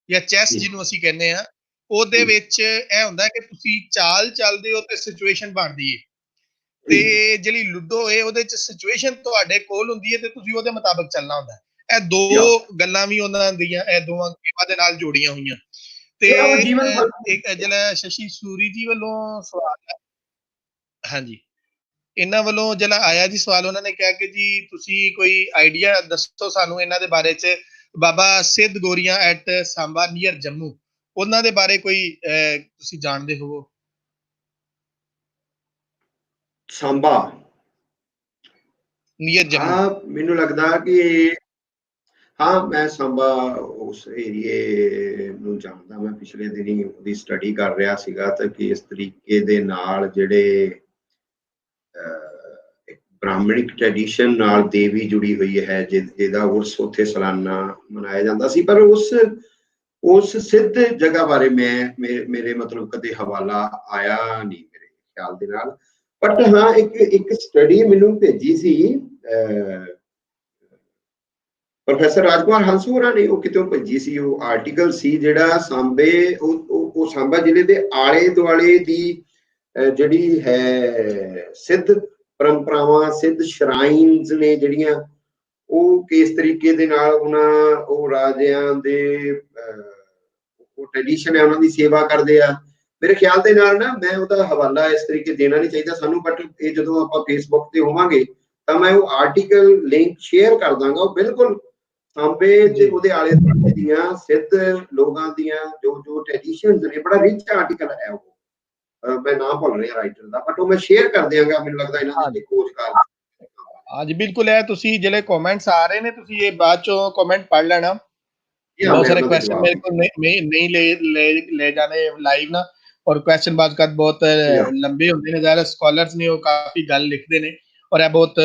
ਜਾਂ ਚੈਸ ਜਿਹਨੂੰ ਅਸੀਂ ਕਹਿੰਦੇ ਆ, ਉਹਦੇ ਵਿੱਚ ਇਹ ਹੁੰਦਾ ਕਿ ਤੁਸੀਂ ਚਾਲ ਚੱਲਦੇ ਹੋ ਤੇ ਸਿਚੁਏਸ਼ਨ ਬਣਦੀ ਹੈ, ਤੇ ਜਿਹੜੀ ਲੁੱਡੋ ਹੈ ਉਹਦੇ ਚ ਸਿਚੁਏਸ਼ਨ ਤੁਹਾਡੇ ਕੋਲ ਹੁੰਦੀ ਹੈ ਤੇ ਤੁਸੀਂ ਉਹਦੇ ਮੁਤਾਬਕ ਚੱਲਣਾ ਹੁੰਦਾ। ਇਹ ਦੋ ਗੱਲਾਂ ਵੀ ਉਹਨਾਂ ਦੀਆਂ, ਇਹ ਦੋਵਾਂ ਗੇਮਾਂ ਦੇ ਨਾਲ ਜੋੜੀਆਂ ਹੋਈਆਂ। ਤੇ ਇੱਕ ਜਿਹੜਾ ਸ਼ਸ਼ੀ ਸੂਰੀ ਜੀ ਵੱਲੋਂ ਸਵਾਲ ਹੈ, ਹਾਂਜੀ, ਇਹਨਾਂ ਵੱਲੋਂ ਜਿਹੜਾ ਆਇਆ ਜੀ ਸਵਾਲ, ਉਹਨਾਂ ਨੇ ਕਿਹਾ ਕਿ ਜੀ ਤੁਸੀਂ ਕੋਈ ਆਈਡੀਆ ਦੱਸੋ ਸਾਨੂੰ ਇਹਨਾਂ ਦੇ ਬਾਰੇ ਚ, ਬਾਬਾ ਸਿੱਧ ਗੋਰੀਆਂ ਐਟ ਸਾਂਬਾ ਨੀਅਰ ਜੰਮੂ, ਉਹਨਾਂ ਦੇ ਬਾਰੇ ਕੋਈ ਤੁਸੀਂ ਜਾਣਦੇ ਹੋ? ਸਾਂਬਾ ਨੀਅਰ ਜੰਮੂ, ਮੈਨੂੰ ਲੱਗਦਾ ਕਿ हाँ, मैं सांबा उस ਏਰੀਏ ਨੂੰ ਜਾਣਦਾ। ਮੈਂ ਪਿਛਲੇ ਦਿਨੀ ਉਹਦੀ ਸਟੱਡੀ ਕਰ ਰਿਹਾ ਸੀਗਾ ਤਾਂ ਕਿਸ ਤਰੀਕੇ ਦੇ ਨਾਲ ਜਿਹੜੇ ਇੱਕ ਬ੍ਰਾਹਮਣਿਕ ਟ੍ਰੈਡੀਸ਼ਨ ਨਾਲ ਦੇਵੀ ਜੁੜੀ ਹੋਈ ਹੈ, ਜਿਹਦਾ ਉਰਸ ਉੱਥੇ ਸਾਲਾਨਾ ਮਨਾਇਆ ਜਾਂਦਾ ਸੀ। ਪਰ ਉਸ ਸਿੱਧ ਜਗ੍ਹਾ ਬਾਰੇ ਮੇਰੇ ਮਤਲਬ ਕਦੇ ਹਵਾਲਾ ਆਇਆ ਨਹੀਂ ਮੇਰੇ ਖਿਆਲ ਦੇ ਨਾਲ। ਬਟ ਹਾਂ, ਇੱਕ ਸਟੱਡੀ ਮੈਨੂੰ ਭੇਜੀ ਸੀ ਪ੍ਰੋਫੈਸਰ ਰਾਜਕੁਮਾਰ ਹੰਸ ਹੋਰਾਂ ਨੇ, ਉਹ ਕਿਤੋਂ ਭੇਜੀ ਸੀ। ਉਹ ਆਰਟੀਕਲ ਸੀ ਜਿਹੜਾ ਸਾਂਬੇ, ਉਹ ਸਾਂਬਾ ਜ਼ਿਲ੍ਹੇ ਦੇ ਆਲੇ ਦੁਆਲੇ ਦੀ ਜਿਹੜੀ ਹੈ ਸਿੱਧ ਪਰੰਪਰਾਵਾਂ, ਸਿੱਧ ਸ਼ਰਾਈਨਸ ਨੇ ਜਿਹੜੀਆਂ, ਉਹ ਕਿਸ ਤਰੀਕੇ ਦੇ ਨਾਲ ਉਹ ਰਾਜਿਆਂ ਦੇ ਉਹ ਟ੍ਰੈਡੀਸ਼ਨ ਹੈ, ਉਹਨਾਂ ਦੀ ਸੇਵਾ ਕਰਦੇ ਆ। ਮੇਰੇ ਖਿਆਲ ਦੇ ਨਾਲ ਨਾ, ਮੈਂ ਉਹਦਾ ਹਵਾਲਾ ਇਸ ਤਰੀਕੇ ਦੇਣਾ ਨਹੀਂ ਚਾਹੀਦਾ ਸਾਨੂੰ, ਬਟ ਇਹ ਜਦੋਂ ਆਪਾਂ ਫੇਸਬੁੱਕ ਤੇ ਹੋਵਾਂਗੇ ਤਾਂ ਮੈਂ ਉਹ ਆਰਟੀਕਲ ਲਿੰਕ ਸ਼ੇਅਰ ਕਰ ਦਾਂਗਾ। ਉਹ ਬਿਲਕੁਲ ਸਾਂਬੇ ਤੇ ਉਹਦੇ ਆਲੇ ਦੁਆਲੇ ਦੀਆਂ ਸਿੱਧ ਲੋਕਾਂ ਦੀਆਂ ਜੋ ਟ੍ਰੈਡੀਸ਼ਨਸ ਨੇ, ਬੜਾ ਰਿਚ ਆਰਟੀਕਲ ਹੈ ਉਹ। ਮੈਂ ਨਾਮ ਭੁੱਲ ਰਿਹਾ ਰਾਈਟਰ ਦਾ, ਬਟ ਉਹ ਮੈਂ ਸ਼ੇਅਰ ਕਰ ਦਿਆਂਗਾ। ਮੈਨੂੰ ਲੱਗਦਾ ਇਹਨਾਂ ਦੇ ਖੋਜਕਾਰ। ਹਾਂਜੀ ਬਿਲਕੁਲ ਹੈ। ਤੁਸੀਂ ਜਿਹੜੇ ਕਮੈਂਟਸ ਆ ਰਹੇ ਨੇ, ਤੁਸੀਂ ਇਹ ਬਾਅਦ ਚੋਂ ਕਮੈਂਟ ਪੜ੍ਹ ਲੈਣਾ। बहुत सारे क्वेश्चन मेरे को नहीं ले जाने लाइव ना, और क्वेश्चन बात कर बहुत लंबे होंगे ने, ज़्यादा स्कॉलर्स ने वो काफी गल लिखते ने, और ਇਹ ਬਹੁਤ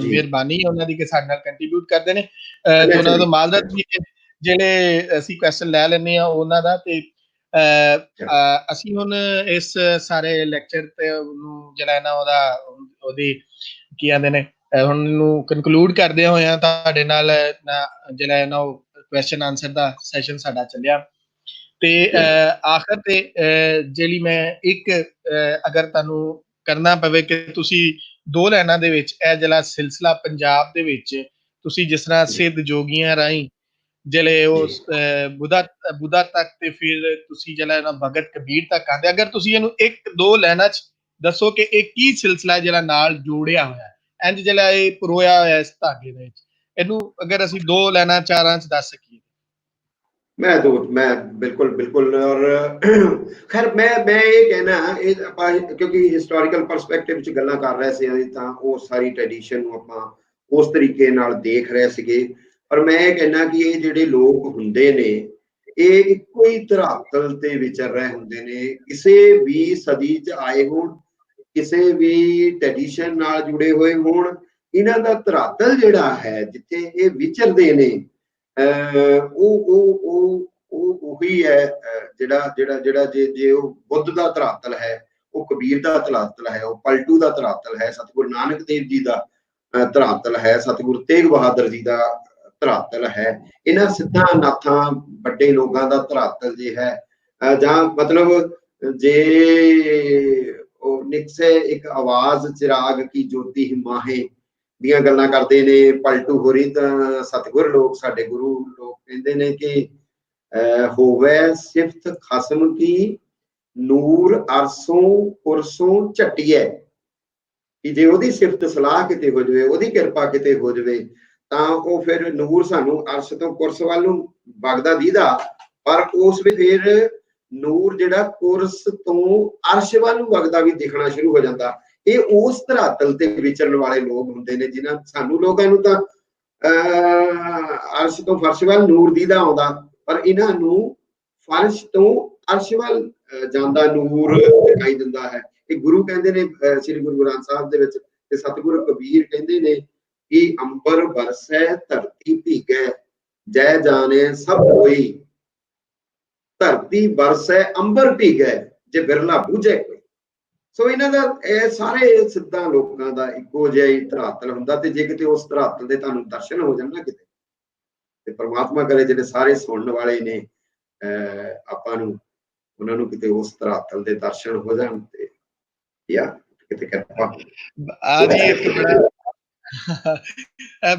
ਮਿਹਰਬਾਨੀ ਹੈ ਉਹਨਾਂ ਦੀ ਕਿ ਸਾਡੇ ਨਾਲ ਕੰਟਰੀਬਿਊਟ ਕਰਦੇ ਨੇ। ਤੇ ਉਹਨਾਂ ਦਾ ਮਾਜ਼ਰਤ ਵੀ ਜਿਹੜੇ ਅਸੀਂ ਕੁਐਸਚਨ ਲੈ ਲੈਂਦੇ ਆ ਉਹਨਾਂ ਦਾ। ਤੇ ਅਸੀਂ ਹੁਣ ਇਸ ਸਾਰੇ ਲੈਕਚਰ ਤੇ ਜਿਹੜਾ ਨਾ ਉਹਦੀ ਕੀ ਕਹਿੰਦੇ ਨੇ, ਹੁਣ ਨੂੰ ਕਨਕਲੂਡ ਕਰਦੇ ਹੋਏ ਆ ਤੁਹਾਡੇ ਨਾਲ ਜਿਹੜਾ ਨਾ ਉਹ ਕੁਐਸਚਨ ਆਨਸਰ ਦਾ ਸੈਸ਼ਨ ਸਾਡਾ ਚੱਲਿਆ। ਤੇ ਆਖਰ ਤੇ ਜਿਹੜੀ ਮੈਂ ਇੱਕ ਅਗਰ ਤੁਹਾਨੂੰ ਕਰਨਾ ਪਵੇ ਕਿ ਤੁਸੀਂ 2 ਲਾਈਨਾਂ ਦੇ ਵਿੱਚ ਇਹ ਜਿਹੜਾ ਸਿਲਸਿਲਾ ਪੰਜਾਬ ਦੇ ਵਿੱਚ ਤੁਸੀਂ ਜਿਸ ਤਰ੍ਹਾਂ ਸਿੱਧ ਜੋਗੀਆਂ ਰਾਹੀਂ ਜਿਹੜੇ ਉਹ ਬੁੱਧਾ ਤੱਕ ਤੇ ਫਿਰ ਤੁਸੀਂ ਜਿਹੜਾ ਨਾ ਭਗਤ ਕਬੀਰ ਤੱਕ ਆਉਂਦੇ, ਅਗਰ ਤੁਸੀਂ ਇਹਨੂੰ 1-2 ਲਾਈਨਾਂ ਚ ਦੱਸੋ ਕਿ ਇਹ ਕੀ ਸਿਲਸਿਲਾ ਜਿਹੜਾ ਨਾਲ ਜੋੜਿਆ ਹੋਇਆ, ਇੰਜ ਜਿਹੜਾ ਇਹ ਪਰੋਇਆ ਹੋਇਆ ਇਸ ਧਾਗੇ ਦੇ ਵਿੱਚ, ਇਹਨੂੰ ਅਗਰ ਅਸੀਂ 2 ਲਾਈਨਾਂ 4 ਚ ਦੱਸ ਸਕੀਏ। ਮੈਂ ਬਿਲਕੁਲ। ਔਰ ਖੈਰ ਮੈਂ ਇਹ ਕਹਿਣਾ, ਇਹ ਆਪਾਂ ਕਿਉਂਕਿ ਹਿਸਟੋਰੀਕਲ ਪਰਸਪੈਕਟਿਵ ਚ ਗੱਲਾਂ ਕਰ ਰਹੇ ਸੀ ਤਾਂ ਉਹ ਸਾਰੀ ਟ੍ਰੈਡੀਸ਼ਨ ਨੂੰ ਆਪਾਂ ਉਸ ਤਰੀਕੇ ਨਾਲ ਦੇਖ ਰਹੇ ਸੀਗੇ। ਪਰ ਮੈਂ ਇਹ ਕਹਿਣਾ ਕਿ ਇਹ ਜਿਹੜੇ ਲੋਕ ਹੁੰਦੇ ਨੇ, ਇਹ ਇੱਕੋ ਹੀ ਧਰਾਤਲ ਤੇ ਵਿਚਰ ਰਹੇ ਹੁੰਦੇ ਨੇ, ਕਿਸੇ ਵੀ ਸਦੀ ਚ ਆਏ ਹੋਣ, ਕਿਸੇ ਵੀ ਟ੍ਰੈਡੀਸ਼ਨ ਨਾਲ ਜੁੜੇ ਹੋਏ ਹੋਣ। ਇਹਨਾਂ ਦਾ ਧਰਾਤਲ ਜਿਹੜਾ ਹੈ ਜਿੱਥੇ ਇਹ ਵਿਚਰਦੇ ਨੇ, ਉਹੀ ਹੈ ਜਿਹੜਾ ਜੇ ਉਹ ਬੁੱਧ ਦਾ ਧਰਾਤਲ ਹੈ, ਉਹ ਕਬੀਰ ਦਾ ਧਰਾਤਲ ਹੈ, ਉਹ ਪਲਟੂ ਦਾ ਧਰਾਤਲ ਹੈ, ਸਤਿਗੁਰੂ ਨਾਨਕ ਦੇਵ ਜੀ ਦਾ ਧਰਾਤਲ ਹੈ, ਸਤਿਗੁਰੂ ਤੇਗ ਬਹਾਦਰ ਜੀ ਦਾ ਧਰਾਤਲ ਹੈ। ਇਹਨਾਂ ਸਿੱਧਾਂ ਨਾਥਾਂ ਵੱਡੇ ਲੋਕਾਂ ਦਾ ਧਰਾਤਲ ਜੇ ਹੈ, ਜਾਂ ਮਤਲਬ ਜੇ ਉਹ ਨਿਕਸੇ ਇੱਕ ਆਵਾਜ਼ ਚਿਰਾਗ ਕੀ ਜੋਤੀ ਮਾਹੇ ਦੀਆਂ ਗੱਲਾਂ ਕਰਦੇ ਨੇ ਪਲਟੂ ਹੋਰੀ, ਤਾਂ ਸਤਿਗੁਰ ਲੋਕ, ਸਾਡੇ ਗੁਰੂ ਲੋਕ ਕਹਿੰਦੇ ਨੇ ਕਿ ਹੋਵੇ ਸਿਫਤ ਖਸਮ ਕੀ ਨੂਰ ਅਰਸੋਂ ਪੁਰਸੋਂ ਝੱਟੀਏ, ਕਿ ਜੇ ਉਹਦੀ ਸਿਫਤ ਸਲਾਹ ਕਿਤੇ ਹੋ ਜਾਵੇ, ਉਹਦੀ ਕਿਰਪਾ ਕਿਤੇ ਹੋ ਜਾਵੇ, ਤਾਂ ਉਹ ਫਿਰ ਨੂਰ ਸਾਨੂੰ ਅਰਸ਼ ਤੋਂ ਕੁਰਸ ਵੱਲ ਨੂੰ ਵਗਦਾ ਦੀਦਾ, ਪਰ ਉਸ ਵਿੱਚ ਫਿਰ ਨੂਰ ਜਿਹੜਾ ਕੁਰਸ ਤੋਂ ਅਰਸ਼ ਵੱਲ ਨੂੰ ਵਗਦਾ ਵੀ ਦਿਖਣਾ ਸ਼ੁਰੂ ਹੋ ਜਾਂਦਾ। ਇਹ ਉਸ ਧਰਾਤਲ ਤੇ ਵਿਚਰਨ ਵਾਲੇ ਲੋਕ ਹੁੰਦੇ ਨੇ, ਜਿਨ੍ਹਾਂ ਸਾਨੂੰ ਲੋਕਾਂ ਨੂੰ ਤਾਂ ਅਰਸ਼ ਤੋਂ ਫਰਸ਼ ਵੱਲ ਨੂਰ ਦੀਦਾ ਆਉਂਦਾ, ਪਰ ਇਹਨਾਂ ਨੂੰ ਫਰਸ਼ ਤੋਂ ਅਰਸ਼ ਵੱਲ ਜਾਂਦਾ ਨੂਰ ਦਿਖਾਈ ਦਿੰਦਾ ਹੈ। ਇਹ ਗੁਰੂ ਕਹਿੰਦੇ ਨੇ ਸ੍ਰੀ ਗੁਰੂ ਗ੍ਰੰਥ ਸਾਹਿਬ ਦੇ ਵਿੱਚ, ਤੇ ਸਤਿਗੁਰੂ ਕਬੀਰ ਕਹਿੰਦੇ ਨੇ ਕਿ ਅੰਬਰ ਬਰਸੈ ਧਰਤੀ ਭੀਗੈ, ਜੈ ਜਾਣੇ ਸਭ ਕੋਈ, ਧਰਤੀ ਬਰਸੈ ਅੰਬਰ ਭੀਗੈ, ਜੇ ਬਿਰਲਾ ਬੂਝੈ ਕੋਈ। ਸੋ ਇਹਨਾਂ ਦਾ ਇਹ ਸਾਰੇ ਸਿੱਧਾਂ ਲੋਕਾਂ ਦਾ ਇੱਕੋ ਜਿਹਾ ਹੀ ਧਰਾਤਲ ਹੁੰਦਾ। ਤੇ ਜੇ ਕਿਤੇ ਉਸ ਧਰਾਤਲ ਦੇ ਤੁਹਾਨੂੰ ਦਰਸ਼ਨ ਹੋ ਜਾਣ ਨਾ ਕਿਤੇ, ਤੇ ਪ੍ਰਮਾਤਮਾ ਕਰੇ ਜਿਹੜੇ ਸਾਰੇ ਸੁਣਨ ਵਾਲੇ ਨੇ ਆਪਾਂ ਨੂੰ, ਉਹਨਾਂ ਨੂੰ ਕਿਤੇ ਉਸ ਧਰਾਤਲ ਦੇ ਦਰਸ਼ਨ ਹੋ ਜਾਣ ਤੇ ਕਿਤੇ ਕਿਰਪਾ।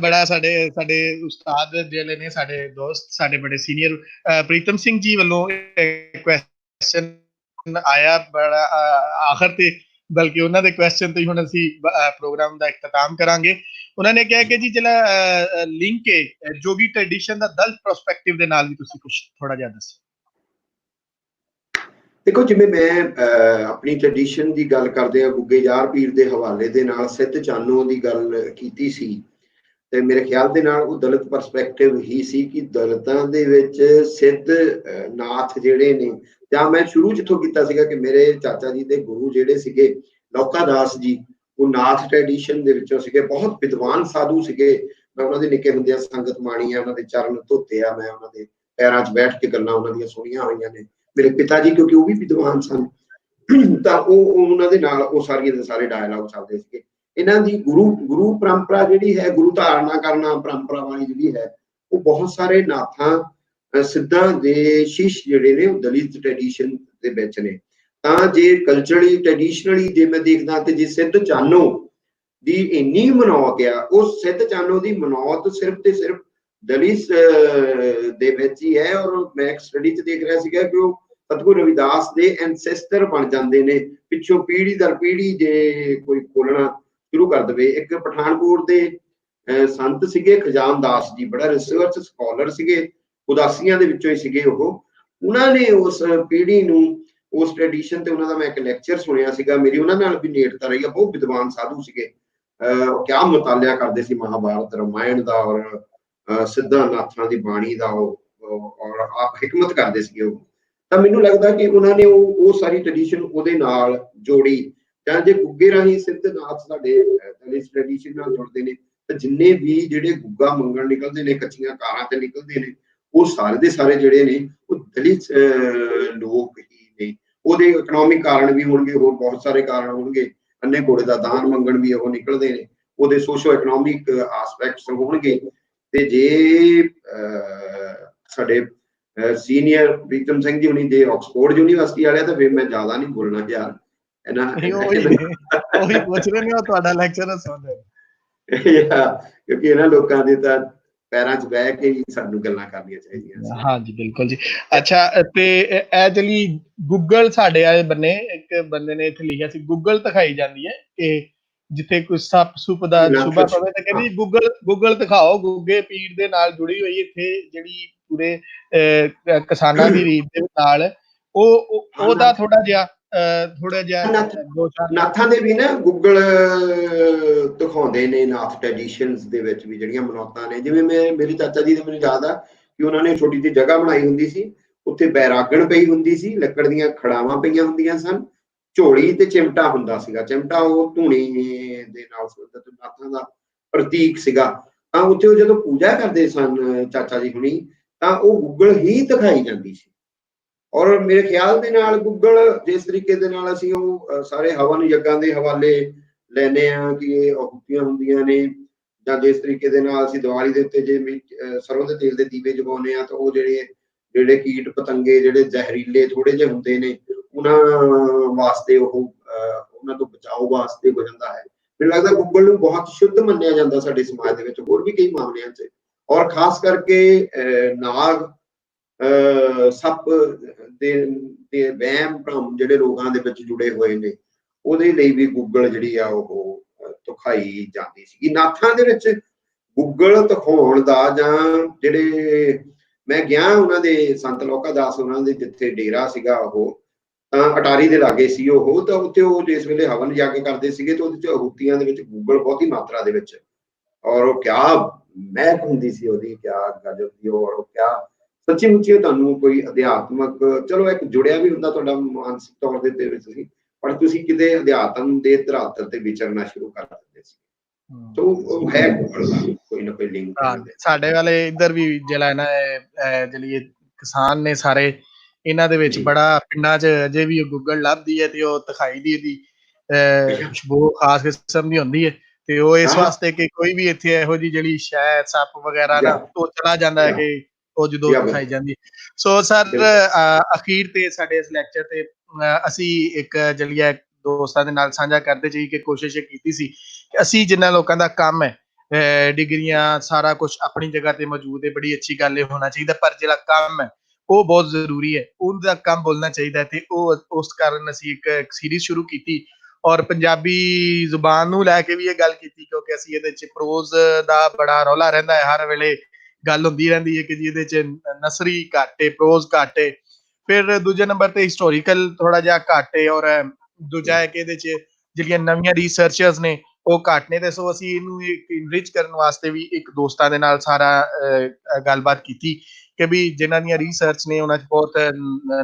ਬੜਾ ਸਾਡੇ ਉਸਤਾਦ ਜਿਹੜੇ ਨੇ, ਸਾਡੇ ਦੋਸਤ, ਸਾਡੇ ਬੜੇ ਸੀਨੀਅਰ ਪ੍ਰੀਤਮ ਸਿੰਘ ਜੀ ਵੱਲੋਂ ਕੁਐਸਚਨ ਆਇਆ ਬੜਾ ਆਖਰ ਤੇ, ਬਲਕਿ ਉਹਨਾਂ ਦੇ ਕੁਐਸਚਨ ਤੋਂ ਹੀ ਹੁਣ ਅਸੀਂ ਪ੍ਰੋਗਰਾਮ ਦਾ ਇਖਤਤਾਮ ਕਰਾਂਗੇ। ਉਹਨਾਂ ਨੇ ਕਿਹਾ ਕਿ ਜੀ ਜਿਹੜਾ ਲਿੰਕ ਹੈ ਜੋਗੀ ਟ੍ਰੈਡੀਸ਼ਨ ਦਾ ਦਲਤ ਪਰਸਪੈਕਟਿਵ ਦੇ ਨਾਲ ਵੀ ਤੁਸੀਂ ਕੁਝ ਥੋੜਾ ਜਿਹਾ ਦੱਸੋ। ਦੇਖੋ, ਜਿਵੇਂ ਮੈਂ ਆਪਣੀ ਟ੍ਰੈਡੀਸ਼ਨ ਦੀ ਗੱਲ ਕਰਦੇ ਆ, ਗੁੱਗੇ ਯਾਰ ਪੀਰ ਦੇ ਹਵਾਲੇ ਦੇ ਨਾਲ ਸਿੱਧ ਚਾਨੋ ਦੀ ਗੱਲ ਕੀਤੀ ਸੀ, ਤੇ ਮੇਰੇ ਖਿਆਲ ਦੇ ਨਾਲ ਉਹ ਦਲਿਤ ਪਰਸਪੈਕਟਿਵ ਹੀ ਸੀ ਕਿ ਦਲਿਤਾਂ ਦੇ ਵਿੱਚ ਸਿੱਧ ਨਾਥ ਜਿਹੜੇ ਨੇ, ਜਾਂ ਮੈਂ ਸ਼ੁਰੂ ਜਿੱਥੋਂ ਕੀਤਾ ਸੀਗਾ ਕਿ ਮੇਰੇ ਚਾਚਾ ਜੀ ਦੇ ਗੁਰੂ ਜਿਹੜੇ ਸੀਗੇ ਲੌਕਾ ਦਾਸ ਜੀ, ਉਹ ਨਾਥ ਟ੍ਰੈਡੀਸ਼ਨ ਦੇ ਵਿੱਚੋਂ ਸੀਗੇ, ਬਹੁਤ ਵਿਦਵਾਨ ਸਾਧੂ ਸੀਗੇ। ਮੈਂ ਉਹਨਾਂ ਦੇ ਨਿੱਕੇ ਹੁੰਦਿਆਂ ਸੰਗਤ ਮਾਣੀ ਆ, ਉਹਨਾਂ ਦੇ ਚਰਨ ਧੋਤੇ ਆ, ਮੈਂ ਉਹਨਾਂ ਦੇ ਪੈਰਾਂ 'ਚ ਬੈਠ ਕੇ ਗੱਲਾਂ ਉਹਨਾਂ ਦੀਆਂ ਸੁਣੀਆਂ ਹੋਈਆਂ ਨੇ। ਮੇਰੇ ਪਿਤਾ ਜੀ ਕਿਉਂਕਿ ਉਹ ਵੀ ਵਿਦਵਾਨ ਸਨ, ਤਾਂ ਉਹ ਉਹਨਾਂ ਦੇ ਨਾਲ ਉਹ ਸਾਰੀਆਂ ਦੇ ਸਾਰੇ ਡਾਇਲਾਗ ਚੱਲਦੇ ਸੀਗੇ। ਇਹਨਾਂ ਦੀ ਗੁਰੂ ਪਰੰਪਰਾ ਜਿਹੜੀ ਹੈ, ਗੁਰੂ ਧਾਰਨਾ ਕਰਨਾ ਪਰੰਪਰਾ ਵਾਲੀ ਜਿਹੜੀ ਹੈ, ਉਹ ਬਹੁਤ ਸਾਰੇ ਨਾਥਾਂ ਸਿੱਧਾਂ ਦੇ ਸ਼ਿਸ਼ ਜਿਹੜੇ ਨੇ ਉਹ ਦਲਿਤ ਟ੍ਰੈਡੀਸ਼ਨ ਦੇ ਵਿੱਚ ਨੇ। ਤਾਂ ਜੇ ਕਲਚਰਲੀ ਟ੍ਰੈਡੀਸ਼ਨਲੀ ਜੇ ਮੈਂ ਦੇਖਦਾ ਤੇ ਜੇ ਸਿੱਧ ਚਾਨੋ ਦੀ ਇੰਨੀ ਮਨੌਤ ਆ, ਉਸ ਸਿੱਧ ਚਾਨੋ ਦੀ ਮਨੌਤ ਸਿਰਫ ਤੇ ਸਿਰਫ ਦਲਿਤ ਦੇ ਵਿੱਚ ਹੀ ਹੈ। ਔਰ ਮੈਂ ਇੱਕ ਸਟੱਡੀ 'ਚ ਦੇਖ ਰਿਹਾ ਸੀਗਾ ਕਿ ਉਹ ਸਤਿਗੁਰੂ ਰਵਿਦਾਸ ਦੇ ਐਨਸੈਸਟਰ ਬਣ ਜਾਂਦੇ ਨੇ ਪਿੱਛੋਂ, ਪੀੜ੍ਹੀ ਦਰ ਪੀੜ੍ਹੀ ਜੇ ਕੋਈ ਖੋਲਣਾ ਸ਼ੁਰੂ ਕਰ ਦੇਵੇ। ਇੱਕ ਪਠਾਨਕੋਟ ਦੇ ਸੰਤ ਸੀਗੇ ਖਜਾਨ ਦਾਸ ਜੀ, ਬੜਾ ਰਿਸਰਚ ਸਕਾਲਰ ਸੀਗੇ, ਉਦਾਸੀਆਂ ਦੇ ਵਿੱਚੋਂ ਹੀ ਸੀਗੇ ਉਹ। ਉਹਨਾਂ ਨੇ ਉਸ ਪੀੜ੍ਹੀ ਨੂੰ, ਉਸ ਟ੍ਰੈਡੀਸ਼ਨ ਤੇ ਉਹਨਾਂ ਦਾ ਮੈਂ ਇੱਕ ਲੈਕਚਰ ਸੁਣਿਆ ਸੀਗਾ, ਮੇਰੀ ਉਹਨਾਂ ਨਾਲ ਵੀ ਨੇੜਤਾ ਰਹੀ ਆ। ਬਹੁਤ ਵਿਦਵਾਨ ਸਾਧੂ ਸੀਗੇ, ਕਿਆ ਮੁਤਾਲਿਆ ਕਰਦੇ ਸੀ ਮਹਾਭਾਰਤ ਰਾਮਾਇਣ ਦਾ ਔਰ ਸਿੱਧਾਂ ਨਾਥਾਂ ਦੀ ਬਾਣੀ ਦਾ, ਔਰ ਆਪ ਹਿਕਮਤ ਕਰਦੇ ਸੀਗੇ ਉਹ। ਤਾਂ ਮੈਨੂੰ ਲੱਗਦਾ ਕਿ ਉਹਨਾਂ ਨੇ ਉਹ ਸਾਰੀ ਟ੍ਰੈਡੀਸ਼ਨ ਉਹਦੇ ਨਾਲ ਜੋੜੀ। ਜਾਂ ਜੇ ਗੁੱਗੇ ਰਾਹੀਂ ਸਿੱਧ ਨਾਥ ਸਾਡੇ ਦਲਿਤ ਟ੍ਰੈਡੀਸ਼ਨ ਨਾਲ ਜੁੜਦੇ ਨੇ, ਤਾਂ ਜਿੰਨੇ ਵੀ ਜਿਹੜੇ ਗੁੱਗਾ ਮੰਗਣ ਨਿਕਲਦੇ ਨੇ, ਕੱਚੀਆਂ ਕਾਰਾਂ ਤੇ ਨਿਕਲਦੇ ਨੇ, ਉਹ ਸਾਰੇ ਦੇ ਸਾਰੇ ਜਿਹੜੇ ਨੇ ਉਹ ਦਲਿਤ ਲੋਕ ਹੀ ਨੇ। ਉਹਦੇ ਇਕਨੋਮਿਕ ਕਾਰਨ ਵੀ ਹੋਣਗੇ, ਹੋਰ ਬਹੁਤ ਸਾਰੇ ਕਾਰਨ ਹੋਣਗੇ। ਅੰਨੇ ਘੋੜੇ ਦਾ ਦਾਨ ਮੰਗਣ ਵੀ ਉਹ ਨਿਕਲਦੇ ਨੇ, ਉਹਦੇ ਸੋਸ਼ੋ ਇਕਨੋਮਿਕ ਆਸਪੈਕਟਸ ਹੋਣਗੇ। ਤੇ ਜੇ ਸਾਡੇ ਸੀਨੀਅਰ ਪ੍ਰੀਤਮ ਸਿੰਘ ਜੀ ਹੁਣੀ ਦੇ ਆਕਸਫੋਰਡ ਯੂਨੀਵਰਸਿਟੀ ਵਾਲੇ, ਤਾਂ ਫਿਰ ਮੈਂ ਜ਼ਿਆਦਾ ਨਹੀਂ ਬੋਲਣਾ ਯਾਰ। ਉਹੀ ਪੁੱਛ ਰਹੇ ਨੇ, ਤੁਹਾਡਾ ਲੈਕਚਰ ਸੁਣ ਰਹੇ ਕਿਉਂਕਿ ਇਹਨਾਂ ਲੋਕਾਂ ਦੇ ਤਾਂ ਪੈਰਾਂ 'ਚ ਬਹਿ ਕੇ ਹੀ ਸਾਨੂੰ ਗੱਲਾਂ ਕਰਨੀਆਂ ਚਾਹੀਦੀਆਂ। ਹਾਂਜੀ ਬਿਲਕੁਲ ਜੀ। ਅੱਛਾ, ਤੇ ਇਹ ਜਿਹੜੀ ਗੂਗਲ ਸਾਡੇ ਵਾਲੇ ਬੰਨੇ, ਇੱਕ ਬੰਦੇ ਨੇ ਇੱਥੇ ਲਿਖਿਆ ਸੀ, ਗੂਗਲ ਦਿਖਾਈ ਜਾਂਦੀ ਹੈ ਕਿ ਜਿੱਥੇ ਕੋਈ ਸੱਪ ਸੁਪ ਦਾ ਸ਼ੁਭਾ ਪਵੇ ਤਾਂ ਕਹਿੰਦੀ ਗੂਗਲ ਦਿਖਾਓ, ਗੁੱਗੇ ਪੀਰ ਦੇ ਨਾਲ ਜੁੜੀ ਹੋਈ ਇੱਥੇ ਜਿਹੜੀ ਪੂਰੇ ਕਿਸਾਨਾਂ ਦੀ ਰੀਤ ਦੇ ਨਾਲ, ਉਹਦਾ ਥੋੜਾ ਜਿਹਾ ਨਾਥਾਂ ਦੇ ਵੀ ਨਾ ਗੂਗਲ ਦਿਖਾਉਂਦੇ ਨੇ, ਨਾਥ ਟ੍ਰੈਡੀਸ਼ਨਸ ਦੇ ਵਿੱਚ ਵੀ ਜਿਹੜੀਆਂ ਮਨੌਤਾਂ ਨੇ। ਜਿਵੇਂ ਮੇਰੇ ਚਾਚਾ ਜੀ ਦੇ ਮੈਨੂੰ ਯਾਦ ਆ ਕਿ ਉਹਨਾਂ ਨੇ ਛੋਟੀ ਜਿਹੀ ਜਗ੍ਹਾ ਬਣਾਈ ਹੁੰਦੀ ਸੀ, ਉੱਥੇ ਬੈਰਾਗਣ ਪਈ ਹੁੰਦੀ ਸੀ, ਲੱਕੜ ਦੀਆਂ ਖੜਾਵਾਂ ਪਈਆਂ ਹੁੰਦੀਆਂ ਸਨ, ਝੋਲੀ ਤੇ ਚਿਮਟਾ ਹੁੰਦਾ ਸੀਗਾ। ਚਿਮਟਾ ਉਹ ਧੂਣੀ ਦੇ ਨਾਲ ਨਾਥਾਂ ਦਾ ਪ੍ਰਤੀਕ ਸੀਗਾ। ਤਾਂ ਉੱਥੇ ਉਹ ਜਦੋਂ ਪੂਜਾ ਕਰਦੇ ਸਨ ਚਾਚਾ ਜੀ ਹੁਣੀ, ਤਾਂ ਉਹ ਗੂਗਲ ਹੀ ਦਿਖਾਈ ਜਾਂਦੀ ਸੀ। ਔਰ ਮੇਰੇ ਖਿਆਲ ਦੇ ਨਾਲ ਗੂਗਲ ਜਿਸ ਤਰੀਕੇ ਦੇ ਨਾਲ ਅਸੀਂ ਉਹ ਸਾਰੇ ਹਵਨ ਯੱਗਾਂ ਦੇ ਹਵਾਲੇ ਲੈਂਦੇ ਹਾਂ ਕਿ ਇਹ ਆਹੂਤੀਆਂ ਹੁੰਦੀਆਂ ਨੇ, ਜਾਂ ਜਿਸ ਤਰੀਕੇ ਦੇ ਨਾਲ ਅਸੀਂ ਦੀਵਾਲੀ ਦੇ ਉੱਤੇ ਜੇ ਸਰੋਂ ਦੇ ਤੇਲ ਦੇ ਦੀਵੇ ਜਗਾਉਂਦੇ ਹਾਂ, ਤਾਂ ਉਹ ਜਿਹੜੇ ਕੀਟ ਪਤੰਗੇ ਜਿਹੜੇ ਜ਼ਹਿਰੀਲੇ ਥੋੜੇ ਜਿਹੇ ਹੁੰਦੇ ਨੇ, ਉਹਨਾਂ ਵਾਸਤੇ ਉਹਨਾਂ ਤੋਂ ਬਚਾਓ ਵਾਸਤੇ ਹੋ ਜਾਂਦਾ ਹੈ। ਮੈਨੂੰ ਲੱਗਦਾ ਗੂਗਲ ਨੂੰ ਬਹੁਤ ਸ਼ੁੱਧ ਮੰਨਿਆ ਜਾਂਦਾ ਸਾਡੇ ਸਮਾਜ ਦੇ ਵਿੱਚ, ਹੋਰ ਵੀ ਕਈ ਮਾਮਲਿਆਂ 'ਚ। ਔਰ ਖਾਸ ਕਰਕੇ ਨਾਗ ਸੱਪ ਦੇ ਵਹਿਮ ਭਰਮ ਜਿਹੜੇ ਲੋਕਾਂ ਦੇ ਵਿੱਚ ਜੁੜੇ ਹੋਏ ਨੇ, ਉਹਦੇ ਲਈ ਵੀ ਗੂਗਲ ਜਿਹੜੀ ਆ ਉਹ ਦਿਖਾਈ ਜਾਂਦੀ ਸੀਗੀ। ਨਾਥਾਂ ਦੇ ਵਿੱਚ ਗੂਗਲ ਦਿਖਾਉਣ ਦਾ, ਜਾਂ ਜਿਹੜੇ ਮੈਂ ਗਿਆ ਉਹਨਾਂ ਦੇ ਸੰਤ ਲੌਕਾ ਦਾਸ ਉਹਨਾਂ ਦੇ ਜਿੱਥੇ ਡੇਰਾ ਸੀਗਾ, ਉਹ ਤਾਂ ਅਟਾਰੀ ਦੇ ਲਾਗੇ ਸੀ ਉਹ, ਤਾਂ ਉੱਥੇ ਉਹ ਜਿਸ ਵੇਲੇ ਹਵਨ ਯੱਗ ਕਰਦੇ ਸੀਗੇ, ਤਾਂ ਉਹਦੇ 'ਚ ਆਹੂਤੀਆਂ ਦੇ ਵਿੱਚ ਗੂਗਲ ਬਹੁਤੀ ਮਾਤਰਾ ਦੇ ਵਿੱਚ, ਔਰ ਉਹ ਕਿਆ ਮਹਿਕ ਹੁੰਦੀ ਸੀ ਉਹਦੀ, ਕਿਆ ਗਜਬ ਦੀ। ਔਰ ਕਿਆ ਸੱਚੀ ਮੁੱਚੀ ਤੁਹਾਨੂੰ ਕੋਈ ਅਧਿਆਤਮਕ, ਚਲੋ ਇੱਕ ਜੁੜਿਆ ਵੀ ਹੁੰਦਾ ਤੁਹਾਡਾ ਮਾਨਸਿਕ ਤੌਰ ਦੇ ਵਿੱਚ ਸੀ, ਪਰ ਤੁਸੀਂ ਕਿਤੇ ਅਧਿਆਤਮ ਦੇ ਧਰਾਤਲ ਤੇ ਵਿਚਰਨਾ ਸ਼ੁਰੂ ਕਰ ਦਿੰਦੇ ਸੀ। ਤੋ ਉਹ ਹੈ ਕੋਈ ਨਾ ਕੋਈ ਲਿੰਕ। ਸਾਡੇ ਵਾਲੇ ਇੱਧਰ ਵੀ ਜਿਹੜਾ ਨਾ ਜਿਹੜੀ ਕਿਸਾਨ ਨੇ ਸਾਰੇ, ਇਹਨਾਂ ਦੇ ਵਿੱਚ ਬੜਾ ਪਿੰਡਾਂ 'ਚ ਅਜੇ ਵੀ ਗੂਗਲ ਲੱਭਦੀ ਹੈ, ਤੇ ਉਹ ਦਿਖਾਈ ਦੀ ਇਹਦੀ ਖੁਸ਼ਬੂ ਖਾਸ ਕਿਸਮ ਦੀ ਹੁੰਦੀ ਹੈ। ਤੇ ਉਹ ਇਸ ਵਾਸਤੇ ਕਿ ਕੋਈ ਵੀ ਇੱਥੇ ਇਹੋ ਜਿਹੀ ਜਿਹੜੀ ਸ਼ੈ ਸੱਪ ਵਗੈਰਾ ਨਾ, ਉਹ ਚਲਾ ਜਾਂਦਾ ਹੈ ਕਿ ਉਹ ਜਦੋਂ ਦਿਖਾਈ ਜਾਂਦੀ। ਸੋ ਸਰ, ਅਖੀਰ ਤੇ ਸਾਡੇ ਇਸ ਲੈਕਚਰ ਤੇ ਅਸੀਂ ਇੱਕ ਜਿਹੜੀ ਹੈ ਦੋਸਤਾਂ ਦੇ ਨਾਲ ਸਾਂਝਾ ਕਰਦੇ ਸੀ ਕਿ ਕੋਸ਼ਿਸ਼ ਕੀਤੀ ਸੀ ਕਿ ਅਸੀਂ ਜਿੰਨਾ ਲੋਕਾਂ ਦਾ ਕੰਮ ਹੈ, ਡਿਗਰੀਆਂ ਸਾਰਾ ਕੁਛ ਆਪਣੀ ਜਗ੍ਹਾ ਤੇ ਮੌਜੂਦ ਹੈ, ਬੜੀ ਅੱਛੀ ਗੱਲ ਹੋਣਾ ਚਾਹੀਦਾ, ਪਰ ਜਿਹੜਾ ਕੰਮ ਹੈ ਉਹ ਬਹੁਤ ਜ਼ਰੂਰੀ ਹੈ, ਉਹਦਾ ਕੰਮ ਬੋਲਣਾ ਚਾਹੀਦਾ। ਤੇ ਉਹ ਉਸ ਕਾਰਨ ਅਸੀਂ ਇੱਕ ਸੀਰੀਜ਼ ਸ਼ੁਰੂ ਕੀਤੀ, ਔਰ ਪੰਜਾਬੀ ਜ਼ੁਬਾਨ ਨੂੰ ਲੈ ਕੇ ਵੀ ਇਹ ਗੱਲ ਕੀਤੀ, ਕਿਉਂਕਿ ਅਸੀਂ ਇਹਦੇ 'ਚ ਪ੍ਰੋਜ਼ ਦਾ ਬੜਾ ਰੌਲਾ ਰਹਿੰਦਾ ਹੈ, ਹਰ ਵੇਲੇ ਗੱਲ ਹੁੰਦੀ ਰਹਿੰਦੀ ਹੈ ਕਿ ਜੀ ਇਹਦੇ 'ਚ ਨਸਰੀ ਘੱਟ ਹੈ, ਪ੍ਰੋਜ਼ ਘੱਟ ਹੈ। ਫਿਰ ਦੂਜੇ ਨੰਬਰ ਤੇ ਹਿਸਟੋਰੀਕਲ ਥੋੜਾ ਜਿਹਾ ਘੱਟ ਹੈ, ਔਰ ਦੂਜਾ ਹੈ ਕਿ ਇਹਦੇ 'ਚ ਜਿਹੜੀਆਂ ਨਵੀਆਂ ਰਿਸਰਚਰਸ ਨੇ ਉਹ ਘੱਟ ਨੇ, ਤੇ ਸੋ ਅਸੀਂ ਇਹਨੂੰ ਇਨਰਿਚ ਕਰਨ ਵਾਸਤੇ ਵੀ ਇੱਕ ਦੋਸਤਾਂ ਦੇ ਨਾਲ ਸਾਰਾ ਗੱਲਬਾਤ ਕੀਤੀ ਕਿ ਵੀ ਜਿਨ੍ਹਾਂ ਦੀਆਂ ਰਿਸਰਚ ਨੇ ਉਹਨਾਂ 'ਚ ਬਹੁਤ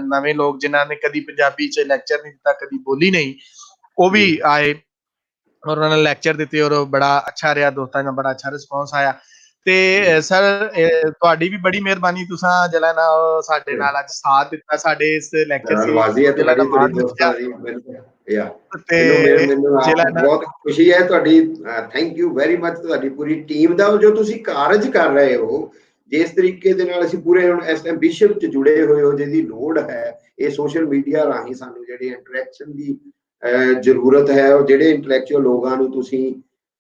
ਨਵੇਂ ਲੋਕ ਜਿਨ੍ਹਾਂ ਨੇ ਕਦੀ ਪੰਜਾਬੀ 'ਚ ਲੈਕਚਰ ਨਹੀਂ ਦਿੱਤਾ, ਕਦੀ ਬੋਲੀ ਨਹੀਂ, ਉਹ ਵੀ ਆਏ ਔਰ ਉਹਨਾਂ ਨੇ ਲੈਕਚਰ ਦਿੱਤੇ ਔਰ ਬੜਾ ਅੱਛਾ ਰਿਹਾ, ਦੋਸਤਾਂ ਦਾ ਬੜਾ ਅੱਛਾ ਰਿਸਪੌਂਸ ਆਇਆ। ਤੇ ਸਰ ਤੁਹਾਡੀ ਵੀ ਬੜੀ ਮਿਹਰਬਾਨੀ, ਤੁਸਾਂ ਜਿਹੜਾ ਨਾ ਸਾਡੇ ਨਾਲ ਅੱਜ ਸਾਥ ਦਿੱਤਾ ਸਾਡੇ ਇਸ ਲੈਕਚਰ ਧੰਨਵਾਦੀ ਹੈ ਸੀਰੀਜ਼ ਜਿਹੜਾ ਨਾ ਤੁਹਾਡੀ ਮਾਣ ਦੋਸਤਾਂ ਰੱਖਿਆ ਦੀ ਯਾ ਤੇ ਮੈਨੂੰ ਜਿਹੜਾ ਨਾ ਬਹੁਤ ਖੁਸ਼ੀ ਹੈ ਤੁਹਾਡੀ। ਥੈਂਕ ਯੂ ਵੈਰੀ ਮਚ ਤੁਹਾਡੀ ਪੂਰੀ ਟੀਮ ਦਾ ਜੋ ਤੁਸੀਂ ਕਾਰਜ ਕਰ ਰਹੇ ਹੋ, ਜਿਸ ਤਰੀਕੇ ਦੇ ਨਾਲ ਅਸੀਂ ਪੂਰੇ ਹੁਣ ਇਸ ਟਾਈਮ ਵਿਸ਼ਵ 'ਚ ਜੁੜੇ ਹੋਏ ਹੋ, ਜਿਹਦੀ ਲੋੜ ਹੈ ਇਹ ਸੋਸ਼ਲ ਮੀਡੀਆ ਰਾਹੀਂ ਸਾਨੂੰ ਜਿਹੜੀ ਇੰਟਰੈਕਸ਼ਨ ਦੀ ਜ਼ਰੂਰਤ ਹੈ, ਉਹ ਜਿਹੜੇ ਇੰਟੈਲੈਕਚੁਅਲ ਲੋਕਾਂ ਨੂੰ ਤੁਸੀਂ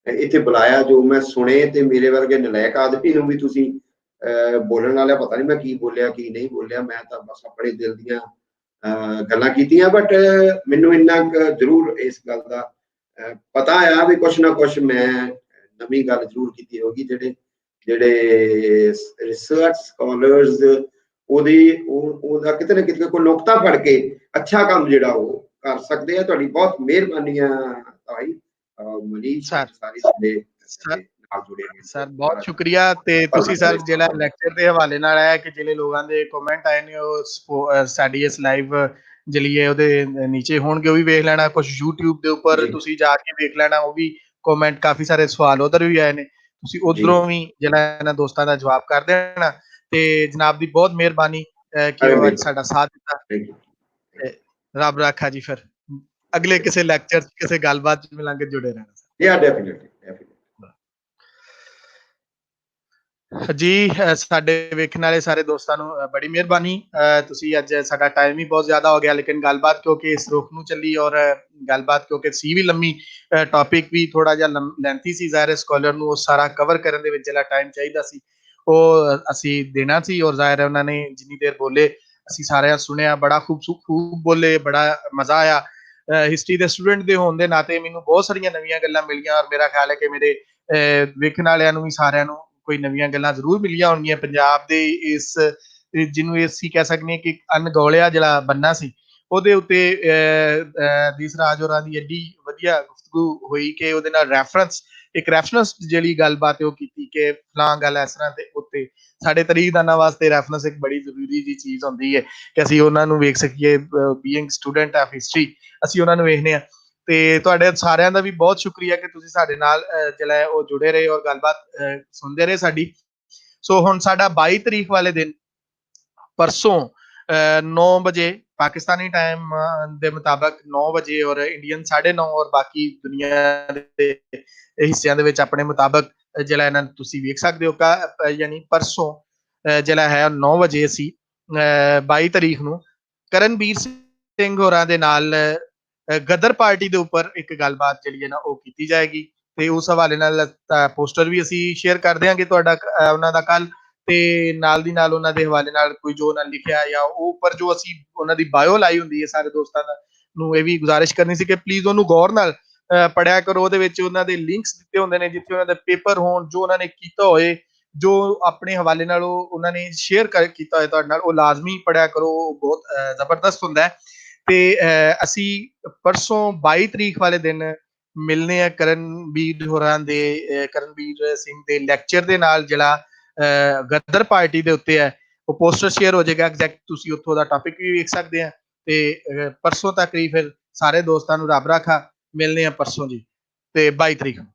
ਇੱਥੇ ਬੁਲਾਇਆ, ਜੋ ਮੈਂ ਸੁਣੇ, ਤੇ ਮੇਰੇ ਵਰਗੇ ਨਲਾਇਕ ਆਦਮੀ ਨੂੰ ਵੀ ਤੁਸੀਂ ਬੋਲਣ ਵਾਲਾ ਪਤਾ ਨਹੀਂ ਮੈਂ ਕੀ ਬੋਲਿਆ ਕੀ ਨਹੀਂ ਬੋਲਿਆ, ਮੈਂ ਤਾਂ ਬਸ ਆਪਣੇ ਦਿਲ ਦੀਆਂ ਗੱਲਾਂ ਕੀਤੀਆਂ। ਬਟ ਮੈਨੂੰ ਇੰਨਾ ਜ਼ਰੂਰ ਇਸ ਗੱਲ ਦਾ ਪਤਾ ਆ ਵੀ ਕੁਛ ਨਾ ਕੁਛ ਮੈਂ ਨਵੀਂ ਗੱਲ ਜ਼ਰੂਰ ਕੀਤੀ ਹੋਗੀ। ਜਿਹੜੇ ਰਿਸਰਚ ਸਕਾਲਰਸ ਉਹਦਾ ਕਿਤੇ ਨਾ ਕਿਤੇ ਕੋਈ ਨੁਕਤਾ ਫੜ ਕੇ ਅੱਛਾ ਕੰਮ ਜਿਹੜਾ ਉਹ ਕਰ ਸਕਦੇ ਆ। ਤੁਹਾਡੀ ਬਹੁਤ ਮਿਹਰਬਾਨੀ ਆ ਭਾਈ ਮਨੀਸ਼, ਸਾਰੇ ਸਾਡੇ ਨਾਲ ਜੁੜੇ ਨੇ। ਸਰ ਬਹੁਤ ਸ਼ੁਕਰੀਆ। ਤੇ ਤੁਸੀਂ ਸਰ ਜਿਹੜਾ ਲੈਕਚਰ ਦੇ ਹਵਾਲੇ ਨਾਲ ਆਇਆ ਕਿ ਜਿਹੜੇ ਲੋਕਾਂ ਦੇ ਕਮੈਂਟ ਆਏ ਨੇ ਉਹ ਸਾਡੀ ਇਸ ਲਾਈਵ ਜਲੀਏ ਉਹਦੇ ਨੀਚੇ ਹੋਣਗੇ, ਉਹ ਵੀ ਵੇਖ ਲੈਣਾ। ਕੁਝ YouTube ਦੇ ਉੱਪਰ ਤੁਸੀਂ ਜਾ ਕੇ ਵੇਖ ਲੈਣਾ, ਉਹ ਵੀ ਕਮੈਂਟ ਕਾਫੀ ਸਾਰੇ ਸਵਾਲ ਉਧਰ ਵੀ ਆਏ ਨੇ, ਤੁਸੀਂ ਉਧਰੋਂ ਵੀ ਜਿਹੜਾ ਇਹਨਾਂ ਦੋਸਤਾਂ ਦਾ ਜਵਾਬ ਕਰ ਦੇਣਾ। ਤੇ ਜਨਾਬ ਦੀ ਬਹੁਤ ਮਿਹਰਬਾਨੀ ਕਿ ਉਹ ਅੱਜ ਸਾਡਾ ਸਾਥ ਦਿੱਤਾ। ਰੱਬ ਰਾਖਾ ਜੀ। ਫਿਰ ਅਗਲੇ ਕਿਸੇ ਲੈਕਚਰ ਕਿਸੇ ਗੱਲਬਾਤ ਚ ਮਿਲਾਂਗੇ, ਜੁੜੇ ਰਹਿਣਾ ਜੀ। ਸਾਡੇ ਵੇਖਣ ਵਾਲੇ ਸਾਰੇ ਦੋਸਤਾਂ ਨੂੰ ਬੜੀ ਮਿਹਰਬਾਨੀ। ਤੁਸੀਂ ਅੱਜ ਸਾਡਾ ਟਾਈਮ ਹੀ ਬਹੁਤ ਜ਼ਿਆਦਾ ਹੋ ਗਿਆ, ਲੇਕਿਨ ਗੱਲਬਾਤ ਕਿਉਂਕਿ ਇਸ ਰੁਖ ਨੂੰ ਚੱਲੀ ਔਰ ਗੱਲਬਾਤ ਕਿਉਂਕਿ ਸੀ ਵੀ ਲੰਮੀ, ਟੌਪਿਕ ਵੀ ਥੋੜਾ ਜਿਹਾ ਲੈਂਥੀ ਸੀ, ਜ਼ਾਹਿਰ ਸਕਾਲਰ ਨੂੰ ਉਹ ਸਾਰਾ ਕਵਰ ਕਰਨ ਦੇ ਵਿੱਚ ਜਿਹੜਾ ਟਾਈਮ ਚਾਹੀਦਾ ਸੀ ਉਹ ਅਸੀਂ ਦੇਣਾ ਸੀ। ਔਰ ਜ਼ਾਹਿਰ ਹੈ ਉਹਨਾਂ ਨੇ ਜਿੰਨੀ ਦੇਰ ਬੋਲੇ ਅਸੀਂ ਸਾਰਿਆਂ ਸੁਣਿਆ, ਬੜਾ ਖੂਬ ਬੋਲੇ, ਬੜਾ ਮਜ਼ਾ ਆਇਆ। ਹਿਸਟਰੀ ਦੇ ਸਟੂਡੈਂਟ ਦੇ ਹੋਣ ਦੇ ਨਾਤੇ ਮੈਨੂੰ ਬਹੁਤ ਸਾਰੀਆਂ ਨਵੀਆਂ ਗੱਲਾਂ ਮਿਲੀਆਂ ਔਰ ਮੇਰਾ ਖਿਆਲ ਹੈ ਕਿ ਮੇਰੇ ਵੇਖਣ ਵਾਲਿਆਂ ਨੂੰ ਵੀ ਸਾਰਿਆਂ ਨੂੰ ਕੋਈ ਨਵੀਆਂ ਗੱਲਾਂ ਜ਼ਰੂਰ ਮਿਲੀਆਂ ਹੋਣਗੀਆਂ। ਪੰਜਾਬ ਦੇ ਇਸ ਜਿਹਨੂੰ ਅਸੀਂ ਕਹਿ ਸਕਦੇ ਹਾਂ ਕਿ ਅਣਗੌਲਿਆ ਜਿਹੜਾ ਬੰਨਾ ਸੀ, ਉਹਦੇ ਉੱਤੇ ਦੇਸਰਾਜ ਹੋਰਾਂ ਦੀ ਐਡੀ ਵਧੀਆ ਗੁਫ਼ਤਗੂ ਹੋਈ ਕਿ ਉਹਦੇ ਨਾਲ ਇੱਕ ਰੈਫਰੈਂਸ ਜਿਹੜੀ ਗੱਲਬਾਤ ਉਹ ਕੀਤੀ ਕਿ ਫਲਾਂ ਗੱਲ ਇਸ ਤਰ੍ਹਾਂ ਦੇ ਉੱਤੇ ਸਾਡੇ ਤਰੀਕਦਾਨਾਂ ਵਾਸਤੇ ਰੈਫਰੈਂਸ ਇੱਕ ਬੜੀ ਜ਼ਰੂਰੀ ਜੀ ਚੀਜ਼ ਹੁੰਦੀ ਹੈ ਕਿ ਅਸੀਂ ਉਹਨਾਂ ਨੂੰ ਵੇਖ ਸਕੀਏ। ਬੀਇੰਗ ਸਟੂਡੈਂਟ ਆਫ ਹਿਸਟਰੀ ਅਸੀਂ ਉਹਨਾਂ ਨੂੰ ਵੇਖਦੇ ਹਾਂ। ਤੇ ਤੁਹਾਡੇ ਸਾਰਿਆਂ ਦਾ ਵੀ ਬਹੁਤ ਸ਼ੁਕਰੀਆ ਕਿ ਤੁਸੀਂ ਸਾਡੇ ਨਾਲ ਜਿਹੜਾ ਹੈ ਉਹ ਜੁੜੇ ਰਹੇ ਔਰ ਗੱਲਬਾਤ ਸੁਣਦੇ ਰਹੇ ਸਾਡੀ। ਸੋ ਹੁਣ ਸਾਡਾ 22 ਤਰੀਕ ਵਾਲੇ ਦਿਨ ਪਰਸੋਂ 9 ਵਜੇ ਪਾਕਿਸਤਾਨੀ ਟਾਈਮ ਦੇ ਮੁਤਾਬਕ 9 ਵਜੇ ਔਰ ਇੰਡੀਅਨ 9:30 ਔਰ ਬਾਕੀ ਦੁਨੀਆ ਦੇ ਹਿੱਸਿਆਂ ਦੇ ਵਿੱਚ ਆਪਣੇ ਮੁਤਾਬਕ ਜਿਹੜਾ ਇਹਨਾਂ ਨੂੰ ਤੁਸੀਂ ਵੇਖ ਸਕਦੇ ਹੋ। ਯਾਨੀ ਪਰਸੋਂ ਜਿਹੜਾ ਹੈ 9 ਵਜੇ ਅਸੀਂ 22 ਤਰੀਕ ਨੂੰ ਕਰਨਵੀਰ ਸਿੰਘ ਹੋਰਾਂ ਦੇ ਨਾਲ ਗਦਰ ਪਾਰਟੀ ਦੇ ਉੱਪਰ ਇੱਕ ਗੱਲਬਾਤ ਜਿਹੜੀ ਹੈ ਨਾ ਉਹ ਕੀਤੀ ਜਾਏਗੀ। ਤੇ ਉਸ ਹਵਾਲੇ ਨਾਲ ਪੋਸਟਰ ਵੀ ਅਸੀਂ ਸ਼ੇਅਰ ਕਰ ਦਿਆਂਗੇ ਤੁਹਾਡਾ ਉਹਨਾਂ ਦਾ ਕੱਲ, ਤੇ ਨਾਲ ਦੀ ਨਾਲ ਉਹਨਾਂ ਦੇ ਹਵਾਲੇ ਨਾਲ ਕੋਈ ਜੋ ਉਹਨਾਂ ਲਿਖਿਆ ਜਾਂ ਉਹ ਉੱਪਰ ਜੋ ਅਸੀਂ ਉਹਨਾਂ ਦੀ ਬਾਇਓ ਲਾਈ ਹੁੰਦੀ ਹੈ ਸਾਰੇ ਦੋਸਤਾਂ ਨੂੰ ਇਹ ਵੀ ਗੁਜ਼ਾਰਿਸ਼ ਕਰਨੀ ਸੀ ਕਿ ਪਲੀਜ਼ ਉਹਨੂੰ ਗੌਰ ਨਾਲ ਪੜਿਆ ਕਰੋ। ਉਹਦੇ ਵਿੱਚ ਉਹਨਾਂ ਦੇ ਲਿੰਕਸ ਦਿੱਤੇ ਹੁੰਦੇ ਨੇ ਜਿੱਥੇ ਉਹਨਾਂ ਦੇ ਪੇਪਰ ਹੋਣ, ਜੋ ਉਹਨਾਂ ਨੇ ਕੀਤਾ ਹੋਏ, ਜੋ ਆਪਣੇ ਹਵਾਲੇ ਨਾਲ ਉਹਨਾਂ ਨੇ ਸ਼ੇਅਰ ਕੀਤਾ ਹੋਇਆ ਤੁਹਾਡੇ ਨਾਲ, ਉਹ ਲਾਜ਼ਮੀ ਪੜਿਆ ਕਰੋ, ਉਹ ਬਹੁਤ ਜ਼ਬਰਦਸਤ ਹੁੰਦਾ ਹੈ। ਤੇ ਅਸੀਂ ਪਰਸੋਂ 22 ਤਰੀਕ ਵਾਲੇ ਦਿਨ ਮਿਲਨੇ ਆ ਕਰਨਵੀਰ ਸਿੰਘ ਦੇ ਲੈਕਚਰ ਦੇ ਨਾਲ ਜਿਹੜਾ ਗਦਰ ਪਾਰਟੀ ਦੇ ਉੱਤੇ ਹੈ। ਉਹ ਪੋਸਟਰ ਸ਼ੇਅਰ ਹੋ ਜਾਏਗਾ ਐਗਜ਼ੈਕਟ, ਤੁਸੀਂ ਉੱਥੋਂ ਦਾ ਟੌਪਿਕ ਵੀ ਵੇਖ ਸਕਦੇ ਆ। ਤੇ ਪਰਸੋਂ ਤੱਕ ਹੀ ਫਿਰ ਸਾਰੇ ਦੋਸਤਾਂ ਨੂੰ ਰੱਬ ਰਾਖਾ, ਮਿਲਨੇ ਆ ਪਰਸੋਂ ਜੀ ਤੇ 22 ਤਰੀਕ ਨੂੰ।